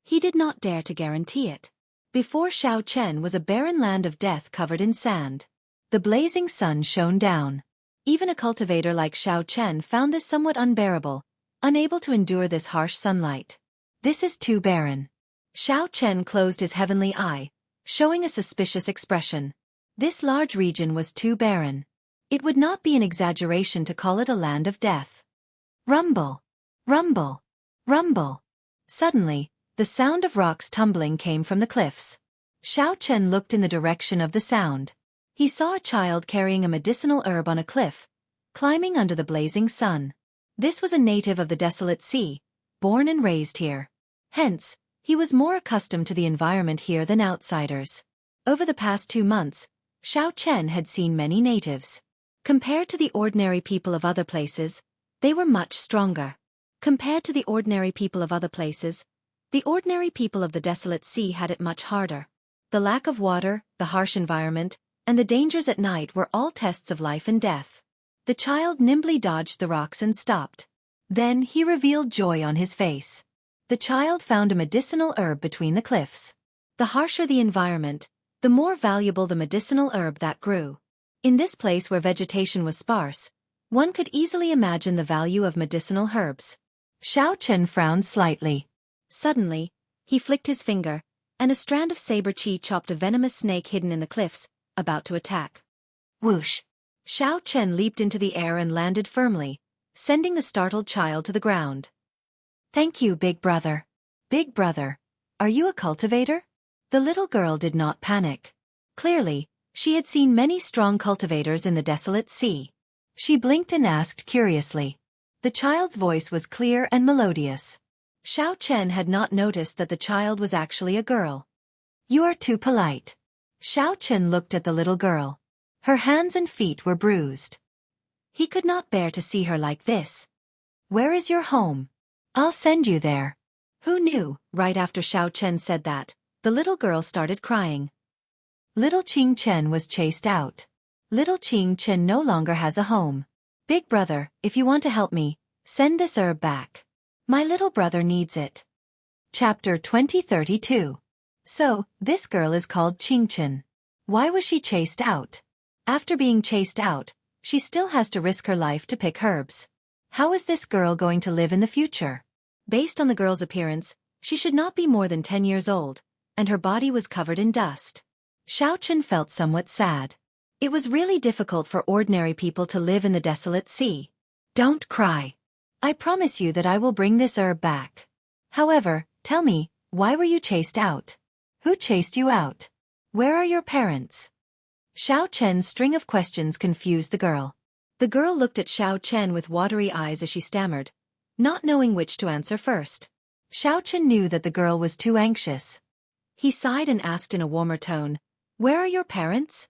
he did not dare to guarantee it. Before Xiao Chen was a barren land of death covered in sand. The blazing sun shone down. Even a cultivator like Xiao Chen found this somewhat unbearable, unable to endure this harsh sunlight. "This is too barren." Xiao Chen closed his heavenly eye, showing a suspicious expression. This large region was too barren. It would not be an exaggeration to call it a land of death. Rumble! Rumble! Rumble! Suddenly, the sound of rocks tumbling came from the cliffs. Xiao Chen looked in the direction of the sound. He saw a child carrying a medicinal herb on a cliff, climbing under the blazing sun. This was a native of the desolate sea, born and raised here. Hence, he was more accustomed to the environment here than outsiders. Over the past 2 months, Xiao Chen had seen many natives. Compared to the ordinary people of other places, they were much stronger. Compared to the ordinary people of other places, the ordinary people of the desolate sea had it much harder. The lack of water, the harsh environment, and the dangers at night were all tests of life and death. The child nimbly dodged the rocks and stopped. Then he revealed joy on his face. The child found a medicinal herb between the cliffs. The harsher the environment, the more valuable the medicinal herb that grew. In this place where vegetation was sparse, one could easily imagine the value of medicinal herbs. Xiao Chen frowned slightly. Suddenly, he flicked his finger, and a strand of saber chi chopped a venomous snake hidden in the cliffs, about to attack. Whoosh! Xiao Chen leaped into the air and landed firmly, sending the startled child to the ground. "Thank you, Big Brother." "Big Brother, are you a cultivator?" The little girl did not panic. Clearly, she had seen many strong cultivators in the desolate sea. She blinked and asked curiously. The child's voice was clear and melodious. Xiao Chen had not noticed that the child was actually a girl. "You are too polite." Xiao Chen looked at the little girl. Her hands and feet were bruised. He could not bear to see her like this. "Where is your home? I'll send you there." Who knew, right after Xiao Chen said that, the little girl started crying. Little Qing Chen was chased out. Little Qing Chen no longer has a home. "Big Brother, if you want to help me, send this herb back. My little brother needs it." Chapter 2032. So, this girl is called Qing Chen. Why was she chased out? After being chased out, she still has to risk her life to pick herbs. How is this girl going to live in the future? Based on the girl's appearance, she should not be more than 10 years old, and her body was covered in dust. Xiao Chen felt somewhat sad. It was really difficult for ordinary people to live in the desolate sea. "Don't cry. I promise you that I will bring this herb back. However, tell me, why were you chased out? Who chased you out? Where are your parents?" Xiao Chen's string of questions confused the girl. The girl looked at Xiao Chen with watery eyes as she stammered, not knowing which to answer first. Xiao Chen knew that the girl was too anxious. He sighed and asked in a warmer tone, "Where are your parents?"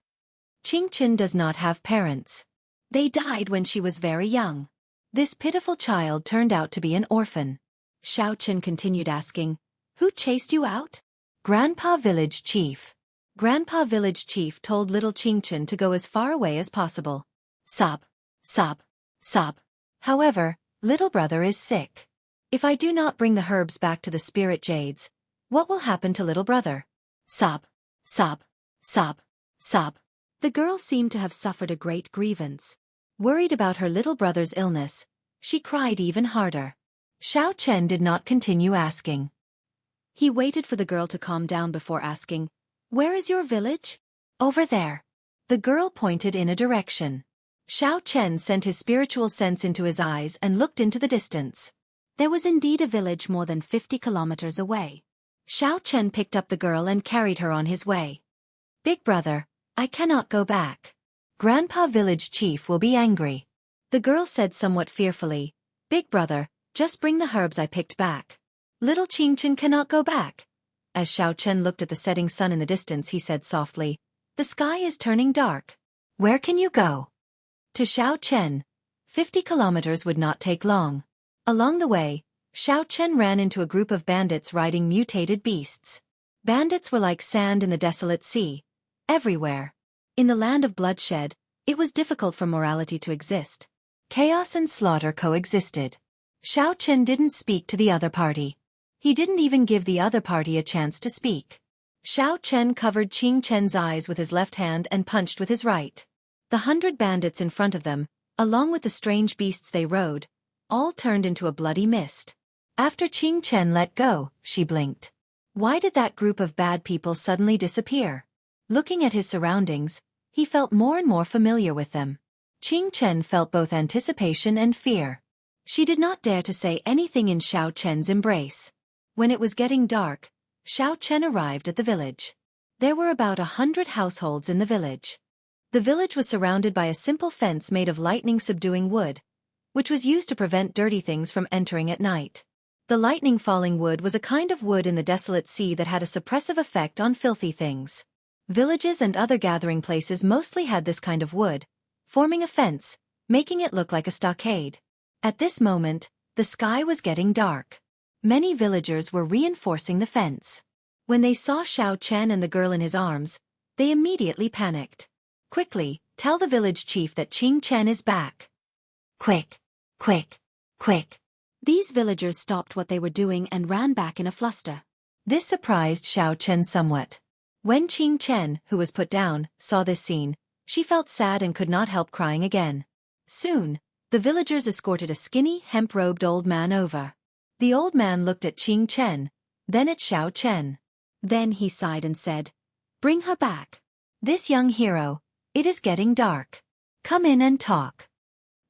Qing Chen does not have parents. They died when she was very young. This pitiful child turned out to be an orphan. Xiao Chen continued asking, "Who chased you out?" "Grandpa Village Chief." Grandpa Village Chief told little Qing Chen to go as far away as possible. Sob, sob, sob. However, little brother is sick. If I do not bring the herbs back to the spirit jades, what will happen to little brother? Sob, sob, sob, sob. The girl seemed to have suffered a great grievance. Worried about her little brother's illness, she cried even harder. Xiao Chen did not continue asking. He waited for the girl to calm down before asking, "Where is your village?" "Over there." The girl pointed in a direction. Xiao Chen sent his spiritual sense into his eyes and looked into the distance. There was indeed a village more than 50 kilometers away. Xiao Chen picked up the girl and carried her on his way. Big brother, I cannot go back. Grandpa village chief will be angry. The girl said somewhat fearfully, Big brother, just bring the herbs I picked back. Little Qing Chen cannot go back. As Xiao Chen looked at the setting sun in the distance, he said softly, The sky is turning dark. Where can you go? To Xiao Chen. 50 kilometers would not take long. Along the way, Xiao Chen ran into a group of bandits riding mutated beasts. Bandits were like sand in the desolate sea. Everywhere. In the land of bloodshed, it was difficult for morality to exist. Chaos and slaughter coexisted. Xiao Chen didn't speak to the other party. He didn't even give the other party a chance to speak. Xiao Chen covered Qing Chen's eyes with his left hand and punched with his right. The 100 bandits in front of them, along with the strange beasts they rode, all turned into a bloody mist. After Qing Chen let go, she blinked. Why did that group of bad people suddenly disappear? Looking at his surroundings, he felt more and more familiar with them. Qing Chen felt both anticipation and fear. She did not dare to say anything in Xiao Chen's embrace. When it was getting dark, Xiao Chen arrived at the village. There were about 100 households in the village. The village was surrounded by a simple fence made of lightning-subduing wood, which was used to prevent dirty things from entering at night. The lightning-falling wood was a kind of wood in the desolate sea that had a suppressive effect on filthy things. Villages and other gathering places mostly had this kind of wood, forming a fence, making it look like a stockade. At this moment, the sky was getting dark. Many villagers were reinforcing the fence. When they saw Xiao Chen and the girl in his arms, they immediately panicked. Quickly, tell the village chief that Qing Chen is back. Quick, quick, quick. These villagers stopped what they were doing and ran back in a fluster. This surprised Xiao Chen somewhat. When Qing Chen, who was put down, saw this scene, she felt sad and could not help crying again. Soon, the villagers escorted a skinny, hemp-robed old man over. The old man looked at Qing Chen, then at Xiao Chen. Then he sighed and said, Bring her back. This young hero, it is getting dark. Come in and talk.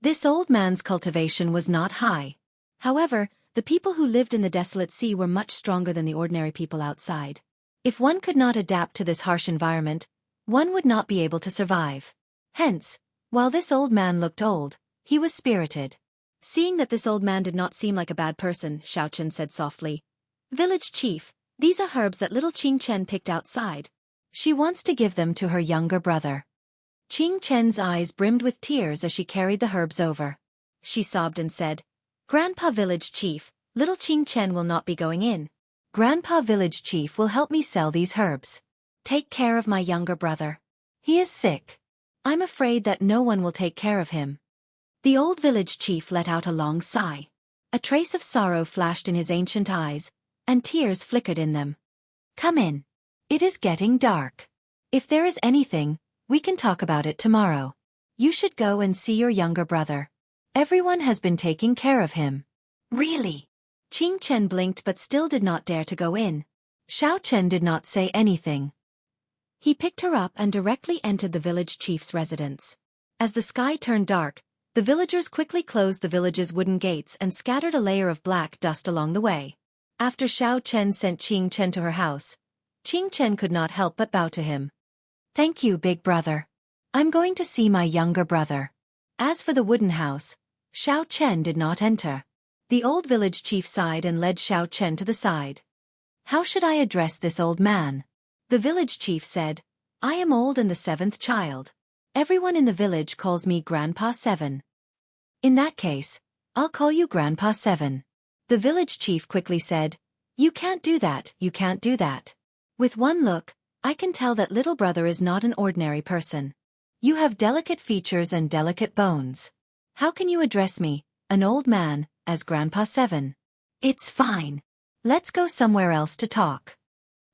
This old man's cultivation was not high. However, the people who lived in the desolate sea were much stronger than the ordinary people outside. If one could not adapt to this harsh environment, one would not be able to survive. Hence, while this old man looked old, he was spirited. Seeing that this old man did not seem like a bad person, Xiao Chen said softly, Village chief, these are herbs that little Qing Chen picked outside. She wants to give them to her younger brother. Qing Chen's eyes brimmed with tears as she carried the herbs over. She sobbed and said, Grandpa village chief, little Qing Chen will not be going in. Grandpa village chief will help me sell these herbs. Take care of my younger brother. He is sick. I'm afraid that no one will take care of him. The old village chief let out a long sigh. A trace of sorrow flashed in his ancient eyes, and tears flickered in them. Come in. It is getting dark. If there is anything, we can talk about it tomorrow. You should go and see your younger brother. Everyone has been taking care of him. Really? Qing Chen blinked but still did not dare to go in. Xiao Chen did not say anything. He picked her up and directly entered the village chief's residence. As the sky turned dark, the villagers quickly closed the village's wooden gates and scattered a layer of black dust along the way. After Xiao Chen sent Qing Chen to her house, Qing Chen could not help but bow to him. Thank you, big brother. I'm going to see my younger brother. As for the wooden house, Xiao Chen did not enter. The old village chief sighed and led Xiao Chen to the side. How should I address this old man? The village chief said, I am old and the 7th child. Everyone in the village calls me Grandpa 7. In that case, I'll call you Grandpa 7. The village chief quickly said, You can't do that, you can't do that. With one look, I can tell that little brother is not an ordinary person. You have delicate features and delicate bones. How can you address me, an old man, as Grandpa 7? It's fine. Let's go somewhere else to talk.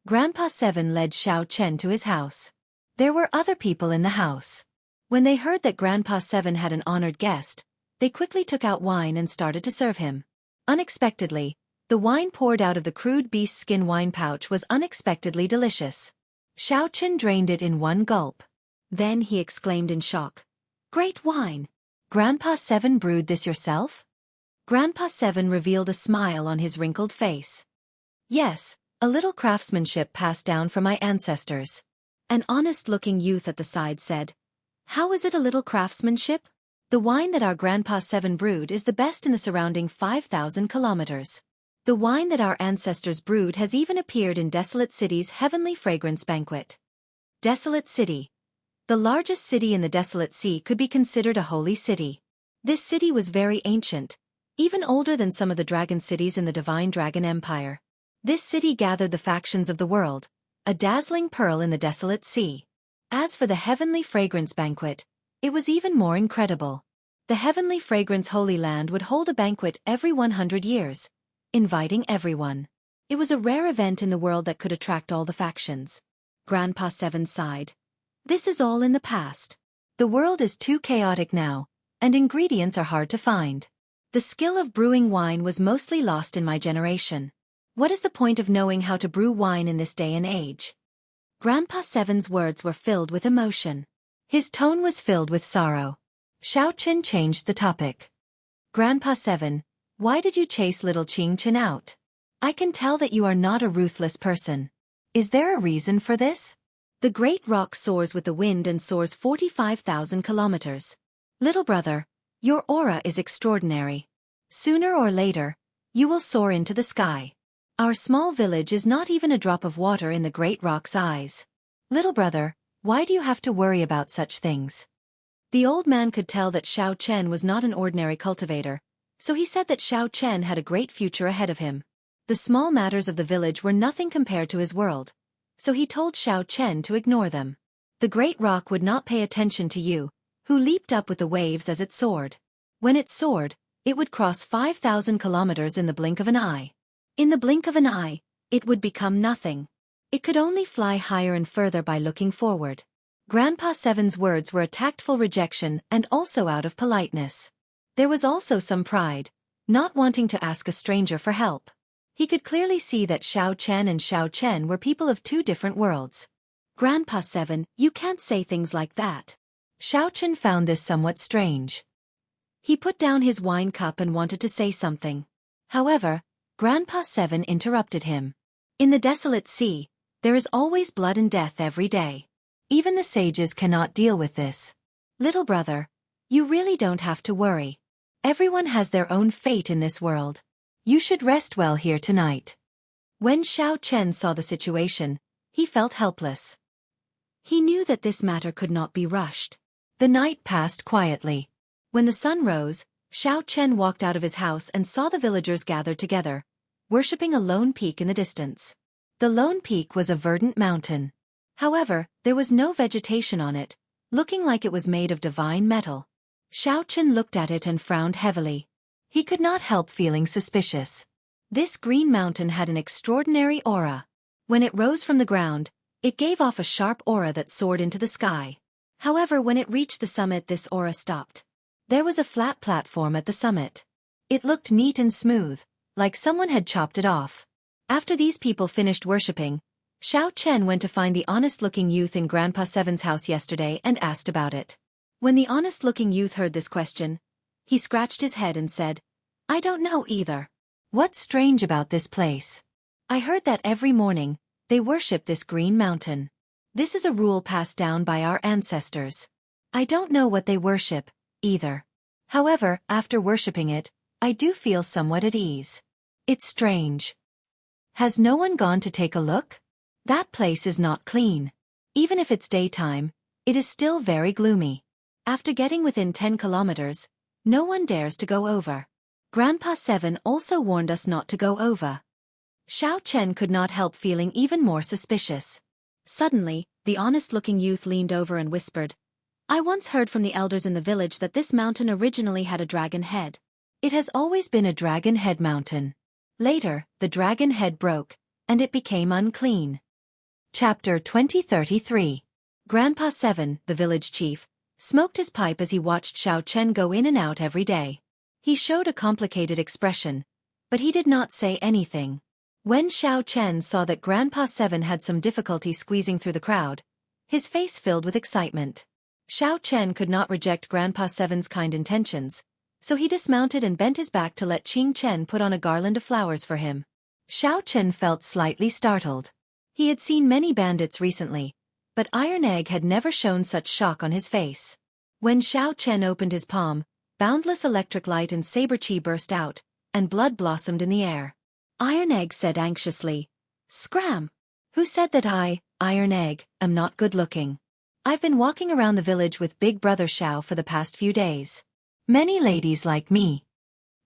Grandpa 7 led Xiao Chen to his house. There were other people in the house. When they heard that Grandpa 7 had an honored guest, they quickly took out wine and started to serve him. Unexpectedly, the wine poured out of the crude beast skin wine pouch was unexpectedly delicious. Xiao Chen drained it in one gulp. Then he exclaimed in shock, Great wine! Grandpa 7 brewed this yourself? Grandpa 7 revealed a smile on his wrinkled face. Yes, A little craftsmanship passed down from my ancestors. An honest-looking youth at the side said, "How is it a little craftsmanship? The wine that our Grandpa Seven brewed is the best in the surrounding 5,000 kilometers. The wine that our ancestors brewed has even appeared in Desolate City's Heavenly Fragrance Banquet." Desolate City. The largest city in the Desolate Sea could be considered a holy city. This city was very ancient, even older than some of the dragon cities in the Divine Dragon Empire. This city gathered the factions of the world, a dazzling pearl in the Desolate Sea. As for the Heavenly Fragrance Banquet, it was even more incredible. The Heavenly Fragrance Holy Land would hold a banquet every 100 years, inviting everyone. It was a rare event in the world that could attract all the factions. Grandpa Seven sighed. This is all in the past. The world is too chaotic now, and ingredients are hard to find. The skill of brewing wine was mostly lost in my generation. What is the point of knowing how to brew wine in this day and age? Grandpa Seven's words were filled with emotion. His tone was filled with sorrow. Xiao Qin changed the topic. Grandpa Seven, why did you chase little Qing Qin out? I can tell that you are not a ruthless person. Is there a reason for this? The great rock soars with the wind and soars 45,000 kilometers. Little brother, your aura is extraordinary. Sooner or later, you will soar into the sky. Our small village is not even a drop of water in the great rock's eyes. Little brother, why do you have to worry about such things? The old man could tell that Xiao Chen was not an ordinary cultivator, so he said that Xiao Chen had a great future ahead of him. The small matters of the village were nothing compared to his world, so he told Xiao Chen to ignore them. The great rock would not pay attention to you, who leaped up with the waves as it soared. When it soared, it would cross 5,000 kilometers in the blink of an eye. In the blink of an eye, it would become nothing. It could only fly higher and further by looking forward. Grandpa Seven's words were a tactful rejection and also out of politeness. There was also some pride, not wanting to ask a stranger for help. He could clearly see that Xiao Chen and Xiao Chen were people of two different worlds. Grandpa Seven, you can't say things like that. Xiao Chen found this somewhat strange. He put down his wine cup and wanted to say something. However, Grandpa Seven interrupted him. In the Desolate Sea, there is always blood and death every day. Even the sages cannot deal with this. Little brother, you really don't have to worry. Everyone has their own fate in this world. You should rest well here tonight. When Xiao Chen saw the situation, he felt helpless. He knew that this matter could not be rushed. The night passed quietly. When the sun rose, Xiao Chen walked out of his house and saw the villagers gathered together, worshipping a lone peak in the distance. The lone peak was a verdant mountain. However, there was no vegetation on it, looking like it was made of divine metal. Xiao Chen looked at it and frowned heavily. He could not help feeling suspicious. This green mountain had an extraordinary aura. When it rose from the ground, it gave off a sharp aura that soared into the sky. However, when it reached the summit, this aura stopped. There was a flat platform at the summit. It looked neat and smooth, like someone had chopped it off. After these people finished worshipping, Xiao Chen went to find the honest-looking youth in Grandpa Seven's house yesterday and asked about it. When the honest-looking youth heard this question, he scratched his head and said, "I don't know either. What's strange about this place? I heard that every morning, they worship this green mountain. This is a rule passed down by our ancestors. I don't know what they worship, either. However, after worshipping it, I do feel somewhat at ease. It's strange. Has no one gone to take a look? That place is not clean. Even if it's daytime, it is still very gloomy. After getting within 10 kilometers, no one dares to go over. Grandpa Seven also warned us not to go over." Xiao Chen could not help feeling even more suspicious. Suddenly, the honest-looking youth leaned over and whispered, "I once heard from the elders in the village that this mountain originally had a dragon head. It has always been a dragon head mountain. Later, the dragon head broke, and it became unclean." Chapter 2033. Grandpa Seven, the village chief, smoked his pipe as he watched Xiao Chen go in and out every day. He showed a complicated expression, but he did not say anything. When Xiao Chen saw that Grandpa Seven had some difficulty squeezing through the crowd, his face filled with excitement. Xiao Chen could not reject Grandpa Seven's kind intentions, so he dismounted and bent his back to let Qing Chen put on a garland of flowers for him. Xiao Chen felt slightly startled. He had seen many bandits recently, but Iron Egg had never shown such shock on his face. When Xiao Chen opened his palm, boundless electric light and saber chi burst out, and blood blossomed in the air. Iron Egg said anxiously, "Scram! Who said that I, Iron Egg, am not good-looking? I've been walking around the village with Big Brother Xiao for the past few days. Many ladies like me."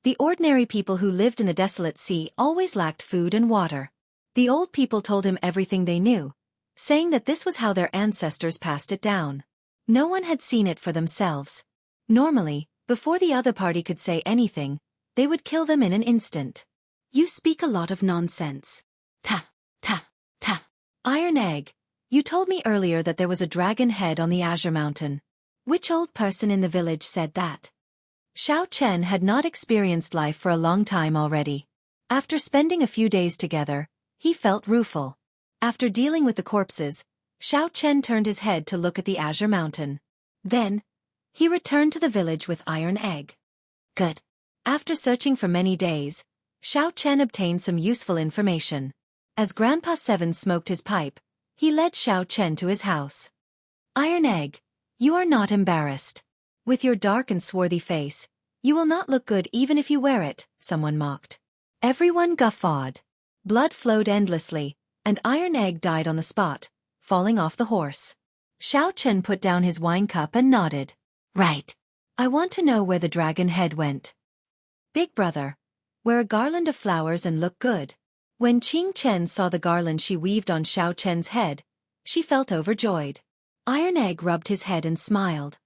The ordinary people who lived in the desolate sea always lacked food and water. The old people told him everything they knew, saying that this was how their ancestors passed it down. No one had seen it for themselves. Normally, before the other party could say anything, they would kill them in an instant. "You speak a lot of nonsense." Ta, ta, ta. "Iron Egg, you told me earlier that there was a dragon head on the Azure Mountain. Which old person in the village said that?" Xiao Chen had not experienced life for a long time already. After spending a few days together, he felt rueful. After dealing with the corpses, Xiao Chen turned his head to look at the Azure Mountain. Then, he returned to the village with Iron Egg. Good. After searching for many days, Xiao Chen obtained some useful information. As Grandpa Seven smoked his pipe, he led Xiao Chen to his house. "Iron Egg, you are not embarrassed. With your dark and swarthy face, you will not look good even if you wear it," someone mocked. Everyone guffawed. Blood flowed endlessly, and Iron Egg died on the spot, falling off the horse. Xiao Chen put down his wine cup and nodded. "Right. I want to know where the dragon head went." "Big Brother, wear a garland of flowers and look good." When Qing Chen saw the garland she weaved on Xiao Chen's head, she felt overjoyed. Iron Egg rubbed his head and smiled.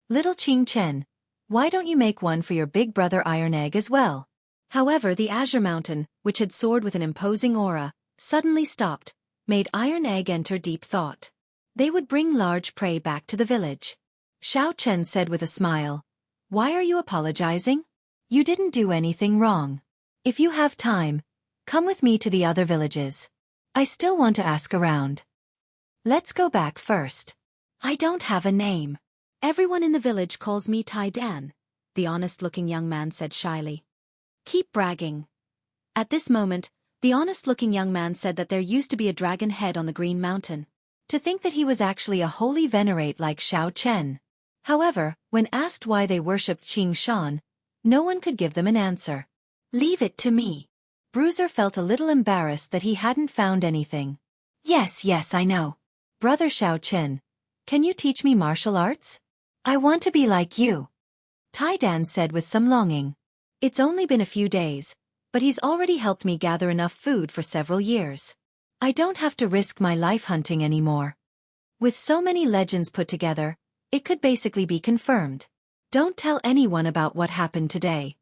"Little Qing Chen, why don't you make one for your big brother Iron Egg as well?" However, the Azure Mountain, which had soared with an imposing aura, suddenly stopped, made Iron Egg enter deep thought. They would bring large prey back to the village. Xiao Chen said with a smile, "Why are you apologizing? You didn't do anything wrong. If you have time, come with me to the other villages. I still want to ask around." "Let's go back first." "I don't have a name. Everyone in the village calls me Tai Dan," the honest-looking young man said shyly. "Keep bragging." At this moment, the honest-looking young man said that there used to be a dragon head on the Green Mountain. To think that he was actually a holy venerate like Xiao Chen. However, when asked why they worshipped Qing Shan, no one could give them an answer. "Leave it to me." Bruiser felt a little embarrassed that he hadn't found anything. Yes, I know. Brother Xiao Chen, can you teach me martial arts? I want to be like you." Tai Dan said with some longing. "It's only been a few days, but he's already helped me gather enough food for several years. I don't have to risk my life hunting anymore." With so many legends put together, it could basically be confirmed. Don't tell anyone about what happened today.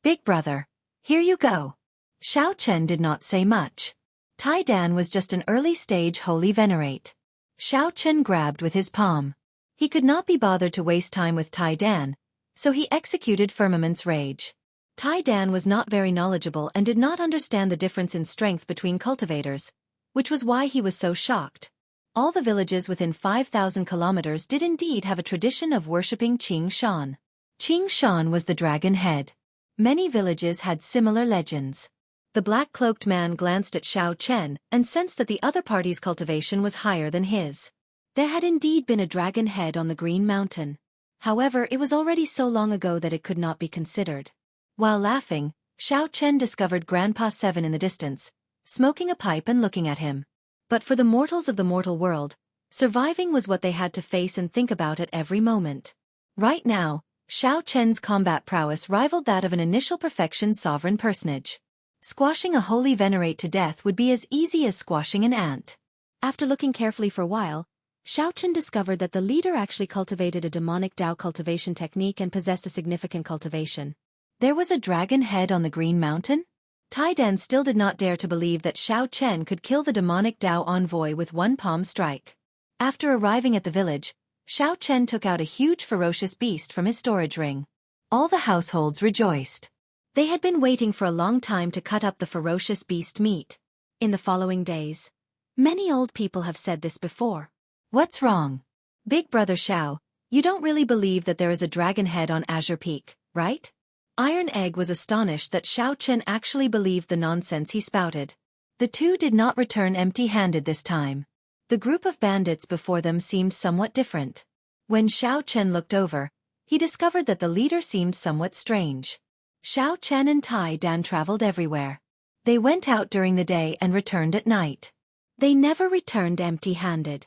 "Big Brother, here you go." Xiao Chen did not say much. Tai Dan was just an early-stage holy venerate. Xiao Chen grabbed with his palm. He could not be bothered to waste time with Tai Dan, so he executed Firmament's Rage. Tai Dan was not very knowledgeable and did not understand the difference in strength between cultivators, which was why he was so shocked. All the villages within 5,000 kilometers did indeed have a tradition of worshipping Qing Shan. Qing Shan was the dragon head. Many villages had similar legends. The black-cloaked man glanced at Xiao Chen and sensed that the other party's cultivation was higher than his. There had indeed been a dragon head on the Green Mountain. However, it was already so long ago that it could not be considered. While laughing, Xiao Chen discovered Grandpa Seven in the distance, smoking a pipe and looking at him. But for the mortals of the mortal world, surviving was what they had to face and think about at every moment. Right now, Xiao Chen's combat prowess rivaled that of an initial perfection sovereign personage. Squashing a holy venerate to death would be as easy as squashing an ant. After looking carefully for a while, Xiao Chen discovered that the leader actually cultivated a demonic Dao cultivation technique and possessed a significant cultivation. There was a dragon head on the Green Mountain? Tai Dan still did not dare to believe that Xiao Chen could kill the demonic Dao envoy with one palm strike. After arriving at the village, Xiao Chen took out a huge ferocious beast from his storage ring. All the households rejoiced. They had been waiting for a long time to cut up the ferocious beast meat. In the following days, many old people have said this before. What's wrong? Big Brother Xiao, you don't really believe that there is a dragon head on Azure Peak, right? Iron Egg was astonished that Xiao Chen actually believed the nonsense he spouted. The two did not return empty-handed this time. The group of bandits before them seemed somewhat different. When Xiao Chen looked over, he discovered that the leader seemed somewhat strange. Xiao Chen and Tai Dan traveled everywhere. They went out during the day and returned at night. They never returned empty-handed.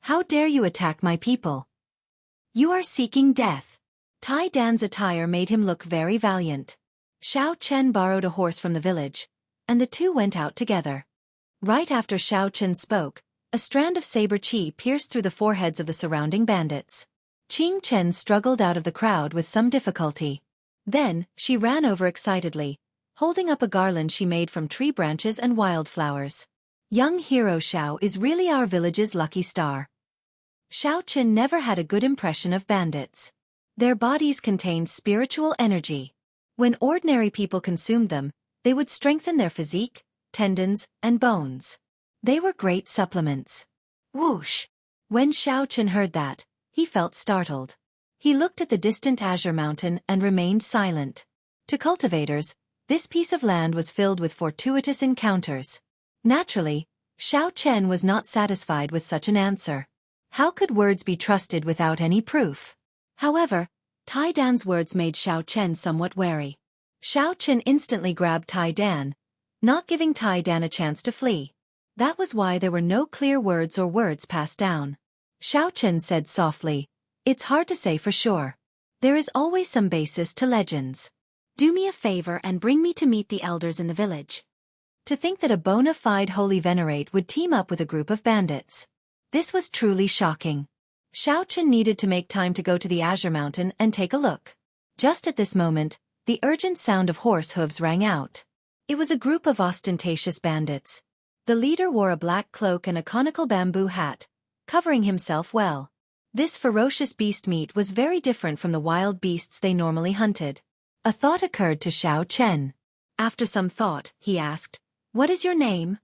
How dare you attack my people? You are seeking death. Tai Dan's attire made him look very valiant. Xiao Chen borrowed a horse from the village, and the two went out together. Right after Xiao Chen spoke, a strand of saber qi pierced through the foreheads of the surrounding bandits. Qing Chen struggled out of the crowd with some difficulty. Then, she ran over excitedly, holding up a garland she made from tree branches and wildflowers. Young hero Xiao is really our village's lucky star. Xiao Chen never had a good impression of bandits. Their bodies contained spiritual energy. When ordinary people consumed them, they would strengthen their physique, tendons, and bones. They were great supplements. Whoosh! When Xiao Chen heard that, he felt startled. He looked at the distant Azure Mountain and remained silent. To cultivators, this piece of land was filled with fortuitous encounters. Naturally, Xiao Chen was not satisfied with such an answer. How could words be trusted without any proof? However, Tai Dan's words made Xiao Chen somewhat wary. Xiao Chen instantly grabbed Tai Dan, not giving Tai Dan a chance to flee. That was why there were no clear words or words passed down. Xiao Chen said softly, "It's hard to say for sure. There is always some basis to legends. Do me a favor and bring me to meet the elders in the village." To think that a bona fide holy venerate would team up with a group of bandits. This was truly shocking. Xiao Chen needed to make time to go to the Azure Mountain and take a look. Just at this moment, the urgent sound of horse hooves rang out. It was a group of ostentatious bandits. The leader wore a black cloak and a conical bamboo hat, covering himself well. This ferocious beast meat was very different from the wild beasts they normally hunted. A thought occurred to Xiao Chen. After some thought, he asked, "What is your name?"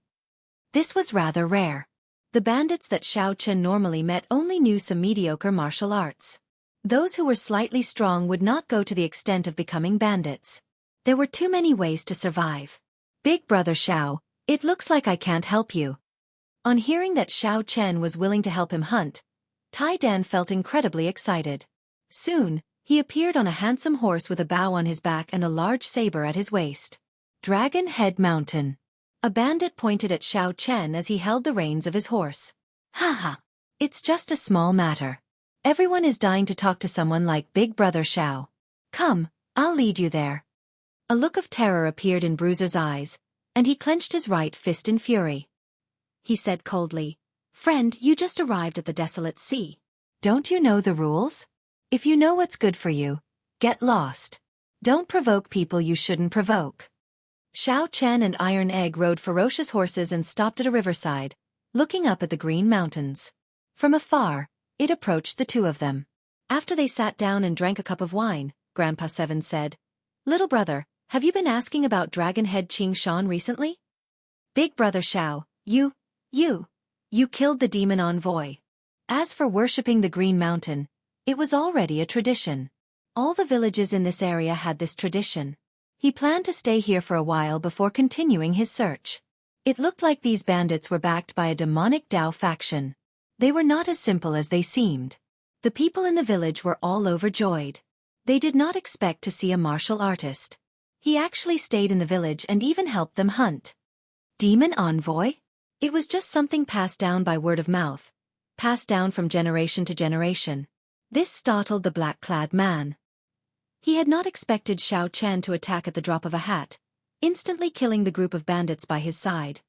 This was rather rare. The bandits that Xiao Chen normally met only knew some mediocre martial arts. Those who were slightly strong would not go to the extent of becoming bandits. There were too many ways to survive. "Big brother Xiao, it looks like I can't help you." On hearing that Xiao Chen was willing to help him hunt, Tai Dan felt incredibly excited. Soon, he appeared on a handsome horse with a bow on his back and a large saber at his waist. Dragon Head Mountain. A bandit pointed at Xiao Chen as he held the reins of his horse. "Haha! It's just a small matter. Everyone is dying to talk to someone like Big Brother Xiao. Come, I'll lead you there." A look of terror appeared in Bruiser's eyes, and he clenched his right fist in fury. He said coldly, "Friend, you just arrived at the desolate sea. Don't you know the rules? If you know what's good for you, get lost. Don't provoke people you shouldn't provoke." Xiao Chen and Iron Egg rode ferocious horses and stopped at a riverside, looking up at the green mountains. From afar, it approached the two of them. After they sat down and drank a cup of wine, Grandpa Seven said, "Little brother, have you been asking about Dragon Head Qing Shan recently? Big brother Xiao, you killed the demon envoy." As for worshipping the Green Mountain, it was already a tradition. All the villages in this area had this tradition. He planned to stay here for a while before continuing his search. It looked like these bandits were backed by a demonic Dao faction. They were not as simple as they seemed. The people in the village were all overjoyed. They did not expect to see a martial artist. He actually stayed in the village and even helped them hunt. Demon envoy? It was just something passed down by word of mouth, passed down from generation to generation. This startled the black-clad man. He had not expected Xiao Chen to attack at the drop of a hat, instantly killing the group of bandits by his side.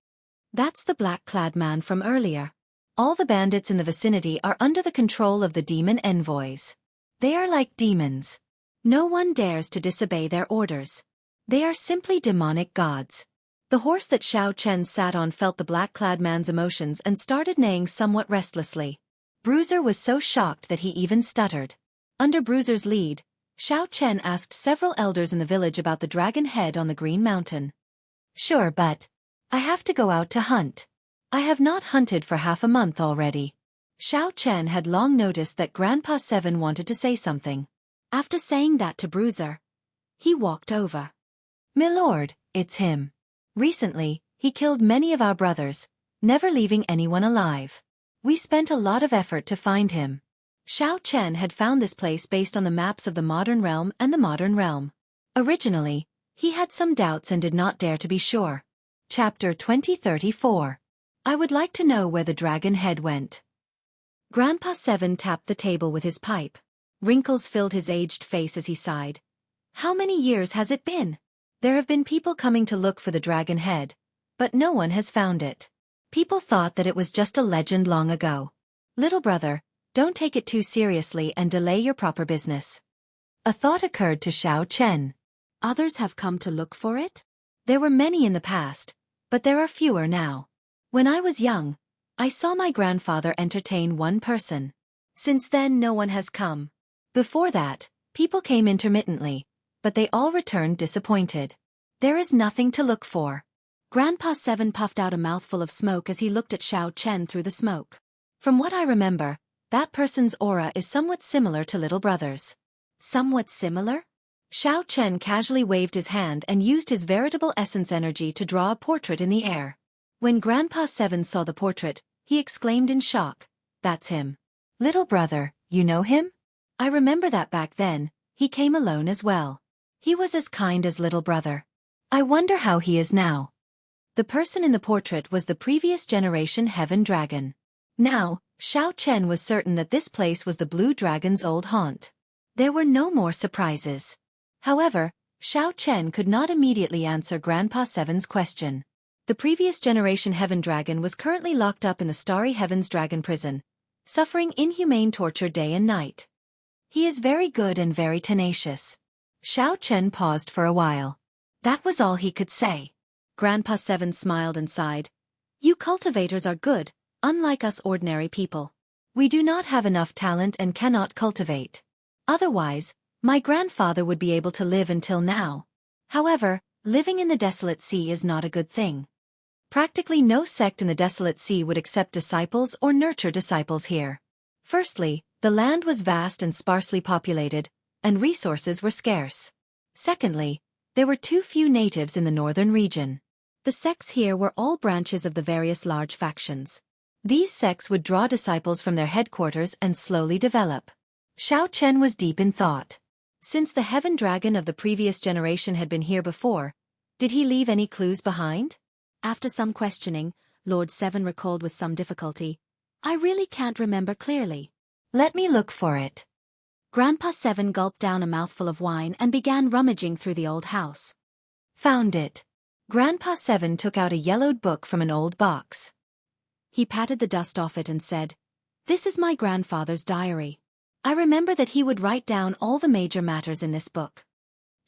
That's the black-clad man from earlier. All the bandits in the vicinity are under the control of the demon envoys. They are like demons. No one dares to disobey their orders. They are simply demonic gods. The horse that Xiao Chen sat on felt the black-clad man's emotions and started neighing somewhat restlessly. Bruiser was so shocked that he even stuttered. Under Bruiser's lead, Xiao Chen asked several elders in the village about the dragon head on the Green Mountain. "Sure, but I have to go out to hunt. I have not hunted for half a month already." Xiao Chen had long noticed that Grandpa Seven wanted to say something. After saying that to Bruiser, He walked over. "Milord, it's him. Recently, he killed many of our brothers, never leaving anyone alive. We spent a lot of effort to find him." Xiao Chen had found this place based on the maps of the modern realm and the modern realm. Originally, he had some doubts and did not dare to be sure. Chapter 2034. I would like to know where the dragon head went. Grandpa Seven tapped the table with his pipe. Wrinkles filled his aged face as he sighed. "How many years has it been? There have been people coming to look for the dragon head, but no one has found it. People thought that it was just a legend long ago. Little brother, don't take it too seriously and delay your proper business." A thought occurred to Xiao Chen. Others have come to look for it? There were many in the past, but there are fewer now. When I was young, I saw my grandfather entertain one person. Since then no one has come. Before that, people came intermittently, but they all returned disappointed. There is nothing to look for. Grandpa Seven puffed out a mouthful of smoke as he looked at Xiao Chen through the smoke. From what I remember, that person's aura is somewhat similar to little brother's. Somewhat similar? Xiao Chen casually waved his hand and used his veritable essence energy to draw a portrait in the air. When Grandpa Seven saw the portrait, he exclaimed in shock, "That's him." "Little brother, you know him?" "I remember that back then, he came alone as well. He was as kind as little brother. I wonder how he is now." The person in the portrait was the previous generation Heaven Dragon. Now, Xiao Chen was certain that this place was the Blue Dragon's old haunt. There were no more surprises. However, Xiao Chen could not immediately answer Grandpa Seven's question. The previous generation Heaven Dragon was currently locked up in the Starry Heavens Dragon Prison, suffering inhumane torture day and night. He is very good and very tenacious. Xiao Chen paused for a while. That was all he could say. Grandpa Seven smiled and sighed. "You cultivators are good, unlike us ordinary people. We do not have enough talent and cannot cultivate. Otherwise, my grandfather would be able to live until now. However, living in the Desolate Sea is not a good thing. Practically no sect in the Desolate Sea would accept disciples or nurture disciples here. Firstly, the land was vast and sparsely populated, and resources were scarce. Secondly, there were too few natives in the northern region. The sects here were all branches of the various large factions. These sects would draw disciples from their headquarters and slowly develop." Xiao Chen was deep in thought. Since the Heaven Dragon of the previous generation had been here before, did he leave any clues behind? After some questioning, Lord Seven recalled with some difficulty. "I really can't remember clearly." "Let me look for it." Grandpa Seven gulped down a mouthful of wine and began rummaging through the old house. "Found it." Grandpa Seven took out a yellowed book from an old box. He patted the dust off it and said, "This is my grandfather's diary. I remember that he would write down all the major matters in this book."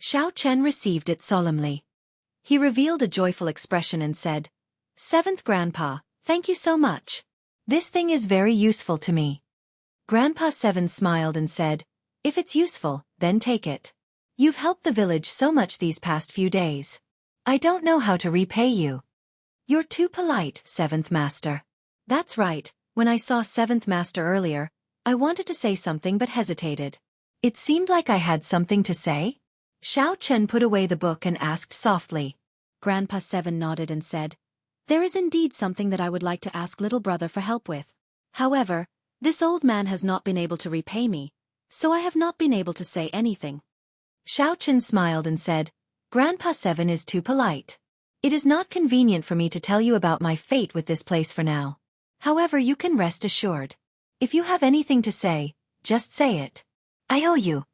Xiao Chen received it solemnly. He revealed a joyful expression and said, "Seventh Grandpa, thank you so much. This thing is very useful to me." Grandpa Seven smiled and said, "If it's useful, then take it. You've helped the village so much these past few days. I don't know how to repay you." "You're too polite, Seventh Master." "That's right, when I saw Seventh Master earlier, I wanted to say something but hesitated. It seemed like I had something to say." Xiao Chen put away the book and asked softly. Grandpa Seven nodded and said, "There is indeed something that I would like to ask little brother for help with. However, this old man has not been able to repay me, so I have not been able to say anything." Xiao Chen smiled and said, "Grandpa Seven is too polite. It is not convenient for me to tell you about my fate with this place for now. However, you can rest assured. If you have anything to say, just say it. I owe you."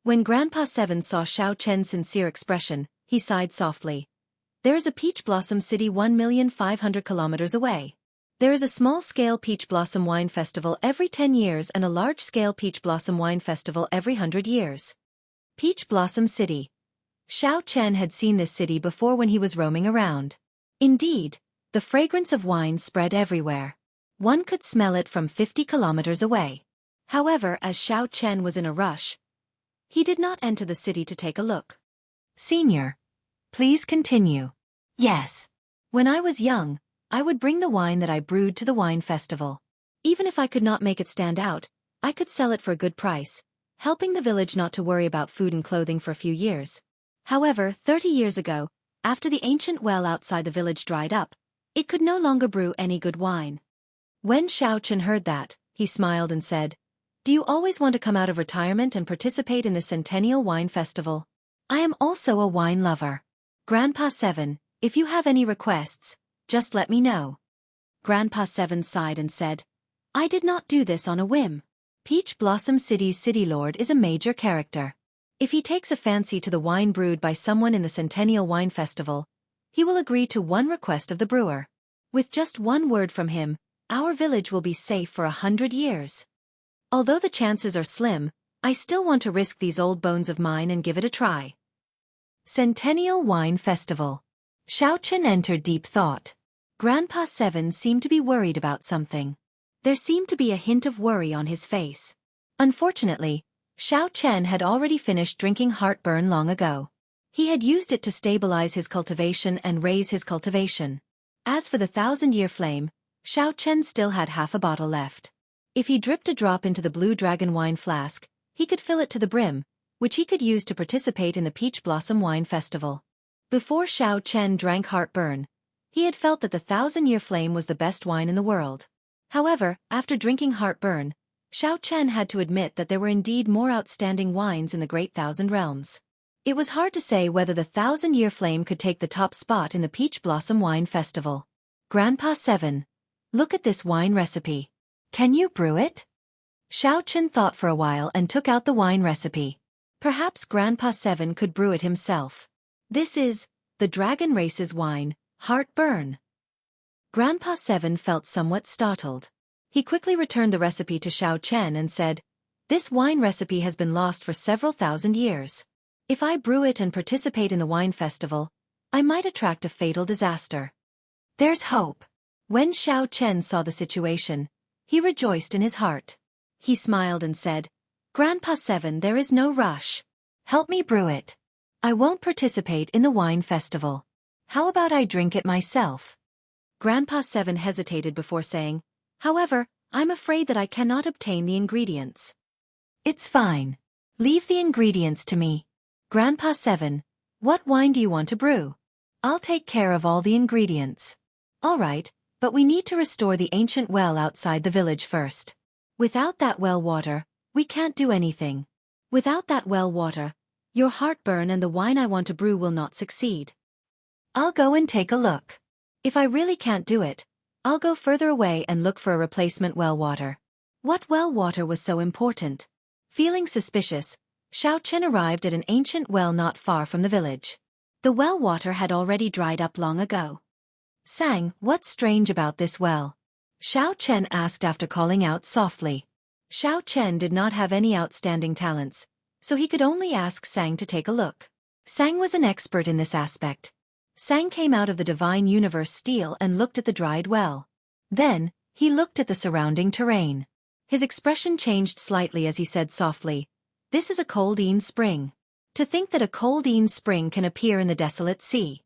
When Grandpa Seven saw Xiao Chen's sincere expression, he sighed softly. "There is a peach blossom city 1,500,000 kilometers away. There is a small-scale peach blossom wine festival every 10 years and a large-scale peach blossom wine festival every 100 years. Peach Blossom City." Xiao Chen had seen this city before when he was roaming around. Indeed, the fragrance of wine spread everywhere. One could smell it from 50 kilometers away. However, as Xiao Chen was in a rush, he did not enter the city to take a look. "Senior, please continue." "Yes. When I was young, I would bring the wine that I brewed to the wine festival. Even if I could not make it stand out, I could sell it for a good price, helping the village not to worry about food and clothing for a few years. However, 30 years ago, after the ancient well outside the village dried up, it could no longer brew any good wine. When Xiao Chen heard that, he smiled and said, "Do you always want to come out of retirement and participate in the Centennial Wine Festival? I am also a wine lover. Grandpa 7, if you have any requests, just let me know." Grandpa 7 sighed and said, "I did not do this on a whim. Peach Blossom City's city lord is a major character. If he takes a fancy to the wine brewed by someone in the Centennial Wine Festival, he will agree to one request of the brewer. With just one word from him, our village will be safe for 100 years. Although the chances are slim, I still want to risk these old bones of mine and give it a try." Centennial Wine Festival. Xiao Chen entered deep thought. Grandpa 7 seemed to be worried about something. There seemed to be a hint of worry on his face. Unfortunately, Xiao Chen had already finished drinking Heartburn long ago. He had used it to stabilize his cultivation and raise his cultivation. As for the 1,000-year flame, Xiao Chen still had half a bottle left. If he dripped a drop into the Blue Dragon wine flask, he could fill it to the brim, which he could use to participate in the Peach Blossom Wine Festival. Before Xiao Chen drank Heartburn, he had felt that the 1,000-year flame was the best wine in the world. However, after drinking Heartburn, Xiao Chen had to admit that there were indeed more outstanding wines in the Great Thousand Realms. It was hard to say whether the 1,000-year flame could take the top spot in the Peach Blossom Wine Festival. Grandpa 7. Look at this wine recipe. Can you brew it? Xiao Chen thought for a while and took out the wine recipe. Perhaps Grandpa 7 could brew it himself. This is the Dragon Race's wine, Heartburn. Grandpa 7 felt somewhat startled. He quickly returned the recipe to Xiao Chen and said, "This wine recipe has been lost for several thousand years. If I brew it and participate in the wine festival, I might attract a fatal disaster." There's hope. When Xiao Chen saw the situation, he rejoiced in his heart. He smiled and said, "Grandpa 7, there is no rush. Help me brew it. I won't participate in the wine festival. How about I drink it myself?" Grandpa 7 hesitated before saying, "However, I'm afraid that I cannot obtain the ingredients." "It's fine. Leave the ingredients to me. Grandpa 7, what wine do you want to brew? I'll take care of all the ingredients." "All right, but we need to restore the ancient well outside the village first. Without that well water, we can't do anything. Without that well water, your Heartburn and the wine I want to brew will not succeed. I'll go and take a look. If I really can't do it, I'll go further away and look for a replacement well water." What well water was so important? Feeling suspicious, Xiao Chen arrived at an ancient well not far from the village. The well water had already dried up long ago. "Sang, what's strange about this well?" Xiao Chen asked after calling out softly. Xiao Chen did not have any outstanding talents, so he could only ask Sang to take a look. Sang was an expert in this aspect. Sang came out of the Divine Universe steel and looked at the dried well. Then, he looked at the surrounding terrain. His expression changed slightly as he said softly, "This is a Coldine spring. To think that a Coldine spring can appear in the desolate sea."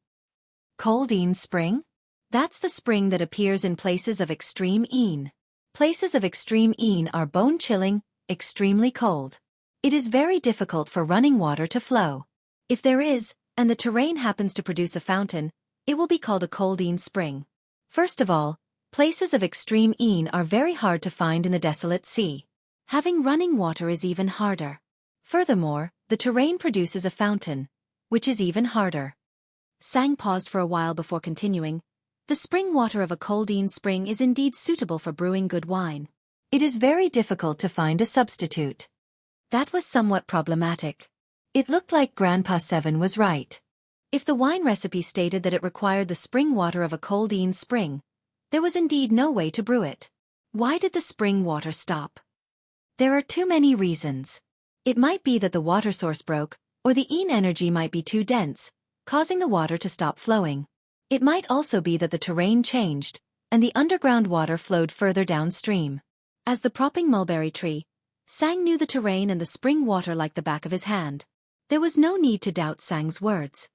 Coldine spring? That's the spring that appears in places of extreme een. Places of extreme een are bone-chilling, extremely cold. It is very difficult for running water to flow. If there is, and the terrain happens to produce a fountain, it will be called a Coldine spring. First of all, places of extreme een are very hard to find in the desolate sea. Having running water is even harder. Furthermore, the terrain produces a fountain, which is even harder. Sang paused for a while before continuing. "The spring water of a Coldine spring is indeed suitable for brewing good wine. It is very difficult to find a substitute." That was somewhat problematic. It looked like Grandpa 7 was right. If the wine recipe stated that it required the spring water of a Coldine spring, there was indeed no way to brew it. Why did the spring water stop? There are too many reasons. It might be that the water source broke, or the een energy might be too dense, causing the water to stop flowing. It might also be that the terrain changed, and the underground water flowed further downstream. As the propping mulberry tree, Sang knew the terrain and the spring water like the back of his hand. There was no need to doubt Sang's words.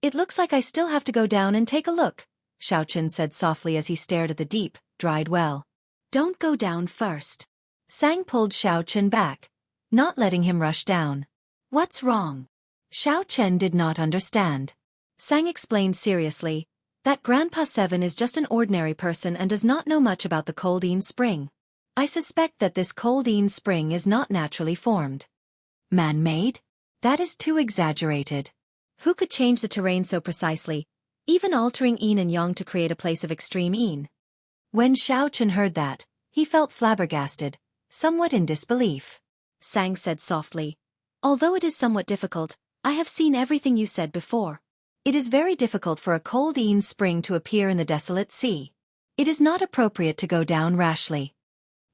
"It looks like I still have to go down and take a look," Xiao Chen said softly as he stared at the deep, dried well. "Don't go down first." Sang pulled Xiao Chen back, not letting him rush down. "What's wrong?" Xiao Chen did not understand. Sang explained seriously, that Grandpa Seven is just an ordinary person and does not know much about the Coldine Spring. I suspect that this Coldine Spring is not naturally formed. Man-made? That is too exaggerated. Who could change the terrain so precisely, even altering yin and yang to create a place of extreme yin? When Xiao Chen heard that, he felt flabbergasted, somewhat in disbelief. Sang said softly, although it is somewhat difficult, I have seen everything you said before. It is very difficult for a Coldine Spring to appear in the desolate sea. It is not appropriate to go down rashly.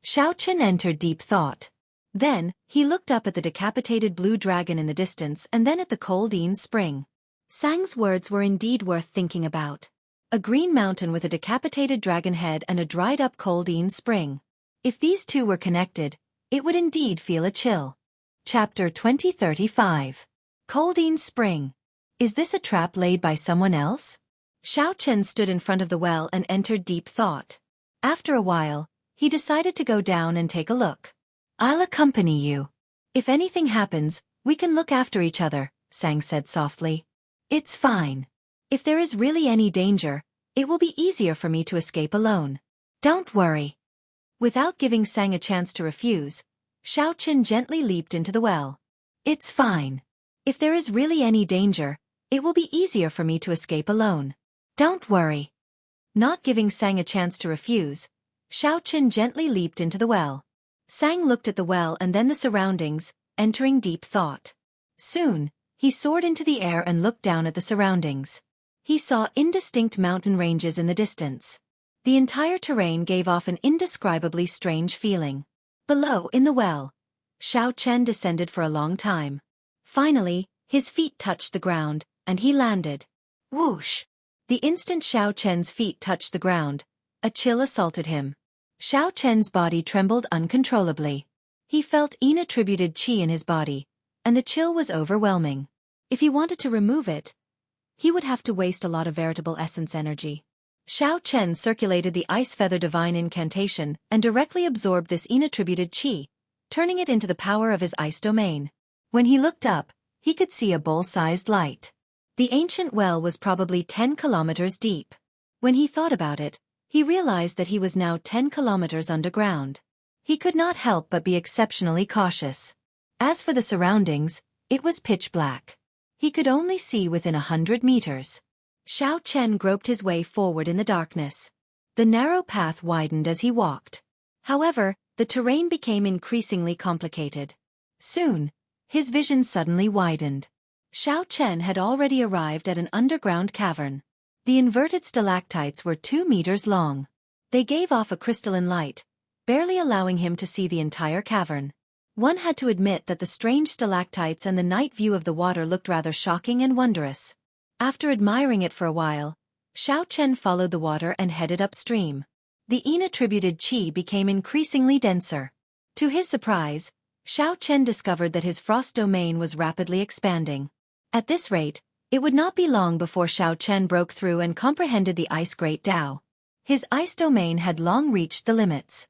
Xiao Chen entered deep thought. Then, he looked up at the decapitated blue dragon in the distance and then at the Coldine Spring. Sang's words were indeed worth thinking about. A green mountain with a decapitated dragon head and a dried-up Coldine Spring. If these two were connected, it would indeed feel a chill. Chapter 2035. Coldine Spring. Is this a trap laid by someone else? Xiao Chen stood in front of the well and entered deep thought. After a while, he decided to go down and take a look. I'll accompany you. If anything happens, we can look after each other, Sang said softly. It's fine. If there is really any danger, it will be easier for me to escape alone. Don't worry. Without giving Sang a chance to refuse, Xiao Chen gently leaped into the well. It's fine. If there is really any danger, it will be easier for me to escape alone. Don't worry. Not giving Sang a chance to refuse, Xiao Chen gently leaped into the well. Sang looked at the well and then the surroundings, entering deep thought. Soon, he soared into the air and looked down at the surroundings. He saw indistinct mountain ranges in the distance. The entire terrain gave off an indescribably strange feeling. Below, in the well, Xiao Chen descended for a long time. Finally, his feet touched the ground, and he landed. Whoosh! The instant Xiao Chen's feet touched the ground, a chill assaulted him. Xiao Chen's body trembled uncontrollably. He felt yin-attributed qi in his body, and the chill was overwhelming. If he wanted to remove it, he would have to waste a lot of veritable essence energy. Xiao Chen circulated the Ice Feather Divine Incantation and directly absorbed this yin-attributed qi, turning it into the power of his ice domain. When he looked up, he could see a bowl-sized light. The ancient well was probably 10 kilometers deep. When he thought about it, he realized that he was now 10 kilometers underground. He could not help but be exceptionally cautious. As for the surroundings, it was pitch black. He could only see within 100 meters. Xiao Chen groped his way forward in the darkness. The narrow path widened as he walked. However, the terrain became increasingly complicated. Soon, his vision suddenly widened. Xiao Chen had already arrived at an underground cavern. The inverted stalactites were 2 meters long. They gave off a crystalline light, barely allowing him to see the entire cavern. One had to admit that the strange stalactites and the night view of the water looked rather shocking and wondrous. After admiring it for a while, Xiao Chen followed the water and headed upstream. The yin-attributed qi became increasingly denser. To his surprise, Xiao Chen discovered that his frost domain was rapidly expanding. At this rate, it would not be long before Xiao Chen broke through and comprehended the Ice Great Tao. His ice domain had long reached the limits.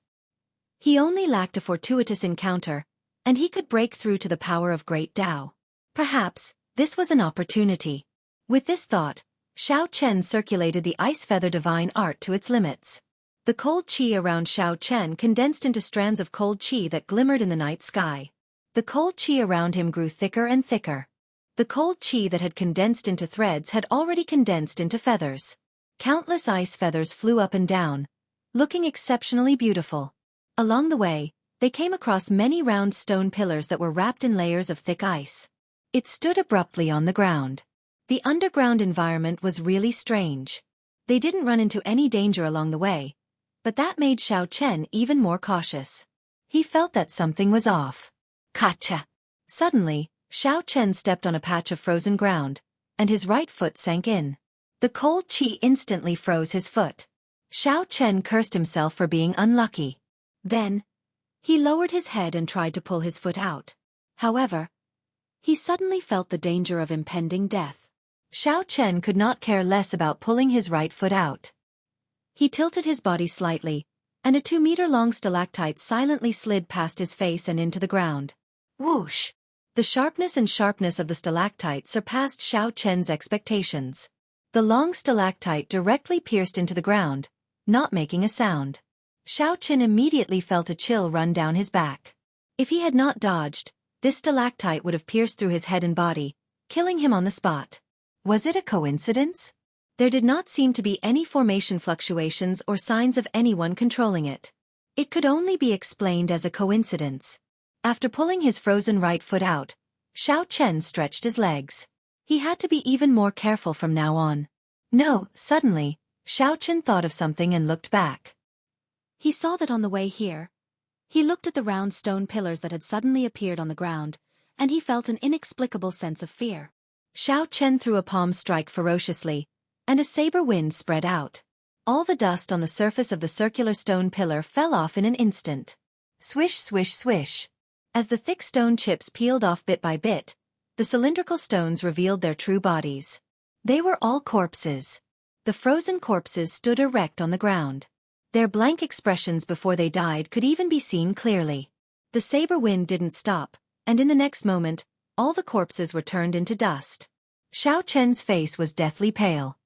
He only lacked a fortuitous encounter, and he could break through to the power of Great Tao. Perhaps, this was an opportunity. With this thought, Xiao Chen circulated the Ice Feather Divine Art to its limits. The cold qi around Xiao Chen condensed into strands of cold qi that glimmered in the night sky. The cold qi around him grew thicker and thicker. The cold qi that had condensed into threads had already condensed into feathers. Countless ice feathers flew up and down, looking exceptionally beautiful. Along the way, they came across many round stone pillars that were wrapped in layers of thick ice. It stood abruptly on the ground. The underground environment was really strange. They didn't run into any danger along the way, but that made Xiao Chen even more cautious. He felt that something was off. Gotcha! Suddenly, Xiao Chen stepped on a patch of frozen ground, and his right foot sank in. The cold qi instantly froze his foot. Xiao Chen cursed himself for being unlucky. Then, he lowered his head and tried to pull his foot out. However, he suddenly felt the danger of impending death. Xiao Chen could not care less about pulling his right foot out. He tilted his body slightly, and a 2-meter-long stalactite silently slid past his face and into the ground. Whoosh! The sharpness of the stalactite surpassed Xiao Chen's expectations. The long stalactite directly pierced into the ground, not making a sound. Xiao Chen immediately felt a chill run down his back. If he had not dodged, this stalactite would have pierced through his head and body, killing him on the spot. Was it a coincidence? There did not seem to be any formation fluctuations or signs of anyone controlling it. It could only be explained as a coincidence. After pulling his frozen right foot out, Xiao Chen stretched his legs. He had to be even more careful from now on. No, suddenly, Xiao Chen thought of something and looked back. He saw that on the way here. He looked at the round stone pillars that had suddenly appeared on the ground, and he felt an inexplicable sense of fear. Xiao Chen threw a palm strike ferociously, and a saber wind spread out. All the dust on the surface of the circular stone pillar fell off in an instant. Swish, swish, swish. As the thick stone chips peeled off bit by bit, the cylindrical stones revealed their true bodies. They were all corpses. The frozen corpses stood erect on the ground. Their blank expressions before they died could even be seen clearly. The saber wind didn't stop, and in the next moment, all the corpses were turned into dust. Xiao Chen's face was deathly pale.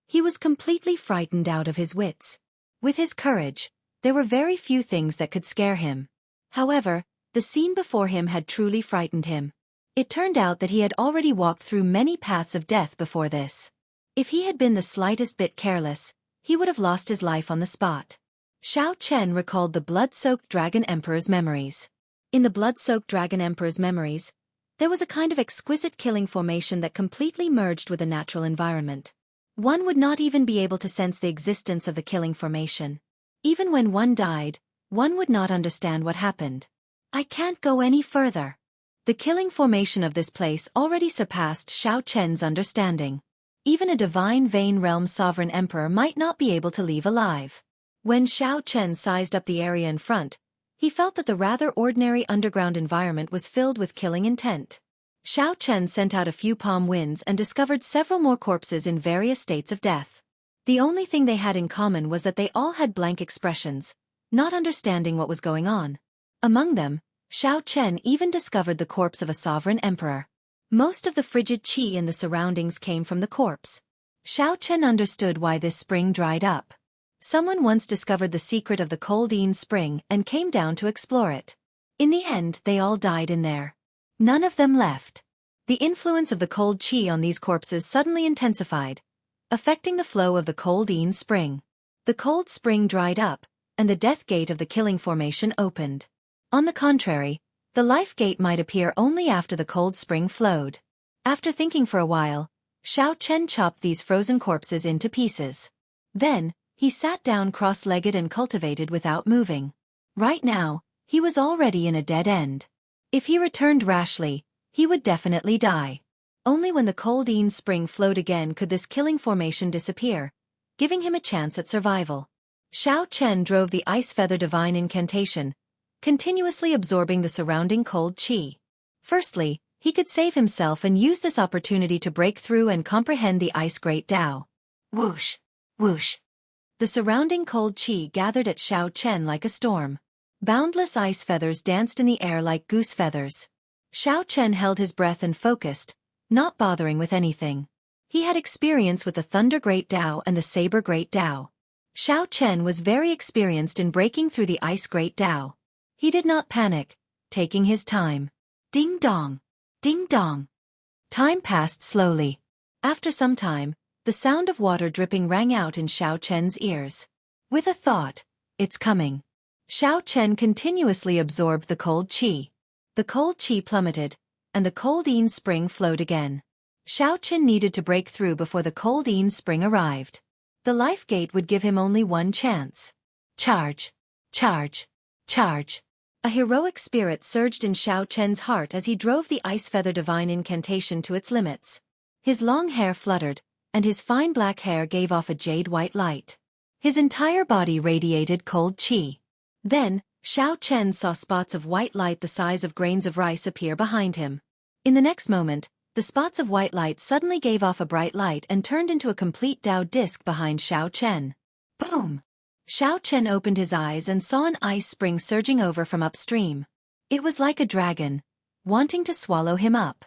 He was completely frightened out of his wits. With his courage, there were very few things that could scare him. However, the scene before him had truly frightened him. It turned out that he had already walked through many paths of death before this. If he had been the slightest bit careless, he would have lost his life on the spot. Xiao Chen recalled the blood-soaked Dragon Emperor's memories. In the blood-soaked Dragon Emperor's memories, there was a kind of exquisite killing formation that completely merged with the natural environment. One would not even be able to sense the existence of the killing formation. Even when one died, one would not understand what happened. I can't go any further. The killing formation of this place already surpassed Xiao Chen's understanding. Even a divine Vein Realm sovereign emperor might not be able to leave alive. When Xiao Chen sized up the area in front, he felt that the rather ordinary underground environment was filled with killing intent. Xiao Chen sent out a few palm winds and discovered several more corpses in various states of death. The only thing they had in common was that they all had blank expressions, not understanding what was going on. Among them, Xiao Chen even discovered the corpse of a sovereign emperor. Most of the frigid qi in the surroundings came from the corpse. Xiao Chen understood why this spring dried up. Someone once discovered the secret of the Coldine Spring and came down to explore it. In the end, they all died in there. None of them left. The influence of the cold qi on these corpses suddenly intensified, affecting the flow of the Coldine Spring. The cold spring dried up, and the death gate of the killing formation opened. On the contrary, the life gate might appear only after the cold spring flowed. After thinking for a while, Xiao Chen chopped these frozen corpses into pieces. Then, he sat down cross-legged and cultivated without moving. Right now, he was already in a dead end. If he returned rashly, he would definitely die. Only when the Coldine Spring flowed again could this killing formation disappear, giving him a chance at survival. Xiao Chen drove the Ice Feather Divine Incantation, continuously absorbing the surrounding cold qi. Firstly, he could save himself and use this opportunity to break through and comprehend the Ice Great Tao. Whoosh! Whoosh! The surrounding cold qi gathered at Xiao Chen like a storm. Boundless ice feathers danced in the air like goose feathers. Xiao Chen held his breath and focused, not bothering with anything. He had experience with the Thunder Great Tao and the Saber Great Tao. Xiao Chen was very experienced in breaking through the Ice Great Tao. He did not panic, taking his time. Ding dong! Ding dong! Time passed slowly. After some time, the sound of water dripping rang out in Xiao Chen's ears. With a thought, it's coming. Xiao Chen continuously absorbed the cold qi. The cold qi plummeted, and the Coldine Spring flowed again. Xiao Chen needed to break through before the Coldine Spring arrived. The life gate would give him only one chance. Charge! Charge! Charge! A heroic spirit surged in Xiao Chen's heart as he drove the Ice Feather Divine Incantation to its limits. His long hair fluttered, and his fine black hair gave off a jade-white light. His entire body radiated cold qi. Then, Xiao Chen saw spots of white light the size of grains of rice appear behind him. In the next moment, the spots of white light suddenly gave off a bright light and turned into a complete Tao disc behind Xiao Chen. Boom! Xiao Chen opened his eyes and saw an ice spring surging over from upstream. It was like a dragon, wanting to swallow him up.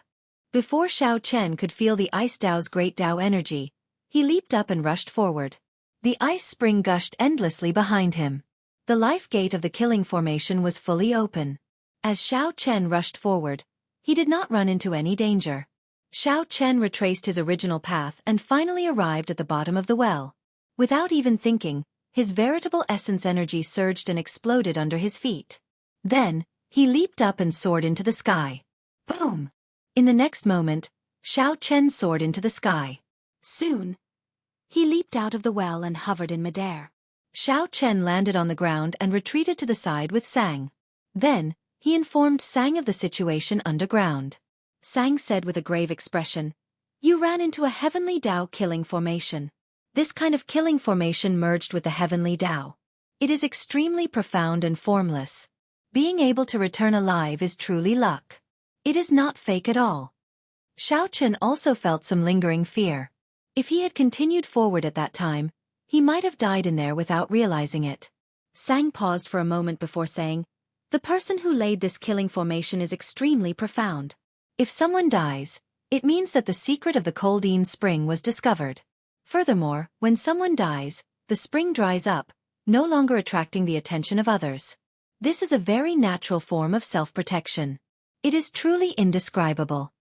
Before Xiao Chen could feel the ice Dao's great Dao energy, he leaped up and rushed forward. The ice spring gushed endlessly behind him. The life gate of the killing formation was fully open. As Xiao Chen rushed forward, he did not run into any danger. Xiao Chen retraced his original path and finally arrived at the bottom of the well. Without even thinking, his veritable essence energy surged and exploded under his feet. Then, he leaped up and soared into the sky. Boom! In the next moment, Xiao Chen soared into the sky. Soon, he leaped out of the well and hovered in midair. Xiao Chen landed on the ground and retreated to the side with Sang. Then, he informed Sang of the situation underground. Sang said with a grave expression, "You ran into a heavenly Dao killing formation. This kind of killing formation merged with the heavenly Dao. It is extremely profound and formless. Being able to return alive is truly luck. It is not fake at all." Xiao Chen also felt some lingering fear. If he had continued forward at that time, he might have died in there without realizing it. Sang paused for a moment before saying, "The person who laid this killing formation is extremely profound. If someone dies, it means that the secret of the Coldine spring was discovered. Furthermore, when someone dies, the spring dries up, no longer attracting the attention of others. This is a very natural form of self-protection. It is truly indescribable."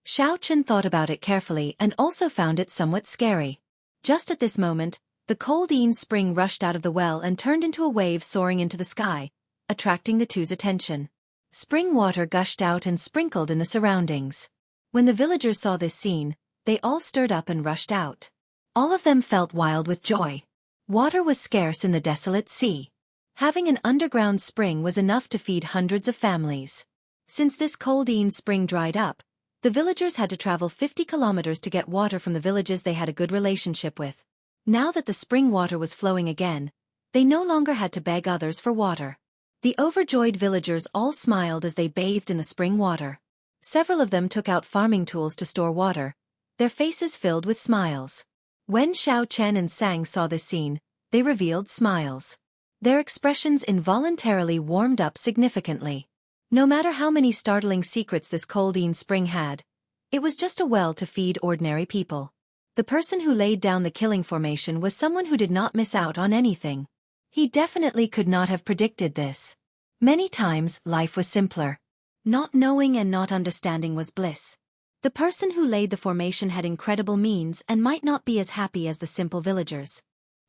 Xiao Chen thought about it carefully and also found it somewhat scary. Just at this moment, the Coldine spring rushed out of the well and turned into a wave soaring into the sky, attracting the two's attention. Spring water gushed out and sprinkled in the surroundings. When the villagers saw this scene, they all stirred up and rushed out. All of them felt wild with joy. Water was scarce in the desolate sea. Having an underground spring was enough to feed hundreds of families. Since this Coldine spring dried up, the villagers had to travel 50 kilometers to get water from the villages they had a good relationship with. Now that the spring water was flowing again, they no longer had to beg others for water. The overjoyed villagers all smiled as they bathed in the spring water. Several of them took out farming tools to store water, their faces filled with smiles. When Xiao Chen and Sang saw this scene, they revealed smiles. Their expressions involuntarily warmed up significantly. No matter how many startling secrets this Coldine spring had, it was just a well to feed ordinary people. The person who laid down the killing formation was someone who did not miss out on anything. He definitely could not have predicted this. Many times, life was simpler. Not knowing and not understanding was bliss. The person who laid the formation had incredible means and might not be as happy as the simple villagers.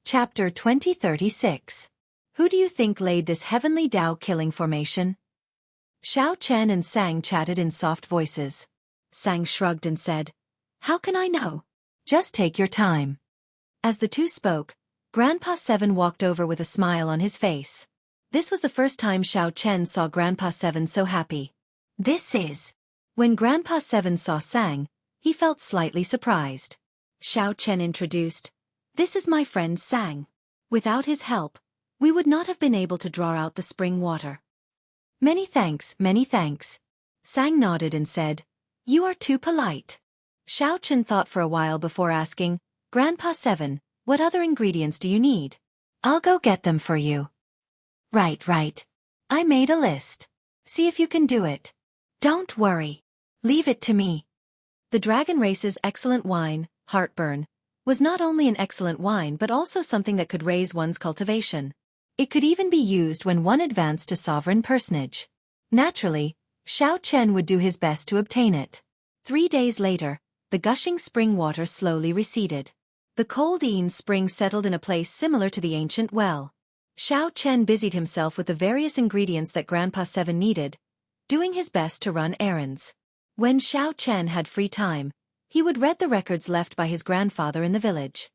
Chapter 2036. Who do you think laid this heavenly Dao killing formation? Xiao Chen and Sang chatted in soft voices. Sang shrugged and said, "How can I know? Just take your time." As the two spoke, Grandpa Seven walked over with a smile on his face. This was the first time Xiao Chen saw Grandpa Seven so happy. "This is..." When Grandpa Seven saw Sang, he felt slightly surprised. Xiao Chen introduced, "This is my friend Sang. Without his help, we would not have been able to draw out the spring water." Many thanks, many thanks." Sang nodded and said, "You are too polite." Xiao Chen thought for a while before asking, "Grandpa Seven, what other ingredients do you need?" "I'll go get them for you." Right. I made a list. See if you can do it." "Don't worry. Leave it to me." The Dragon Race's excellent wine, Heartburn, was not only an excellent wine but also something that could raise one's cultivation. It could even be used when one advanced to sovereign personage. Naturally, Xiao Chen would do his best to obtain it. 3 days later, the gushing spring water slowly receded. The Coldine spring settled in a place similar to the ancient well. Xiao Chen busied himself with the various ingredients that Grandpa Seven needed, doing his best to run errands. When Xiao Chen had free time, he would read the records left by his grandfather in the village.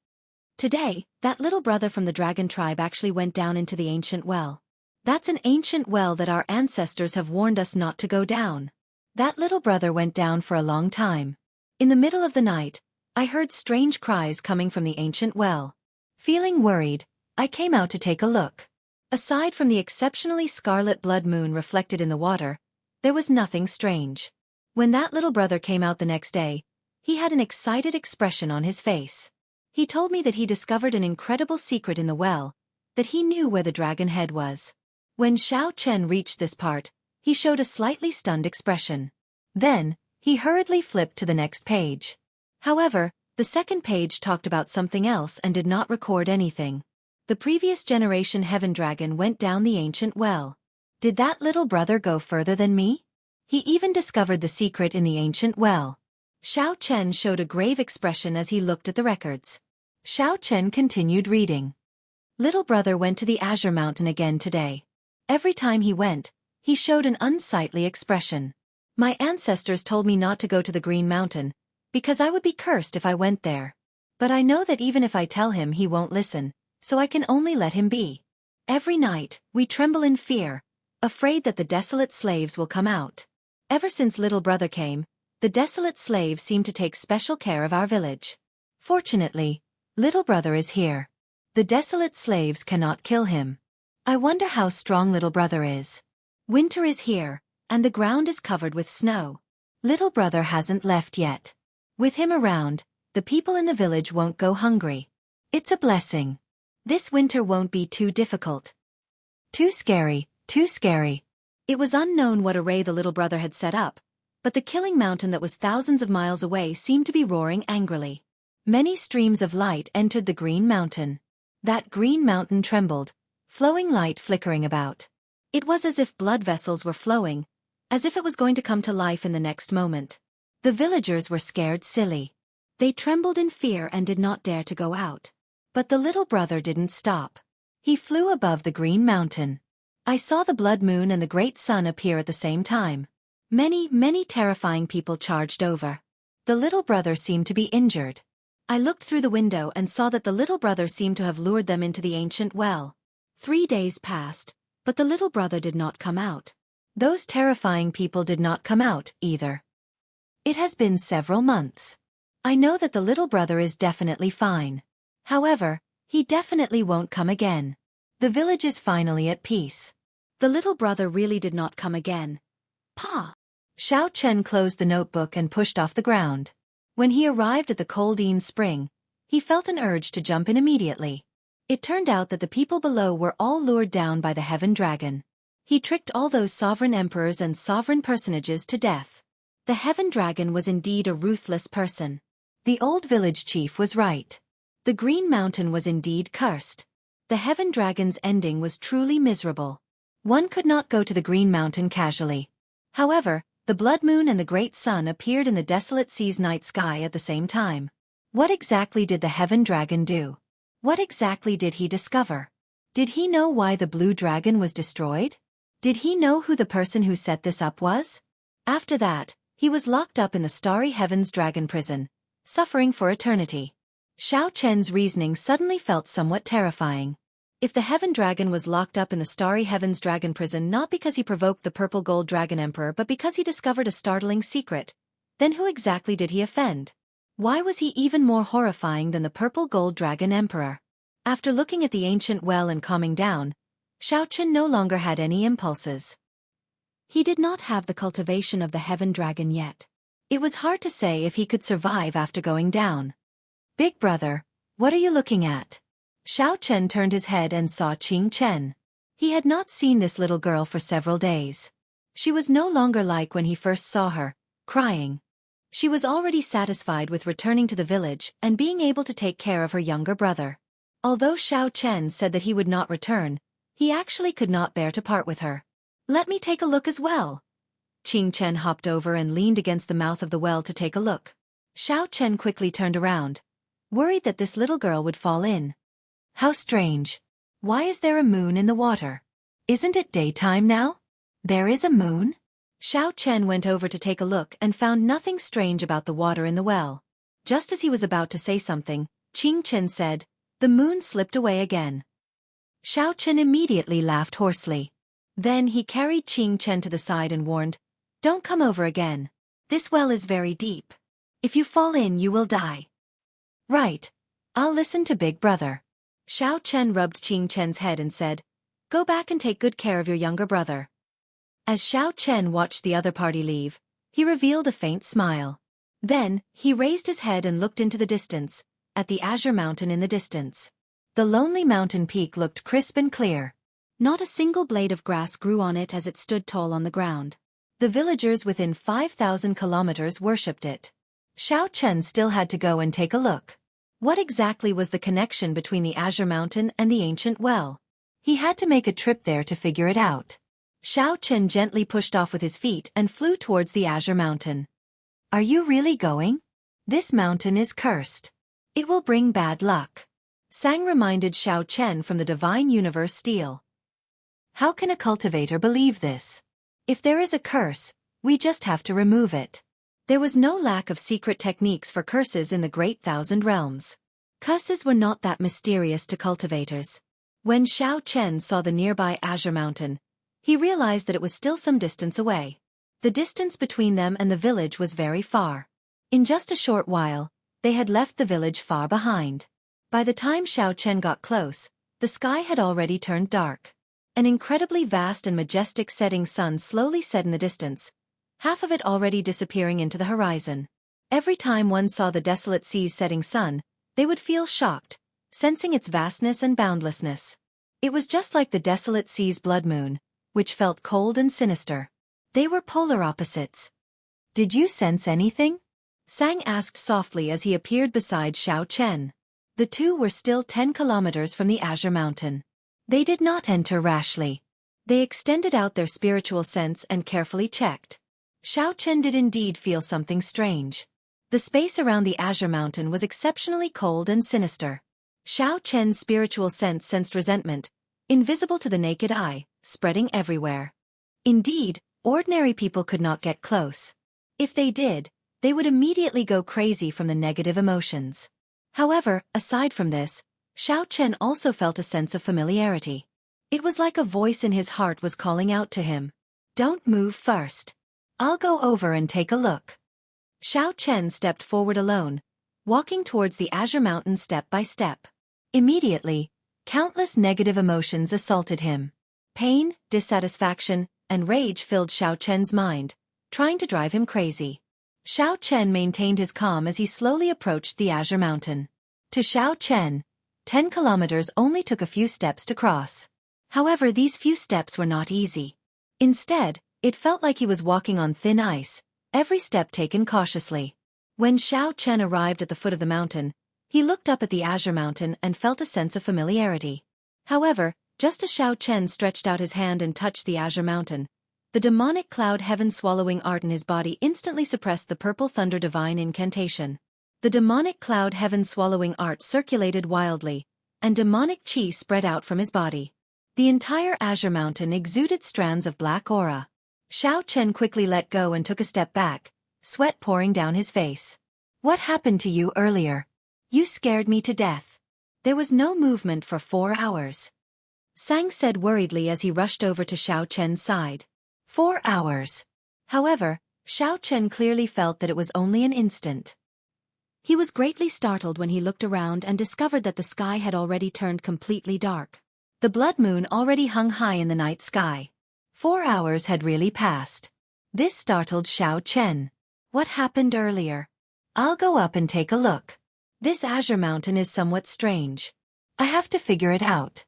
"Today, that little brother from the dragon tribe actually went down into the ancient well. That's an ancient well that our ancestors have warned us not to go down. That little brother went down for a long time. In the middle of the night, I heard strange cries coming from the ancient well. Feeling worried, I came out to take a look. Aside from the exceptionally scarlet blood moon reflected in the water, there was nothing strange. When that little brother came out the next day, he had an excited expression on his face. He told me that he discovered an incredible secret in the well, that he knew where the dragon head was." When Xiao Chen reached this part, He showed a slightly stunned expression. Then, he hurriedly flipped to the next page. However, the second page talked about something else and did not record anything. The previous generation Heaven Dragon went down the ancient well. Did that little brother go further than me? He even discovered the secret in the ancient well. Xiao Chen showed a grave expression as he looked at the records. Xiao Chen continued reading. Little brother went to the Azure Mountain again today. Every time he went, he showed an unsightly expression. My ancestors told me not to go to the Green Mountain, because I would be cursed if I went there. But I know that even if I tell him, he won't listen, so I can only let him be. Every night, we tremble in fear, afraid that the desolate slaves will come out. Ever since little brother came, the desolate slaves seem to take special care of our village. Fortunately, little brother is here. The desolate slaves cannot kill him. I wonder how strong little brother is. Winter is here, and the ground is covered with snow. Little brother hasn't left yet. With him around, the people in the village won't go hungry. It's a blessing. This winter won't be too difficult. Too scary, too scary. It was unknown what array the little brother had set up, but the killing mountain that was thousands of miles away seemed to be roaring angrily. Many streams of light entered the Green Mountain. That Green Mountain trembled, flowing light flickering about. It was as if blood vessels were flowing, as if it was going to come to life in the next moment. The villagers were scared silly. They trembled in fear and did not dare to go out. But the little brother didn't stop. He flew above the Green Mountain. I saw the blood moon and the great sun appear at the same time. Many terrifying people charged over. The little brother seemed to be injured. I looked through the window and saw that the little brother seemed to have lured them into the ancient well. 3 days passed, but the little brother did not come out. Those terrifying people did not come out, either. It has been several months. I know that the little brother is definitely fine. However, he definitely won't come again. The village is finally at peace. The little brother really did not come again. Pa! Xiao Chen closed the notebook and pushed off the ground. When he arrived at the Coldine Spring, he felt an urge to jump in immediately. It turned out that the people below were all lured down by the Heaven Dragon. He tricked all those sovereign emperors and sovereign personages to death. The Heaven Dragon was indeed a ruthless person. The old village chief was right. The Green Mountain was indeed cursed. The Heaven Dragon's ending was truly miserable. One could not go to the Green Mountain casually. However, the blood moon and the great sun appeared in the desolate sea's night sky at the same time. What exactly did the Heaven Dragon do? What exactly did he discover? Did he know why the blue dragon was destroyed? Did he know who the person who set this up was? After that, he was locked up in the starry heaven's dragon prison, suffering for eternity. Xiao Chen's reasoning suddenly felt somewhat terrifying. If the Heaven Dragon was locked up in the starry heaven's dragon prison not because he provoked the purple gold dragon emperor but because he discovered a startling secret, then who exactly did he offend? Why was he even more horrifying than the purple gold dragon emperor? After looking at the ancient well and calming down, Xiao Chen no longer had any impulses. He did not have the cultivation of the Heaven Dragon yet. It was hard to say if he could survive after going down. Big brother, what are you looking at? Xiao Chen turned his head and saw Qing Chen. He had not seen this little girl for several days. She was no longer like when he first saw her, crying. She was already satisfied with returning to the village and being able to take care of her younger brother. Although Xiao Chen said that he would not return, he actually could not bear to part with her. Let me take a look as well. Qing Chen hopped over and leaned against the mouth of the well to take a look. Xiao Chen quickly turned around, worried that this little girl would fall in. How strange. Why is there a moon in the water? Isn't it daytime now? There is a moon? Xiao Chen went over to take a look and found nothing strange about the water in the well. Just as he was about to say something, Qing Chen said, "The moon slipped away again." Xiao Chen immediately laughed hoarsely. Then he carried Qing Chen to the side and warned, "Don't come over again. This well is very deep. If you fall in, you will die." "Right. I'll listen to Big Brother." Xiao Chen rubbed Qing Chen's head and said, "Go back and take good care of your younger brother." As Xiao Chen watched the other party leave, he revealed a faint smile. Then, he raised his head and looked into the distance, at the Azure Mountain in the distance. The lonely mountain peak looked crisp and clear. Not a single blade of grass grew on it as it stood tall on the ground. The villagers within 5,000 kilometers worshipped it. Xiao Chen still had to go and take a look. What exactly was the connection between the Azure Mountain and the ancient well? He had to make a trip there to figure it out. Xiao Chen gently pushed off with his feet and flew towards the Azure Mountain. Are you really going? This mountain is cursed. It will bring bad luck. Sang reminded Xiao Chen from the Divine Universe Steel. How can a cultivator believe this? If there is a curse, we just have to remove it. There was no lack of secret techniques for curses in the Great Thousand Realms. Curses were not that mysterious to cultivators. When Xiao Chen saw the nearby Azure Mountain, he realized that it was still some distance away. The distance between them and the village was very far. In just a short while, they had left the village far behind. By the time Xiao Chen got close, the sky had already turned dark. An incredibly vast and majestic setting sun slowly set in the distance, half of it already disappearing into the horizon. Every time one saw the desolate sea's setting sun, they would feel shocked, sensing its vastness and boundlessness. It was just like the desolate sea's blood moon, which felt cold and sinister. They were polar opposites. Did you sense anything? Sang asked softly as he appeared beside Xiao Chen. The two were still 10 kilometers from the Azure Mountain. They did not enter rashly. They extended out their spiritual sense and carefully checked. Xiao Chen did indeed feel something strange. The space around the Azure Mountain was exceptionally cold and sinister. Xiao Chen's spiritual sense sensed resentment, invisible to the naked eye, spreading everywhere. Indeed, ordinary people could not get close. If they did, they would immediately go crazy from the negative emotions. However, aside from this, Xiao Chen also felt a sense of familiarity. It was like a voice in his heart was calling out to him. Don't move first. I'll go over and take a look. Xiao Chen stepped forward alone, walking towards the Azure Mountain step by step. Immediately, countless negative emotions assaulted him. Pain, dissatisfaction, and rage filled Xiao Chen's mind, trying to drive him crazy. Xiao Chen maintained his calm as he slowly approached the Azure Mountain. To Xiao Chen, 10 kilometers only took a few steps to cross. However, these few steps were not easy. Instead, it felt like he was walking on thin ice, every step taken cautiously. When Xiao Chen arrived at the foot of the mountain, he looked up at the Azure Mountain and felt a sense of familiarity. However, just as Xiao Chen stretched out his hand and touched the Azure Mountain, the demonic cloud heaven-swallowing art in his body instantly suppressed the purple thunder divine incantation. The demonic cloud heaven-swallowing art circulated wildly, and demonic chi spread out from his body. The entire Azure Mountain exuded strands of black aura. Xiao Chen quickly let go and took a step back, sweat pouring down his face. What happened to you earlier? You scared me to death. There was no movement for 4 hours. Sang said worriedly as he rushed over to Xiao Chen's side. 4 hours. However, Xiao Chen clearly felt that it was only an instant. He was greatly startled when he looked around and discovered that the sky had already turned completely dark. The blood moon already hung high in the night sky. 4 hours had really passed. This startled Xiao Chen. What happened earlier? I'll go up and take a look. This Azure Mountain is somewhat strange. I have to figure it out.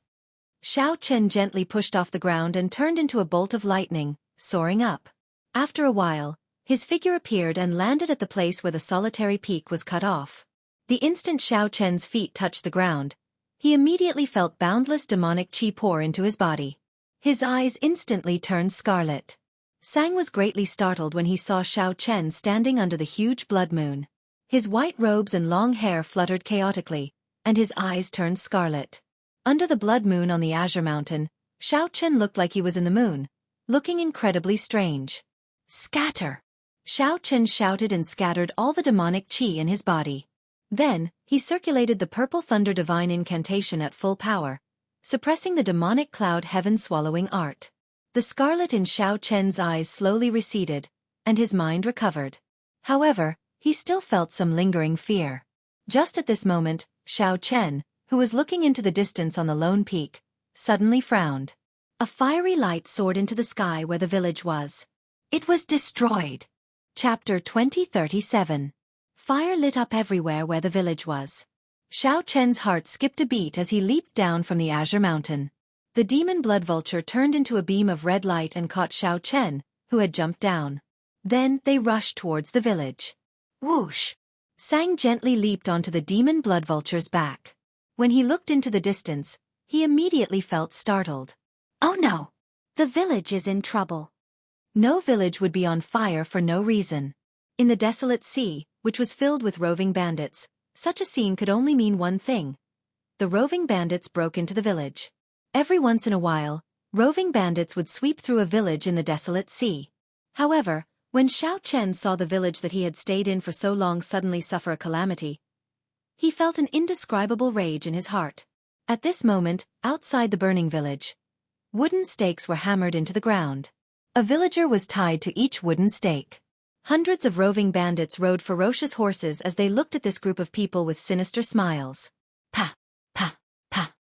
Xiao Chen gently pushed off the ground and turned into a bolt of lightning, soaring up. After a while, his figure appeared and landed at the place where the solitary peak was cut off. The instant Xiao Chen's feet touched the ground, he immediately felt boundless demonic chi pour into his body. His eyes instantly turned scarlet. Sang was greatly startled when he saw Xiao Chen standing under the huge blood moon. His white robes and long hair fluttered chaotically, and his eyes turned scarlet. Under the blood moon on the Azure Mountain, Xiao Chen looked like he was in the moon, looking incredibly strange. Scatter! Xiao Chen shouted and scattered all the demonic chi in his body. Then, he circulated the purple thunder divine incantation at full power, suppressing the demonic cloud heaven-swallowing art. The scarlet in Xiao Chen's eyes slowly receded, and his mind recovered. However, he still felt some lingering fear. Just at this moment, Xiao Chen, who was looking into the distance on the lone peak, suddenly frowned. A fiery light soared into the sky where the village was. It was destroyed. Chapter 2037. Fire lit up everywhere where the village was. Xiao Chen's heart skipped a beat as he leaped down from the Azure Mountain. The demon blood vulture turned into a beam of red light and caught Xiao Chen, who had jumped down. Then they rushed towards the village. Whoosh! Sang gently leaped onto the demon blood vulture's back. When he looked into the distance, he immediately felt startled. Oh no! The village is in trouble. No village would be on fire for no reason. In the desolate sea, which was filled with roving bandits, such a scene could only mean one thing. The roving bandits broke into the village. Every once in a while, roving bandits would sweep through a village in the desolate sea. However, when Xiao Chen saw the village that he had stayed in for so long suddenly suffer a calamity, he felt an indescribable rage in his heart. At this moment, outside the burning village, wooden stakes were hammered into the ground. A villager was tied to each wooden stake. Hundreds of roving bandits rode ferocious horses as they looked at this group of people with sinister smiles. Pa! Pa! Pa!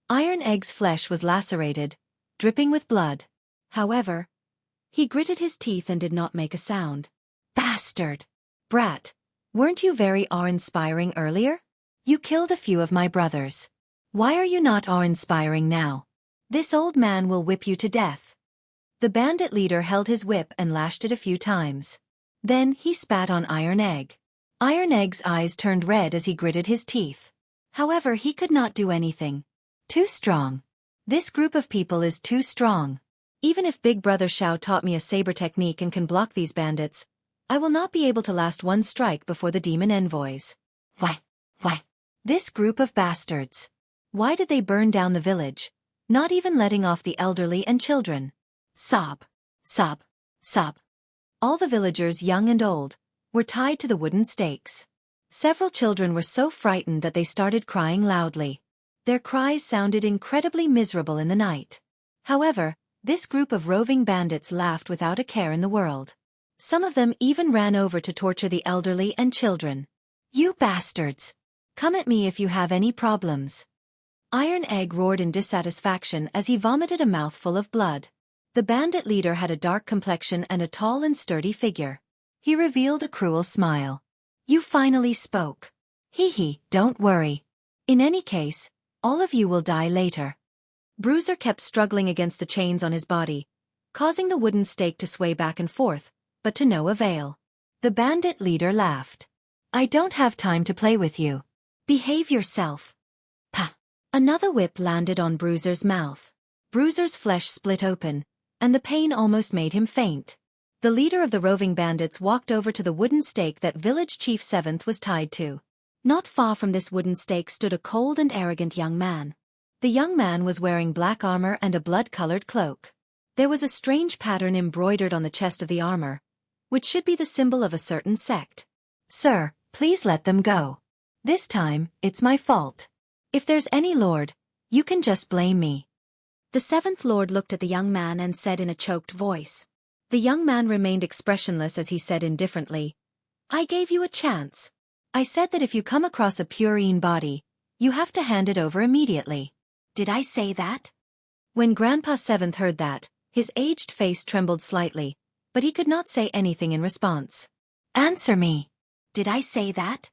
Iron Egg's flesh was lacerated, dripping with blood. However, he gritted his teeth and did not make a sound. Bastard! Brat! Weren't you very awe-inspiring earlier? You killed a few of my brothers. Why are you not awe-inspiring now? This old man will whip you to death. The bandit leader held his whip and lashed it a few times. Then he spat on Iron Egg. Iron Egg's eyes turned red as he gritted his teeth. However, he could not do anything. Too strong. This group of people is too strong. Even if Big Brother Xiao taught me a saber technique and can block these bandits, I will not be able to last one strike before the demon envoys. Why? This group of bastards. Why did they burn down the village, not even letting off the elderly and children? Sob. Sob. Sob. All the villagers, young and old, were tied to the wooden stakes. Several children were so frightened that they started crying loudly. Their cries sounded incredibly miserable in the night. However, this group of roving bandits laughed without a care in the world. Some of them even ran over to torture the elderly and children. You bastards! Come at me if you have any problems. Iron Egg roared in dissatisfaction as he vomited a mouthful of blood. The bandit leader had a dark complexion and a tall and sturdy figure. He revealed a cruel smile. You finally spoke. Hee, don't worry. In any case, all of you will die later. Bruiser kept struggling against the chains on his body, causing the wooden stake to sway back and forth, but to no avail. The bandit leader laughed. I don't have time to play with you. Behave yourself. Pa! Another whip landed on Bruiser's mouth. Bruiser's flesh split open, and the pain almost made him faint. The leader of the roving bandits walked over to the wooden stake that Village Chief 7th was tied to. Not far from this wooden stake stood a cold and arrogant young man. The young man was wearing black armor and a blood-colored cloak. There was a strange pattern embroidered on the chest of the armor, which should be the symbol of a certain sect. Sir, please let them go. This time, it's my fault. If there's any lord, you can just blame me. The 7th Lord looked at the young man and said in a choked voice. The young man remained expressionless as he said indifferently, I gave you a chance. I said that if you come across a purine body, you have to hand it over immediately. Did I say that? When Grandpa 7th heard that, his aged face trembled slightly, but he could not say anything in response. Answer me. Did I say that?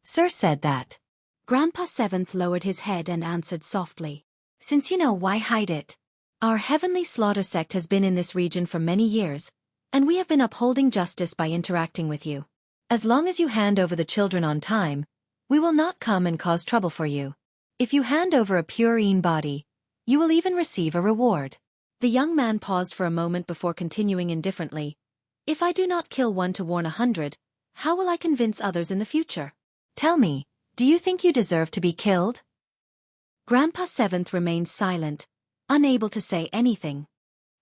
Sir said that. Grandpa 7th lowered his head and answered softly. Since you know, why hide it? Our heavenly slaughter sect has been in this region for many years, and we have been upholding justice by interacting with you. As long as you hand over the children on time, we will not come and cause trouble for you. If you hand over a purine body, you will even receive a reward. The young man paused for a moment before continuing indifferently. If I do not kill one to warn 100, how will I convince others in the future? Tell me, do you think you deserve to be killed? Grandpa 7th remained silent, unable to say anything.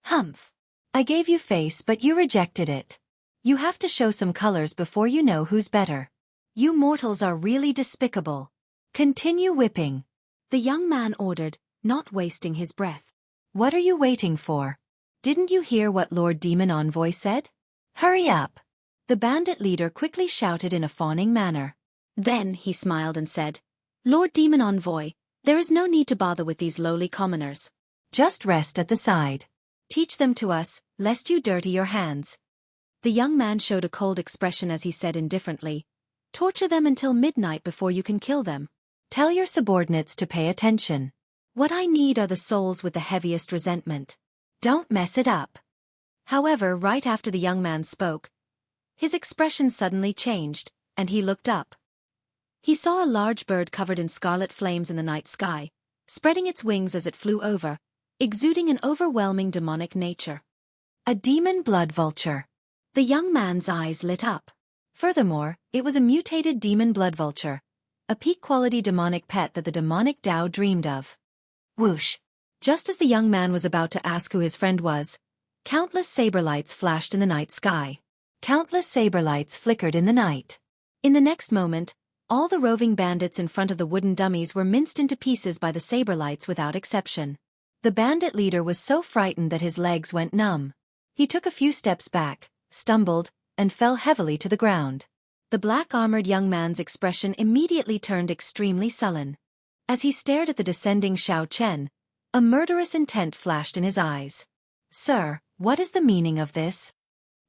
Humph. I gave you face but you rejected it. You have to show some colors before you know who's better. You mortals are really despicable. Continue whipping. The young man ordered, not wasting his breath. What are you waiting for? Didn't you hear what Lord Demon Envoy said? Hurry up. The bandit leader quickly shouted in a fawning manner. Then he smiled and said, Lord Demon Envoy, there is no need to bother with these lowly commoners. Just rest at the side. Teach them to us, lest you dirty your hands. The young man showed a cold expression as he said indifferently, torture them until midnight before you can kill them. Tell your subordinates to pay attention. What I need are the souls with the heaviest resentment. Don't mess it up. However, right after the young man spoke, his expression suddenly changed, and he looked up. He saw a large bird covered in scarlet flames in the night sky, spreading its wings as it flew over, exuding an overwhelming demonic nature. A demon blood vulture. The young man's eyes lit up. Furthermore, it was a mutated demon blood vulture, a peak-quality demonic pet that the demonic Tao dreamed of. Whoosh! Just as the young man was about to ask who his friend was, countless saber lights flashed in the night sky. Countless saber lights flickered in the night. In the next moment, all the roving bandits in front of the wooden dummies were minced into pieces by the saber lights without exception. The bandit leader was so frightened that his legs went numb. He took a few steps back, stumbled, and fell heavily to the ground. The black-armored young man's expression immediately turned extremely sullen. As he stared at the descending Xiao Chen, a murderous intent flashed in his eyes. "Sir, what is the meaning of this?"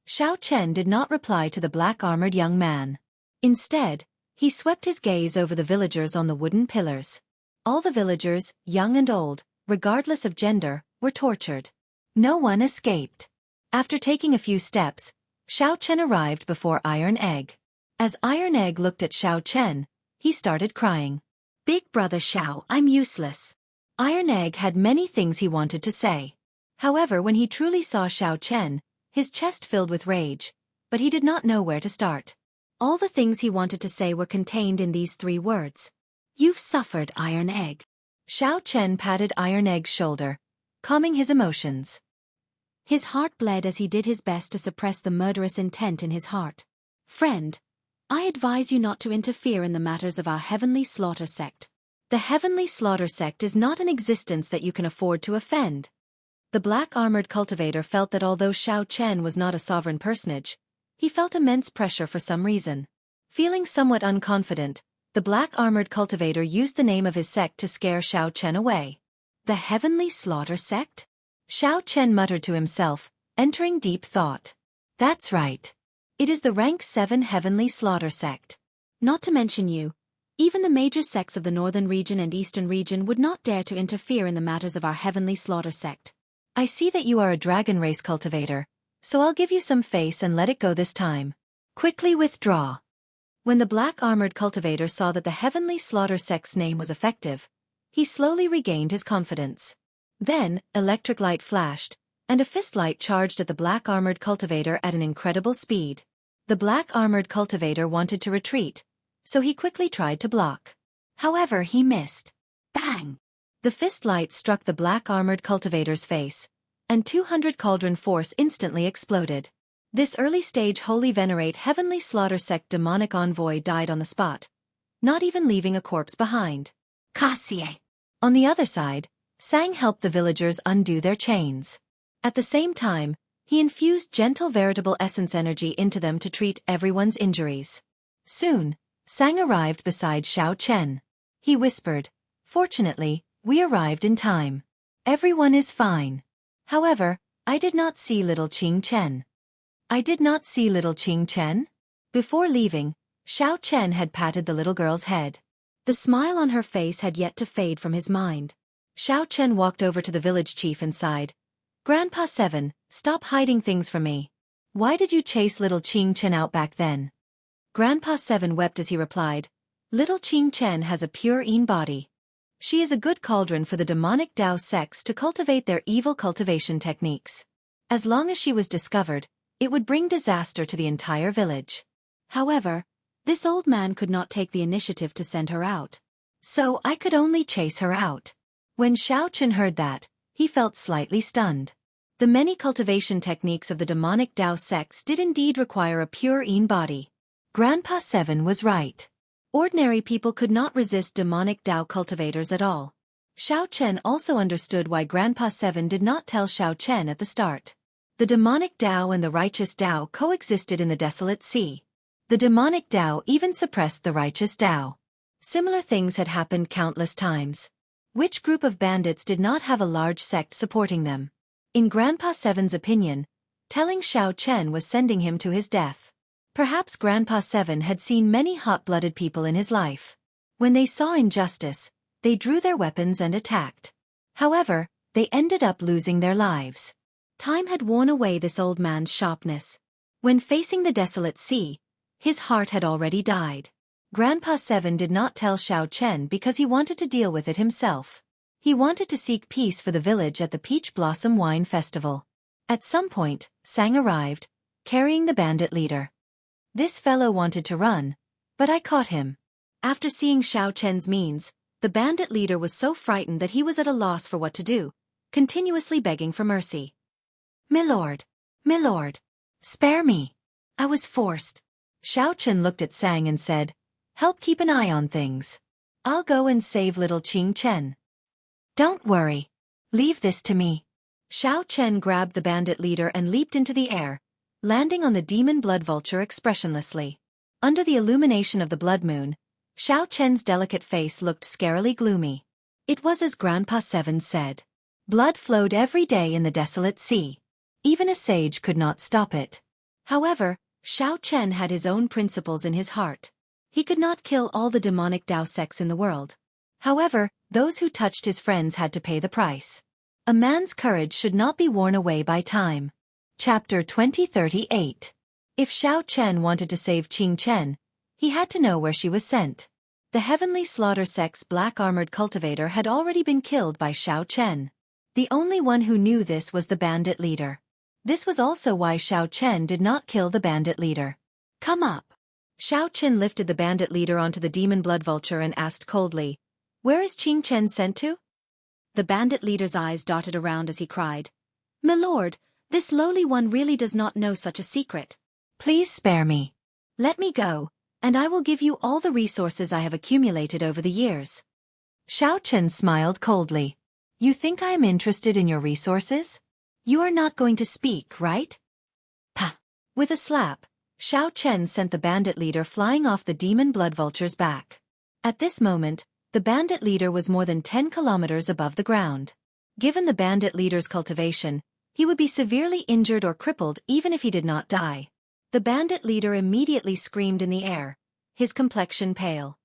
Xiao Chen did not reply to the black-armored young man. Instead, he swept his gaze over the villagers on the wooden pillars. All the villagers, young and old, regardless of gender, were tortured. No one escaped. After taking a few steps, Xiao Chen arrived before Iron Egg. As Iron Egg looked at Xiao Chen, he started crying. "Big brother Xiao, I'm useless." Iron Egg had many things he wanted to say. However, when he truly saw Xiao Chen, his chest filled with rage, but he did not know where to start. All the things he wanted to say were contained in these 3 words. "You've suffered, Iron Egg." Xiao Chen patted Iron Egg's shoulder, calming his emotions. His heart bled as he did his best to suppress the murderous intent in his heart. "Friend, I advise you not to interfere in the matters of our Heavenly Slaughter sect. The Heavenly Slaughter sect is not an existence that you can afford to offend." The black-armored cultivator felt that although Xiao Chen was not a sovereign personage, he felt immense pressure for some reason. Feeling somewhat unconfident, the black-armored cultivator used the name of his sect to scare Xiao Chen away. "The Heavenly Slaughter sect?" Xiao Chen muttered to himself, entering deep thought. "That's right. It is the rank 7 Heavenly Slaughter sect. Not to mention you, even the major sects of the northern region and eastern region would not dare to interfere in the matters of our Heavenly Slaughter sect." "I see that you are a dragon race cultivator, so I'll give you some face and let it go this time. Quickly withdraw." When the black-armored cultivator saw that the Heavenly Slaughter sect's name was effective, he slowly regained his confidence. Then, electric light flashed, and a fist light charged at the black-armored cultivator at an incredible speed. The black-armored cultivator wanted to retreat, so he quickly tried to block. However, he missed. Bang! The fist light struck the black-armored cultivator's face, and 200 cauldron force instantly exploded. This early-stage holy venerate Heavenly Slaughter sect demonic envoy died on the spot, not even leaving a corpse behind. "Cassie!" On the other side, Sang helped the villagers undo their chains. At the same time, he infused gentle veritable essence energy into them to treat everyone's injuries. Soon, Sang arrived beside Xiao Chen. He whispered, "Fortunately, we arrived in time. Everyone is fine. However, I did not see little Qing Chen." "I did not see little Qing Chen?" Before leaving, Xiao Chen had patted the little girl's head. The smile on her face had yet to fade from his mind. Xiao Chen walked over to the village chief and sighed. "Grandpa 7, stop hiding things from me. Why did you chase little Qing Chen out back then?" Grandpa 7 wept as he replied, "Little Qing Chen has a pure Yin body. She is a good cauldron for the demonic Dao sects to cultivate their evil cultivation techniques. As long as she was discovered, it would bring disaster to the entire village. However, this old man could not take the initiative to send her out. So I could only chase her out." When Xiao Chen heard that, he felt slightly stunned. The many cultivation techniques of the demonic Dao sects did indeed require a pure Yin body. Grandpa 7 was right. Ordinary people could not resist demonic Dao cultivators at all. Xiao Chen also understood why Grandpa 7 did not tell Xiao Chen at the start. The demonic Dao and the righteous Dao coexisted in the desolate sea. The demonic Dao even suppressed the righteous Dao. Similar things had happened countless times. Which group of bandits did not have a large sect supporting them? In Grandpa 7's opinion, telling Xiao Chen was sending him to his death. Perhaps Grandpa 7 had seen many hot-blooded people in his life. When they saw injustice, they drew their weapons and attacked. However, they ended up losing their lives. Time had worn away this old man's sharpness. When facing the desolate sea, his heart had already died. Grandpa Seven did not tell Xiao Chen because he wanted to deal with it himself. He wanted to seek peace for the village at the Peach Blossom Wine Festival. At some point, Sang arrived, carrying the bandit leader. This fellow wanted to run, but I caught him. After seeing Xiao Chen's means, the bandit leader was so frightened that he was at a loss for what to do, continuously begging for mercy. "Milord, milord, spare me. I was forced." Xiao Chen looked at Sang and said, "Help keep an eye on things. I'll go and save little Qing Chen." "Don't worry. Leave this to me." Xiao Chen grabbed the bandit leader and leaped into the air, landing on the demon blood vulture expressionlessly. Under the illumination of the blood moon, Xiao Chen's delicate face looked scarily gloomy. It was as Grandpa Seven said. Blood flowed every day in the desolate sea. Even a sage could not stop it. However, Xiao Chen had his own principles in his heart. He could not kill all the demonic Dao sects in the world. However, those who touched his friends had to pay the price. A man's courage should not be worn away by time. Chapter 2038. If Xiao Chen wanted to save Qing Chen, he had to know where she was sent. The Heavenly Slaughter sect's black-armored cultivator had already been killed by Xiao Chen. The only one who knew this was the bandit leader. This was also why Xiao Chen did not kill the bandit leader. "Come up." Xiao Chen lifted the bandit leader onto the demon blood vulture and asked coldly, "Where is Qing Chen sent to?" The bandit leader's eyes darted around as he cried, "Milord, this lowly one really does not know such a secret. Please spare me. Let me go, and I will give you all the resources I have accumulated over the years." Xiao Chen smiled coldly. "You think I am interested in your resources? You are not going to speak, right?" "Pah!" With a slap, Xiao Chen sent the bandit leader flying off the demon blood vulture's back. At this moment, the bandit leader was more than 10 kilometers above the ground. Given the bandit leader's cultivation, he would be severely injured or crippled even if he did not die. The bandit leader immediately screamed in the air, his complexion pale.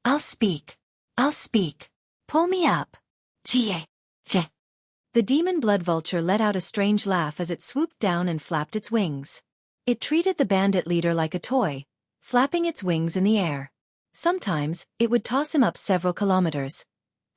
"I'll speak. I'll speak. Pull me up. Jie. Je." The demon blood vulture let out a strange laugh as it swooped down and flapped its wings. It treated the bandit leader like a toy, flapping its wings in the air. Sometimes, it would toss him up several kilometers.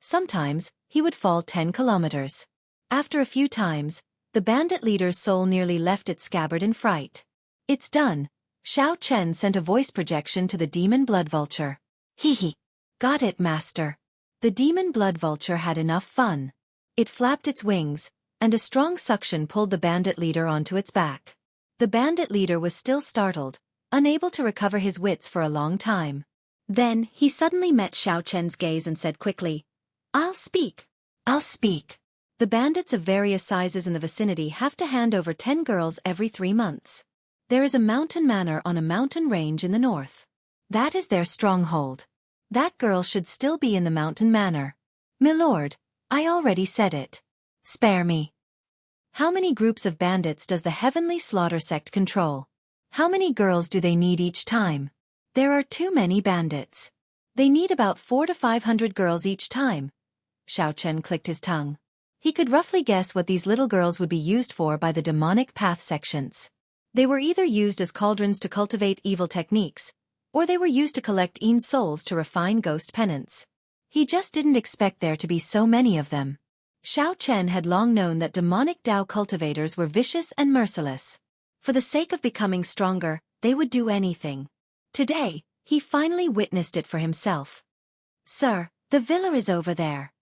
Sometimes, he would fall 10 kilometers. After a few times, the bandit leader's soul nearly left its scabbard in fright. "It's done." Xiao Chen sent a voice projection to the demon blood vulture. "Hee hee. Got it, master." The demon blood vulture had enough fun. It flapped its wings, and a strong suction pulled the bandit leader onto its back. The bandit leader was still startled, unable to recover his wits for a long time. Then, he suddenly met Xiao Chen's gaze and said quickly, "I'll speak. I'll speak." The bandits of various sizes in the vicinity have to hand over 10 girls every 3 months. There is a mountain manor on a mountain range in the north. That is their stronghold. That girl should still be in the mountain manor. "Milord, I already said it. Spare me." How many groups of bandits does the Heavenly Slaughter sect control? How many girls do they need each time? There are too many bandits. They need about 400 to 500 girls each time. Xiao Chen clicked his tongue. He could roughly guess what these little girls would be used for by the demonic path sections. They were either used as cauldrons to cultivate evil techniques, or they were used to collect Yin souls to refine ghost penance. He just didn't expect there to be so many of them. Xiao Chen had long known that demonic Dao cultivators were vicious and merciless. For the sake of becoming stronger, they would do anything. Today, he finally witnessed it for himself. "Sir, the villa is over there."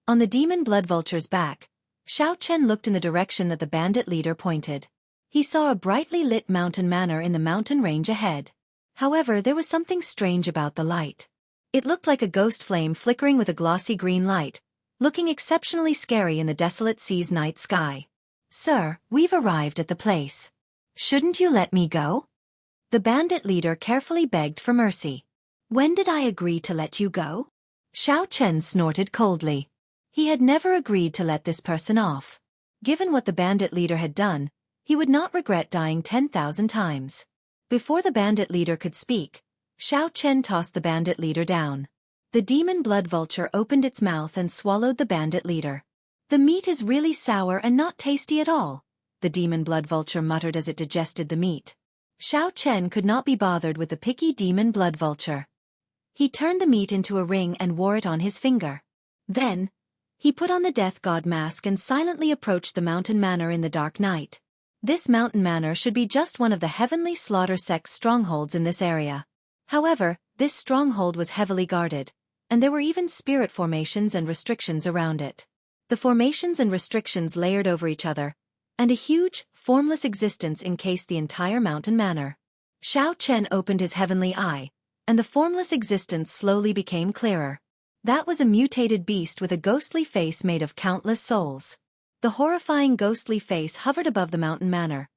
On the demon blood vulture's back, Xiao Chen looked in the direction that the bandit leader pointed. He saw a brightly lit mountain manor in the mountain range ahead. However, there was something strange about the light. It looked like a ghost flame flickering with a glossy green light, looking exceptionally scary in the desolate sea's night sky. "Sir, we've arrived at the place. Shouldn't you let me go?" The bandit leader carefully begged for mercy. "When did I agree to let you go?" Xiao Chen snorted coldly. He had never agreed to let this person off. Given what the bandit leader had done, he would not regret dying 10,000 times. Before the bandit leader could speak, Xiao Chen tossed the bandit leader down. The demon blood vulture opened its mouth and swallowed the bandit leader. The meat is really sour and not tasty at all, the demon blood vulture muttered as it digested the meat. Xiao Chen could not be bothered with the picky demon blood vulture. He turned the meat into a ring and wore it on his finger. Then, he put on the death god mask and silently approached the mountain manor in the dark night. This mountain manor should be just one of the heavenly slaughter sect's strongholds in this area. However, this stronghold was heavily guarded, and there were even spirit formations and restrictions around it. The formations and restrictions layered over each other, and a huge, formless existence encased the entire mountain manor. Xiao Chen opened his heavenly eye, and the formless existence slowly became clearer. That was a mutated beast with a ghostly face made of countless souls. The horrifying ghostly face hovered above the mountain manor,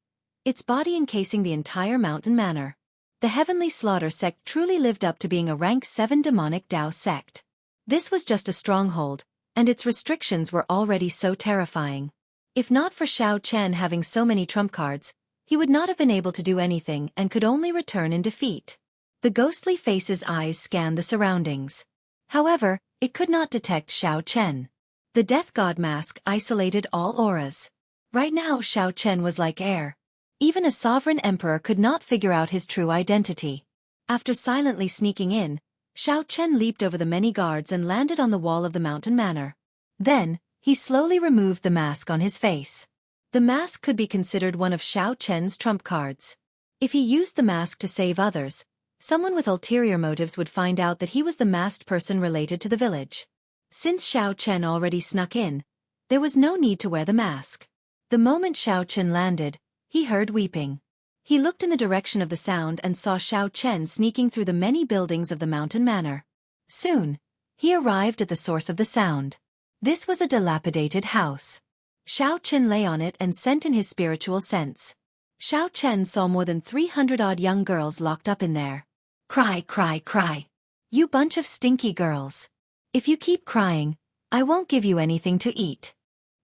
its body encasing the entire mountain manor. The heavenly slaughter sect truly lived up to being a rank 7 demonic Dao sect. This was just a stronghold, and its restrictions were already so terrifying. If not for Xiao Chen having so many trump cards, he would not have been able to do anything and could only return in defeat. The ghostly face's eyes scanned the surroundings. However, it could not detect Xiao Chen. The death god mask isolated all auras. Right now Xiao Chen was like air. Even a sovereign emperor could not figure out his true identity. After silently sneaking in, Xiao Chen leaped over the many guards and landed on the wall of the mountain manor. Then, he slowly removed the mask on his face. The mask could be considered one of Xiao Chen's trump cards. If he used the mask to save others, someone with ulterior motives would find out that he was the masked person related to the village. Since Xiao Chen already snuck in, there was no need to wear the mask. The moment Xiao Chen landed, he heard weeping. He looked in the direction of the sound and saw Xiao Chen sneaking through the many buildings of the mountain manor. Soon, he arrived at the source of the sound. This was a dilapidated house. Xiao Chen lay on it and sent in his spiritual sense. Xiao Chen saw more than 300-odd young girls locked up in there. Cry, cry, cry. You bunch of stinky girls. If you keep crying, I won't give you anything to eat.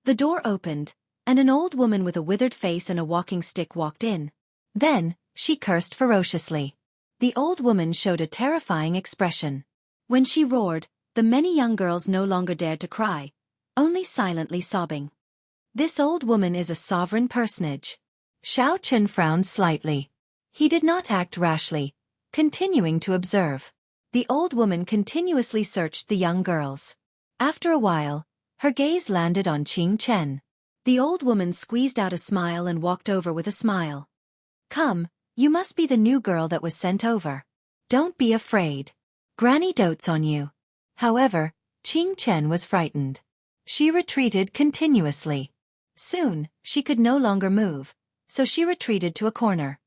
The door opened, and an old woman with a withered face and a walking stick walked in. Then, she cursed ferociously. The old woman showed a terrifying expression. When she roared, the many young girls no longer dared to cry, only silently sobbing. This old woman is a sovereign personage. Xiao Chen frowned slightly. He did not act rashly, continuing to observe. The old woman continuously searched the young girls. After a while, her gaze landed on Qing Chen. The old woman squeezed out a smile and walked over with a smile. Come, you must be the new girl that was sent over. Don't be afraid. Granny dotes on you. However, Qing Chen was frightened. She retreated continuously. Soon, she could no longer move, so she retreated to a corner.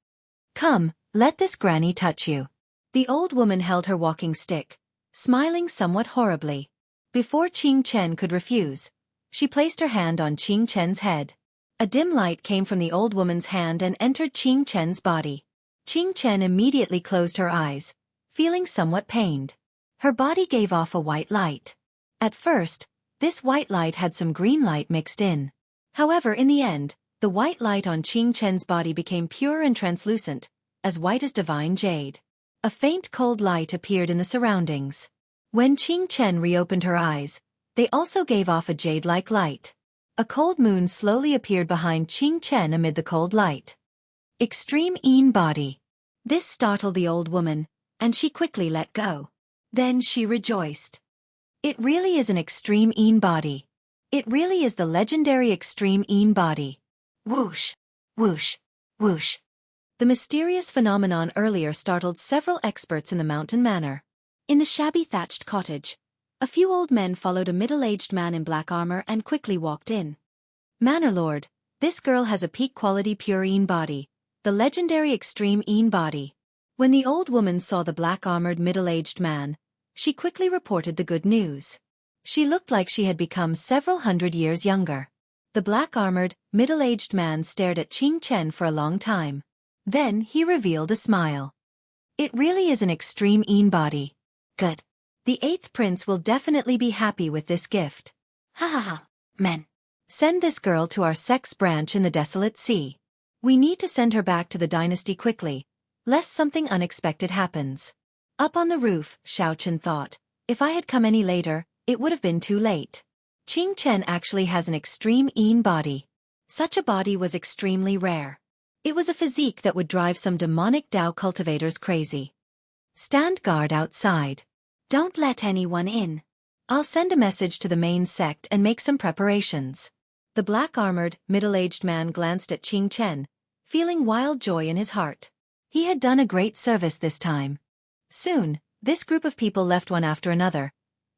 Come, let this granny touch you. The old woman held her walking stick, smiling somewhat horribly. Before Qing Chen could refuse, she placed her hand on Qing Chen's head. A dim light came from the old woman's hand and entered Qing Chen's body. Qing Chen immediately closed her eyes, feeling somewhat pained. Her body gave off a white light. At first, this white light had some green light mixed in. However, in the end, the white light on Qing Chen's body became pure and translucent, as white as divine jade. A faint cold light appeared in the surroundings. When Qing Chen reopened her eyes, they also gave off a jade-like light. A cold moon slowly appeared behind Qing Chen amid the cold light. Extreme Yin body. This startled the old woman, and she quickly let go. Then she rejoiced. It really is an extreme Yin body. It really is the legendary extreme Yin body. Whoosh, whoosh, whoosh. The mysterious phenomenon earlier startled several experts in the mountain manor. In the shabby thatched cottage, a few old men followed a middle-aged man in black armor and quickly walked in. Manor Lord, this girl has a peak-quality pure Yin body, the legendary extreme Yin body. When the old woman saw the black-armored middle-aged man, she quickly reported the good news. She looked like she had become several hundred years younger. The black-armored, middle-aged man stared at Qing Chen for a long time. Then he revealed a smile. It really is an extreme Yin body. Good. The 8th prince will definitely be happy with this gift. Ha ha ha, men. Send this girl to our sex branch in the desolate sea. We need to send her back to the dynasty quickly, lest something unexpected happens. Up on the roof, Xiao Chen thought, if I had come any later, it would have been too late. Qing Chen actually has an extreme Yin body. Such a body was extremely rare. It was a physique that would drive some demonic Dao cultivators crazy. Stand guard outside. Don't let anyone in. I'll send a message to the main sect and make some preparations. The black-armored, middle-aged man glanced at Qing Chen, feeling wild joy in his heart. He had done a great service this time. Soon, this group of people left one after another,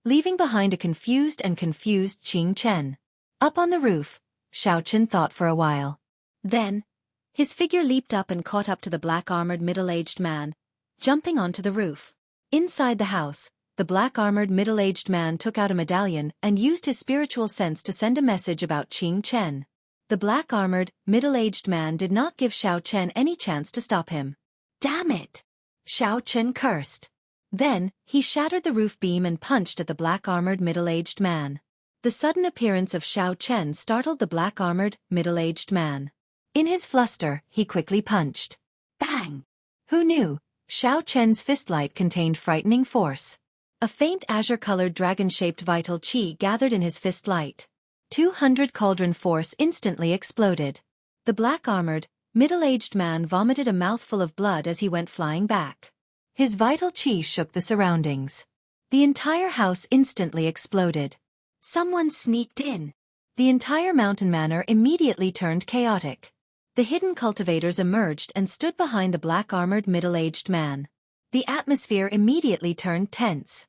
leaving behind a confused Qing Chen. Up on the roof, Xiao Chen thought for a while. Then, his figure leaped up and caught up to the black-armored middle-aged man, jumping onto the roof. Inside the house, the black-armored middle-aged man took out a medallion and used his spiritual sense to send a message about Qing Chen. The black-armored, middle-aged man did not give Xiao Chen any chance to stop him. Damn it! Xiao Chen cursed. Then, he shattered the roof beam and punched at the black-armored middle-aged man. The sudden appearance of Xiao Chen startled the black-armored, middle-aged man. In his fluster, he quickly punched. Bang! Who knew? Xiao Chen's fistlight contained frightening force. A faint azure-colored dragon-shaped vital chi gathered in his fistlight. 200 cauldron force instantly exploded. The black-armored, middle-aged man vomited a mouthful of blood as he went flying back. His vital chi shook the surroundings. The entire house instantly exploded. Someone sneaked in. The entire mountain manor immediately turned chaotic. The hidden cultivators emerged and stood behind the black-armored middle-aged man. The atmosphere immediately turned tense.